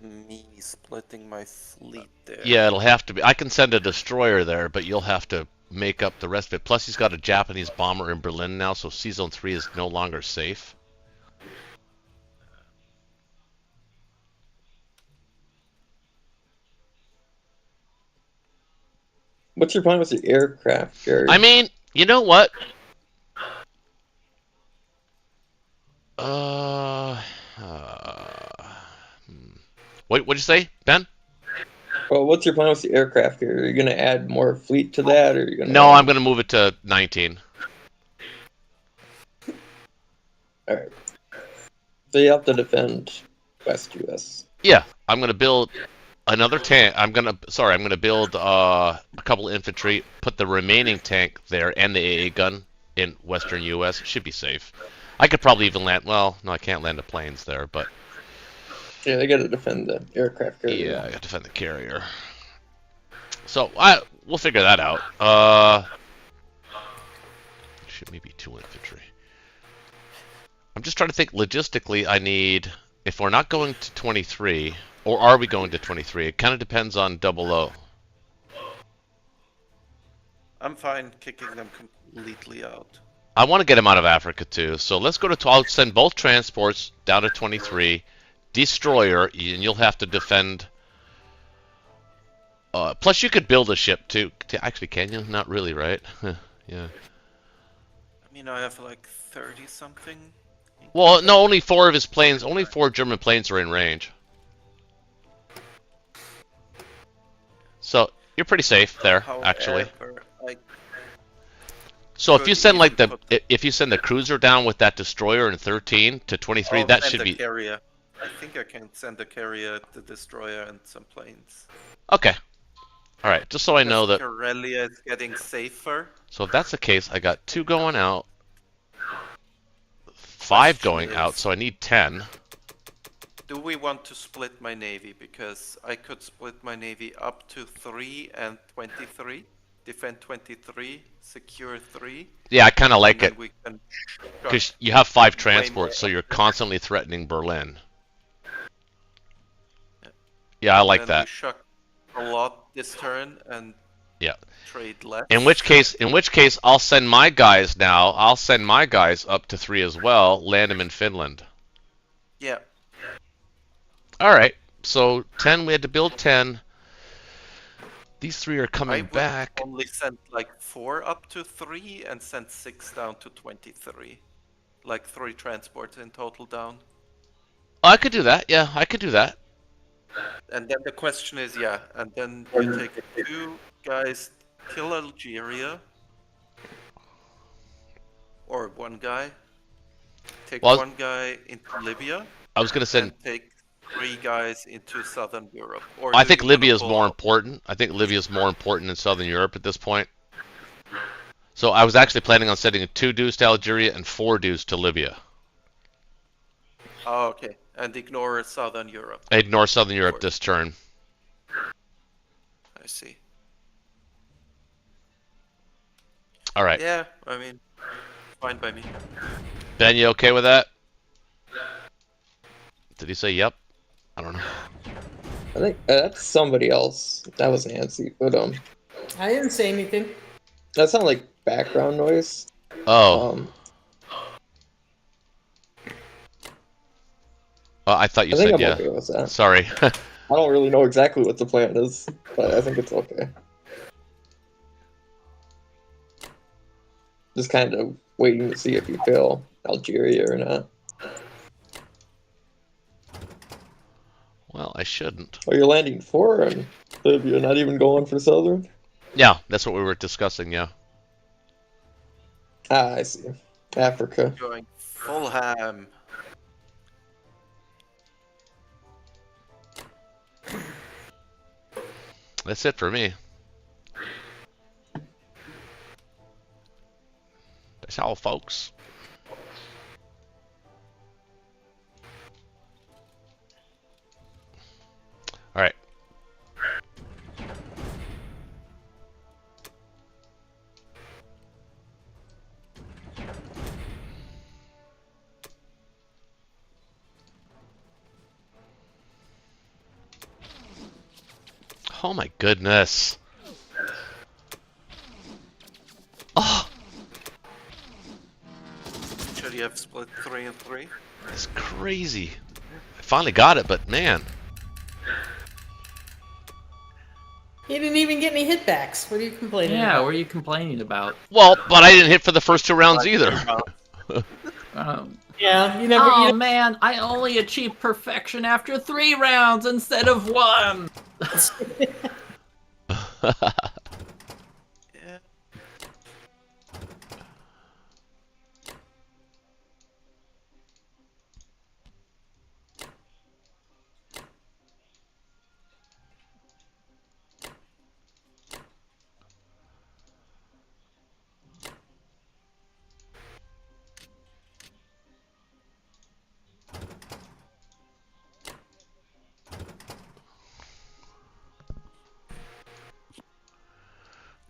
me splitting my fleet there. Yeah, it'll have to be. I can send a destroyer there, but you'll have to make up the rest of it. Plus, he's got a Japanese bomber in Berlin now, so C-Zone 3 is no longer safe. What's your plan with the aircraft, Gary? I mean, you know what? What'd you say, Ben? Well, what's your plan with the aircraft here? Are you going to add more fleet to that, or are you going to? No, I'm going to move it to 19. All right. So you have to defend West US. Yeah, I'm going to build another tank. I'm going to build a couple infantry, put the remaining tank there and the AA gun in Western US. It should be safe. I could probably even land. Well, no, I can't land the planes there, but. Yeah, they got to defend the aircraft carrier. Yeah, I got to defend the carrier. So we'll figure that out. Should maybe 2 infantry. I'm just trying to think logistically. I need, if we're not going to 23, or are we going to 23? It kind of depends on 00. I'm fine kicking them completely out. I want to get him out of Africa too. So let's go to. I'll send both transports down to 23. Destroyer, and you'll have to defend. Plus, you could build a ship too. Actually, can you? Not really, right? Yeah. I mean, I have like 30 something. Well, no, only 4 of his planes. Only 4 German planes are in range. So you're pretty safe there, actually. So if you send like if you send the cruiser down with that destroyer in 13 to 23, that should be. Carrier. I think I can send a carrier, the destroyer, and some planes. Okay. All right, just so I know that. Karelia is getting safer. So if that's the case, I got 2 going out, 5 going out, so I need 10. Do we want to split my navy? Because I could split my navy up to 3 and 23. Defend 23, secure 3. Yeah, I kind of like it. Because you have 5 transports, so you're constantly threatening Berlin. Yeah, I like that. We shuck a lot this turn and trade less. In which case, I'll send my guys now. I'll send my guys up to 3 as well. Land them in Finland. Yeah. All right. So 10. We had to build 10. These 3 are coming back. I only sent like 4 up to 3 and sent 6 down to 23. Like 3 transports in total down. Oh, I could do that. Yeah, I could do that. And then the question is, and then you take 2 guys, kill Algeria. Or 1 guy. Take 1 guy into Libya. I was going to send... take 3 guys into Southern Europe. Or I think Libya is more important. I think Libya is more important than Southern Europe at this point. So I was actually planning on sending 2 dudes to Algeria and 4 dudes to Libya. Oh, okay. And ignore Southern Europe. Ignore Southern Europe this turn. I see. All right. Yeah, I mean, fine by me. Ben, you okay with that? Did he say yep? I don't know. I think that's somebody else. That was Nancy, but I didn't say anything. That sounded like background noise. Oh. I thought you said yeah. Okay with that. Sorry. I don't really know exactly what the plan is, but I think it's okay. Just kind of waiting to see if you fail Algeria or not. Well, I shouldn't. Oh, you're landing 4 and you're not even going for Southern? Yeah, that's what we were discussing, yeah. Ah, I see. Africa. Going Fulham. That's it for me. That's all, folks. All right. Oh my goodness. Oh, Should you have split 3 and 3? that's crazy. I finally got it, but man. He didn't even get any hitbacks. What are you complaining Yeah, about? what are you complaining about? Well, but I didn't hit for the first 2 rounds either. Yeah, you never. Oh you man, I only achieved perfection after 3 rounds instead of 1. Yeah.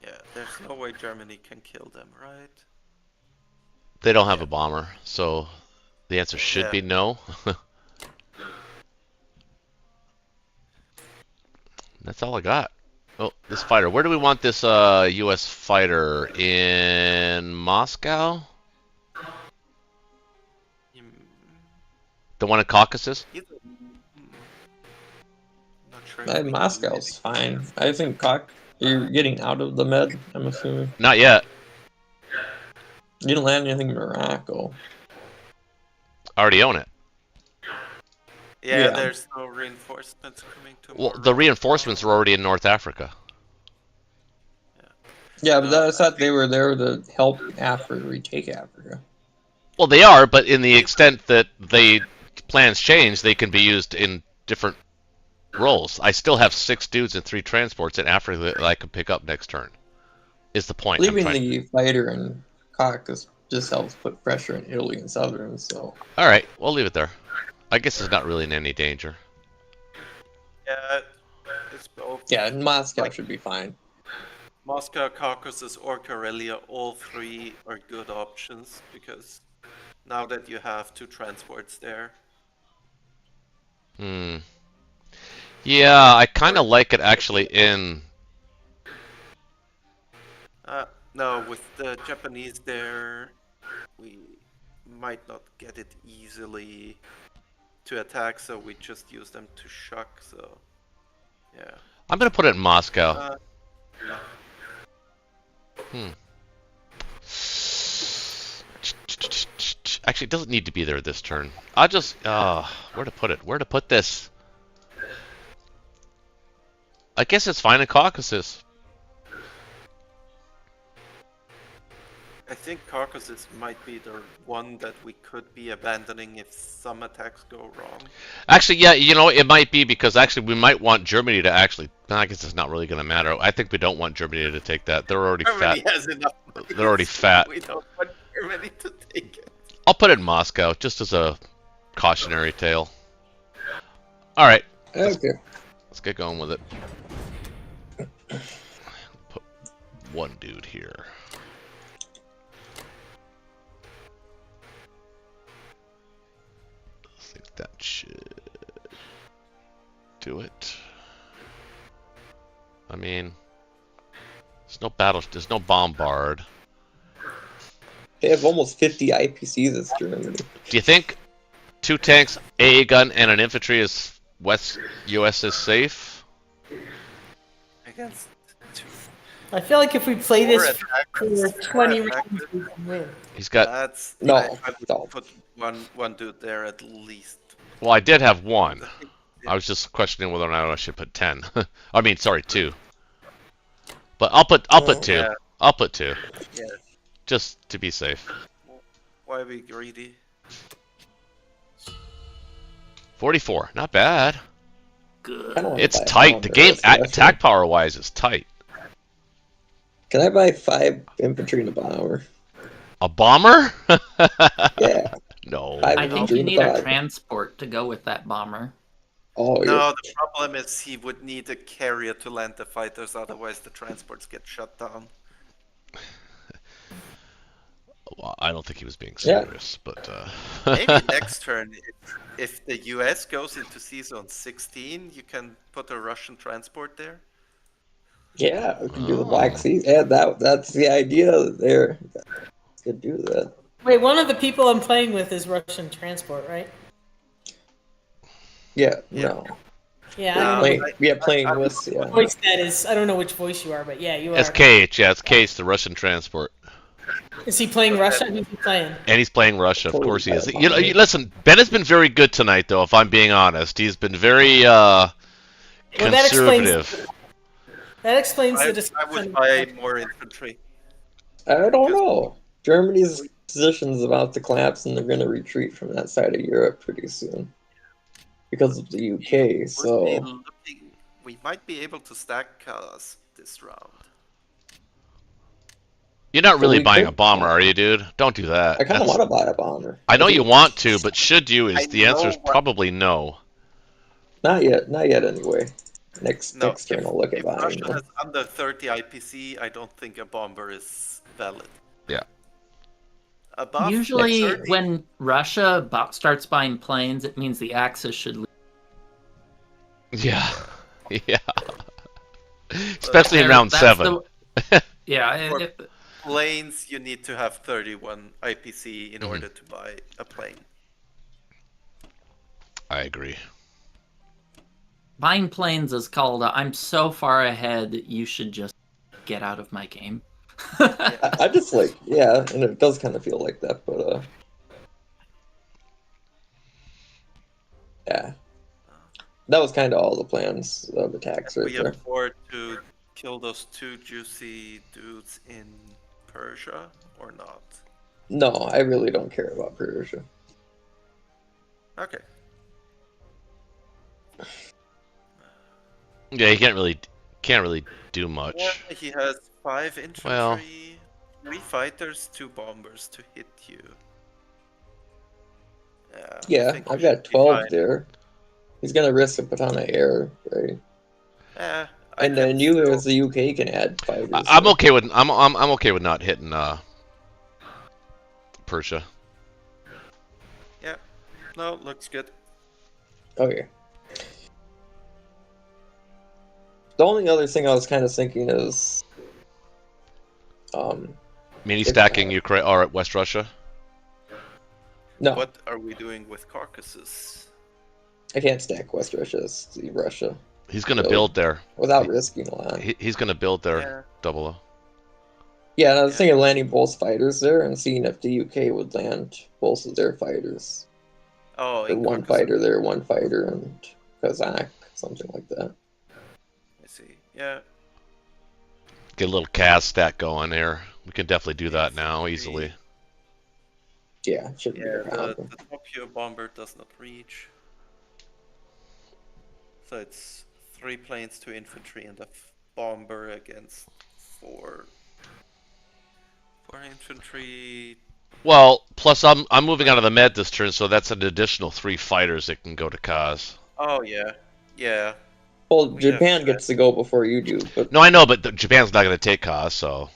Yeah, there's no way Germany can kill them, right? They don't have a bomber, so the answer should Yeah. be no. That's all I got. Oh, this fighter. Where do we want this U.S. fighter? In Moscow? Mm, The one in Caucasus? either- Not sure. if we can Moscow's really- fine. I think you're getting out of the Med, I'm assuming. Not yet. You didn't land anything in Morocco. I already own it. Yeah, Yeah. there's no reinforcements coming to Well, Morocco. the reinforcements are already in North Africa. Yeah, but I thought they were there to help Africa retake Africa. Well, they are, but in the extent that plans change, they can be used in different roles. I still have 6 dudes and 3 transports in Africa that I can pick up next turn. Is the point? I'm Leaving trying- the fighter in Caucasus just helps put pressure on Italy and Southern, so... All right, we'll leave it there. I guess it's not really in any danger. Yeah, it's both. Yeah, Moscow should be fine. Moscow, Caucasus, or Karelia, all 3 are good options because now that you have 2 transports there. Hmm. Yeah, I kind of like it actually in. No, with the Japanese there, we might not get it easily to attack, so we just use them to shock, so yeah. I'm gonna put it in Moscow. Actually, it doesn't need to be there this turn. I'll just where to put it? Where to put this? I guess it's fine in Caucasus. I think Caucasus might be the one that we could be abandoning if some attacks go wrong. Actually, yeah, you know, it might be because actually we might want Germany to actually. I guess it's not really going to matter. I think we don't want Germany to take that. They're already Germany fat. has enough. They're already fat. We don't want Germany to take it. I'll put it in Moscow just as a cautionary tale. All right, Okay. let's get going with it. Put one dude here. I think that should do it. I mean, there's no bombard. They have almost 50 IPCs this Germany. Do you think 2 tanks, a gun, and an infantry is West US is safe? Against 2. I feel like if we play Four this for attackers. 20 Four rounds, attackers. we can win. He's got. That's No, I would don't. put one dude there at least. Well, I did have one. I was just questioning whether or not I should put 10. I mean, sorry, 2. But I'll put 2. Yeah. I'll put 2. Yeah. Just to be safe. Why be greedy? 44, not bad. Good. I don't wanna It's buy a tight. The bomber game as Russia. attack power wise is tight. Can I buy 5 infantry and a bomber? A bomber? Yeah. No. I I think you need a transport to go with that bomber. Oh, No, yeah. the problem is he would need a carrier to land the fighters, otherwise the transports get shut down. Well, I don't think he was being Yeah. serious, but Maybe next turn, if the US goes into Sea Zone 16, you can put a Russian transport there. Yeah, we can do the Black Sea. Yeah, that's the idea there. Could do that. Wait, one of the people I'm playing with is Russian transport, right? Yeah, Yeah. no. Yeah, I don't know Playing, I- yeah, playing I- with, what yeah. voice that is. I don't know which voice you are, but yeah, you are. it's KH. Yeah, it's Case, the Russian transport, Is he playing Russia? Who's he playing? and he's playing Russia. Of Totally course he is. bad You know, bomber. listen, Ben has been very good tonight, though. If I'm being honest, he's been very Well, that explains- conservative. That explains the I would discussion. buy more infantry. I don't know. Germany's position is about to collapse, and they're going to retreat from that side of Europe pretty soon because of the UK. So We might be able to stack this round. You're not really we buying could- a bomber, are you, dude? Don't do that. I kind of That's- want to buy a bomber. I know you want to, but should you? I Is the answer is know what- probably no. Not yet anyway. Next No, turn I'll look at if buying Russia one. has under 30 IPC, I don't think a bomber is valid. Yeah. Above Usually, 30, when Russia starts buying planes, it means the Axis should lose. Yeah, yeah. Especially in There- round that's 7. Yeah, Or- planes, you need to have 31 IPC in order to buy a plane. I agree. buying planes is called I'm so far ahead that you should just get out of my game. I just like, yeah, and it does kind of feel like that, but yeah, that was kind of all the plans of attacks Can right we there. afford to kill those 2 juicy dudes in Persia or not? No, I really don't care about Persia. Okay. Yeah, he can't really do much. Yeah, he has 5 infantry, Well- 3 fighters, 2 bombers to hit you. I Yeah, think we I've should got be 12 fine. there. He's gonna risk a ton of air, right? I And then can you, still- as the UK, can add fighters. I'm okay with I'm okay with not hitting Persia. Yeah. No, looks good. Okay. The only other thing I was kind of thinking is, Mini stacking Ukraine or West Russia. no, What are we doing with Caucasus? I can't stack West Russia, see Russia, He's gonna So- build there. without risking a lot. He's gonna build there. Yeah. Double O. Yeah, and I was thinking of landing both fighters there and seeing if the UK would land both of their fighters. Oh, Or in one Caucasus. fighter there, one fighter in Kazakh, something like that. I see. Yeah. Get a little CAS stack going here. We can definitely do that now easily. Yeah, shouldn't be Yeah, a problem. the Tokyo bomber does not reach. So it's 3 planes, 2 infantry, and a bomber against 4 infantry. Well, plus I'm moving out of the med this turn, so that's an additional 3 fighters that can go to Kaz. Oh yeah, yeah. Well, We have Japan that. gets to go before you do, but No, I know, but Japan's not gonna take Kaz, so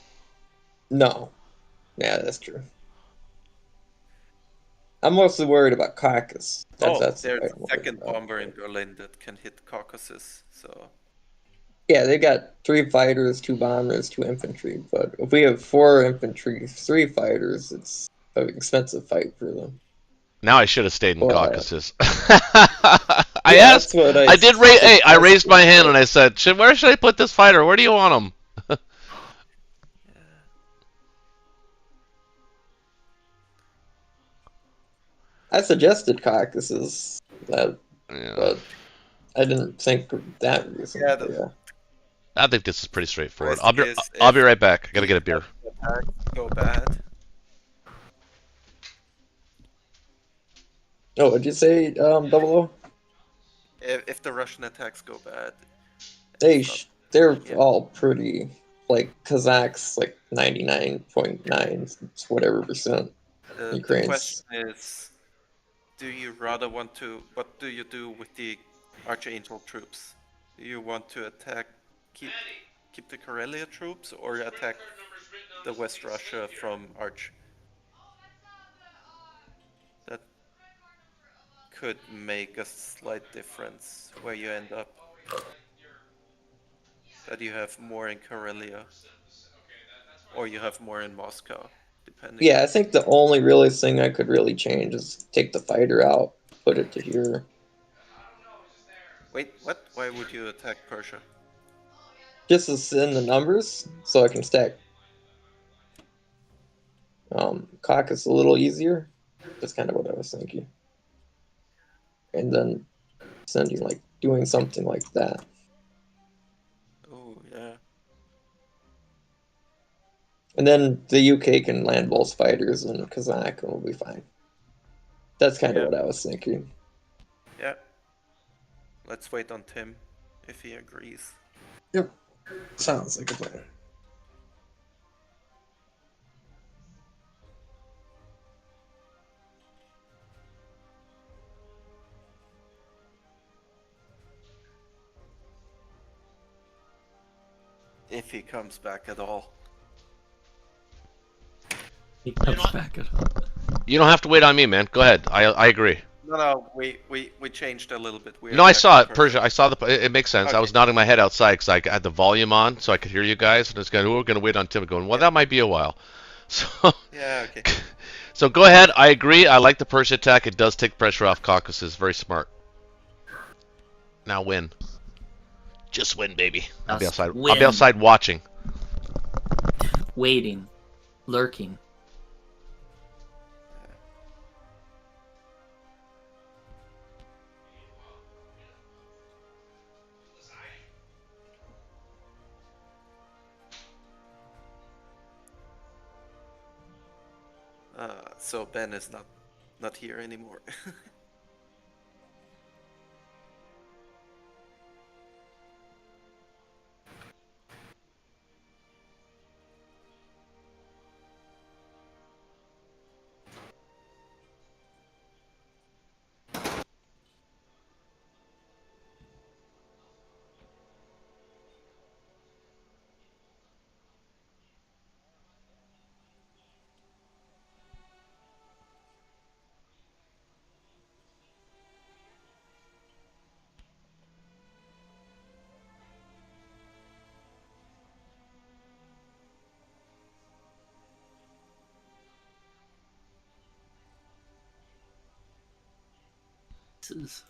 no. Yeah, that's true. I'm mostly worried about Caucasus. There's the a fight I'm worried second about. bomber in Berlin that can hit Caucasus. So Yeah, they got 3 fighters, 2 bombers, 2 infantry. But if we have 4 infantry, 3 fighters, it's an expensive fight for them. now I should have stayed in Well, Caucasus. I Yeah, asked. that's what I did raise. Hey, I raised my hand and I said, "Where should I put this fighter? Where do you want him?" I suggested caucuses, that, Yeah. but I didn't think of that reason. Yeah, Yeah. I think this is pretty straightforward. risk is I'll be if right back. I gotta the get a beer. attacks go bad. Oh, what'd you say, Double O? If the Russian attacks go bad, They're yeah. all pretty, like, Kazakhs, like 99.9, whatever percent. The Ukraine's. question is, do you rather want to? What do you do with the Archangel troops? Do you want to attack, keep the Karelia troops, or attack the West Russia from Arch? That could make a slight difference where you end up. That you have more in Karelia, or you have more in Moscow, depending. Yeah, I think the only really thing I could really change is take the fighter out, put it to here. Wait, what? Why would you attack Persia? Just as in the numbers, so I can stack caucus a little easier. That's kind of what I was thinking. And then sending, like, doing something like that. Oh yeah. And then the UK can land both fighters in Kazakh and we'll be fine. That's kind of Yeah. what I was thinking. Yeah. Let's wait on Tim if he agrees. Yep. Sounds like a plan. If he comes back at all. He comes back at home. You don't have to wait on me, man. Go ahead. I agree. No, we changed a little bit. No, I saw it. Persia. I saw the. It makes sense. I Okay. was nodding my head outside because I had the volume on, so I could hear you guys. And it's going. We're going to wait on Tim. Going. Well, that might be a while. So. Yeah. Okay. So go ahead. I agree. I like the Persia attack. It does take pressure off Caucasus. Very smart. Now win. Just win, baby. I'll be Just outside. I'll win. be outside watching. Waiting. Lurking. So Ben is not here anymore. This is...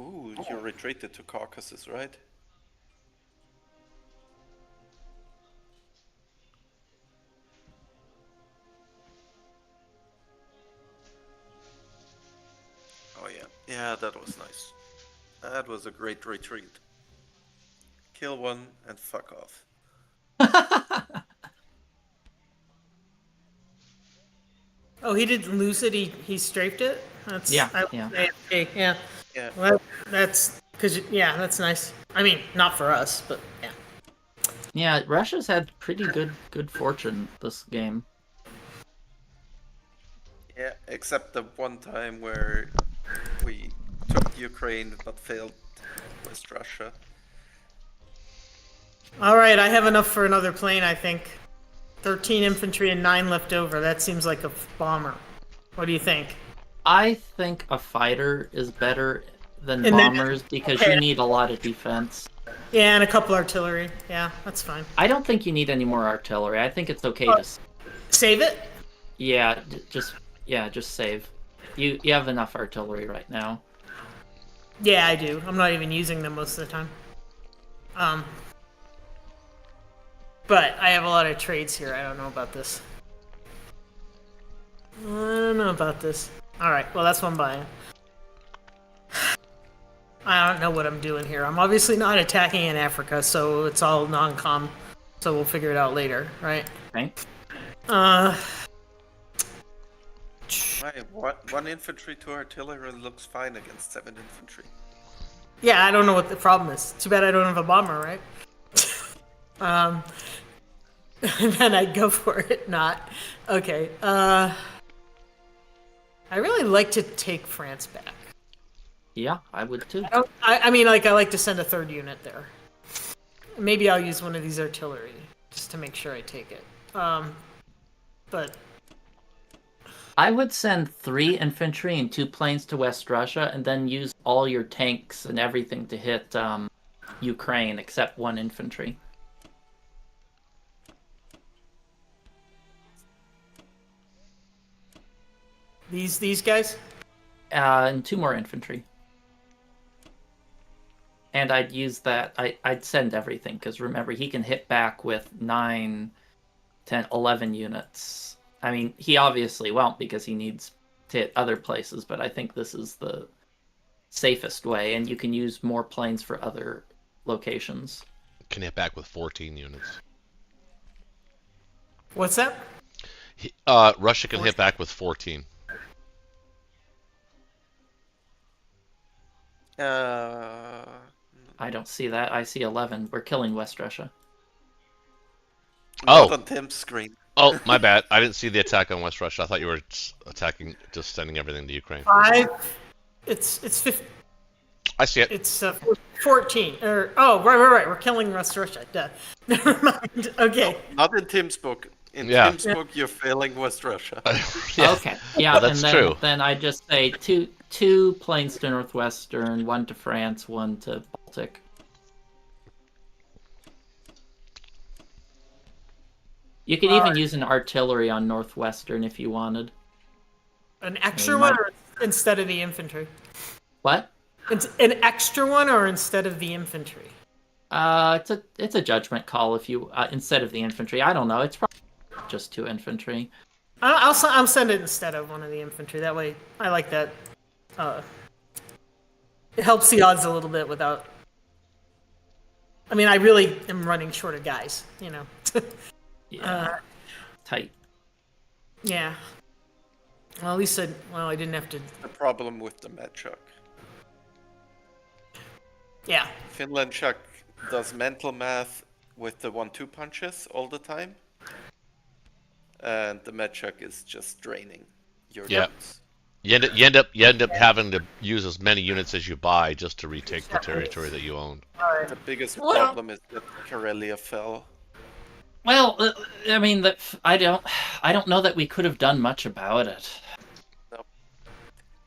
Ooh, you retreated to Caucasus, right? Yeah, that was nice. That was a great retreat. Kill one and fuck off. Oh, he didn't lose it. He strafed it. That's Yeah, I, yeah. yeah. Yeah. Well, that's because that's nice. I mean, not for us, but yeah. Yeah, Russia's had pretty good fortune this game. Yeah, except the one time where we took Ukraine but failed West Russia. All right, I have enough for another plane. I think 13 infantry and 9 left over. That seems like a bomber. What do you think? I think a fighter is better than And then- bombers because okay. you need a lot of defense. Yeah, and a couple artillery. Yeah, that's fine. I don't think you need any more artillery. I think it's okay to Save it. just save. You have enough artillery right now. Yeah, I do. I'm not even using them most of the time. But I have a lot of trades here. I don't know about this. I don't know about this. All right. Well, that's what I'm buying. I don't know what I'm doing here. I'm obviously not attacking in Africa, so it's all non-com. So we'll figure it out later, right? Okay. One infantry to artillery looks fine against 7 infantry. Yeah, I don't know what the problem is. Too bad I don't have a bomber, right? And then I'd go for it. Not okay. I really like to take France back. Yeah, I would too. I mean, like, I like to send a 3rd unit there. Maybe I'll use one of these artillery just to make sure I take it. But I would send 3 infantry and 2 planes to West Russia, and then use all your tanks and everything to hit Ukraine, except 1 infantry. these guys. And 2 more infantry. And I'd use that. I'd send everything, because remember, he can hit back with 9, 10, 11 units. I mean, he obviously won't because he needs to hit other places, but I think this is the safest way, and you can use more planes for other locations. Can hit back with 14 units. What's that? Russia can hit back with 14. I don't see that. I see 11. We're killing West Russia. Not Oh. on Tim's screen. Oh, my bad. I didn't see the attack on West Russia. I thought you were attacking, just sending everything to Ukraine. 5. It's 50. I see it. It's 14. Right. We're killing West Russia. Duh. Never mind. Okay. Not in Tim's book. In Yeah. Tim's book, you're failing West Russia. Yeah. Okay. Yeah, That's and then, true. Then I just say two planes to Northwestern, 1 to France, 1 to Baltic. You could even use an artillery on Northwestern if you wanted. An extra Okay, one or instead of the infantry? What? It's an extra one or instead of the infantry? It's a judgment call if you instead of the infantry. I don't know. It's probably just 2 infantry. I'll send it instead of one of the infantry. That way, I like that. It helps the odds a little bit without. I mean, I really am running short of guys. You know. Yeah. Tight. Yeah. Well, at least I didn't have to. The problem with the Medchuk. Yeah. Finland Chuck does mental math with the 1-2 punches all the time. And the Medchuk is just draining your Yeah. units. You end up having to use as many units as you buy just to retake the territory that you own. The biggest problem is that Karelia fell. Well, I mean, I don't know that we could have done much about it.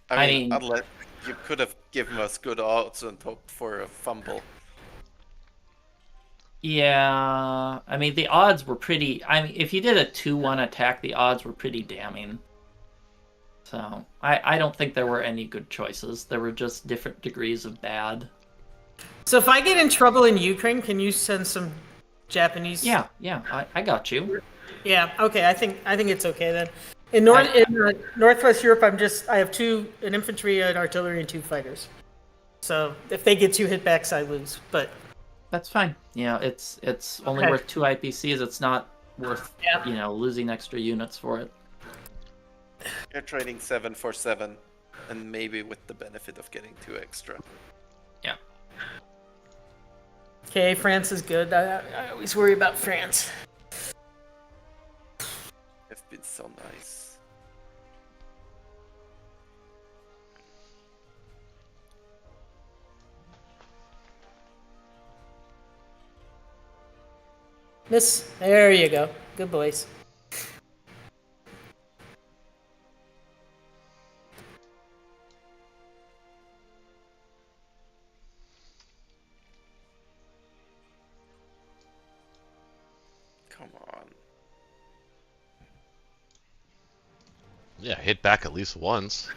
I mean, mean- unless you could have given us good odds and hoped for a fumble. Yeah, I mean, the odds were pretty. I mean, if you did a 2-1 attack, the odds were pretty damning. So I don't think there were any good choices. There were just different degrees of bad. So if I get in trouble in Ukraine, can you send some Japanese? Yeah, I got you. Yeah. Okay. I think it's okay then. In Northwest Europe, I have an infantry, an artillery, and 2 fighters. So if they get 2 hitbacks, I lose. But That's fine. It's only Okay. worth 2 IPCs. It's not worth Yeah. losing extra units for it. You're trading 7 for 7, and maybe with the benefit of getting 2 extra. Yeah. Okay, France is good. I always worry about France. It's been so nice. Miss, there you go. Good boys. Come on. Yeah, hit back at least once.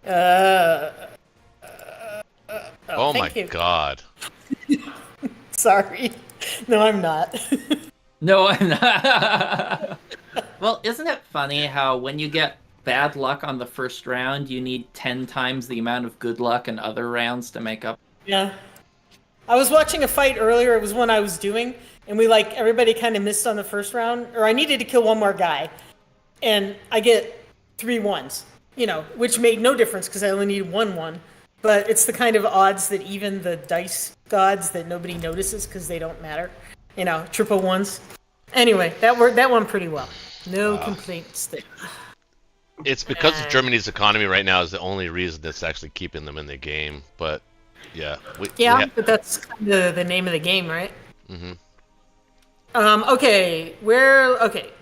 Oh my thank you. god. Sorry. No, I'm not. No, I'm not. Well, isn't it funny how when you get bad luck on the first round, you need 10 times the amount of good luck in other rounds to make up? Yeah. I was watching a fight earlier. It was one I was doing, and everybody kind of missed on the first round, or I needed to kill one more guy, and I get 3 1s, which made no difference because I only needed 1-1. But it's the kind of odds that even the dice gods that nobody notices because they don't matter, triple 1s. Anyway, that went pretty well. No complaints there. It's because of Germany's economy right now is the only reason that's actually keeping them in the game. But yeah, But that's kind of the name of the game, right? Mm-hmm. Okay, okay.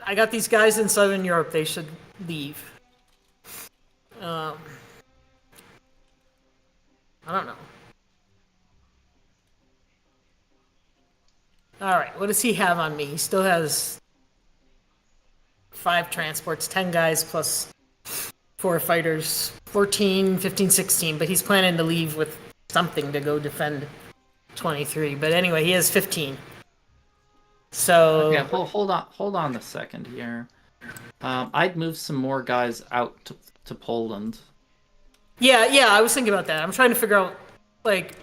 I got these guys in Southern Europe. They should leave. I don't know. All right, what does he have on me? He still has 5 transports, 10 guys plus 4 fighters, 14, 15, 16, but he's planning to leave with something to go defend 23. But anyway, he has 15. So Okay, hold on a second here. I'd move some more guys out to Poland. yeah, I was thinking about that. I'm trying to figure out maybe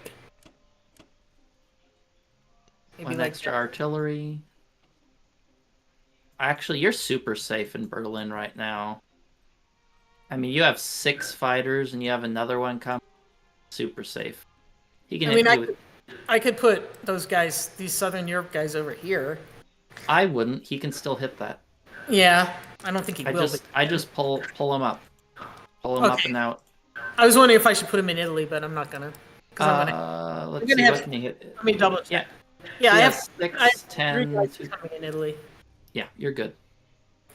One extra artillery. Actually, you're super safe in Berlin right now. I mean, you have 6 fighters and you have another one coming. Super safe. He can hit you with... I could put those guys, these Southern Europe guys, over here. I wouldn't. He can still hit that. Yeah, I don't think he will. I just pull him up. Pull him up and out. I was wondering if I should put him in Italy, but I'm not gonna. Let's see, what can you hit? Let me double check. Yeah, I yeah, have 6, I have 10, 3 guys coming in Italy. Yeah, you're good.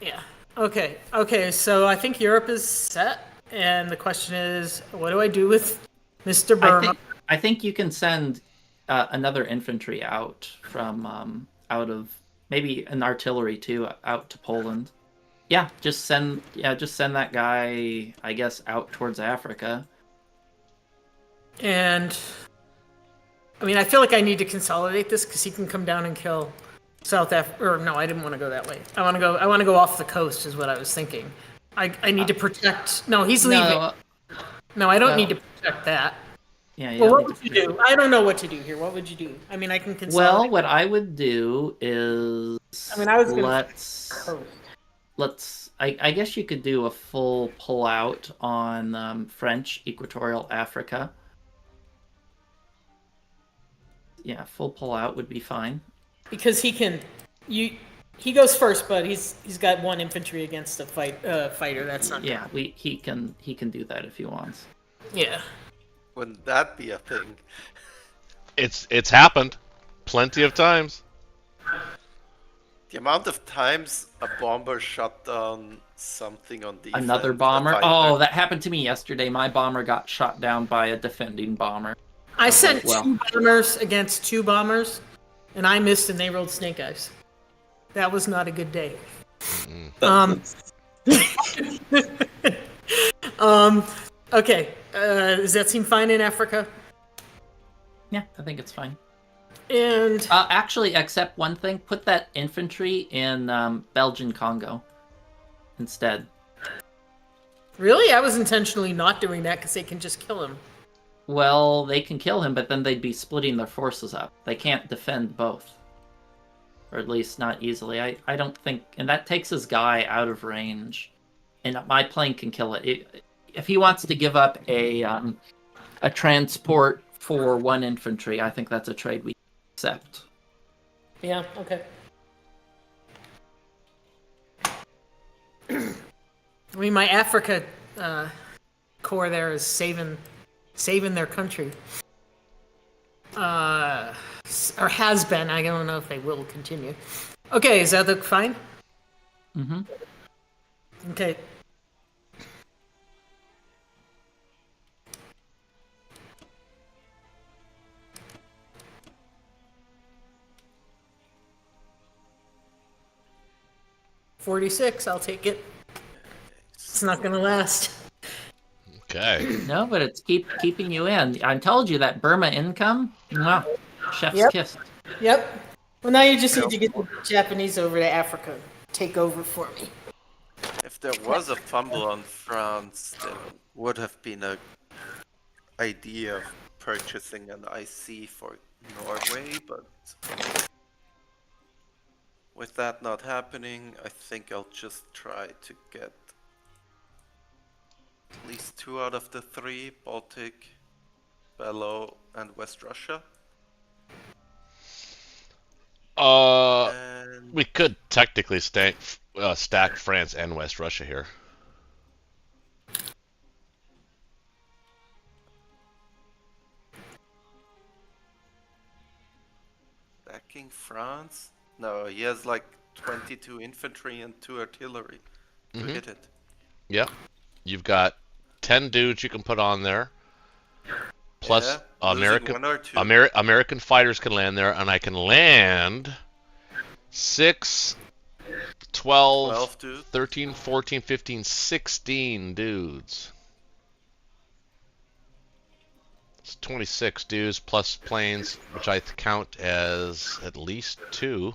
Yeah. Okay, so I think Europe is set, and the question is, what do I do with Mr. Burma? I think you can send another infantry out from out of maybe an artillery too out to Poland. Yeah, just send that guy, I guess, out towards Africa. And I mean, I feel like I need to consolidate this because he can come down and kill South Africa. Or no, I didn't want to go that way. I want to go off the coast, is what I was thinking. I need to protect. No, he's leaving. No, I don't need to protect that. Yeah. Well, what would you do? I don't know what to do here. What would you do? I mean, I can consolidate. Well, what I would do is I was gonna let's. I guess you could do a full pull out on French Equatorial Africa. Yeah, full pull out would be fine. Because he can, he goes first, but he's got 1 infantry against a fighter. That's not. Yeah, he can do that if he wants. Yeah. Wouldn't that be a thing? It's happened plenty of times. The amount of times a bomber shot down something on defense. Another bomber? Oh, that happened to me yesterday. My bomber got shot down by a defending bomber. I sent 2 bombers against 2 bombers, and I missed, and they rolled snake eyes. That was not a good day. Okay. Does that seem fine in Africa? Yeah, I think it's fine. And Actually, accept one thing. Put that infantry in Belgian Congo instead. really, I was intentionally not doing that because they can just kill him. Well, they can kill him, but then they'd be splitting their forces up. They can't defend both. Or at least not easily. I don't think... And that takes his guy out of range. And my plane can kill it. If he wants to give up a transport for one infantry, I think that's a trade we accept. Yeah, okay. I mean, my Africa corps there is saving their country. Or has been. I don't know if they will continue. Okay, is that look fine? Mm-hmm. Okay. $46, I'll take it. It's not gonna last. Okay. No, but it's keeping you in. I told you that Burma income, mwah, chef's Yep. kiss. Yep. Well, now you just need to get the Japanese over to Africa. Take over for me. If there was a fumble on France, there would have been a idea of purchasing an IC for Norway, but with that not happening, I think I'll just try to get at least 2 out of the 3, Baltic, Bello, and West Russia. And We could technically stack France and West Russia here. stacking France? No, he has like 22 infantry and 2 artillery to hit it. Yep. You've got 10 dudes you can put on there. Plus Yeah, losing 1 or 2. American fighters can land there, and I can land 6, 12 dudes. 13, 14, 15, 16 dudes. It's 26 dudes plus planes, which I count as at least 2.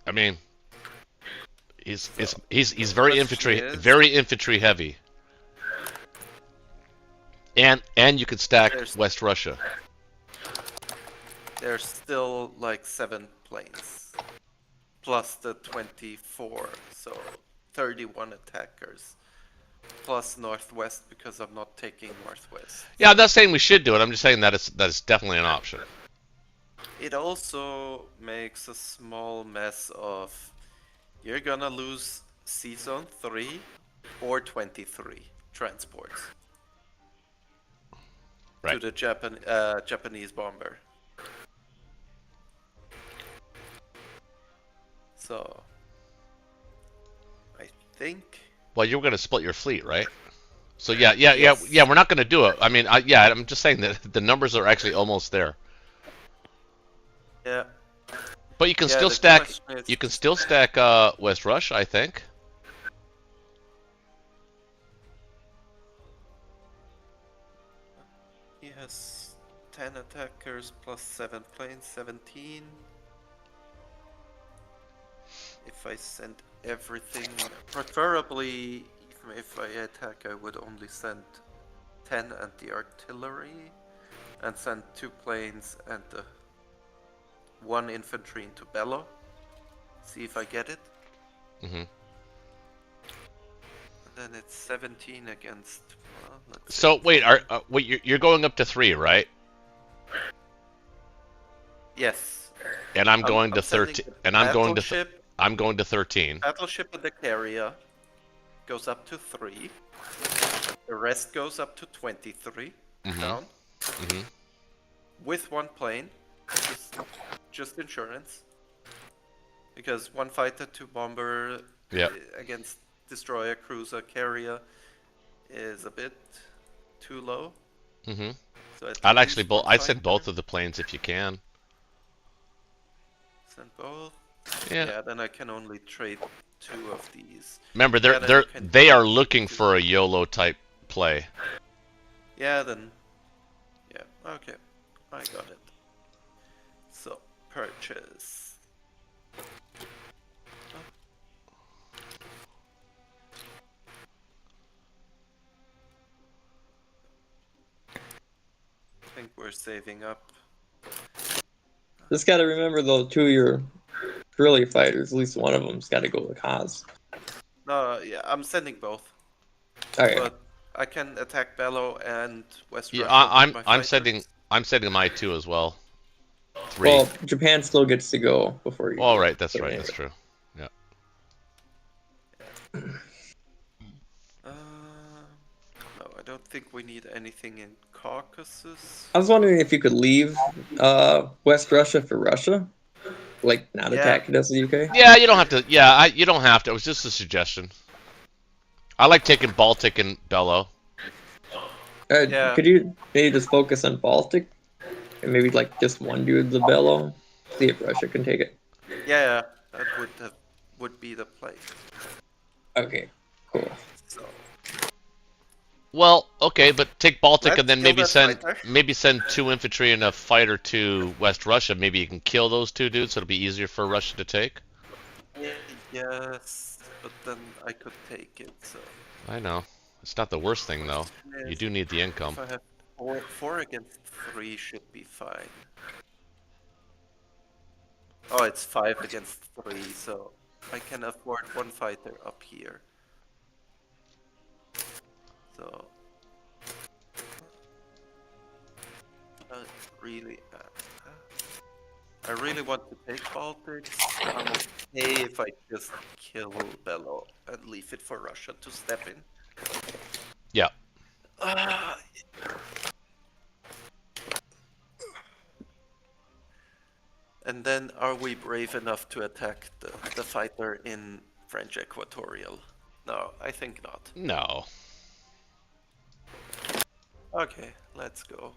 I mean, he's very infantry heavy. And you could stack West Russia. There's still like 7 planes. Plus the 24, so 31 attackers. Plus Northwest because I'm not taking Northwest. Yeah, I'm not saying we should do it. I'm just saying that it's definitely an option. It also makes a small mess of you're gonna lose C-Zone 3 or 23 transports to the Japanese bomber. So, I think... Well, you were going to split your fleet, right? So yeah, we're not going to do it. I mean, I'm just saying that the numbers are actually almost there. Yeah. But you can still stack. You can still stack West Russia, I think. He has 10 attackers plus 7 planes, 17. If I send everything, preferably, even if I attack, I would only send 10 and the artillery, and send 2 planes and the 1 infantry into Bello. See if I get it. Mm-hmm. And then it's 17 against. Well, let's so wait, you're going up to 3, right? Yes. And I'm going to 13. And I'm going to 13. Battleship of the carrier goes up to 3. The rest goes up to 23 down. Mm-hmm. With 1 plane, just insurance. Because 1 fighter, 2 bomber against destroyer, cruiser, carrier is a bit too low. Mm-hmm. So I'd send both of the planes if you can. Send both. Yeah. Yeah, then I can only trade 2 of these. Remember, they are looking for a YOLO type play. Yeah, then. Yeah, okay. I got it. So, purchase. I think we're saving up. Just got to remember though, two of your Corellia fighters, at least one of them's got to go with Haas. No, yeah, I'm sending both. Okay. But I can attack Bello and West Yeah, Russia with my I'm fighters. sending my 2 as well. 3. Well, Japan still gets to go before you. All right, that's but right. anyway. That's true. Yeah. No, I don't think we need anything in Caucasus. I was wondering if you could leave West Russia for Russia, like not Yeah. attack it as the UK. Yeah, you don't have to. Yeah, you don't have to. It was just a suggestion. I like taking Baltic and Bello. Yeah. Could you maybe just focus on Baltic, and maybe like just one dude the Bello, see if Russia can take it. Yeah, that would be the play. Okay, cool. So Well, okay, but take Baltic Let's and then kill maybe that send 2 infantry and a fighter to West Russia. Maybe you can kill those 2 dudes, so it'll be easier for Russia to take. yes, but then I could take it. So I know. It's not the worst thing though. yes, You do need the income. if I have 4 against 3 should be fine. Oh, it's 5 against 3, so I can afford 1 fighter up here. So I really want to take Baltics. I'm okay if I just kill Bello and leave it for Russia to step in. Yeah. And then, are we brave enough to attack the fighter in French Equatorial? No, I think not. No. Okay, let's go.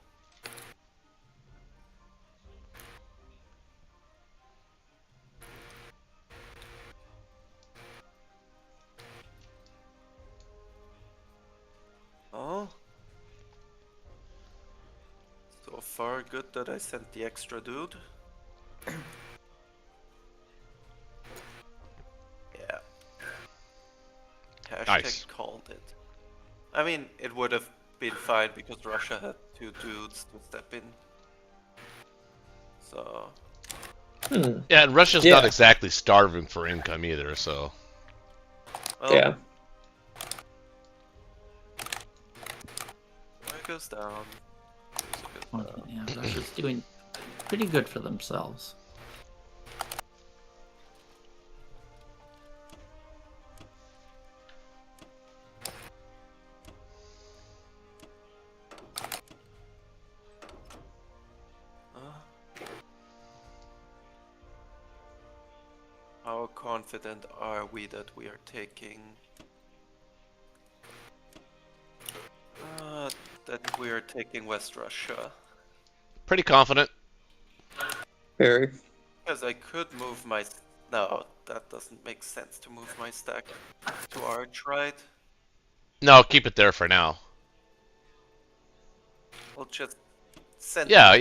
Oh. So far, good that I sent the extra dude. Yeah. Hashtag Nice. called it. I mean, it would have been fine because Russia had 2 dudes to step in. So. Yeah, and Russia's Yeah. not exactly starving for income either, so. Well, Yeah. It goes down. Okay, yeah, Russia's doing pretty good for themselves. How confident are we that we are taking? That we are taking West Russia. Pretty confident. Very. Because I could move my... No, that doesn't make sense to move my stack to Arch, right? No, keep it there for now. We'll just send... Yeah,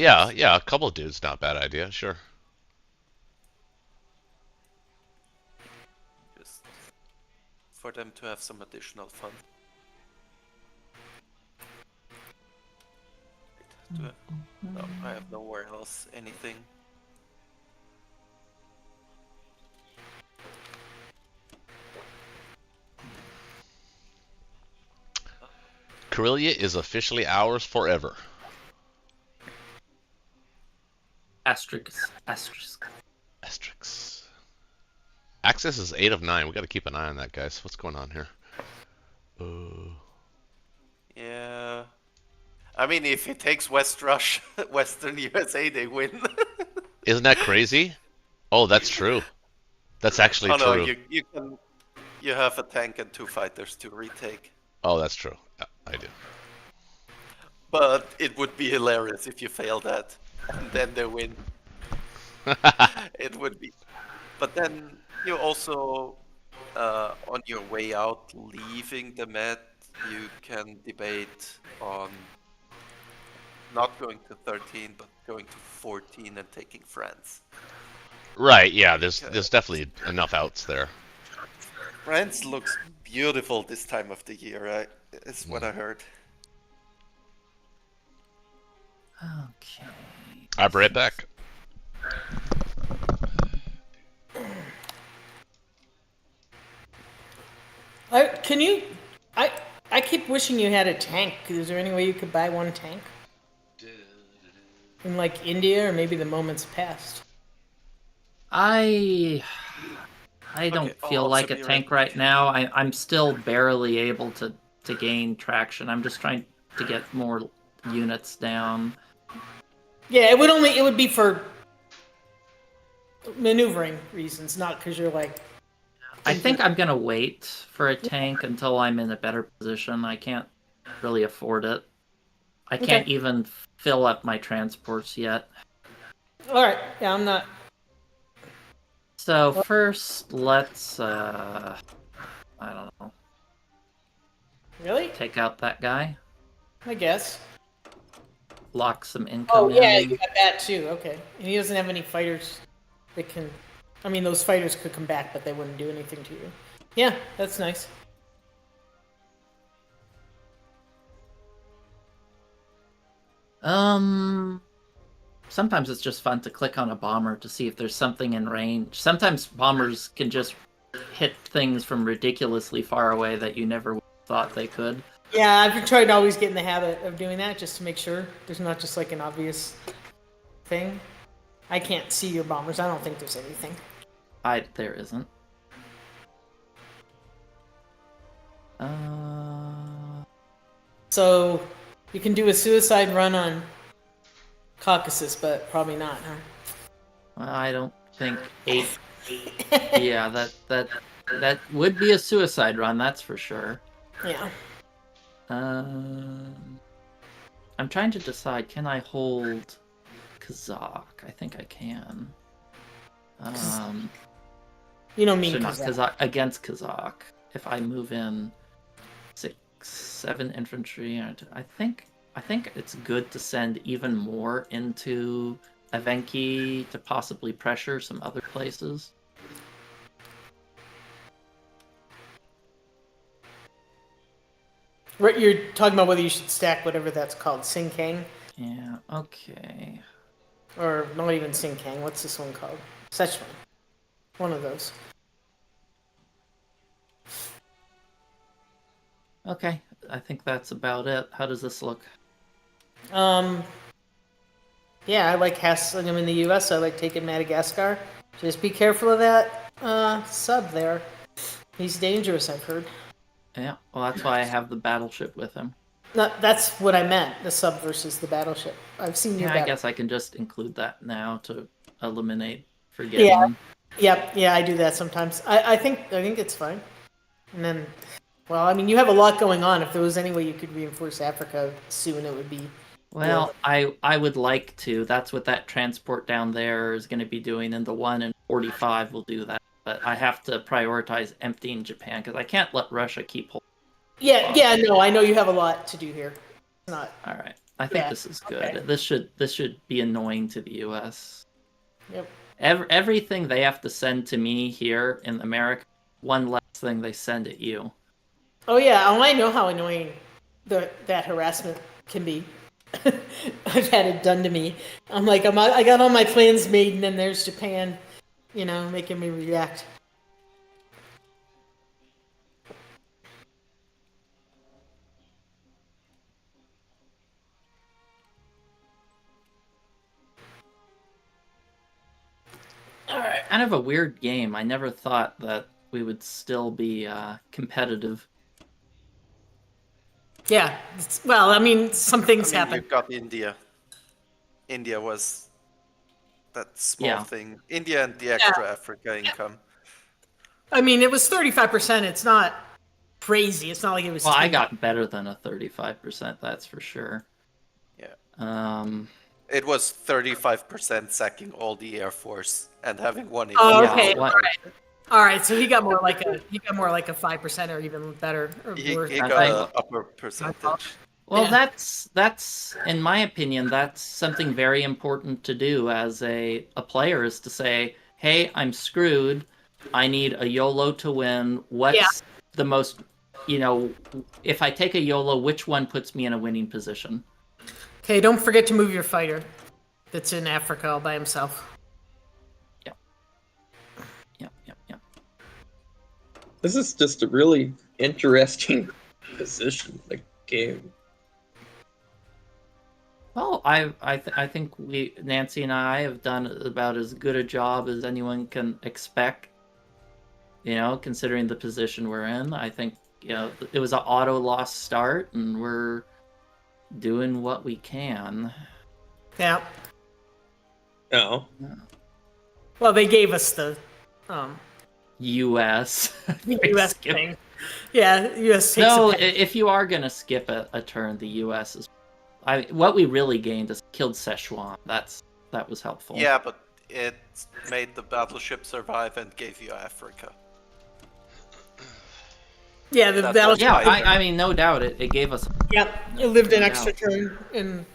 a couple of dudes, not a bad idea, sure. Just for them to have some additional fun. No, I have nowhere else anything. Corellia is officially ours forever. Asterisk. Asterisk. Asterix. Access is 8 of 9. We got to keep an eye on that, guys. What's going on here? Yeah. I mean, if he takes West Russia, Western USA, they win. Isn't that crazy? Oh, that's true. That's actually Oh no, true. you have a tank and 2 fighters to retake. Oh, that's true. Yeah, I do. But it would be hilarious if you fail that, and then they win. It would be. But then you also, on your way out, leaving the Med, you can debate on not going to 13, but going to 14 and taking France. Right. Yeah. There's definitely enough outs there. France looks beautiful this time of the year. Is what I heard. Okay. I'll be right back. Can you? I keep wishing you had a tank. Is there any way you could buy one tank? In like India or maybe the Moments Past. I don't Okay, feel I'll like a also be tank right right now. I'm still barely able to gain traction. I'm just trying to get more units down. Yeah, it would be for maneuvering reasons, not because you're like. I think I'm gonna wait for a tank until I'm in a better position. I can't really afford it. I can't even fill up my transports yet. All right. Yeah, I'm not. So first, let's I don't know, Really? take out that guy. I guess. Lock some income Oh yeah, in. you got that too. Okay. And he doesn't have any fighters that can. I mean, those fighters could come back, but they wouldn't do anything to you. Yeah, that's nice. Sometimes it's just fun to click on a bomber to see if there's something in range. Sometimes bombers can just hit things from ridiculously far away that you never thought they could. Yeah, I've been trying to always get in the habit of doing that just to make sure there's not just like an obvious thing. I can't see your bombers. I don't think there's anything. There isn't. So you can do a suicide run on Caucasus, but probably not, huh? Well, I don't think 8. Yeah, that would be a suicide run, that's for sure. Yeah. I'm trying to decide, can I hold Kazakh? I think I can. You don't mean so not Kazakh. Kazakh against Kazakh. If I move in 6, 7 infantry, I think it's good to send even more into Evenki to possibly pressure some other places. You're talking about whether you should stack whatever that's called, Sinkang? Yeah, okay. Or not even Sinkang, what's this one called? Szechuan. One of those. Okay, I think that's about it. How does this look? Yeah, I like hassling him in the US. I like taking Madagascar. Just be careful of that sub there. He's dangerous, I've heard. Yeah, well, that's why I have the battleship with him. No, that's what I meant, the sub versus the battleship. I've seen your Yeah, I battle. guess I can just include that now to eliminate forgetting. Yeah, I do that sometimes. I think it's fine. And then, well, I mean, you have a lot going on. If there was any way you could reinforce Africa soon, it would be. Well, I would like to. That's what that transport down there is going to be doing, and the one in 45 will do that. But I have to prioritize emptying Japan because I can't let Russia keep holding. Yeah, no, I know you have a lot to do here. It's not. All right, I think this is good. Okay. This should be annoying to the U.S. Yep. Everything they have to send to me here in America, one less thing they send at you. Oh yeah, I know how annoying that harassment can be. I've had it done to me. I'm like, I got all my plans made, and then there's Japan, making me react. All right. Kind of a weird game. I never thought that we would still be competitive. Yeah. Well, I mean, some things happen. You've got India. India was that small thing. India and the extra Africa income. I mean, it was 35%. It's not crazy. It's not like it was. Well, I got better than a 35%. That's for sure. Yeah. It was 35% sacking all the Air Force and having one. Oh, okay. All right, so he got more like a 5% or even better or He worse. got I- an upper percentage. Well, Yeah. that's in my opinion, that's something very important to do as a player is to say, hey, I'm screwed. I need a YOLO to win. What's the most, if I take a YOLO, which one puts me in a winning position? Okay, don't forget to move your fighter that's in Africa all by himself. Yep. This is just a really interesting position, the game. Well, I think Nancy and I have done about as good a job as anyone can expect. Considering the position we're in, I think it was an auto loss start, and we're doing what we can. Yeah. No. Well, they gave us the U.S. U.S. thing. Yeah, U.S. takes No, a pen. if you are gonna skip a turn, the U.S. is. What we really gained is killed Szechuan. That was helpful. Yeah, but it made the battleship survive and gave you Africa. Yeah, That's that was. Yeah, Fine. I mean, no doubt it gave us. Yep, it lived an No extra doubt. turn, and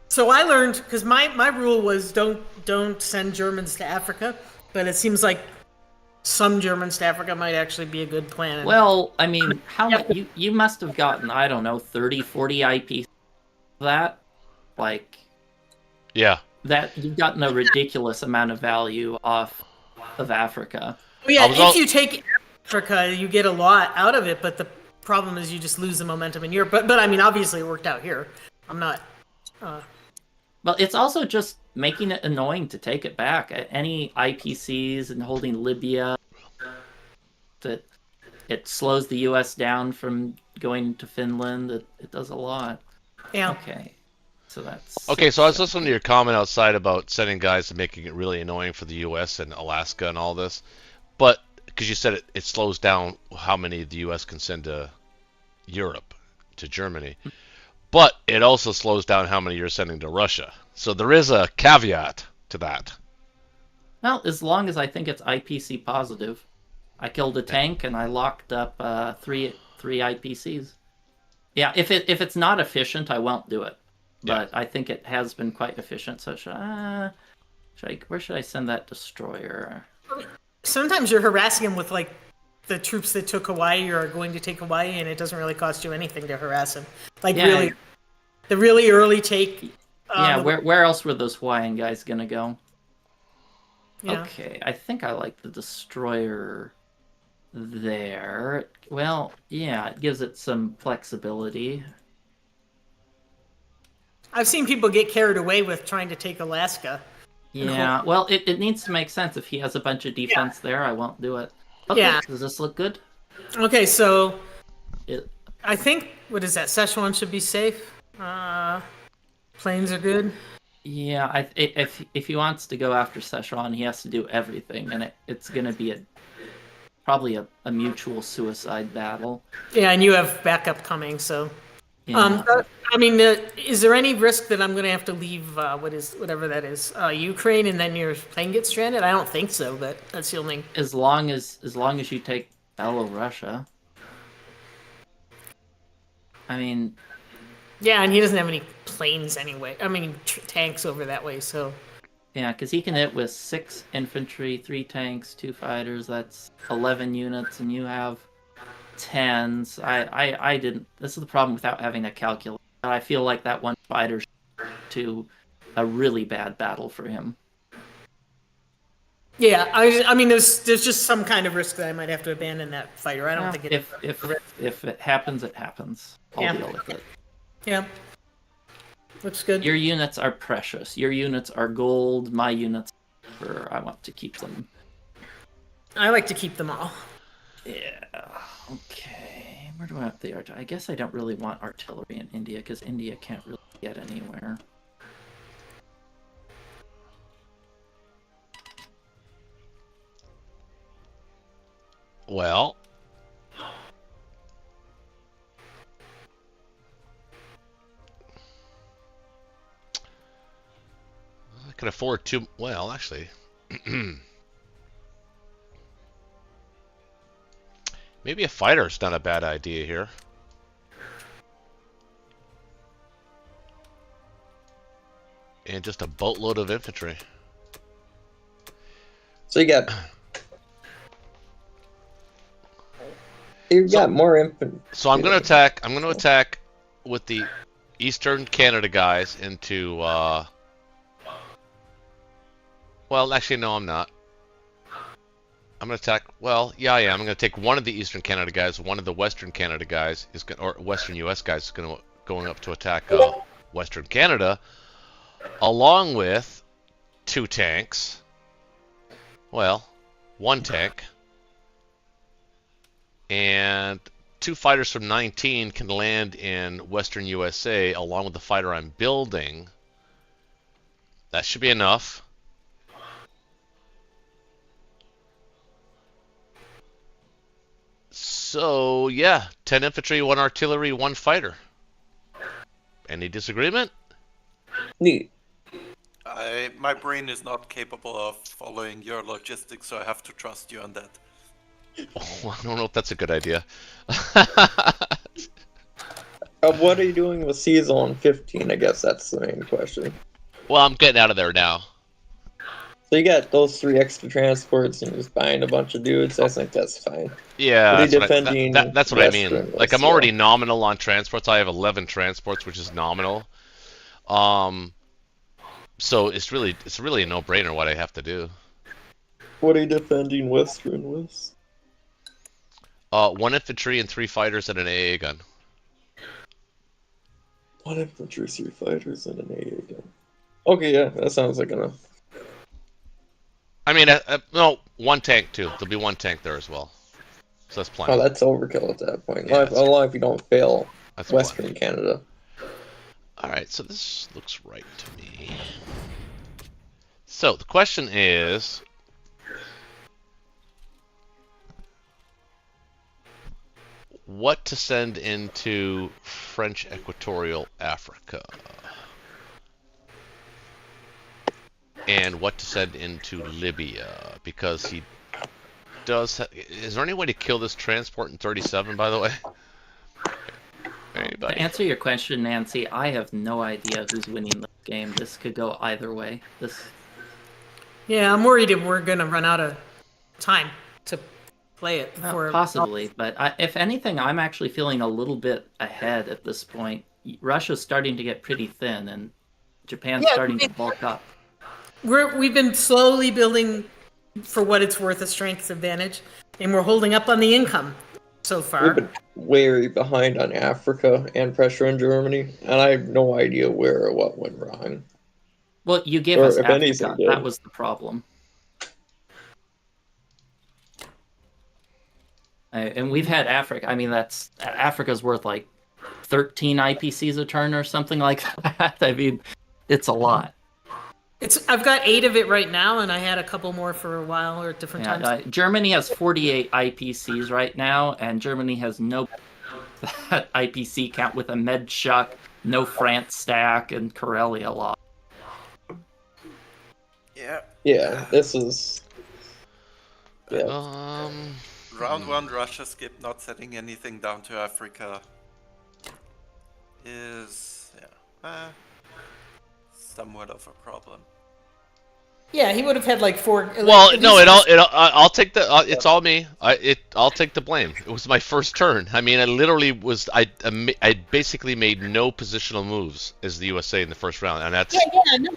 so I learned because my rule was don't send Germans to Africa, but it seems like some Germans to Africa might actually be a good plan. Well, I mean, how much you must have gotten? I don't know, 30, 40 IP. That, like, Yeah. that you've gotten a ridiculous amount of value off of Africa. Well, yeah, I was if al- you take Africa, you get a lot out of it, but the problem is you just lose the momentum in Europe. But I mean, obviously it worked out here. I'm not. Well, it's also just making it annoying to take it back. Any IPCs and holding Libya, that it slows the U.S. down from going to Finland. It does a lot. Yeah. Okay, so that's Okay, so I was listening to your comment outside about sending guys and making it really annoying for the U.S. and Alaska and all this, but because you said it slows down how many the U.S. can send to Europe, to Germany, but it also slows down how many you're sending to Russia. So there is a caveat to that. Well, as long as I think it's IPC positive. I killed a tank and I locked up three IPCs. Yeah, if it's not efficient, I won't do it. But I think it has been quite efficient. So where should I send that destroyer? Sometimes you're harassing them with like the troops that took Hawaii or are going to take Hawaii, and it doesn't really cost you anything to harass them. Like Yeah, the really early take. Yeah, where else were those Hawaiian guys gonna go? Yeah. Okay, I think I like the destroyer there. Well, yeah, it gives it some flexibility. I've seen people get carried away with trying to take Alaska. Yeah, well, it needs to make sense. If he has a bunch of defense there, I won't do it. Okay, Yeah. does this look good? Okay, so It, I think what is that? Szechuan should be safe. Planes are good. yeah, if he wants to go after Szechuan, he has to do everything, and it's going to be probably a mutual suicide battle. Yeah, and you have backup coming, so. Yeah. I mean, is there any risk that I'm going to have to leave whatever that is, Ukraine, and then your plane gets stranded? I don't think so, but that's the only. As long as you take Belarus. I mean, Yeah, and he doesn't have any planes anyway. I mean, tanks over that way, so. yeah, because he can hit with 6 infantry, 3 tanks, 2 fighters. That's 11 units, and you have 10s. I didn't. This is the problem without having a calculator. I feel like that one fighter to a really bad battle for him. Yeah, I mean, there's just some kind of risk that I might have to abandon that fighter. I don't think it. If it happens, it happens. I'll deal with it. Yeah. Looks good. Your units are precious. Your units are gold. My units I want to keep them. I like to keep them all. Yeah. Okay. Where do I have the artillery? I guess I don't really want artillery in India because India can't really get anywhere. Well, I can afford 2. Well, actually, Maybe a fighter's not a bad idea here. And just a boatload of infantry. So you got more infantry. So I'm gonna attack. I'm gonna attack with the Eastern Canada guys into. Well, actually, no, I'm not. I'm gonna attack. Well, yeah, I am. I'm gonna take one of the Eastern Canada guys. One of the Western Canada guys is gonna, or Western U.S. guys is going up to attack Western Canada, along with 2 tanks. Well, 1 tank. And 2 fighters from 19 can land in Western USA along with the fighter I'm building. That should be enough. So, yeah, 10 infantry, 1 artillery, 1 fighter. Any disagreement? Neat. My brain is not capable of following your logistics, so I have to trust you on that. Oh, I don't know if that's a good idea. What are you doing with C-Zone 15? I guess that's the main question. Well, I'm getting out of there now. So you got those 3 extra transports and you're just buying a bunch of dudes. I think that's fine. Yeah, that's what I mean. Like, I'm already nominal on transports. I have 11 transports, which is nominal. So it's really a no-brainer what I have to do. What are you defending Western with? 1 infantry and 3 fighters and an AA gun. 1 infantry, 3 fighters, and an AA gun. Okay, yeah, that sounds like enough. I mean, no, 1 tank too. There'll be 1 tank there as well. So that's plenty. Oh, that's overkill at that point. Yeah, if you don't fail Western plenty. Canada. Alright, so this looks right to me. So, the question is... what to send into French Equatorial Africa? And what to send into Libya? Because he does... is there any way to kill this transport in 37, by the way? Anybody? To answer your question, Nancy, I have no idea who's winning this game. This could go either way. Yeah, I'm worried if we're gonna run out of time to play it before. Possibly, but if anything, I'm actually feeling a little bit ahead at this point. Russia's starting to get pretty thin, and Japan's starting to bulk up. We've been slowly building, for what it's worth, a strength advantage, and we're holding up on the income so far. We've been way behind on Africa and pressure on Germany, and I have no idea where or what went wrong. Well, you gave us Africa. That was the problem. And we've had Africa. I mean, Africa's worth like 13 IPCs a turn or something like that. I mean, it's a lot. I've got 8 of it right now, and I had a couple more for a while or at different times. Germany has 48 IPCs right now, and Germany has no IPC count with a Medschuck, no France stack, and Karelia law. Yeah, this is... Yeah. Round 1, Russia skipped not setting anything down to Africa. Is somewhat of a problem. Yeah, he would have had like 4. Well, no, I'll take the. It's all me. I'll take the blame. It was my first turn. I mean, I literally was. I basically made no positional moves as the USA in the first round, and that's. Yeah, no,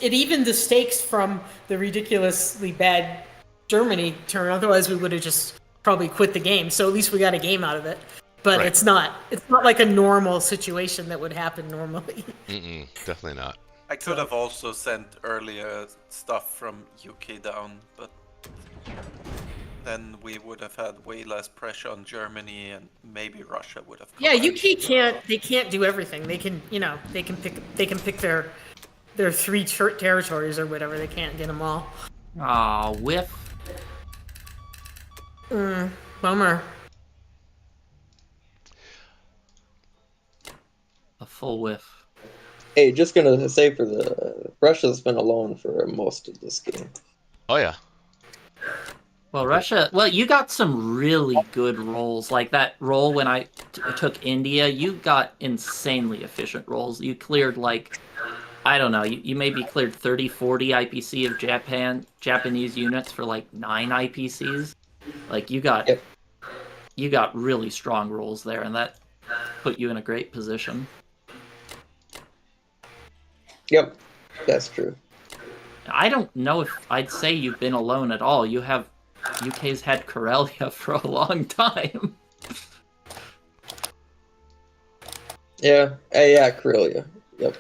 it evened the stakes from the ridiculously bad Germany turn. Otherwise, we would have just probably quit the game. So at least we got a game out of it. But right. It's not like a normal situation that would happen normally. Definitely not. I could have also sent earlier stuff from UK down, but then we would have had way less pressure on Germany, and maybe Russia would have. Yeah, UK can't do everything. They can pick their 3 territories or whatever. They can't get them all. Aw, whiff. Bummer. A full whiff. Hey, just gonna say for the Russia's been alone for most of this game. Oh yeah. Well, Russia. Well, you got some really good rolls, like that roll when I took India. You got insanely efficient rolls. You cleared like, I don't know. You maybe cleared 30, 40 IPC of Japanese units for like 9 IPCs. Like Yep. you got really strong rolls there, and that put you in a great position. Yep, that's true. I don't know if I'd say you've been alone at all. UK's had Karelia for a long time. Yeah, yeah, Karelia. Yep.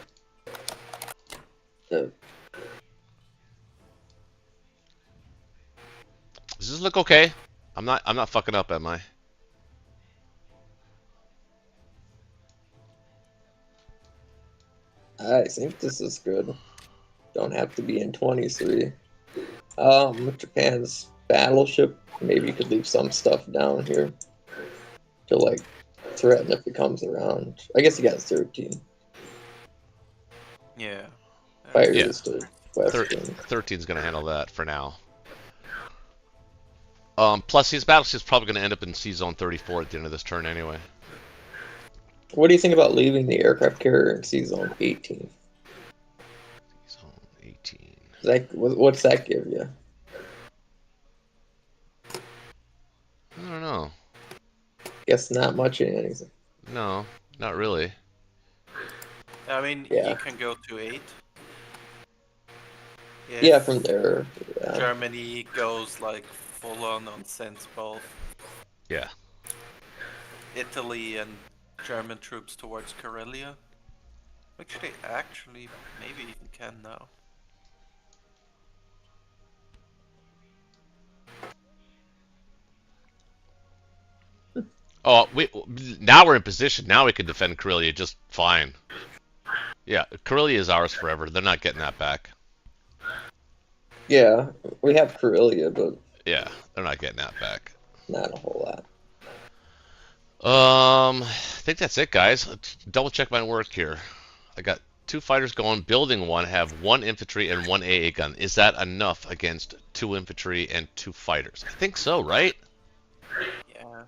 Does this look okay? I'm not fucking up, am I? I think this is good. Don't have to be in 23. Japan's battleship. Maybe you could leave some stuff down here to like threaten if it comes around. I guess he got 13. Yeah. Fire Yeah. is to Western. 13's gonna handle that for now. Plus his battleship's probably gonna end up in Sea Zone 34 at the end of this turn anyway. What do you think about leaving the aircraft carrier in Sea Zone 18? Sea Zone 18. What's that give you? I don't know. Guess not much in anything. No, not really. I mean, Yeah. you can go to 8. If Yeah, from there. Yeah. Germany goes like full on Sense both Yeah. Italy and German troops towards Karelia, which they actually maybe even can now. Oh, now we're in position. Now we can defend Karelia just fine. Yeah, Karelia is ours forever. They're not getting that back. Yeah, we have Karelia, but Yeah, they're not getting that back. not a whole lot. I think that's it, guys. Let's double check my work here. I got 2 fighters going. Building 1, have 1 infantry and 1 AA gun. Is that enough against 2 infantry and 2 fighters? I think so, right? Yeah.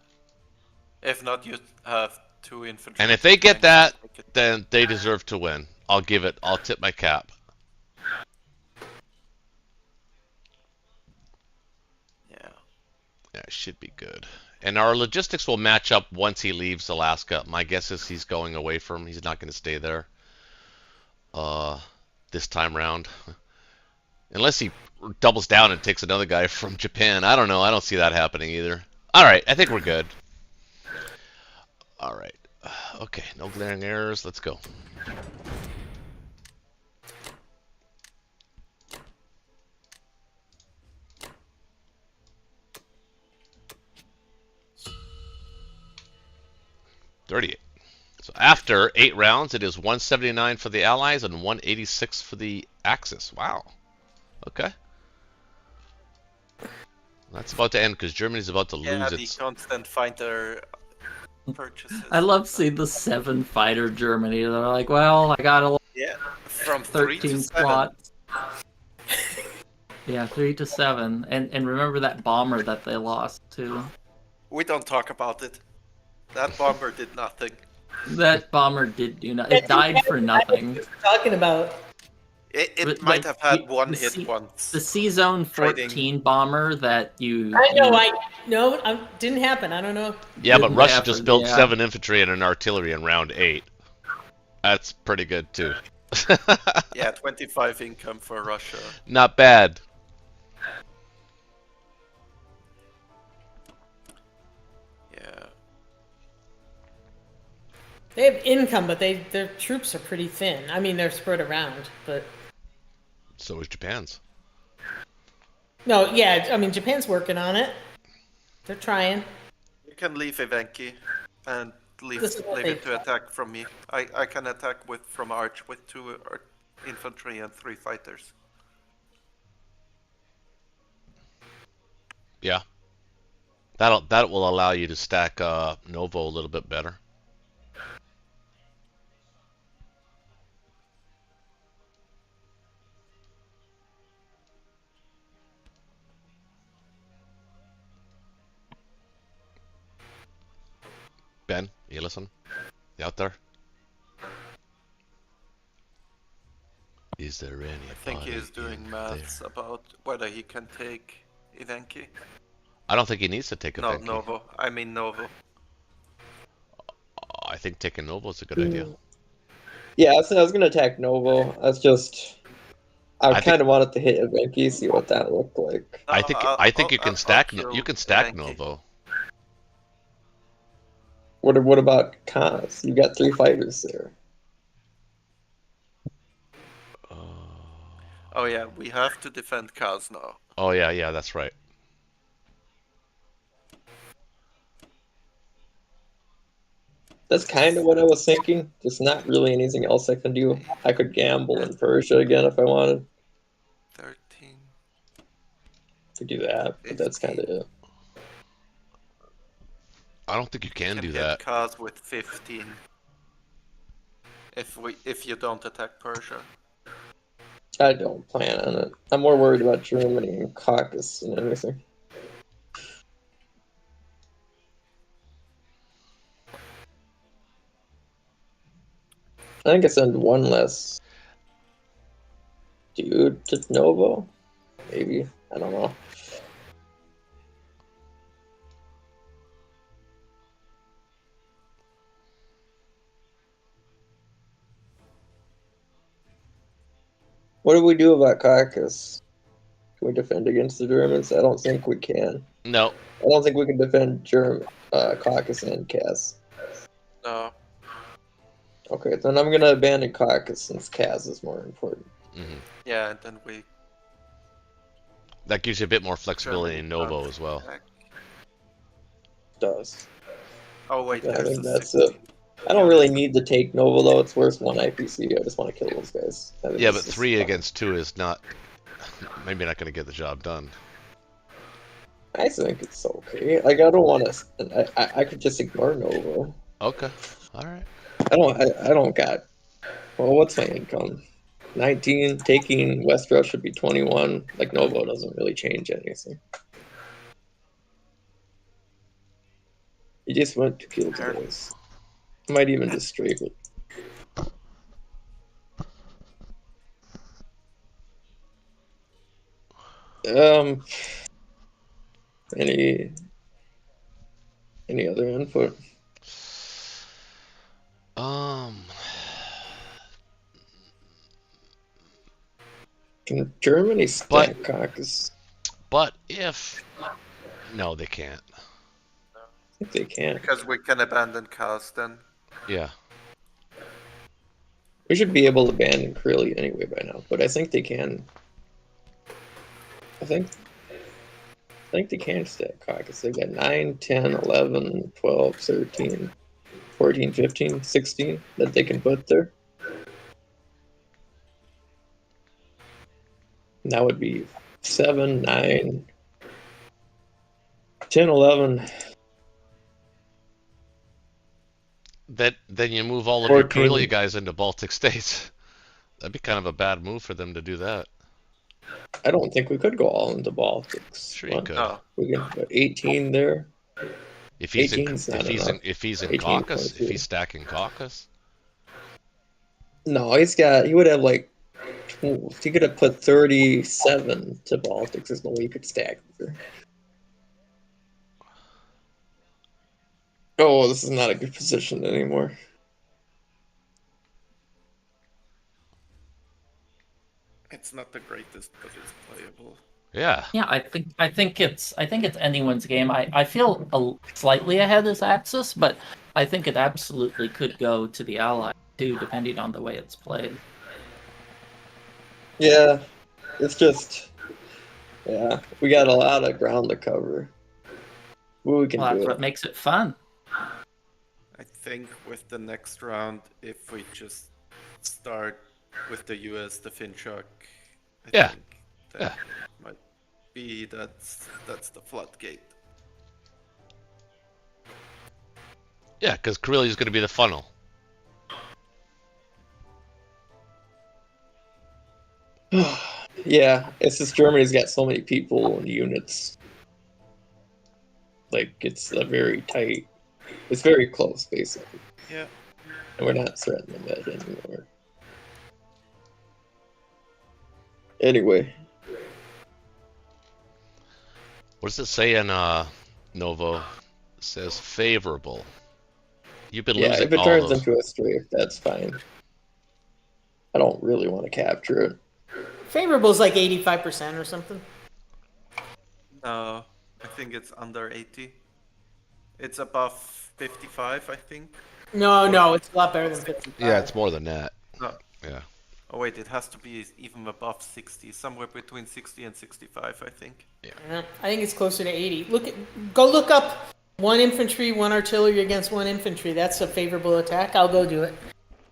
If not, you have 2 infantry. And if they get tanks that, to take it. then they deserve to win. I'll tip my cap. Yeah. Yeah, it should be good. And our logistics will match up once he leaves Alaska. My guess is he's going away from. He's not going to stay there. This time round, unless he doubles down and takes another guy from Japan. I don't know. I don't see that happening either. All right, I think we're good. All right. Okay, no glaring errors. Let's go. $38. So after 8 rounds, it is 179 for the Allies and 186 for the Axis. Wow. Okay. That's about to end because Germany's about to Yeah, lose the its. constant fighter purchases. I love seeing the 7 fighter Germany. They're like, well, I got Yeah, from 3 to 13 7. slots. Yeah, 3 to 7. And remember that bomber that they lost to. We don't talk about it. That bomber did nothing. That bomber did do nothing. It died for nothing. Talking about. It But, might like, have had the one hit C- once. The Sea Zone 14 Trading. bomber that you. I know. you- Didn't happen. I don't know. Yeah, but Didn't Russia happen, just built yeah. 7 infantry and an artillery in round 8. That's pretty good too. Yeah, 25 income for Russia. Not bad. Yeah. They have income, but their troops are pretty thin. I mean, they're spread around, but So is Japan's. no, yeah. I mean, Japan's working on it. They're trying. You can leave Evenki and leave This is what leave they- it to attack from me. I can attack from Arch with 2 infantry and 3 fighters. Yeah. That will allow you to stack Novo a little bit better. You listen? You out there? Is there anybody I think he is doing in maths there? about whether he can take Evenki. I don't think he needs to take a No, Venki. Novo. I mean Novo. I think taking Novo is a good idea. Yeah, I was gonna attack Novo. That's just I I think kind of wanted to hit Evenki, see what that looked like. I think No, I think you can I'll stack kill you can stack Evenki. Novo. What about Kaz? You got 3 fighters there. Oh yeah, we have to defend Kaz now. Oh yeah, that's right. That's kind of what I was thinking. There's not really anything else I can do. I could gamble in Persia again if I wanted 13. to do that, but that's kind of it. I don't think you can do hit that. Kaz with 15. If you don't attack Persia. I don't plan on it. I'm more worried about Germany and Caucasus than anything. I think I send one less dude to Novo. Maybe. I don't know. What do we do about Caucasus? Can we defend against the Germans? I don't think we can. No. I don't think we can defend Caucasus and Kaz. No. Okay, then I'm gonna abandon Caucasus since Kaz is more important. Hmm. Yeah, and then we That gives you a bit more flexibility Germany in Novo can't as well. attack. Does. Oh wait, Yeah, I there's think a that's 16. it. I don't really need to take Novo though. It's worth 1 IPC. I just want to kill those guys. I think Yeah, it's but just 3 fun. against 2 is not maybe not going to get the job done. I think it's okay. Like I don't want to. I could just ignore Novo. Okay. All right. I don't got. Well, what's my income? 19. Taking West Russia would be 21. Like Novo doesn't really change anything. You just went to kill those. Might even just strafe it. Any other input? Can Germany stack Caucasus? But if no, they can't. I think they can. Because we can abandon Kaz then. Yeah. We should be able to abandon Karelia anyway by now, but I think they can. I think they can stack Caucasus. They've got 9, 10, 11, 12, 13, 14, 15, 16 that they can put there. And that would be 7, 9, 10, 11. Then you move all of your 14. Karelia guys into Baltic states. That'd be kind of a bad move for them to do that. I don't think we could go all into Baltics. Sure you could. No. We can put 18 there. If he's in 18's not enough. if he's in 18.2. Caucasus, if he's stacking Caucasus. No, he would have like, he could have put 37 to Baltics. There's no way you could stack there. Oh, this is not a good position anymore. It's not the greatest, but it's playable. Yeah. Yeah, I think it's anyone's game. I feel slightly ahead as Axis, but I think it absolutely could go to the ally too, depending on the way it's played. Yeah, it's just, yeah, we got a lot of ground to cover. Well, we can Well, do that's it. what makes it fun. I think with the next round, if we just start with the US, the Finchuk, I Yeah. think that might be that's the floodgate. Yeah, because Karelia is going to be the funnel. Yeah, it's just Germany's got so many people and units. Like, it's a very tight It's very close, basically. Yeah. And we're not threatening that anymore. Anyway. What does it say in Novo? It says favorable. You've been Yeah, losing if it all turns those. into a strafe, that's fine. I don't really want to capture it. Favorable's like 85% or something. No, I think it's under 80. It's above 55, I think. No, it's a lot better than 55. Yeah, it's more than that. No. Yeah. Oh wait, it has to be even above 60, somewhere between 60 and 65, I think. Yeah, I think it's closer to 80. Go look up 1 infantry, 1 artillery against 1 infantry. That's a favorable attack. I'll go do it.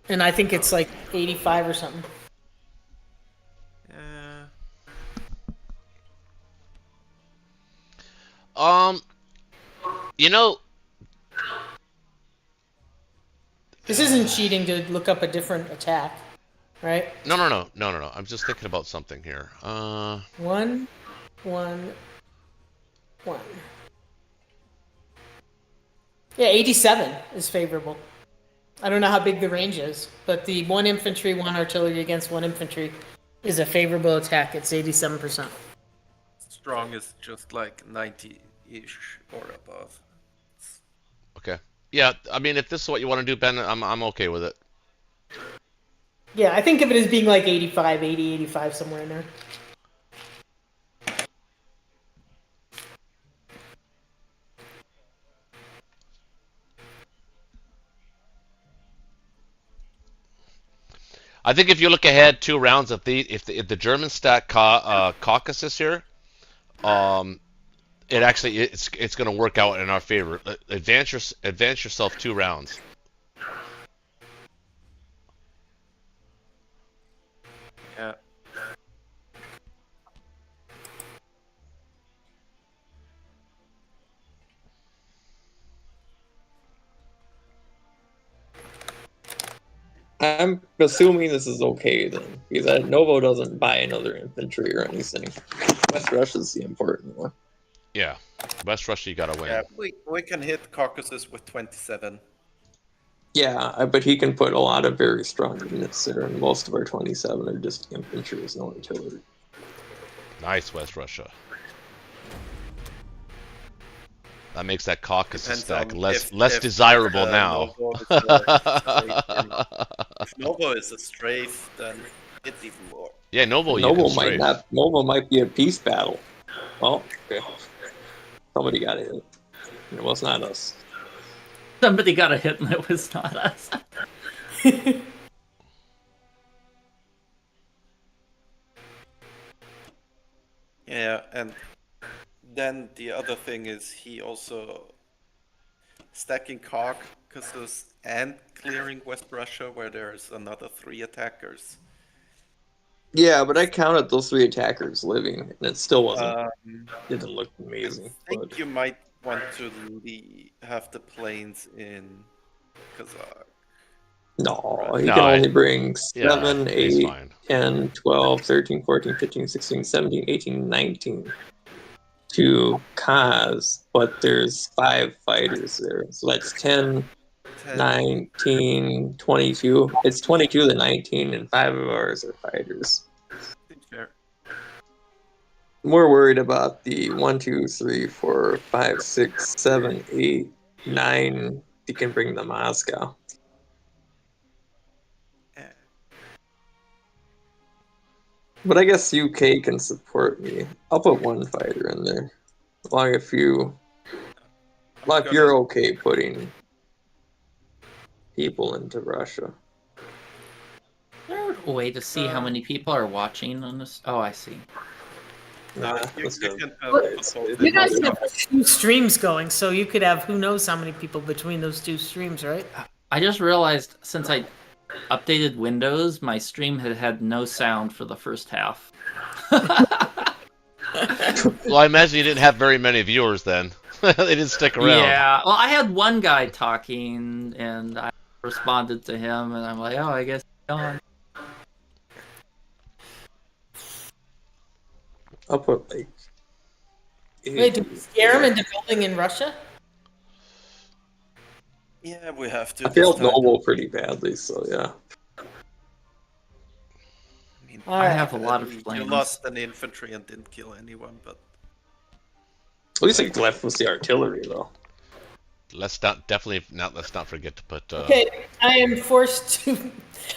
And I think it's like 85 or something. You know, This isn't cheating to look up a different attack, right? no. I'm just thinking about something here. 1, 1, 1. Yeah, 87 is favorable. I don't know how big the range is, but the 1 infantry, 1 artillery against 1 infantry is a favorable attack. It's 87%. Strong is just like 90-ish or above. Okay. Yeah, I mean, if this is what you want to do, Ben, I'm okay with it. Yeah, I think of it as being like 85, 80, 85, somewhere in there. I think if you look ahead 2 rounds, if the Germans stack Caucasus here, it's going to work out in our favor. Advance yourself 2 rounds. Yeah. I'm assuming this is okay then, because Novo doesn't buy another infantry or anything. West Russia's the important one. Yeah, West Russia, you gotta win. Yeah, we can hit Caucasus with 27. Yeah, but he can put a lot of very strong units there, and most of our 27 are just infantry with no artillery. Nice, West Russia. That makes that Caucasus stack less desirable now. If Novo is a strafe, then it's even more. Yeah, Novo might not. Novo might be a peace battle. Well, okay. Somebody got a hit. It was not us. Somebody got a hit and it was not us. Yeah, and then the other thing is he also stacking Caucasus and clearing West Russia, where there's another 3 attackers. Yeah, but I counted those 3 attackers living, and it still didn't look amazing. I think you might want to have the planes in Kazakh. No, he can only bring 7, 8, 10, 12, 13, 14, 15, 16, 17, 18, 19 to Kaz, but there's 5 fighters there. So that's 10, 19, 22. It's 22 to 19, and 5 of ours are fighters. Fair. We're worried about the 1, 2, 3, 4, 5, 6, 7, 8, 9. You can bring the Moscow. But I guess UK can support me. I'll put 1 fighter in there. As long as you're okay putting people into Russia. Is there a way to see how many people are watching on this? Oh, I see. You guys have 2 streams going, so you could have who knows how many people between those 2 streams, right? I just realized since I updated Windows, my stream had no sound for the first half. Well, I imagine you didn't have very many viewers then. They didn't stick around. Yeah, well, I had one guy talking, and I responded to him, and I'm like, oh, I guess he's gone. I'll put like... Wait, do we scare him into building in Russia? Yeah, we have to. I failed this time. Noble pretty badly, so yeah. I mean, All I right. have a lot of you planes. lost an infantry and didn't kill anyone, but At least I left with the artillery, though. Let's not forget to put. Okay, I am forced to.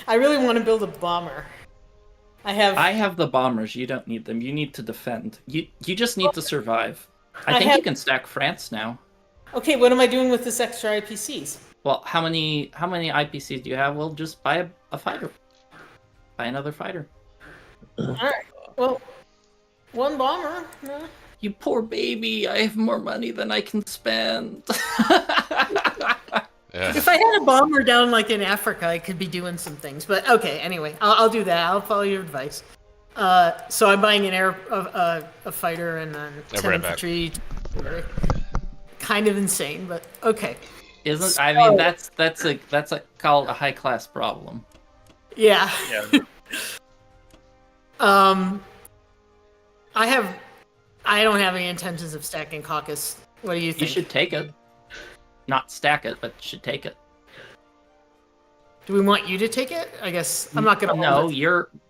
I really want to build a bomber. I have the bombers. You don't need them. You need to defend. You just need to survive. I I think have- you can stack France now. Okay, what am I doing with this extra IPCs? Well, how many IPCs do you have? Well, just buy a fighter. Buy another fighter. All right. Well, one bomber. No. You poor baby. I have more money than I can spend. Yeah. If I had a bomber down like in Africa, I could be doing some things. But okay, anyway, I'll do that. I'll follow your advice. So I'm buying a fighter and then I'll 10 be right back. infantry. Kind of insane, but okay. Isn't I mean that's called a high class problem. Yeah. yeah. I don't have any intentions of stacking caucus. What do you think? You should take it. Not stack it, but you should take it. Do we want you to take it? I guess I'm not gonna. No,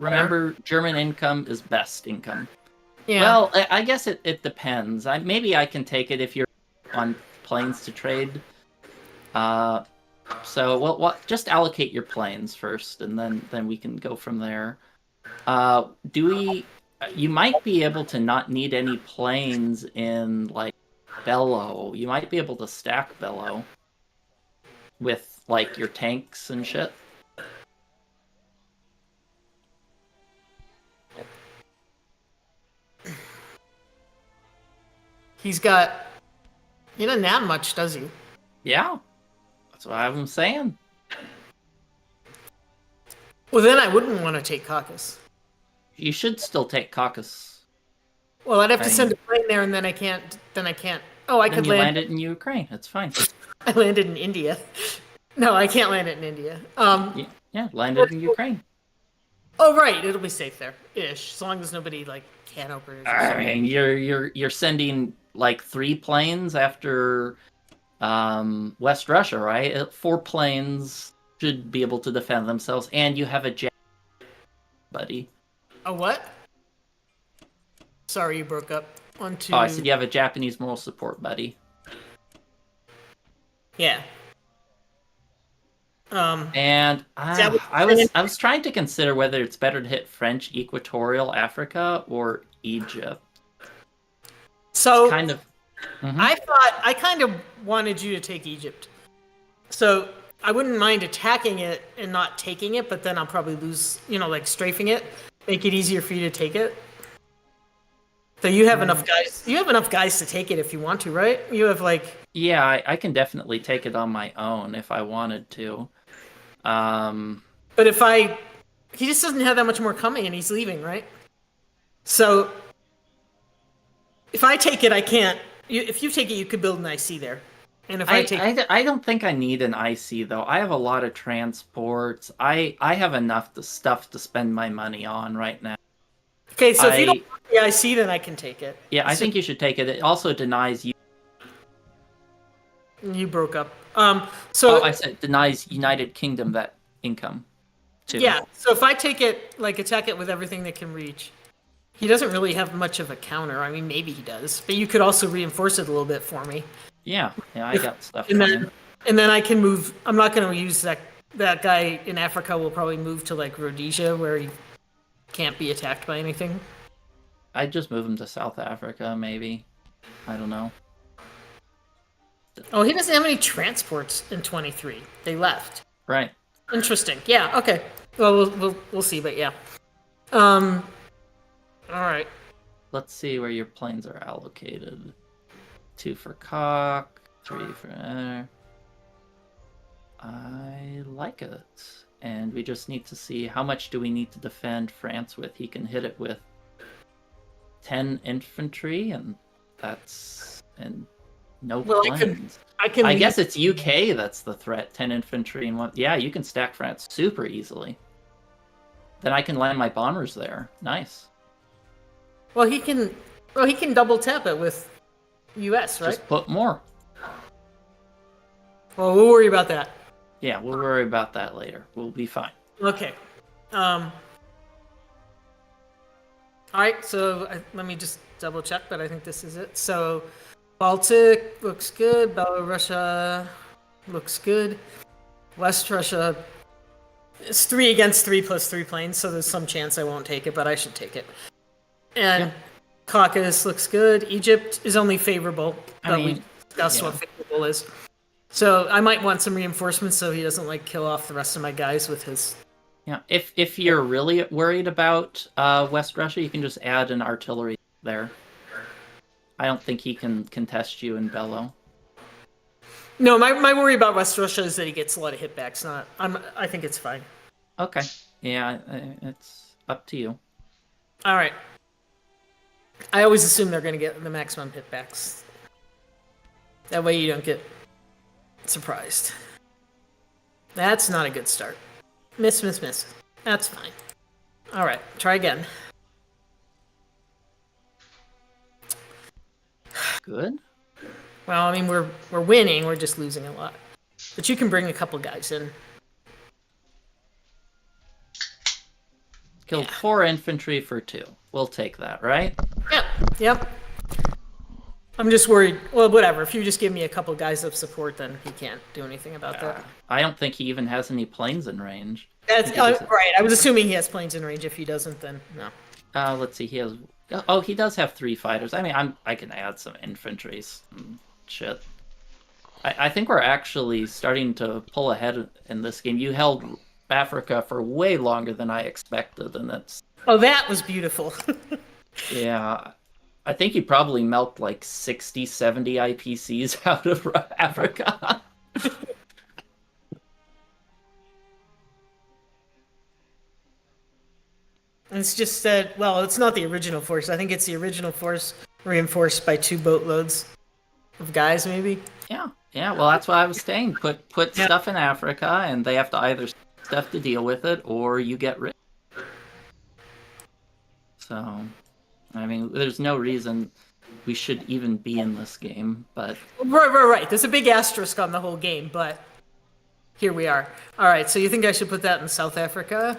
remember German income is best income. Yeah. Well, I guess it depends. Maybe I can take it if you're on planes to trade. So just allocate your planes first, and then we can go from there. You might be able to not need any planes in like Bellow. You might be able to stack Bellow with like your tanks and shit. He doesn't have much, does he? Yeah, that's what I'm saying. Well, then I wouldn't want to take caucus. You should still take Caucasus. Well, I'd have to Right. send a plane there, and then I can't. Oh, I Then could you land. land it in Ukraine. It's fine. I landed in India. No, I can't land it in India. Yeah, land it in Ukraine. Oh, right, it'll be safe there, ish, as long as nobody like can open it. I mean, you're sending like 3 planes after West Russia, right? 4 planes should be able to defend themselves, and you have a jet, buddy. A what? Sorry, you broke up. 1, 2. Oh, I said you have a Japanese moral support, buddy. Yeah. And that what I you're saying? was trying to consider whether it's better to hit French Equatorial Africa or Egypt. So Kind of. Mhm. I kind of wanted you to take Egypt. So I wouldn't mind attacking it and not taking it, but then I'll probably lose, like strafing it. Make it easier for you to take it. So you have enough guys. You have enough guys to take it if you want to, right? You have like. Yeah, I can definitely take it on my own if I wanted to. But he just doesn't have that much more coming, and he's leaving, right? So if I take it, I can't. If you take it, you could build an IC there. And if I take, I don't think I need an IC though. I have a lot of transports. I have enough stuff to spend my money on right now. okay, so if you don't want the IC, then I can take it. Yeah, I think you should take it. It also denies you. You broke up. Oh, I said denies United Kingdom that income, too. Yeah, so if I take it, like attack it with everything that can reach, he doesn't really have much of a counter. I mean, maybe he does, but you could also reinforce it a little bit for me. Yeah, I got stuff. And coming. then I can move. I'm not going to use that guy in Africa. Will probably move to like Rhodesia where he can't be attacked by anything. I'd just move him to South Africa, maybe. I don't know. Oh, he doesn't have any transports in 23. They left. Right. Interesting. Yeah. Okay. Well, we'll see, but yeah. All right. Let's see where your planes are allocated. 2 for cock, 3 for... I like it. And we just need to see how much do we need to defend France with. He can hit it with 10 infantry, and that's... and no Well, planes. I guess it's UK that's the threat. 10 infantry and 1... Yeah, you can stack France super easily. Then I can land my bombers there. Nice. Well, he can double tap it with US, right? Just put more. Well, we'll worry about that. Yeah, we'll worry about that later. We'll be fine. Okay. All right, so let me just double check, but I think this is it. So, Baltic looks good. Belarusia looks good. West Russia is 3 against 3 plus 3 planes, so there's some chance I won't take it, but I should take it. And Caucasus looks good. Egypt is only favorable, but we discussed what favorable is. So I might want some reinforcements so he doesn't like kill off the rest of my guys with his. Yeah, if you're really worried about West Russia, you can just add an artillery there. I don't think he can contest you in Bello. No, my worry about West Russia is that he gets a lot of hitbacks. I think it's fine. Okay. Yeah, it's up to you. All right. I always assume they're going to get the maximum hitbacks. That way you don't get surprised. That's not a good start. Miss. That's fine. All right, try again. Good. Well, I mean, we're winning. We're just losing a lot. But you can bring a couple guys in. Killed 4 infantry for 2. We'll take that, right? Yep. I'm just worried. Well, whatever. If you just give me a couple guys of support, then he can't do anything about that. I don't think he even has any planes in range. That's right. I was assuming he has planes in range. If he doesn't, then no. Let's see. He has. Oh, he does have 3 fighters. I mean, I can add some infantry. Shit. I think we're actually starting to pull ahead in this game. You held Africa for way longer than I expected, and that's. Oh, that was beautiful. Yeah. I think you probably milked like 60, 70 IPCs out of Africa. It's just that, well, it's not the original force. I think it's the original force reinforced by 2 boatloads of guys, maybe. Yeah. Well, that's what I was saying. Put stuff in Africa, and they have to either stuff to deal with it, or you get rid. So, I mean, there's no reason we should even be in this game, but... Right. There's a big asterisk on the whole game, but here we are. All right, so you think I should put that in South Africa?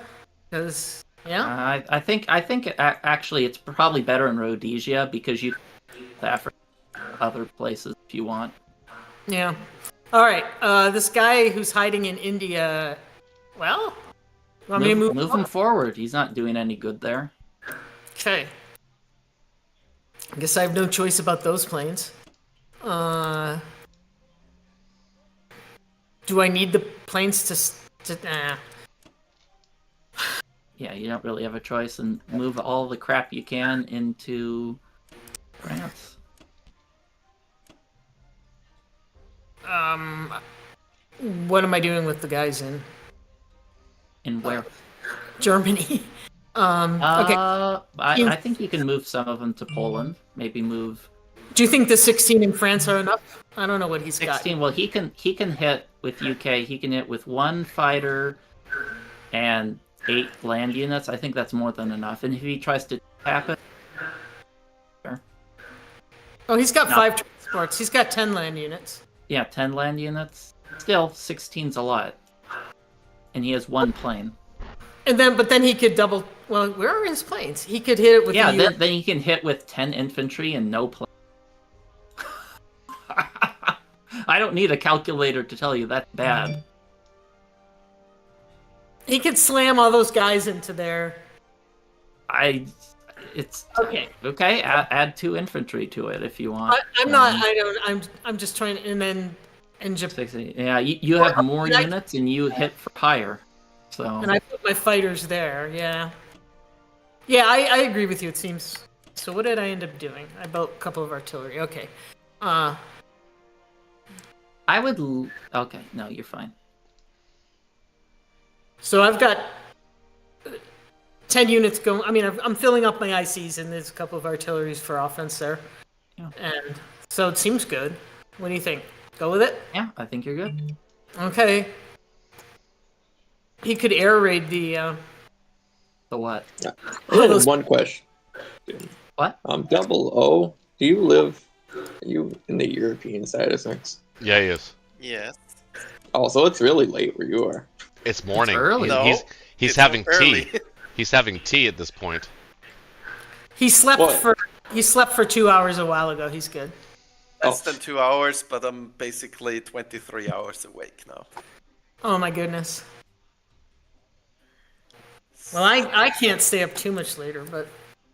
Because, yeah? I think actually it's probably better in Rhodesia, because you Africa, other places if you want. Yeah. All right, this guy who's hiding in India, well... Want me to move him forward. He's not doing any good there. Okay. I guess I have no choice about those planes. Do I need the planes to Yeah, you don't really have a choice, and move all the crap you can into France. What am I doing with the guys in? In where? Germany. Okay. I think you can move some of them to Poland. Maybe move. Do you think the 16 in France are enough? I don't know what he's 16. got. Well, he can hit with UK. He can hit with 1 fighter and 8 land units. I think that's more than enough. And if he tries to tap it, sure. Oh, he's got 5 transports. He's got 10 land units. Yeah, 10 land units. Still, 16's a lot. And he has 1 plane. But then he could double. Well, where are his planes? He could hit it with. Yeah, then he can hit with 10 infantry and no plane. I don't need a calculator to tell you that's bad. He could slam all those guys into there. It's okay. Okay, add 2 infantry to it if you want. I'm just trying to, and Japan. Yeah, you have more units and you hit for higher. So. And I put my fighters there, yeah. Yeah, I agree with you, it seems. So what did I end up doing? I built a couple of artillery, okay. I would... Okay, no, you're fine. So I've got 10 units going. I mean, I'm filling up my ICs, and there's a couple of artilleries for offense there. Yeah. And so it seems good. What do you think? Go with it? Yeah, I think you're good. Okay. He could air raid the what? Yeah. I have one question. What? 00, do you live? Are you in the European side of things? Yeah, he is. Yes. Oh, so it's really late where you are. It's morning. early. No, He's it's having early. tea. He's having tea at this point. He slept What? for 2 hours a while ago. He's good. Less than 2 hours, but I'm basically 23 hours awake now. Oh my goodness. Well, I can't stay up too much later, but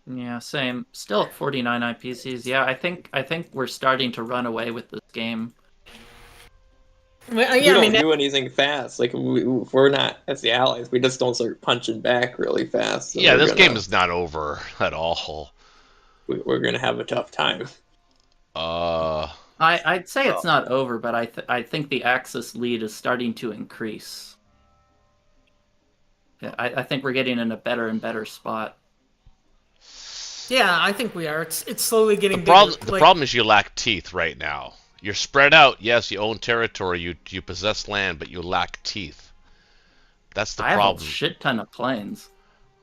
Yeah, same. Still at 49 IPCs. Yeah, I think we're starting to run away with this game. well, We yeah, I don't mean, do anything fast. Like if we're not as the allies, we just don't start punching back really fast. Yeah, this game is not over at all. We're gonna have a tough time. I'd say it's not over, but I think the Axis lead is starting to increase. Yeah, I think we're getting in a better and better spot. yeah, I think we are. It's slowly getting The bigger. problem is you lack teeth right now. You're spread out. Yes, you own territory. You possess land, but you lack teeth. That's the I have problem. a shit ton of planes.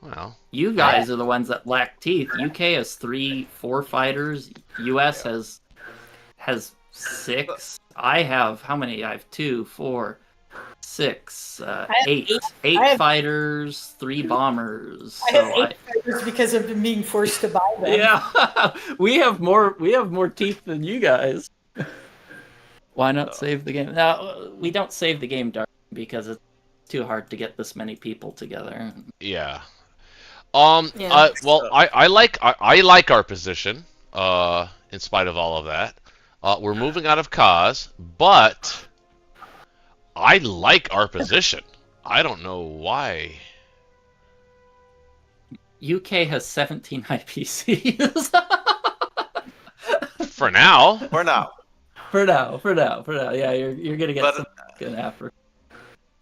Well, You guys are the ones that lack teeth. UK has 3-4 fighters. US has 6. I have how many? I have 2, 4, 6, 8. 8 fighters, 3 bombers. I have 8 fighters because I've been being forced to buy them. Yeah, we have more teeth than you guys. Why not save the game? No, we don't save the game, Dark, because it's too hard to get this many people together. yeah. Yeah. Well, I like our position. In spite of all of that, we're moving out of cause, but I like our position. I don't know why. UK has 17 IPCs. For now. For now. For now. Yeah, you're gonna get some good Africa.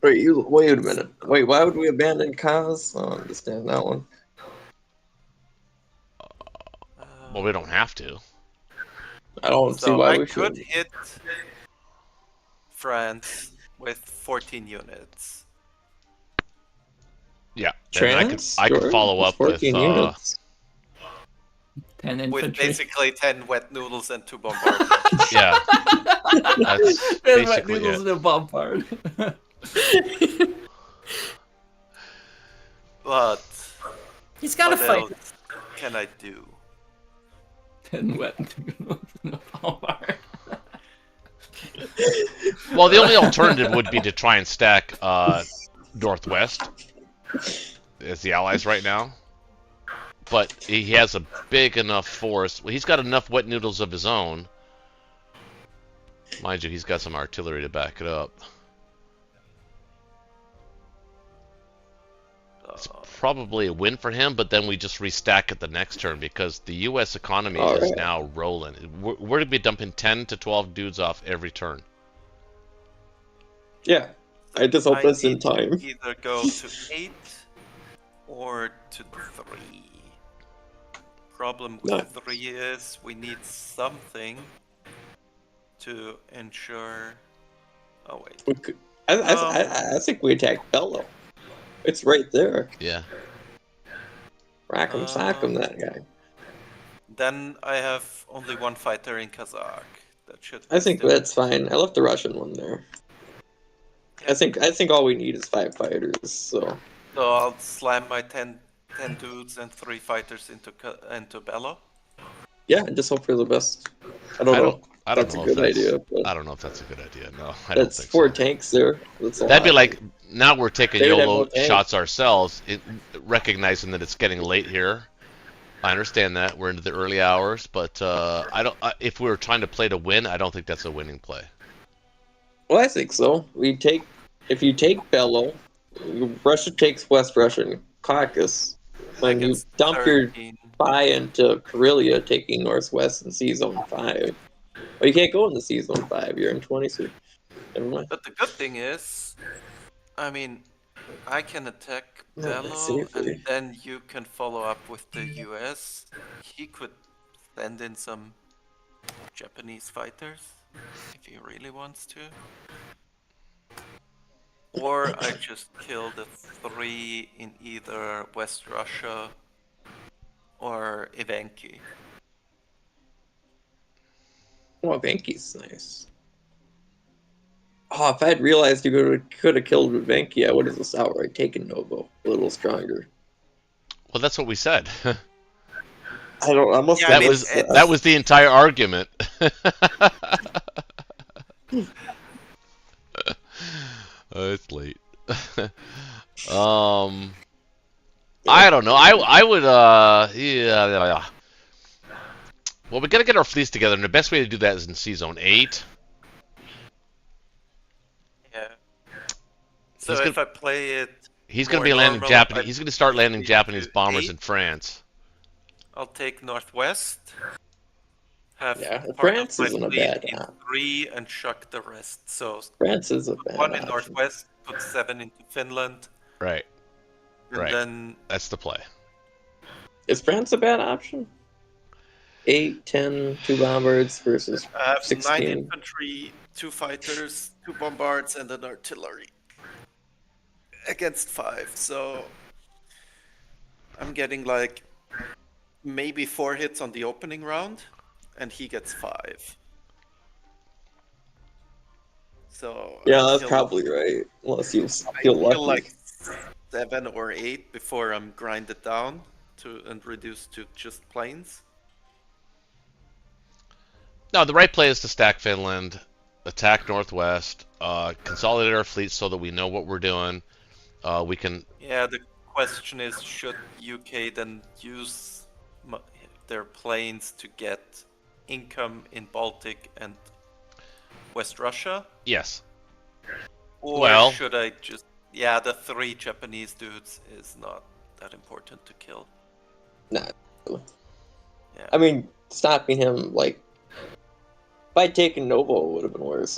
Wait a minute. Wait, why would we abandon cause? I don't understand that one. Well, we don't have to. I don't see So why I we could should. hit France with 14 units. Yeah. And I could follow up with 14 units. 10 With infantry. basically 10 wet noodles and 2 bombardments. yeah. That's basically noodles it. and a bombard. But He's got to what fight. else can I do? 10 wet noodles and a bombard. Well, the only alternative would be to try and stack Northwest as the allies right now. But he has a big enough force. Well, he's got enough wet noodles of his own. Mind you, he's got some artillery to back it up. It's probably a win for him, but then we just restack it the next turn because the U.S. economy is now rolling. We're going to be dumping 10 to 12 dudes off every turn. Yeah, I just hope that's in need to time. Either go to 8 or to 3. Problem with 3 is we need something to ensure. Oh wait. We could, I think we attack Bello. It's right there. Yeah. Rack him, sock him, that guy. Then I have only 1 fighter in Kazakh. That should. I think that's fine. I left the Russian one there. I think all we need is 5 fighters. So I'll slam my 10 dudes and 3 fighters into Bello. yeah, and just hope for the best. I don't know. I don't That's know a if good idea. But I don't know if that's a good idea. No, I don't that's think 4 so. tanks there. That's a That'd be lot. like now we're taking They would have YOLO no tanks. shots ourselves, recognizing that it's getting late here. I understand that we're into the early hours, but if we were trying to play to win, I don't think that's a winning play. Well, I think so. If you take Bello, Russia takes West Russian Caucasus, then you Against dump your 13. buy into Karelia, taking Northwest and C Zone 5. Well, you can't go in the C Zone 5. You're in 20, so never mind. But the good thing is, I mean, I can attack Yeah, Bello, safely. and then you can follow up with the US. He could send in some Japanese fighters if he really wants to. Or I just kill the 3 in either West Russia or Evenki. Well, Venki's nice. Oh, if I'd realized you could have killed Venki, I would have just outright taken Novo. A little stronger. Well, that's what we said. I don't. I must Yeah, have I mean, missed that. That was the entire argument. It's late. I don't know. I would yeah. Well, we gotta get our fleets together, and the best way to do that is in C Zone 8. Yeah. So He's if I play it, He's gonna more be landing normal, Japanese. I He's gonna start landing need Japanese to bombers 8. in France. I'll take northwest. Have Yeah, part France of my isn't a fleet bad in op. 3 and chuck the rest. So France is a put bad 1 in option. northwest, put 7 into Finland, Right. and Right. then That's the play. Is France a bad option? 8, 10, 2 bombards versus I have 9 16. infantry, 2 fighters, 2 bombards, and an artillery against 5. So I'm getting like maybe 4 hits on the opening round, and he gets 5. So Yeah, that's he'll- probably right. Unless you I feel feel lucky. like 7 or 8 before I'm grinded down and reduced to just planes. No, the right play is to stack Finland, attack Northwest, consolidate our fleet so that we know what we're doing. We can. Yeah, the question is, should UK then use their planes to get income in Baltic and West Russia? Yes. Or Well- should I just... Yeah, the 3 Japanese dudes is not that important to kill. Nah. Yeah. I mean, stopping him, like, if I'd taken Novo, it would have been worse.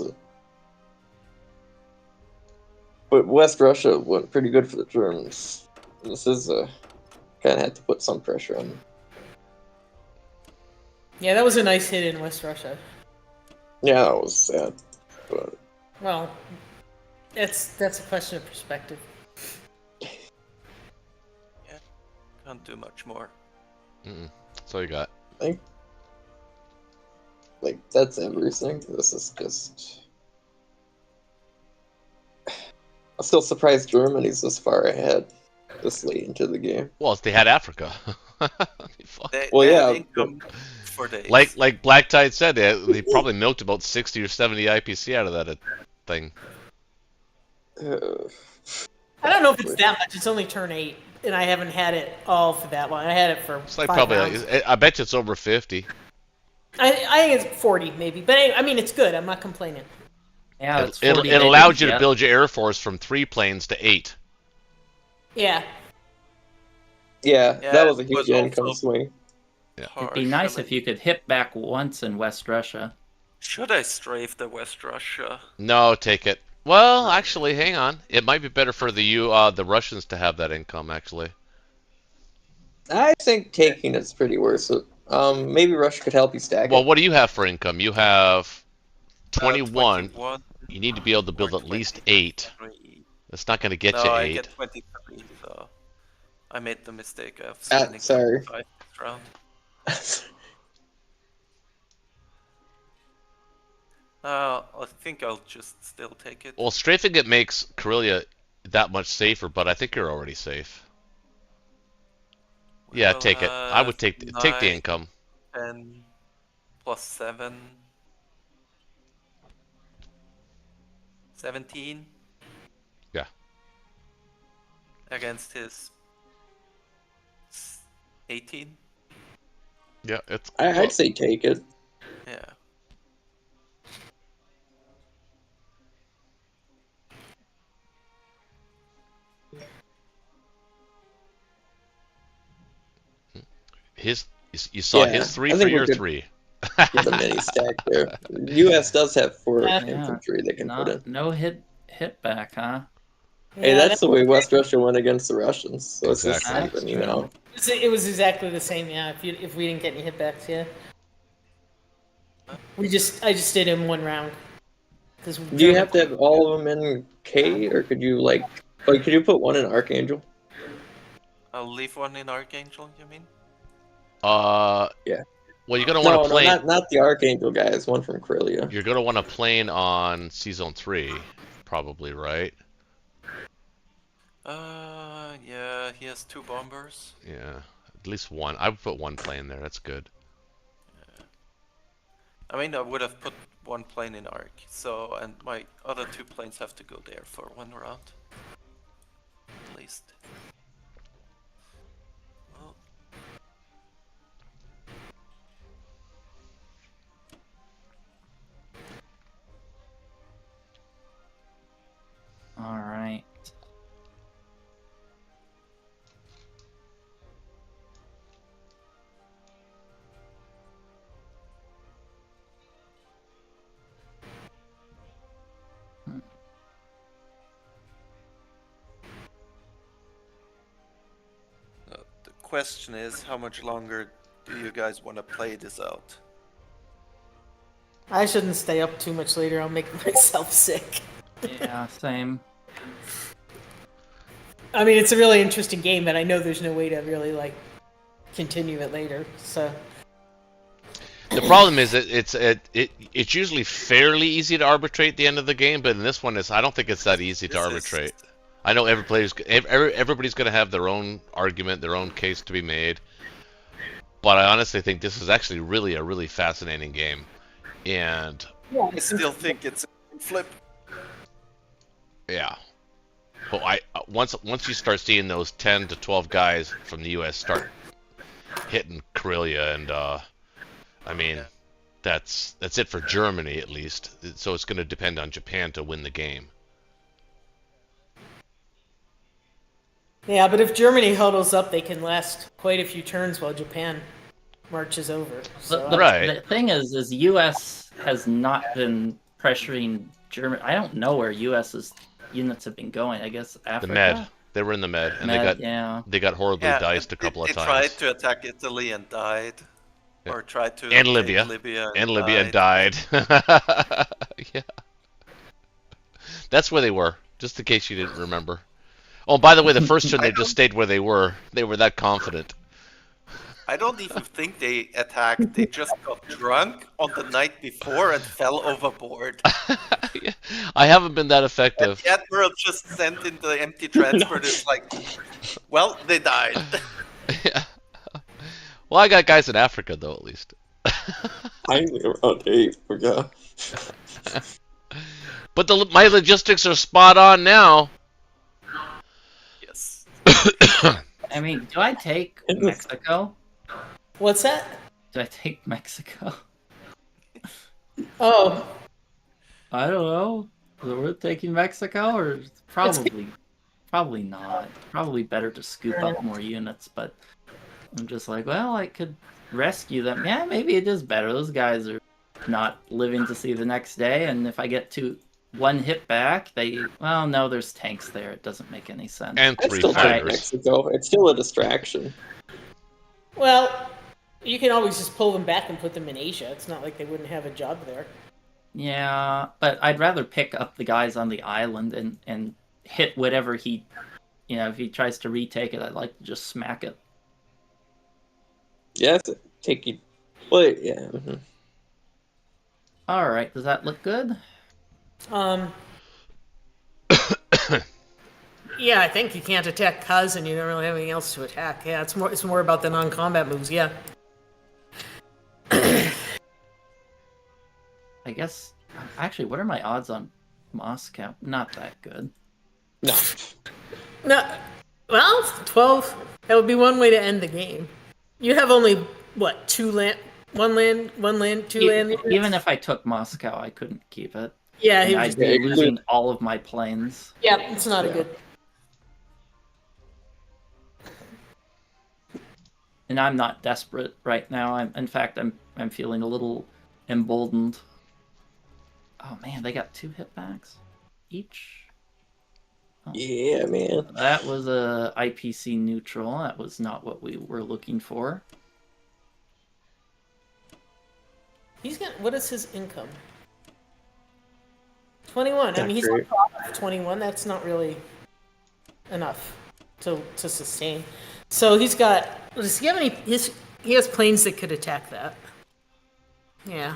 But West Russia went pretty good for the Germans. This is kind of had to put some pressure on them. Yeah, that was a nice hit in West Russia. Yeah, that was sad. But Well, that's a question of perspective. Can't do much more. That's all you got. I think, like, that's everything. This is just... I'm still surprised Germany's this far ahead, this late into the game. Well, they had Africa. They, Well, they yeah, have income for days. like Black Tide said, they probably milked about 60 or 70 IPC out of that thing. I don't know if it's that much. It's only turn 8, and I haven't had it all for that long. I had it for It's like 5 probably. rounds. I bet you it's over 50. I think it's 40 maybe, but I mean it's good. I'm not complaining. Yeah, it's It 40 allowed you to yeah. build your air force from 3 planes to 8. Yeah. Yeah, Yeah, that was a it huge was income also- swing. It'd be nice if you could hit back once in West Russia. Should I strafe the West Russia? No, take it. Well, actually, hang on. It might be better for the Russians to have that income. Actually, I think taking it's pretty worth it. Maybe Russia could help you stack well, it. what do you have for income? You have 21. You need to be able to build or at least 8. 23. That's not going to get No, you I 8. get 23, so I made the mistake of Ah, spending sorry. 25 this round. I think I'll just still take it. Well, strafing it makes Karelia that much safer, but I think you're already safe. Yeah, We'll take it. I would take the 9, income. 10 plus 7. 17. Yeah. Against his 18. Yeah, it's. I'd say take it. Yeah. You saw Yeah, his 3 I for think we're your good. 3. Get a mini stack there. U.S. does have 4 Yeah. infantry they can put in. No hit back, huh? Hey, Yeah, that's the way West Russia went against the Russians. So it's just Exactly. something, you know. it was exactly the same. Yeah, if we didn't get any hitbacks, yeah. I just did him 1 round. Do you have to have all of them in K, or could you could you put 1 in Archangel? I'll leave 1 in Archangel, you mean? Yeah. Well, you're gonna want No, to plane. not the Archangel guys. One from Corellia. You're gonna want to plane on Season 3, probably, right? Yeah, he has 2 bombers. Yeah, at least one. I would put one plane there. That's good. I mean, I would have put 1 plane in Arc, so, and my other 2 planes have to go there for 1 round. At least. Well, All right. the question is, how much longer do you guys want to play this out? I shouldn't stay up too much later. I'll make myself sick. Yeah, same. I mean, it's a really interesting game, but I know there's no way to really like continue it later. So The problem is that it's usually fairly easy to arbitrate the end of the game, but in this one, I don't think it's that easy to arbitrate. I know everybody's going to have their own argument, their own case to be made, but I honestly think this is actually really a really fascinating game, and I still think it's a flip. yeah. But once you start seeing those 10 to 12 guys from the U.S. start hitting Corellia, and I mean, that's it for Germany at least. So it's going to depend on Japan to win the game. yeah, but if Germany huddles up, they can last quite a few turns while Japan marches over. So Right. The thing is U.S. has not been pressuring Germany. I don't know where U.S.'s units have been going. I guess Africa. The Med. They were in the Med, and they got horribly diced a couple of times. They tried to attack Italy and died. Or tried to and Libya. And died. Yeah. That's where they were, just in case you didn't remember. Oh, by the way, the first turn they just stayed where they were. They were that confident. I don't even think they attacked. They just got drunk on the night before and fell overboard. Yeah. I haven't been that effective. And the Admiral just sent in the empty transport. It's like, well, they died. Yeah. Well, I got guys in Africa, though, at least. I think around 8, yeah. But my logistics are spot on now. Yes. I mean, do I take Mexico? what's that? Do I take Mexico? Oh, I don't know. Is it worth taking Mexico, or probably not. Probably better to scoop up more units, but I'm just like, well, I could rescue them. Yeah, maybe it is better. Those guys are not living to see the next day, and if I get one hit back, no, there's tanks there. It doesn't make any sense. And I 3 still like fighters. Mexico. It's still a distraction. well, you can always just pull them back and put them in Asia. It's not like they wouldn't have a job there. Yeah, but I'd rather pick up the guys on the island and hit whatever if he tries to retake it, I'd like to just smack it. Yeah, it's take you. Well, yeah. Mm-hmm. All right, does that look good? Yeah, I think you can't attack Kaz and you don't really have anything else to attack. Yeah, it's more about the non-combat moves. Yeah. I guess. Actually, what are my odds on Moscow? Not that good. No. No. Well, 12. That would be one way to end the game. You have only what, 2 land, 1 land, 1 land, 2 land. Even if I took Moscow, I couldn't keep it. Yeah, I'd be losing all of my planes. Yeah, it's not a good. And I'm not desperate right now. In fact, I'm feeling a little emboldened. Oh man, they got 2 hitbacks each. Oh. Yeah, man. That was a IPC neutral. That was not what we were looking for. What is his income? 21. I mean, he's on profit of 21. That's not really enough to sustain. So he's got. Does he have any? He has planes that could attack that. Yeah.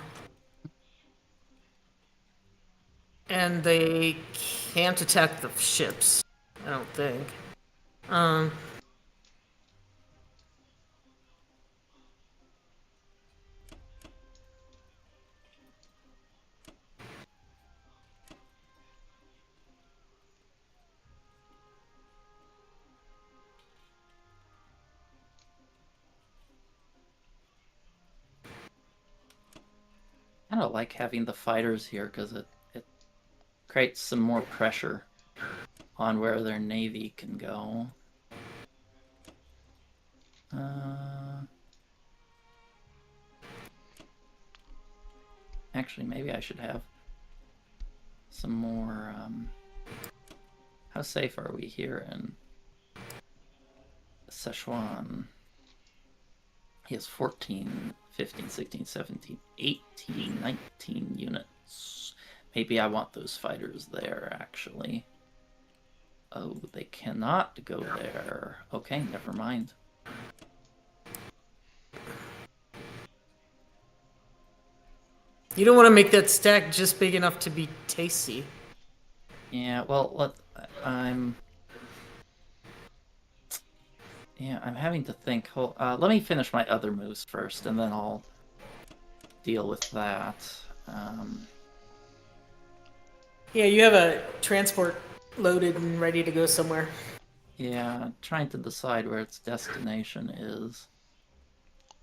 And they can't attack the ships, I don't think. Um, I don't like having the fighters here because it creates some more pressure on where their navy can go. Actually, maybe I should have some more. How safe are we here in Sichuan? He has 14, 15, 16, 17, 18, 19 units. Maybe I want those fighters there, actually. Oh, they cannot go there. Okay, never mind. you don't want to make that stack just big enough to be tasty. Yeah, well, I'm having to think. Let me finish my other moves first, and then I'll deal with that. Yeah, you have a transport loaded and ready to go somewhere. Yeah, trying to decide where its destination is.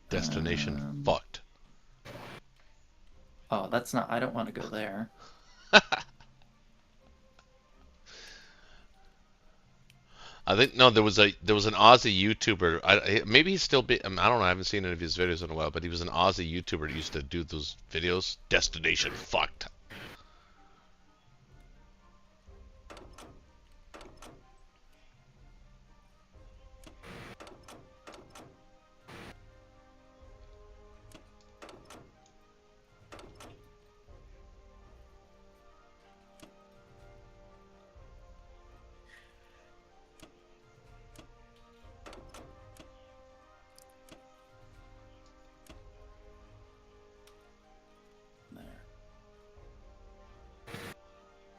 Destination fucked. Oh, that's not. I don't want to go there. I think no, there was an Aussie YouTuber. Maybe he's still. I don't know. I haven't seen any of his videos in a while, but he was an Aussie YouTuber who used to do those videos. Destination fucked.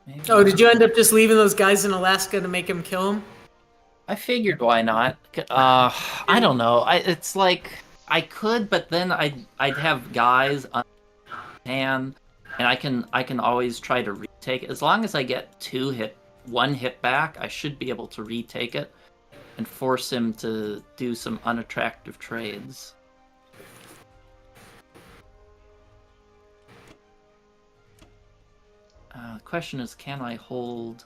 Maybe Oh, did you end up just leaving those guys in Alaska to make him kill him? I figured why not. I don't know. It's like I could, but then I'd have guys on hand, and I can always try to retake it. As long as I get one hit back, I should be able to retake it and force him to do some unattractive trades. The question is, can I hold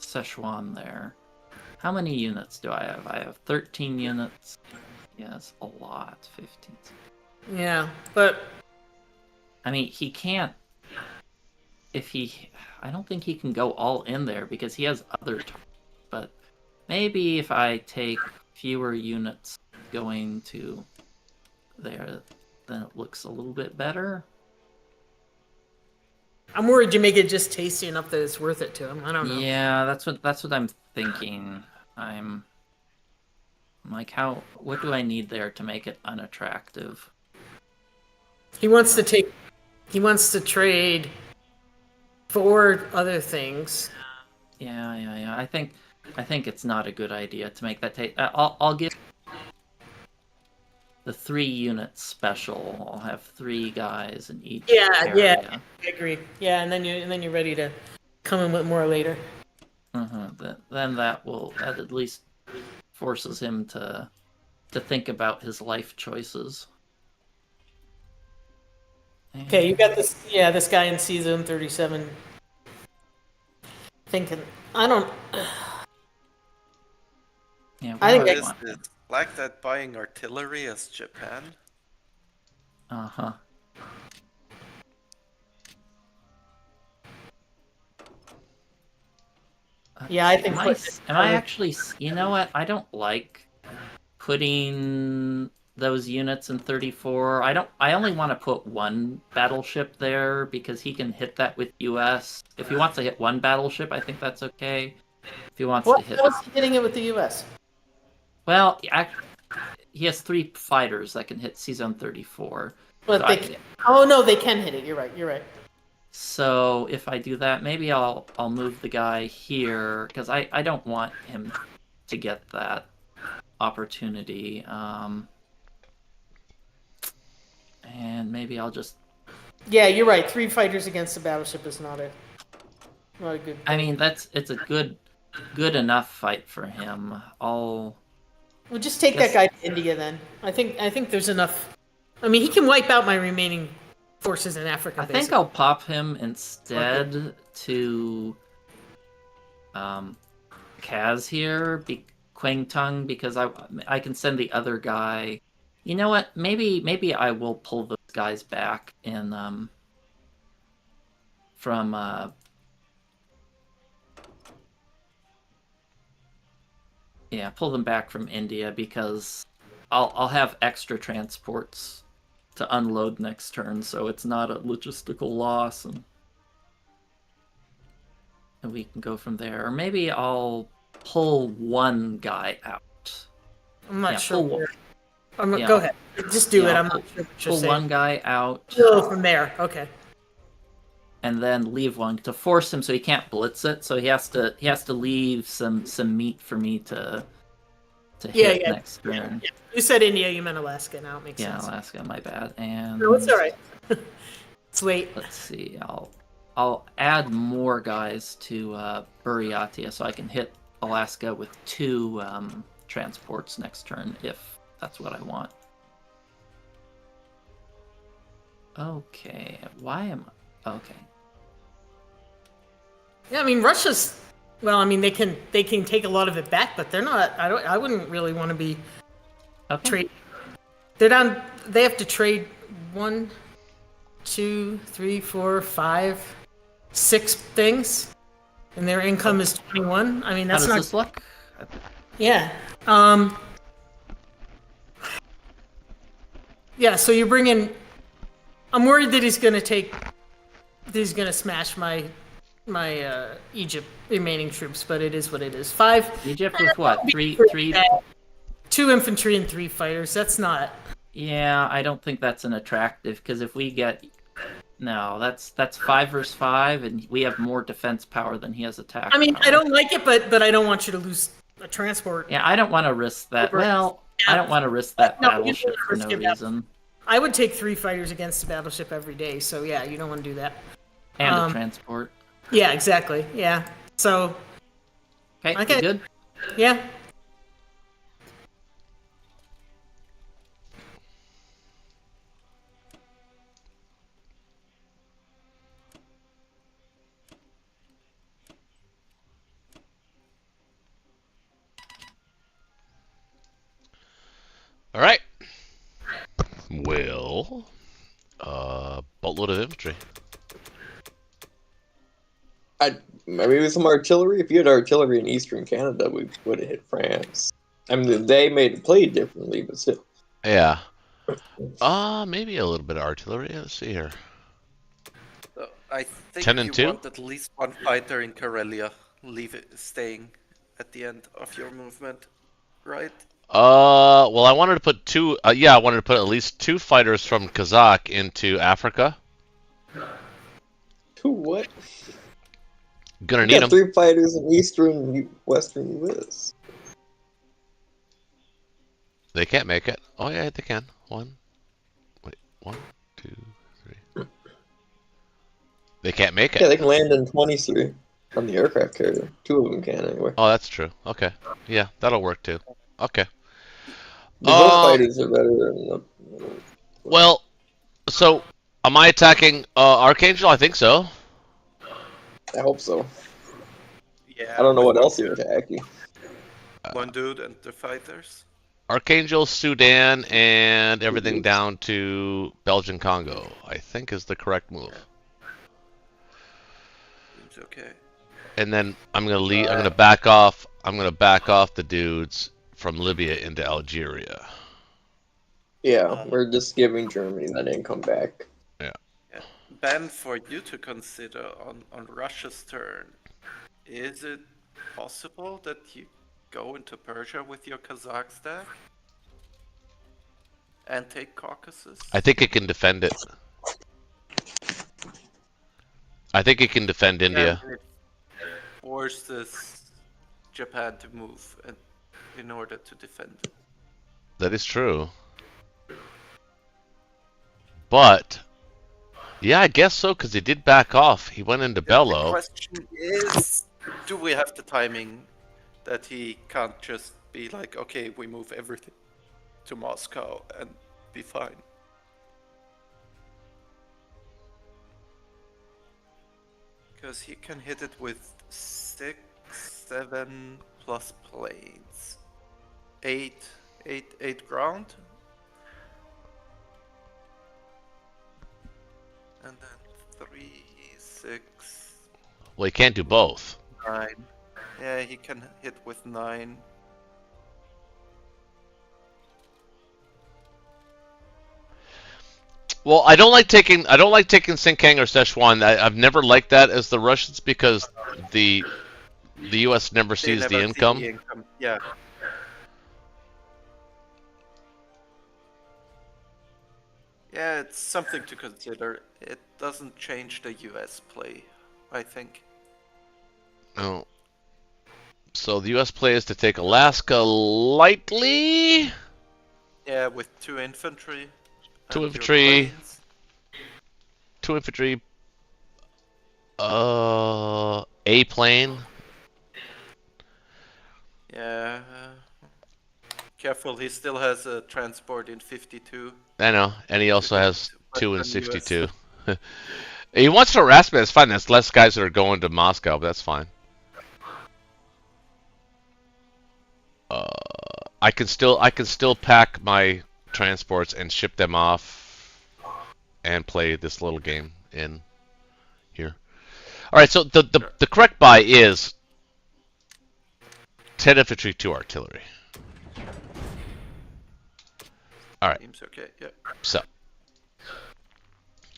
Sichuan there? How many units do I have? I have 13 units. Yes, a lot. 15. Yeah, but I mean, he can't. I don't think he can go all in there because he has other targets. But maybe if I take fewer units going to there, then it looks a little bit better. I'm worried you make it just tasty enough that it's worth it to him. I don't know. Yeah, that's what I'm thinking. I'm like, what do I need there to make it unattractive? He wants to trade for other things. Yeah. I think it's not a good idea to make that take. I'll give the 3 units special. I'll have 3 guys in each area. Yeah, I agree. Yeah, and then you're ready to come in with more later. Then that at least forces him to think about his life choices. Okay, you got this. Yeah, this guy in C Zone 37 thinking. I don't. Yeah, I think What is this? Like that buying artillery as Japan? Yeah, I think. Am I actually? You know what? I don't like putting those units in 34. I only want to put one battleship there because he can hit that with US. If he wants to hit one battleship, I think that's okay. If he wants to hit, How is he hitting it with the U.S.? well, he has 3 fighters that can hit C-Zone 34. But So they can. Oh no, they can hit it. You're right. You're right. So if I do that, maybe I'll move the guy here because I don't want him to get that opportunity. And maybe I'll just. Yeah, you're right. 3 fighters against the battleship is not a good. I mean, it's a good enough fight for him. We'll just take that guy to India then. I think there's enough. I mean, he can wipe out my remaining forces in Africa. I think I'll pop him instead to Kaz here, Quang Tung, because I can send the other guy. You know what? Maybe I will pull those guys back in from yeah, pull them back from India because I'll have extra transports to unload next turn, so it's not a logistical loss, and we can go from there. Or maybe I'll pull one guy out. I'm not sure. Yeah, go ahead. Just do it. I'm not sure what you're pull saying. one guy out. Oh, from there. Okay. And then leave one to force him so he can't blitz it. So he has to leave some meat for me to hit next turn. Yeah. You said India, you meant Alaska. Now it makes sense. Yeah, Alaska, my bad. And no, it's all right. It's late. Let's see. I'll add more guys to Buryatia so I can hit Alaska with 2 transports next turn if that's what I want. Okay. Why am I? Okay. Yeah, I mean Russia's. Well, I mean they can take a lot of it back, but they're not. I wouldn't really want to be trade. They're down. They have to trade 1, 2, 3, 4, 5, 6 things, and their income is 21. I mean that's How does not. this look? Yeah. Yeah. So you bring in. I'm worried that he's gonna smash my Egypt remaining troops, but it is what it is. 5. Egypt with what? 3. 2 infantry and 3 fighters. That's not. Yeah, I don't think that's an attractive because if we get that's 5 versus 5, and we have more defense power than he has attack. I mean, power. I don't like it, but I don't want you to lose a transport. Yeah, I don't want to risk that. Well, I don't want to risk that battleship for no reason. I would take 3 fighters against the battleship every day. So yeah, you don't want to do that. And a transport. Yeah, exactly. Yeah. So. Okay. You good? Yeah. All right. Well, boatload of infantry. Maybe some artillery. If you had artillery in Eastern Canada, we would have hit France. I mean, they made it play differently, but still. Yeah. Maybe a little bit of artillery. Let's see here. So I think 10 and you 2? want at least 1 fighter in Karelia, staying at the end of your movement, right? Well, I wanted to put 2. Yeah, I wanted to put at least 2 fighters from Kazakh into Africa. 2 what? Gonna need them. 3 fighters in Eastern, Western U.S. They can't make it. Oh yeah, they can. 1, 2, 3. They can't make it. Yeah, they can land in 23 on the aircraft carrier. 2 of them can anyway. Oh, that's true. Okay. Yeah, that'll work too. Okay. Those fighters are better than the... Well, so am I attacking Archangel? I think so. I hope so. Yeah. I don't know what else you're attacking. 1 dude and the fighters. Archangel, Sudan, and everything down to Belgian Congo, I think is the correct move. Seems okay. And then I'm gonna leave. I'm gonna back off. I'm gonna back off the dudes from Libya into Algeria. Yeah, we're just giving Germany that income back. Yeah. Ben, for you to consider on Russia's turn, is it possible that you go into Persia with your Kazakh stack? and take Caucasus. I think it can defend it. I think it can defend India. And it forces Japan to move in order to defend. That is true. But, yeah, I guess so, because he did back off. He went into The Bello. question is, do we have the timing that he can't just be like, okay, we move everything to Moscow and be fine? Because he can hit it with 6, 7 plus planes. 8 ground. And then 3, 6, Well, he can't do both. 9. Yeah, he can hit with 9. Well, I don't like taking Sinkang or Szechuan. I've never liked that as the Russians because the U.S. never They sees never the see income. Yeah. Yeah, it's something to consider. It doesn't change the US play, I think. Oh. So the U.S. play is to take Alaska lightly. Yeah, with 2 infantry. 2 and your infantry. planes. 2 infantry. A plane. Yeah. Careful, he still has a transport in 52. I know, and he also has But 2 in then 62. He wants to harass me. That's fine. That's less guys that are going to Moscow, but that's fine. I can still pack my transports and ship them off, and play this little game in here. All right. So the correct buy is 10 infantry, 2 artillery. All right. Seems okay, yeah. So,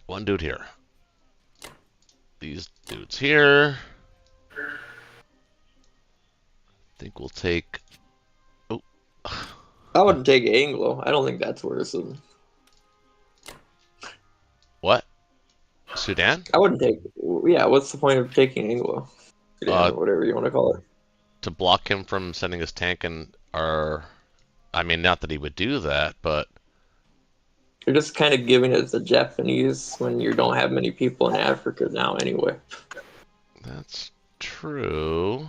one dude here. These dudes here. I think we'll take... Oh. I wouldn't take Anglo. I don't think that's worse than... What? Sudan? I wouldn't take... Yeah, what's the point of taking Anglo? Sudan, or whatever you want to call it. To block him from sending his tank and our... I mean, not that he would do that, but... You're just kind of giving it to the Japanese when you don't have many people in Africa now anyway. That's true.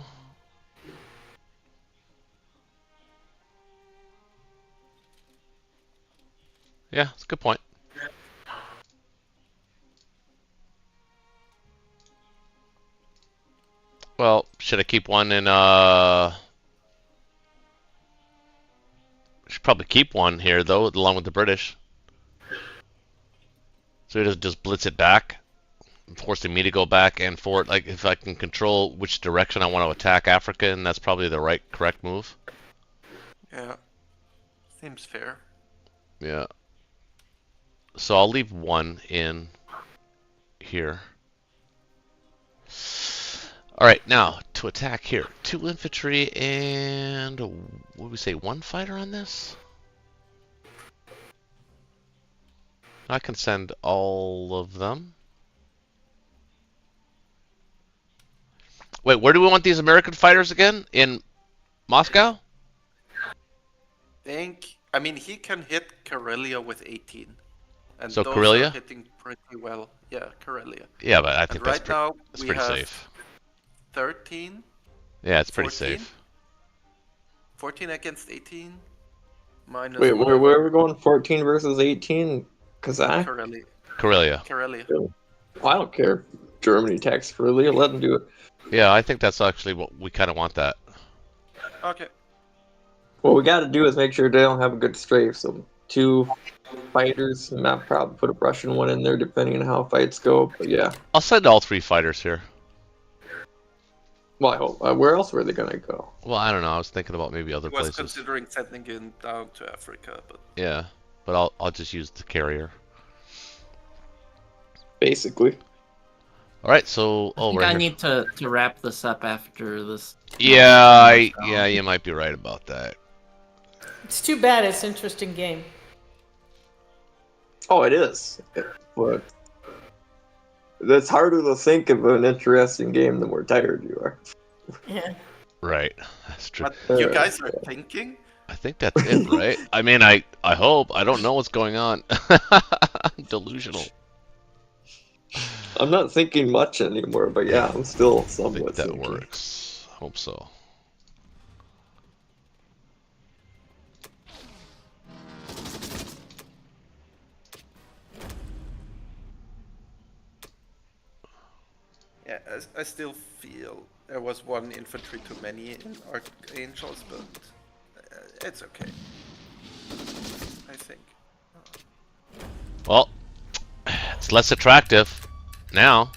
Yeah, that's a good point. Well, should I keep one in, should probably keep one here, though, along with the British. So he doesn't just blitz it back, forcing me to go back and forth. Like, if I can control which direction I want to attack Africa, and that's probably the correct move. Yeah. Seems fair. Yeah. So I'll leave one in here. Alright, now, to attack here. 2 infantry and... what would we say, 1 fighter on this? I can send all of them. Wait, where do we want these American fighters again? In Moscow? I mean, he can hit Karelia with 18. And So those Karelia? are hitting pretty well. Yeah, Karelia. Yeah, but I think And that's, right now, that's we pretty have safe. 13. Yeah, it's pretty 14? safe. 14 against 18. Minus Wait, 11. where are we going? 14 versus 18? Kazakh? Karelia. Karelia. Karelia. Well, I don't care. Germany attacks Karelia. Let them do it. Yeah, I think that's actually what we kind of want that. Okay. What we got to do is make sure they don't have a good strafe. So 2 fighters, and I'll probably put a Russian one in there depending on how fights go. But yeah. I'll send all 3 fighters here. Well, I hope. Where else were they gonna go? Well, I don't know. I was thinking about maybe other I was places. considering sending him down to Africa, but Yeah, but I'll just use the carrier. Basically. All right, so I think we're I here. need to wrap this up after this. Yeah, yeah, you might be right about that. It's too bad. It's an interesting game. Oh, it is. But it's harder to think of an interesting game the more tired you are. Yeah. Right. That's true. But you guys are thinking? I think that's it, right? I mean, I hope. I don't know what's going on. I'm delusional. I'm not thinking much anymore, but yeah, I'm still I think somewhat that thinking. works. Hope so. Yeah, I still feel there was one infantry too many in Archangels, but it's okay. I think. Well, it's less attractive now.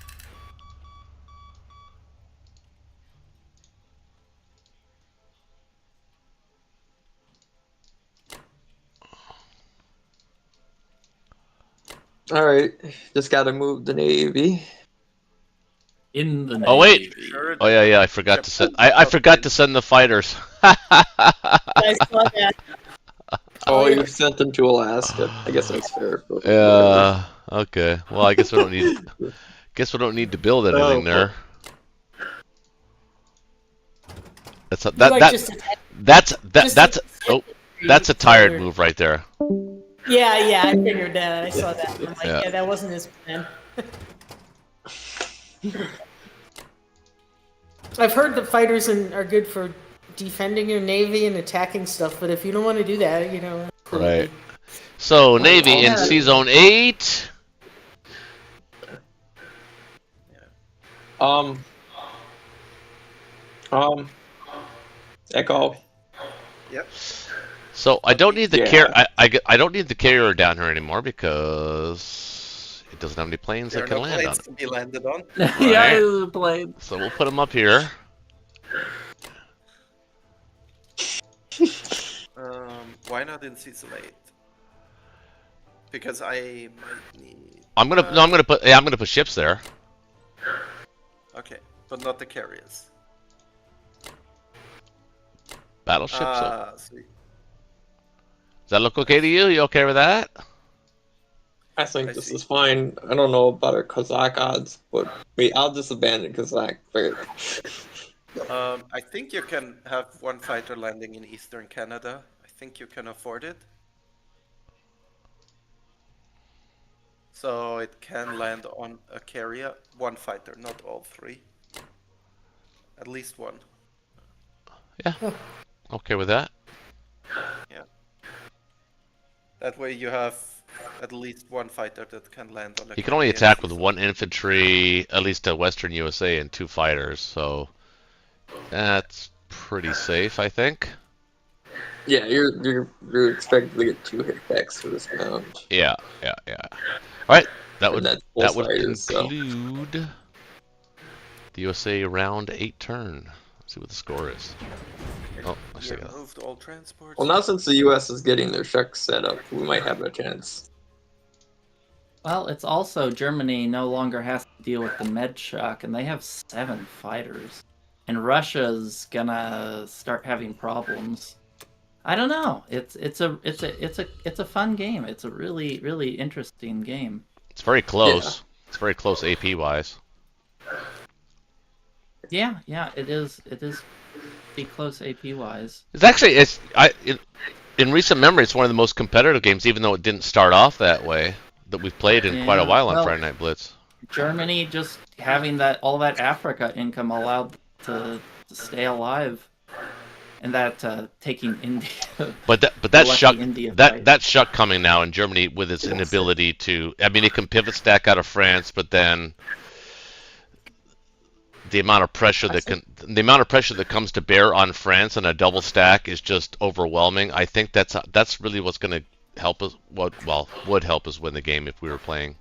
All right, just gotta move the Navy. In the Oh, wait. Navy. Sure. Oh yeah, I forgot to send. I forgot to send the fighters. I saw that. Oh, you sent them to Alaska. I guess that's fair. But whatever. Yeah. Okay. Well, I guess we don't need. Guess we don't need to build anything there. That's a, You, like, that just attack- that's just that's attack that's a tired fighter. move right there. Yeah, I figured that. I saw that. I'm like, Yeah. yeah, that wasn't his plan. I've heard that fighters are good for defending your navy and attacking stuff, but if you don't want to do that, you know. Right. So Navy in yeah. Sea Zone 8. Echo. Yep. So I don't need the Yeah. I don't need the carrier down here anymore because it doesn't have any planes There that are can no land on planes it. to be landed on. Yeah, it was a plane. So we'll put them up here. Why not in Season 8? Because I might need... I'm gonna put ships there. Okay, but not the carriers. Battleships. So. Sweet. Does that look okay to you? You okay with that? I think I this see. is fine. I don't know about our Kazakh odds, but wait, I'll just abandon Kazakh. I think you can have one fighter landing in Eastern Canada. I think you can afford it. So it can land on a carrier, one fighter, not all three. At least one. Yeah. Okay with that. Yeah. That way you have at least one fighter that can land on a You can only carrier attack in with season. one infantry, at least to Western USA, and 2 fighters. So that's pretty safe, I think. Yeah, you're expected to get 2 hit packs for this round. Yeah. All right. That And would that's both that would fighters, so. conclude the USA round 8 turn. Let's see what the score is. Oh, actually, You moved all transports. Well, now since the U.S. is getting their shucks set up, we might have a chance. Well, it's also Germany no longer has to deal with the med shock, and they have 7 fighters, and Russia's gonna start having problems. I don't know. It's a fun game. It's a really interesting game. it's very close. It's very close AP wise. Yeah, it is. It is pretty close AP wise. It's actually in recent memory, it's one of the most competitive games, even though it didn't start off that way. That we've played in quite a Yeah, while on well- Friday Night Blitz. Germany just having all that Africa income allowed to stay alive, and that taking India. But that lucky shuck India that fight. that shuck coming now in Germany with its inability to. I mean, it can pivot stack out of France, but then the amount of pressure that comes to bear on France on a double stack is just overwhelming. I think that's really what's going to help us. Would help us win the game if we were playing.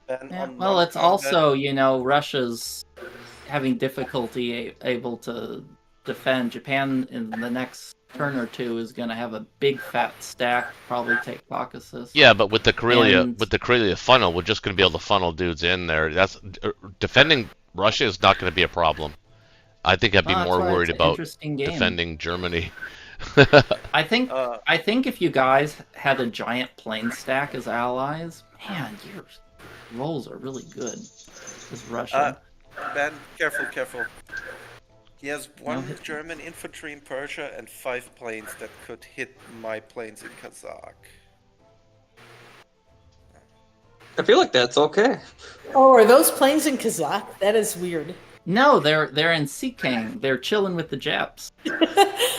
Then Yeah, on well, one it's turn, also, Russia's having difficulty able to defend. Japan in the next turn or two is going to have a big fat stack, probably take Caucasus. Yeah, but with the Karelia And- funnel, we're just going to be able to funnel dudes in there. That's defending Russia is not going to be a problem. I think I'd be Well, that's more why worried it's an about interesting game. defending Germany. I think Uh, if you guys had a giant plane stack as allies, man, your rolls are really good. As Russia. man, careful. He has one hit me. German infantry in Persia and 5 planes that could hit my planes in Kazakh. I feel like that's okay. Oh, are those planes in Kazakh? That is weird. No, they're in Sikang. They're chilling with the Japs.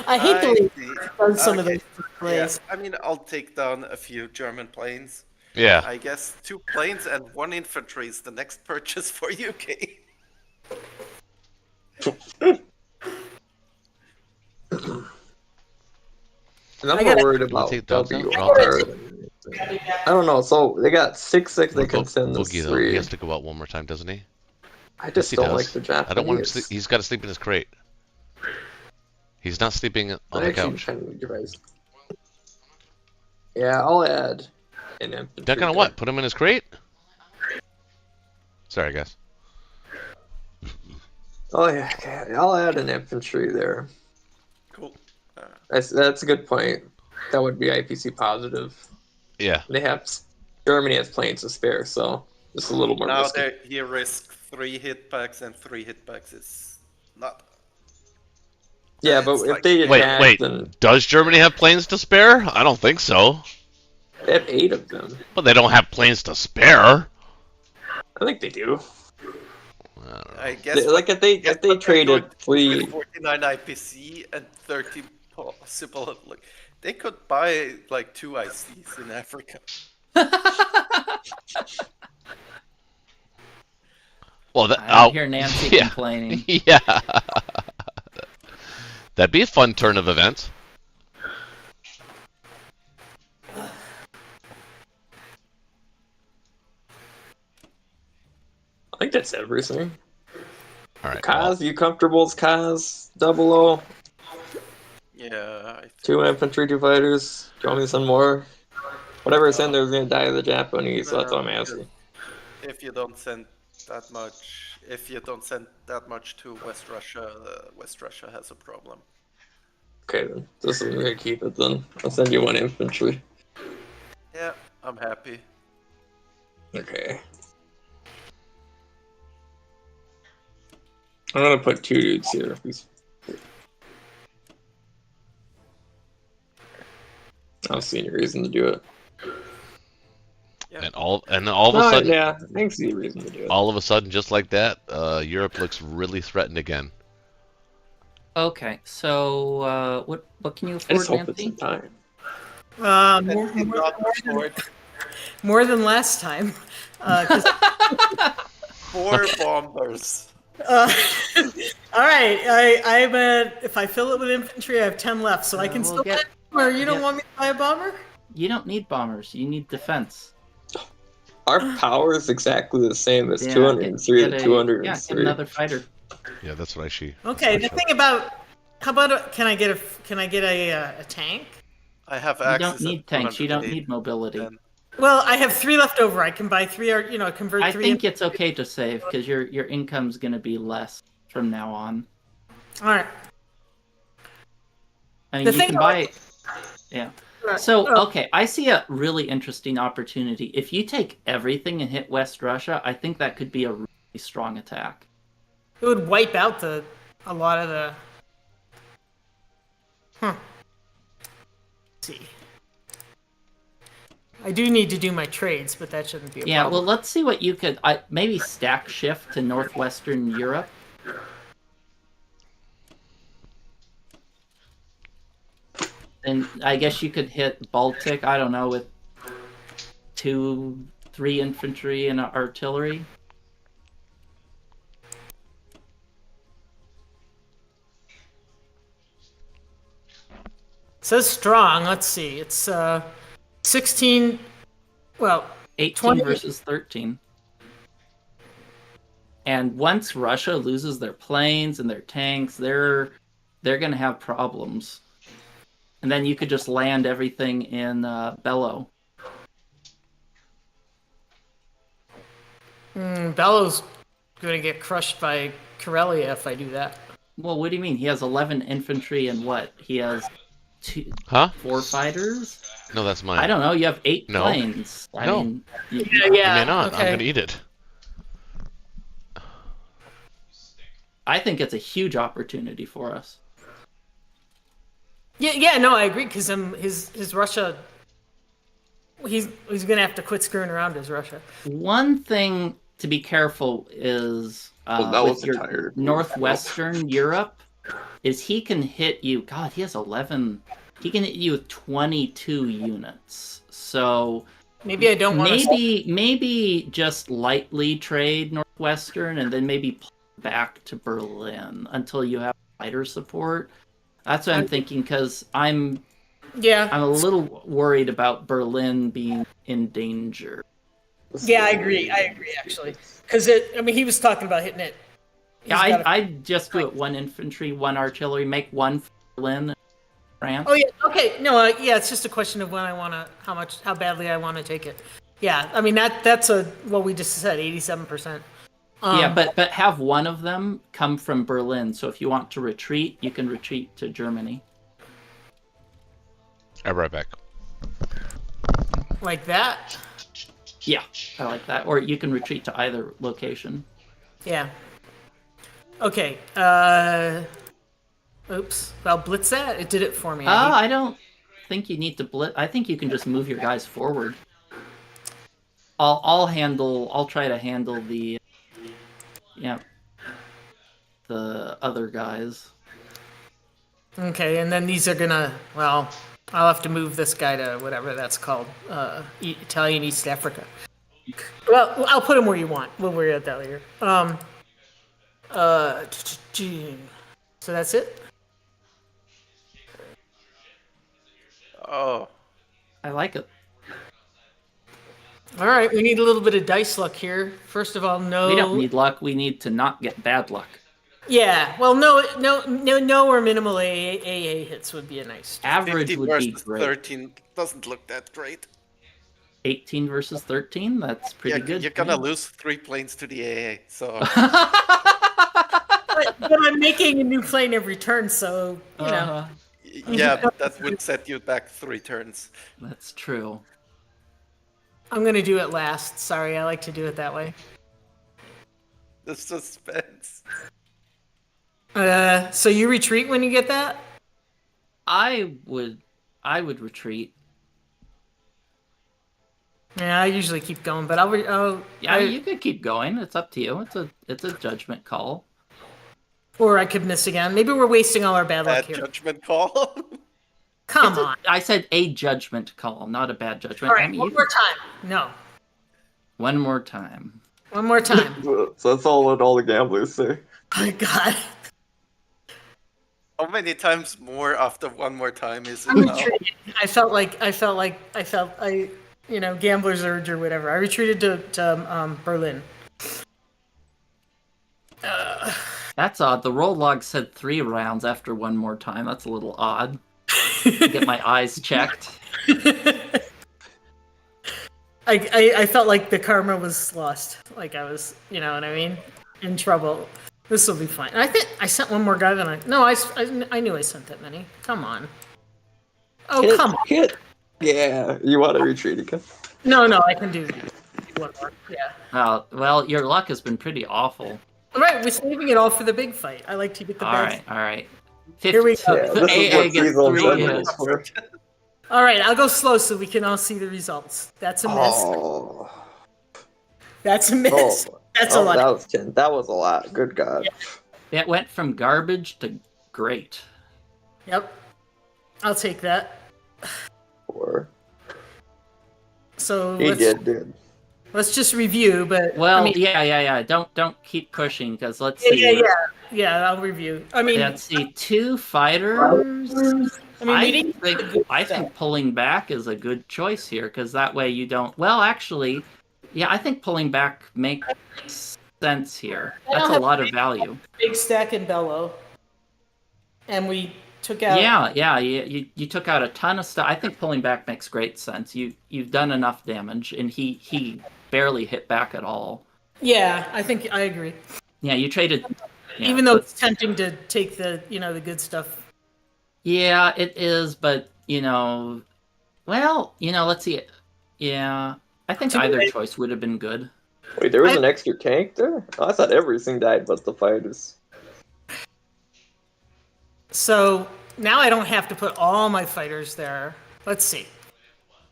I hate the way see. it does some of Okay. those Yeah, plays. I mean, I'll take down a few German planes. Yeah. I guess 2 planes and 1 infantry is the next purchase for UK. And I'm I more gotta- worried Wanna about take dogs out? W. I'll take I don't know. So they got 6-6. They What can about send this Boogie though? He 3. has to go out one more time, doesn't he? I just he don't does. like the Japanese. I don't want him to sleep. He's got to sleep in his crate. He's not sleeping on the Actually, couch. kind of device. Yeah, I'll add an infantry. That kind of what? Put him in his crate? Sorry, guys. Oh yeah, okay. I'll add an infantry there. Cool. That's a good point. That would be IPC positive. Yeah. They have Germany has planes to spare, so just a little more Now risky. he risks 3 hit packs, and 3 hit packs is not. Yeah, it's but if like- they attack, Wait. then Does Germany have planes to spare? I don't think so. they have 8 of them. But they don't have planes to spare. I think they do. I don't know. I guess Like if they traded 3. 49 IPC and 30 possible, like they could buy like 2 ICs in Africa. Well, that, I don't hear Nancy yeah. complaining. Yeah. That'd be a fun turn of events. I think that's everything. All right. Kaz, you comfortable as Kaz? 00? Yeah. 2 infantry, 2 fighters. Do you want me to send more? Whatever I send, they're gonna die to the Japanese, so that's what I'm asking. If you don't send that much to West Russia, West Russia has a problem. Okay then. Just I'm gonna keep it then. I'll send you 1 infantry. Yeah, I'm happy. Okay. I'm gonna put 2 dudes here. I don't see any reason to do it. Yeah. And all of a sudden, Yeah, I can see a reason to do it. all of a sudden, just like that, Europe looks really threatened again. Okay, so what can you I afford, just hope it's Nancy? in time. More than last time. 'Cause 4 bombers. all right, I'm at. If I fill it with infantry, I have 10 left, so I can we'll still get- buy. Or you don't get- want me to buy a bomber? You don't need bombers. You need defense. Our power is exactly the same as Yeah, 203 get to a- 203. Yeah, get another fighter. Yeah, that's what I see. Okay. The thing about how about can I get a tank? I have You access. don't need tanks. You don't need mobility. Then. Well, I have 3 left over. I can buy 3 or convert I 3. think it's okay to save because your income's gonna be less from now on. All right. I mean, The you thing can about- buy. Yeah. So, Oh. okay, I see a really interesting opportunity. If you take everything and hit West Russia, I think that could be a really strong attack. It would wipe out a lot of the. Let's see. I do need to do my trades, but that shouldn't be a Yeah, problem. well, let's see what you could maybe stack shift to northwestern Europe. And I guess you could hit Baltic, I don't know, with 2, 3 infantry and artillery. It says strong. Let's see. It's 16. Well, 18 20 versus 13. And once Russia loses their planes and their tanks, they're going to have problems. And then you could just land everything in Bellow. Bellow's going to get crushed by Karelia if I do that. Well, what do you mean? He has 11 infantry and what? He has 4 fighters. No, that's mine. I don't know. You have 8 No. planes. I No. mean, You may not. okay. I'm gonna eat it. I think it's a huge opportunity for us. Yeah, no, I agree because his Russia. He's gonna have to quit screwing around his Russia. One thing to be careful is that with was a your tired move. northwestern Europe, is he can hit you. God, he has 11. He can hit you with 22 units. So Maybe I don't want to. maybe just lightly trade northwestern and then maybe pull back to Berlin until you have fighter support. That's what I'm thinking because I'm a little worried about Berlin being in danger. Yeah, I agree actually, because he was talking about hitting it. Yeah, I'd just do it 1 infantry, 1 artillery, make 1 for Berlin, and France. Oh yeah, okay. No, yeah, it's just a question of when I want to, how badly I want to take it. Yeah, I mean that's what we just said, 87%. Yeah, but have one of them come from Berlin. So if you want to retreat, you can retreat to Germany. I'll be right back. Like that? Yeah, I like that. Or you can retreat to either location. Yeah. Okay. Oops. Well, blitz that. It did it for me. I don't think you need to blitz. I think you can just move your guys forward. I'll try to handle the other guys. Okay, and then these are gonna. Well, I'll have to move this guy to whatever that's called, Italian East Africa. Well, I'll put him where you want. We'll worry about that later. So that's it. Oh, I like it. All right, we need a little bit of dice luck here. First of all, no. We don't need luck. We need to not get bad luck. Yeah, well, no or minimal AA hits would be a nice. Average 15 would be versus great. 13 doesn't look that great. 18 versus 13. That's pretty good. You're gonna lose 3 planes to the AA, so. but I'm making a new plane every turn, so you know. Yeah, that would set you back 3 turns. That's true. I'm gonna do it last. Sorry, I like to do it that way. The suspense. So you retreat when you get that? I would retreat. Yeah, I usually keep going, but You could keep going. It's up to you. It's a judgment call. Or I could miss again. Maybe we're wasting all our bad luck Bad here. judgment call. Come on. I said a judgment call, not a bad judgment. All right, one more time. No. One more time. One more time. So that's all what all the gamblers say. My God. How many times more after one more time is it I'm now? retreating. I felt gambler's urge or whatever. I retreated to Berlin. That's odd. The roll log said 3 rounds after one more time. That's a little odd. Get my eyes checked. I felt like the karma was lost. Like I was, you know what I mean, in trouble. This will be fine. And I think I sent one more guy than I knew I sent that many. Come on. Oh, come on. Hit. Yeah, you want to retreat again? No, I can do that. One more. Yeah. Well, your luck has been pretty awful. All right, we're saving it all for the big fight. I like to get the best. All right. Here we go. Yeah, this is AA what gets seasonal 3 judgment hits. is for. All right, I'll go slow so we can all see the results. That's a miss. Oh. That's a miss. That's a lot. That was 10. That was a lot. Good God. It went from garbage to great. Yep. I'll take that. 4. So He did. let's just review. But Well, I mean, yeah. Don't keep pushing because let's see. Yeah. I'll review. I mean, Let's see. 2 fighters. I think pulling back is a good choice here because that way you don't. Well, actually, yeah, I think pulling back makes sense here. That's a lot of value. Big stack in Bellow, and we took out. Yeah. You took out a ton of stuff. I think pulling back makes great sense. You've done enough damage, and he barely hit back at all. Yeah, I think I agree. Yeah, you traded. Yeah, Even though it's tempting to take the the good stuff. Yeah, it is, but let's see. Yeah, I think either choice would have been good. Wait, there was an extra tank there? Oh, I thought everything died but the fighters. So now I don't have to put all my fighters there. Let's see.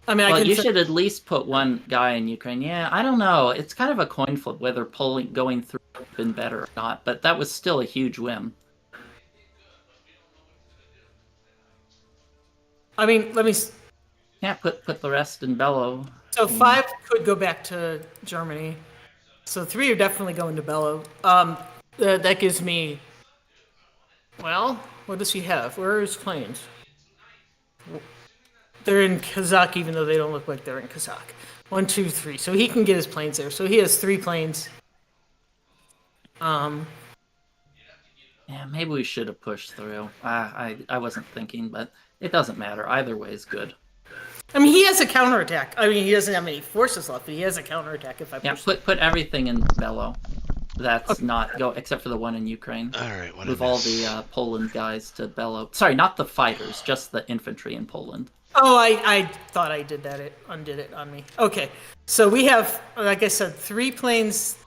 I mean, Well, you should at least put one guy in Ukraine. Yeah, I don't know. It's kind of a coin flip whether going through would have been better or not, but that was still a huge win. I mean, let me. Yeah, put the rest in Bello. So 5 could go back to Germany. So 3 are definitely going to Bello. That gives me. Well, what does he have? Where are his planes? They're in Kazakh, even though they don't look like they're in Kazakh. 1, 2, 3. So he can get his planes there. So he has 3 planes. Yeah, maybe we should have pushed through. I wasn't thinking, but it doesn't matter. Either way is good. I mean, he has a counterattack. I mean, he doesn't have any forces left, but he has a counterattack if I push. Yeah, put everything in Bello. That's not go except for the one in Ukraine. All right, what Move all the Poland guys to Bello. Sorry, not the fighters, just the infantry in Poland. Oh, I thought I did that. It undid it on me. Okay, so we have, like I said, 3 planes.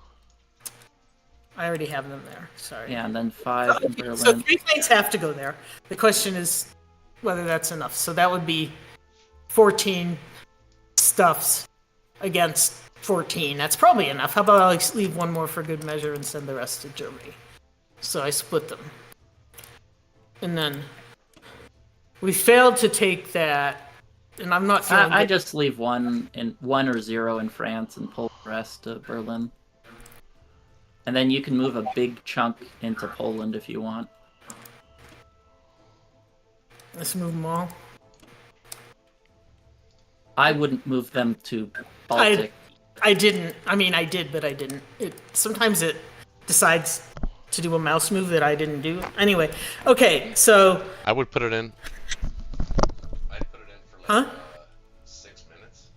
I already have them there. Sorry. Yeah, and then 5 in Berlin. So 3 planes have to go there. The question is whether that's enough. So that would be 14 stuffs against 14. That's probably enough. How about I leave 1 more for good measure and send the rest to Germany? So I split them. And then we failed to take that, and I'm not feeling I just leave 1 or 0 in France and pull the rest to Berlin. And then you can move a big chunk into Poland if you want. Let's move them all. I wouldn't move them to Baltic. I didn't. I mean, I did, but I didn't. Sometimes it decides to do a mouse move that I didn't do. Anyway, okay, so I would put it in. I'd put it in for 6 minutes.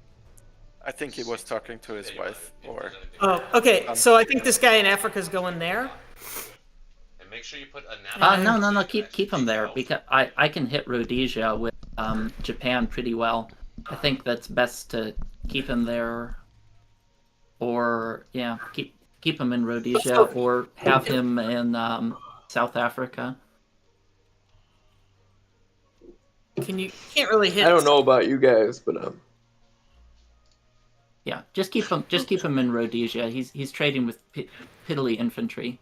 I think he was talking to his wife, or... Oh, okay, so I think this guy in Africa is going there. And make sure you put a No, keep him there, because I can hit Rhodesia with Japan pretty well. I think that's best to keep him there, or yeah, keep him in Rhodesia, or have him in South Africa. Can't really hit. I don't know about you guys, but Yeah, just keep him in Rhodesia. He's trading with Piddly infantry.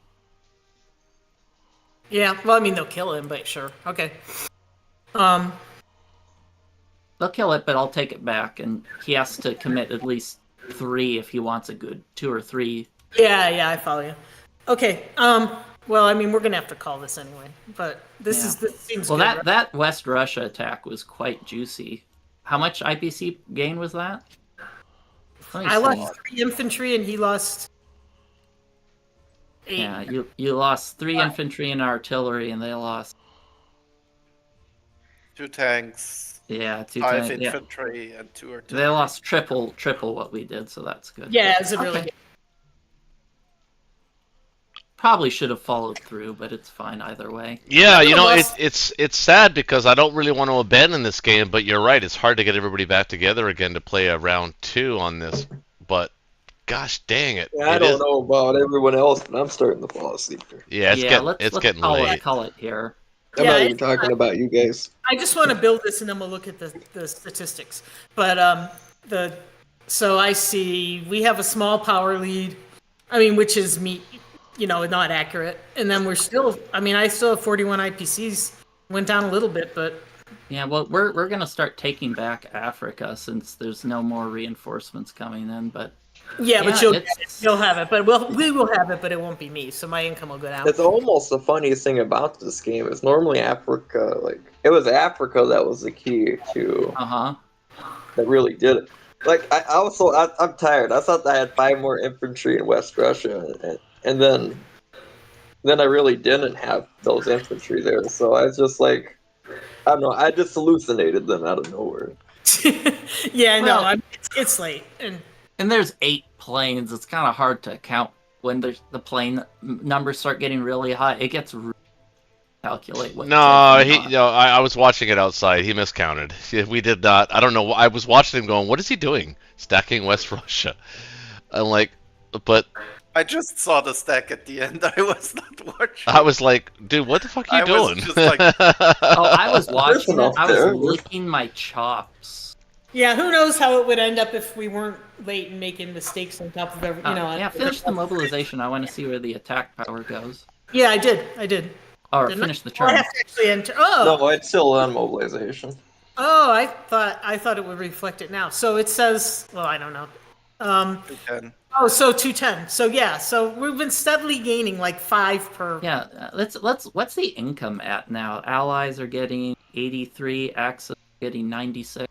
Yeah, well, I mean they'll kill him, but sure, okay. They'll kill it, but I'll take it back, and he has to commit at least 3 if he wants a good 2 or 3. Yeah, I follow you. Okay, well, I mean, we're gonna have to call this anyway, but this seems well. good, That West Russia attack was quite juicy. How much IPC gain was that? I lost 3 infantry, and he lost 8. Yeah, you lost 3 infantry and artillery, and they lost 2 tanks. Yeah, 2 5 tanks. infantry and 2 artillery. They lost triple what we did, so that's good. Yeah, it's a really good. Probably should have followed through, but it's fine either way. Yeah, it's sad because I don't really want to abandon this game, but you're right. It's hard to get everybody back together again to play a round 2 on this. But gosh dang it! I don't know about everyone else, but I'm starting to fall asleep here. Yeah, it's getting late. Call it here. I'm not even talking about you guys. I just want to build this, and then we'll look at the statistics. But so I see we have a small power lead. I mean, which is not accurate. And then we're still. I mean, I still have 41 IPCs. Went down a little bit, but. Yeah, well, we're gonna start taking back Africa since there's no more reinforcements coming in, but. Yeah, but you'll have it. But we will have it, but it won't be me. So my income will go down. It's almost the funniest thing about this game is normally Africa, it was Africa that was the key to that really did it. Like I'm tired. I thought I had 5 more infantry in West Russia, and then I really didn't have those infantry there. So I was just like, I don't know. I just hallucinated them out of nowhere. Yeah, no, it's late And there's 8 planes. It's kind of hard to count when the plane numbers start getting really high. It gets calculate what. No, it's like or not. I was watching it outside. He miscounted. We did not. I don't know. I was watching him going, what is he doing? Stacking West Russia. I'm like, but I just saw the stack at the end. I was not watching. I was like, dude, what the fuck are you I was doing? just like- Oh, I was watching it. enough I was there. licking my chops. Yeah, who knows how it would end up if we weren't late and making mistakes on top of every, Yeah, finish the mobilization. I want to see where the attack power goes. Yeah, I did. Or Didn't finish the Oh, I turn. have to actually enter. Oh, No, it's still on mobilization. oh, I thought it would reflect it now. So it says, well, I don't know. Again. Oh, so 210. So yeah, so we've been steadily gaining like 5 per. Yeah, let's. What's the income at now? Allies are getting 83. Axis getting 96.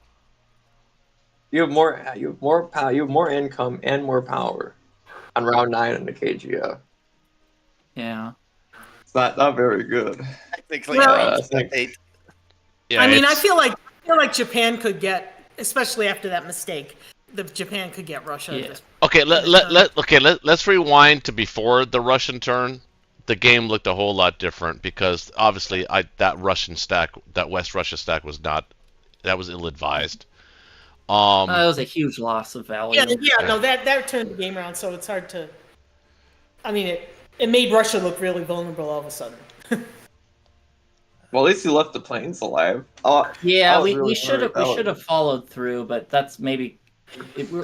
You have more income and more power on round 9 in the KGF. Yeah. It's not very good. Technically, Well, it's like 8. Yeah, I mean, I it's- feel like Japan could get, especially after that mistake, Japan could get Russia. Yeah. At this Okay, let's rewind to before the Russian turn. The game looked a whole lot different because obviously that West Russia stack was ill-advised. That was a huge loss of value. Yeah, no, that turned the game around, so it's hard to. I mean, it made Russia look really vulnerable all of a sudden. Well, at least you left the planes alive. Yeah, I was we really should have worried. That was- followed through, but that's maybe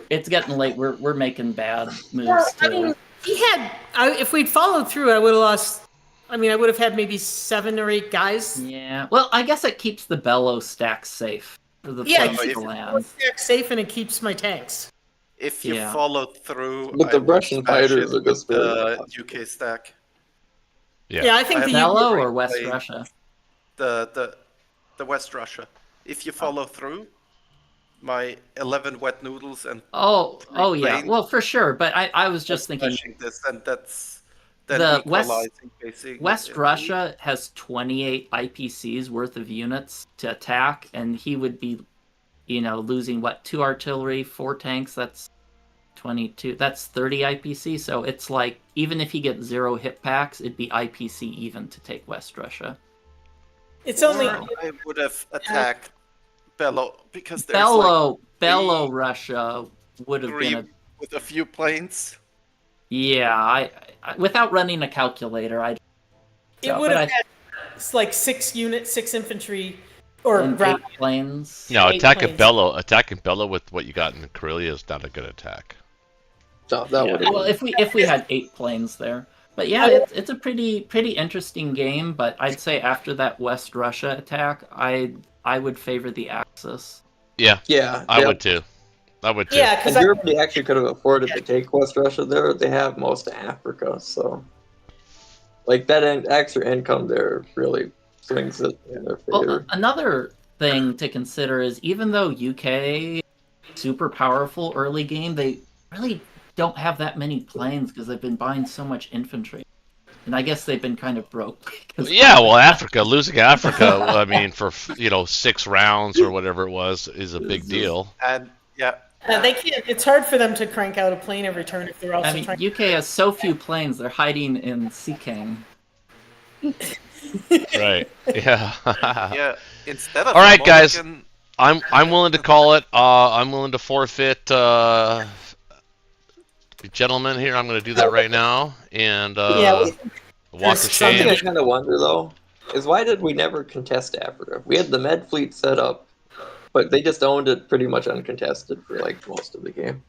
it's getting late. We're making bad moves Well, I too. mean, if we'd followed through, I would have lost. I mean, I would have had maybe 7 or 8 guys. Yeah. Well, I guess it keeps the bellow stack safe for the Yeah, it planes keeps to the land. stack safe and it keeps my tanks. If you Yeah. follow through, But the I would Russian smash fighters it are just with very the tough. UK stack. Yeah, I think I the have Bellow UK or West planes. Russia? The West Russia. If you follow through, my 11 wet noodles and Oh yeah. planes. Well, for sure. But I was just thinking smashing this, and that's then The West- equalizing basically. West Russia has 28 IPCs worth of units to attack, and he would be, losing 2 artillery, 4 tanks. That's 22. That's 30 IPC. So it's like even if he gets 0 hit packs, it'd be IPC even to take West Russia. It's only. Or I would have attacked Bello because there's Bellow Russia would have three been with a few planes. Yeah, I without running a calculator, It would have had like 6 units, 6 infantry, or and ground. 8 planes. No, Eight attacking planes. Bellow with what you got in Karelia is not a good attack. That Yeah, would well, if we had 8 planes there, but yeah, it's a pretty interesting game. But I'd say after that West Russia attack, I would favor the Axis. Yeah, Yeah, I would too. Yeah, And because Germany actually could have afforded to take West Russia there. They have most of Africa, so like that extra income there really swings it in their favor. Well, another thing to consider is even though UK super powerful early game, they really don't have that many planes because they've been buying so much infantry. And I guess they've been kind of broke. 'cause- Yeah, well, losing Africa, I mean, for 6 rounds or whatever it was, is a big deal. And yeah, they can't. It's hard for them to crank out a plane every turn if they're also I mean, trying. UK has so few planes; they're hiding in Seaking. Right. Yeah. yeah. Instead of All right, a guys. mulligan, I'm willing to call it. I'm willing to forfeit. Gentlemen, here, I'm going to do that right now and Yeah, walk of Something shame. I kind of wonder though is why did we never contest Africa? We had the Med Fleet set up, but they just owned it pretty much uncontested for like most of the game.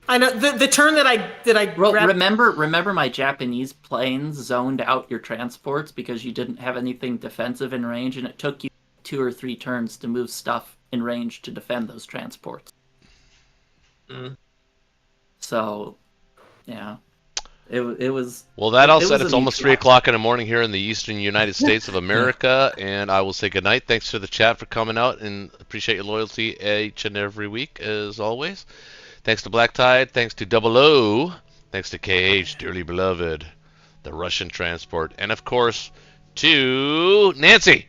I know the turn that I Well, grabbed. remember my Japanese planes zoned out your transports because you didn't have anything defensive in range, and it took you 2 or 3 turns to move stuff in range to defend those transports. Mm. So, yeah, it was. Well, that all it said, was it's a almost neat 3 watch. o'clock in the morning here in the eastern United States of America, and I will say goodnight. Thanks to the chat for coming out, and appreciate your loyalty each and every week, as always. Thanks to Black Tide, thanks to Double O, thanks to KH, dearly beloved, the Russian transport, and of course, to Nancy.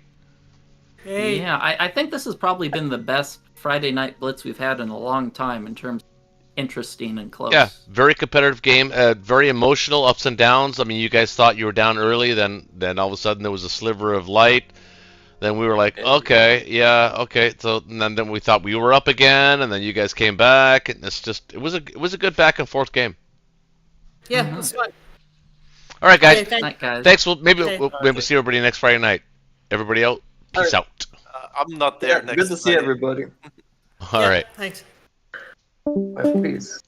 Yeah, I think this has probably been the best Friday Night Blitz we've had in a long time in terms of interesting and close. Yeah, very competitive game. Very emotional, ups and downs. I mean, you guys thought you were down early, then all of a sudden there was a sliver of light. Then we were like, okay, yeah, okay. So and then we thought we were up again, and then you guys came back, and it was a good back and forth game. Yeah, it was fun. All right, guys. Okay, Night, guys. Thanks. Maybe Okay. we'll see everybody next Friday night. Everybody out. Peace out. I'm not there Yeah, next good to see Friday. everybody. All right. Thanks. Peace.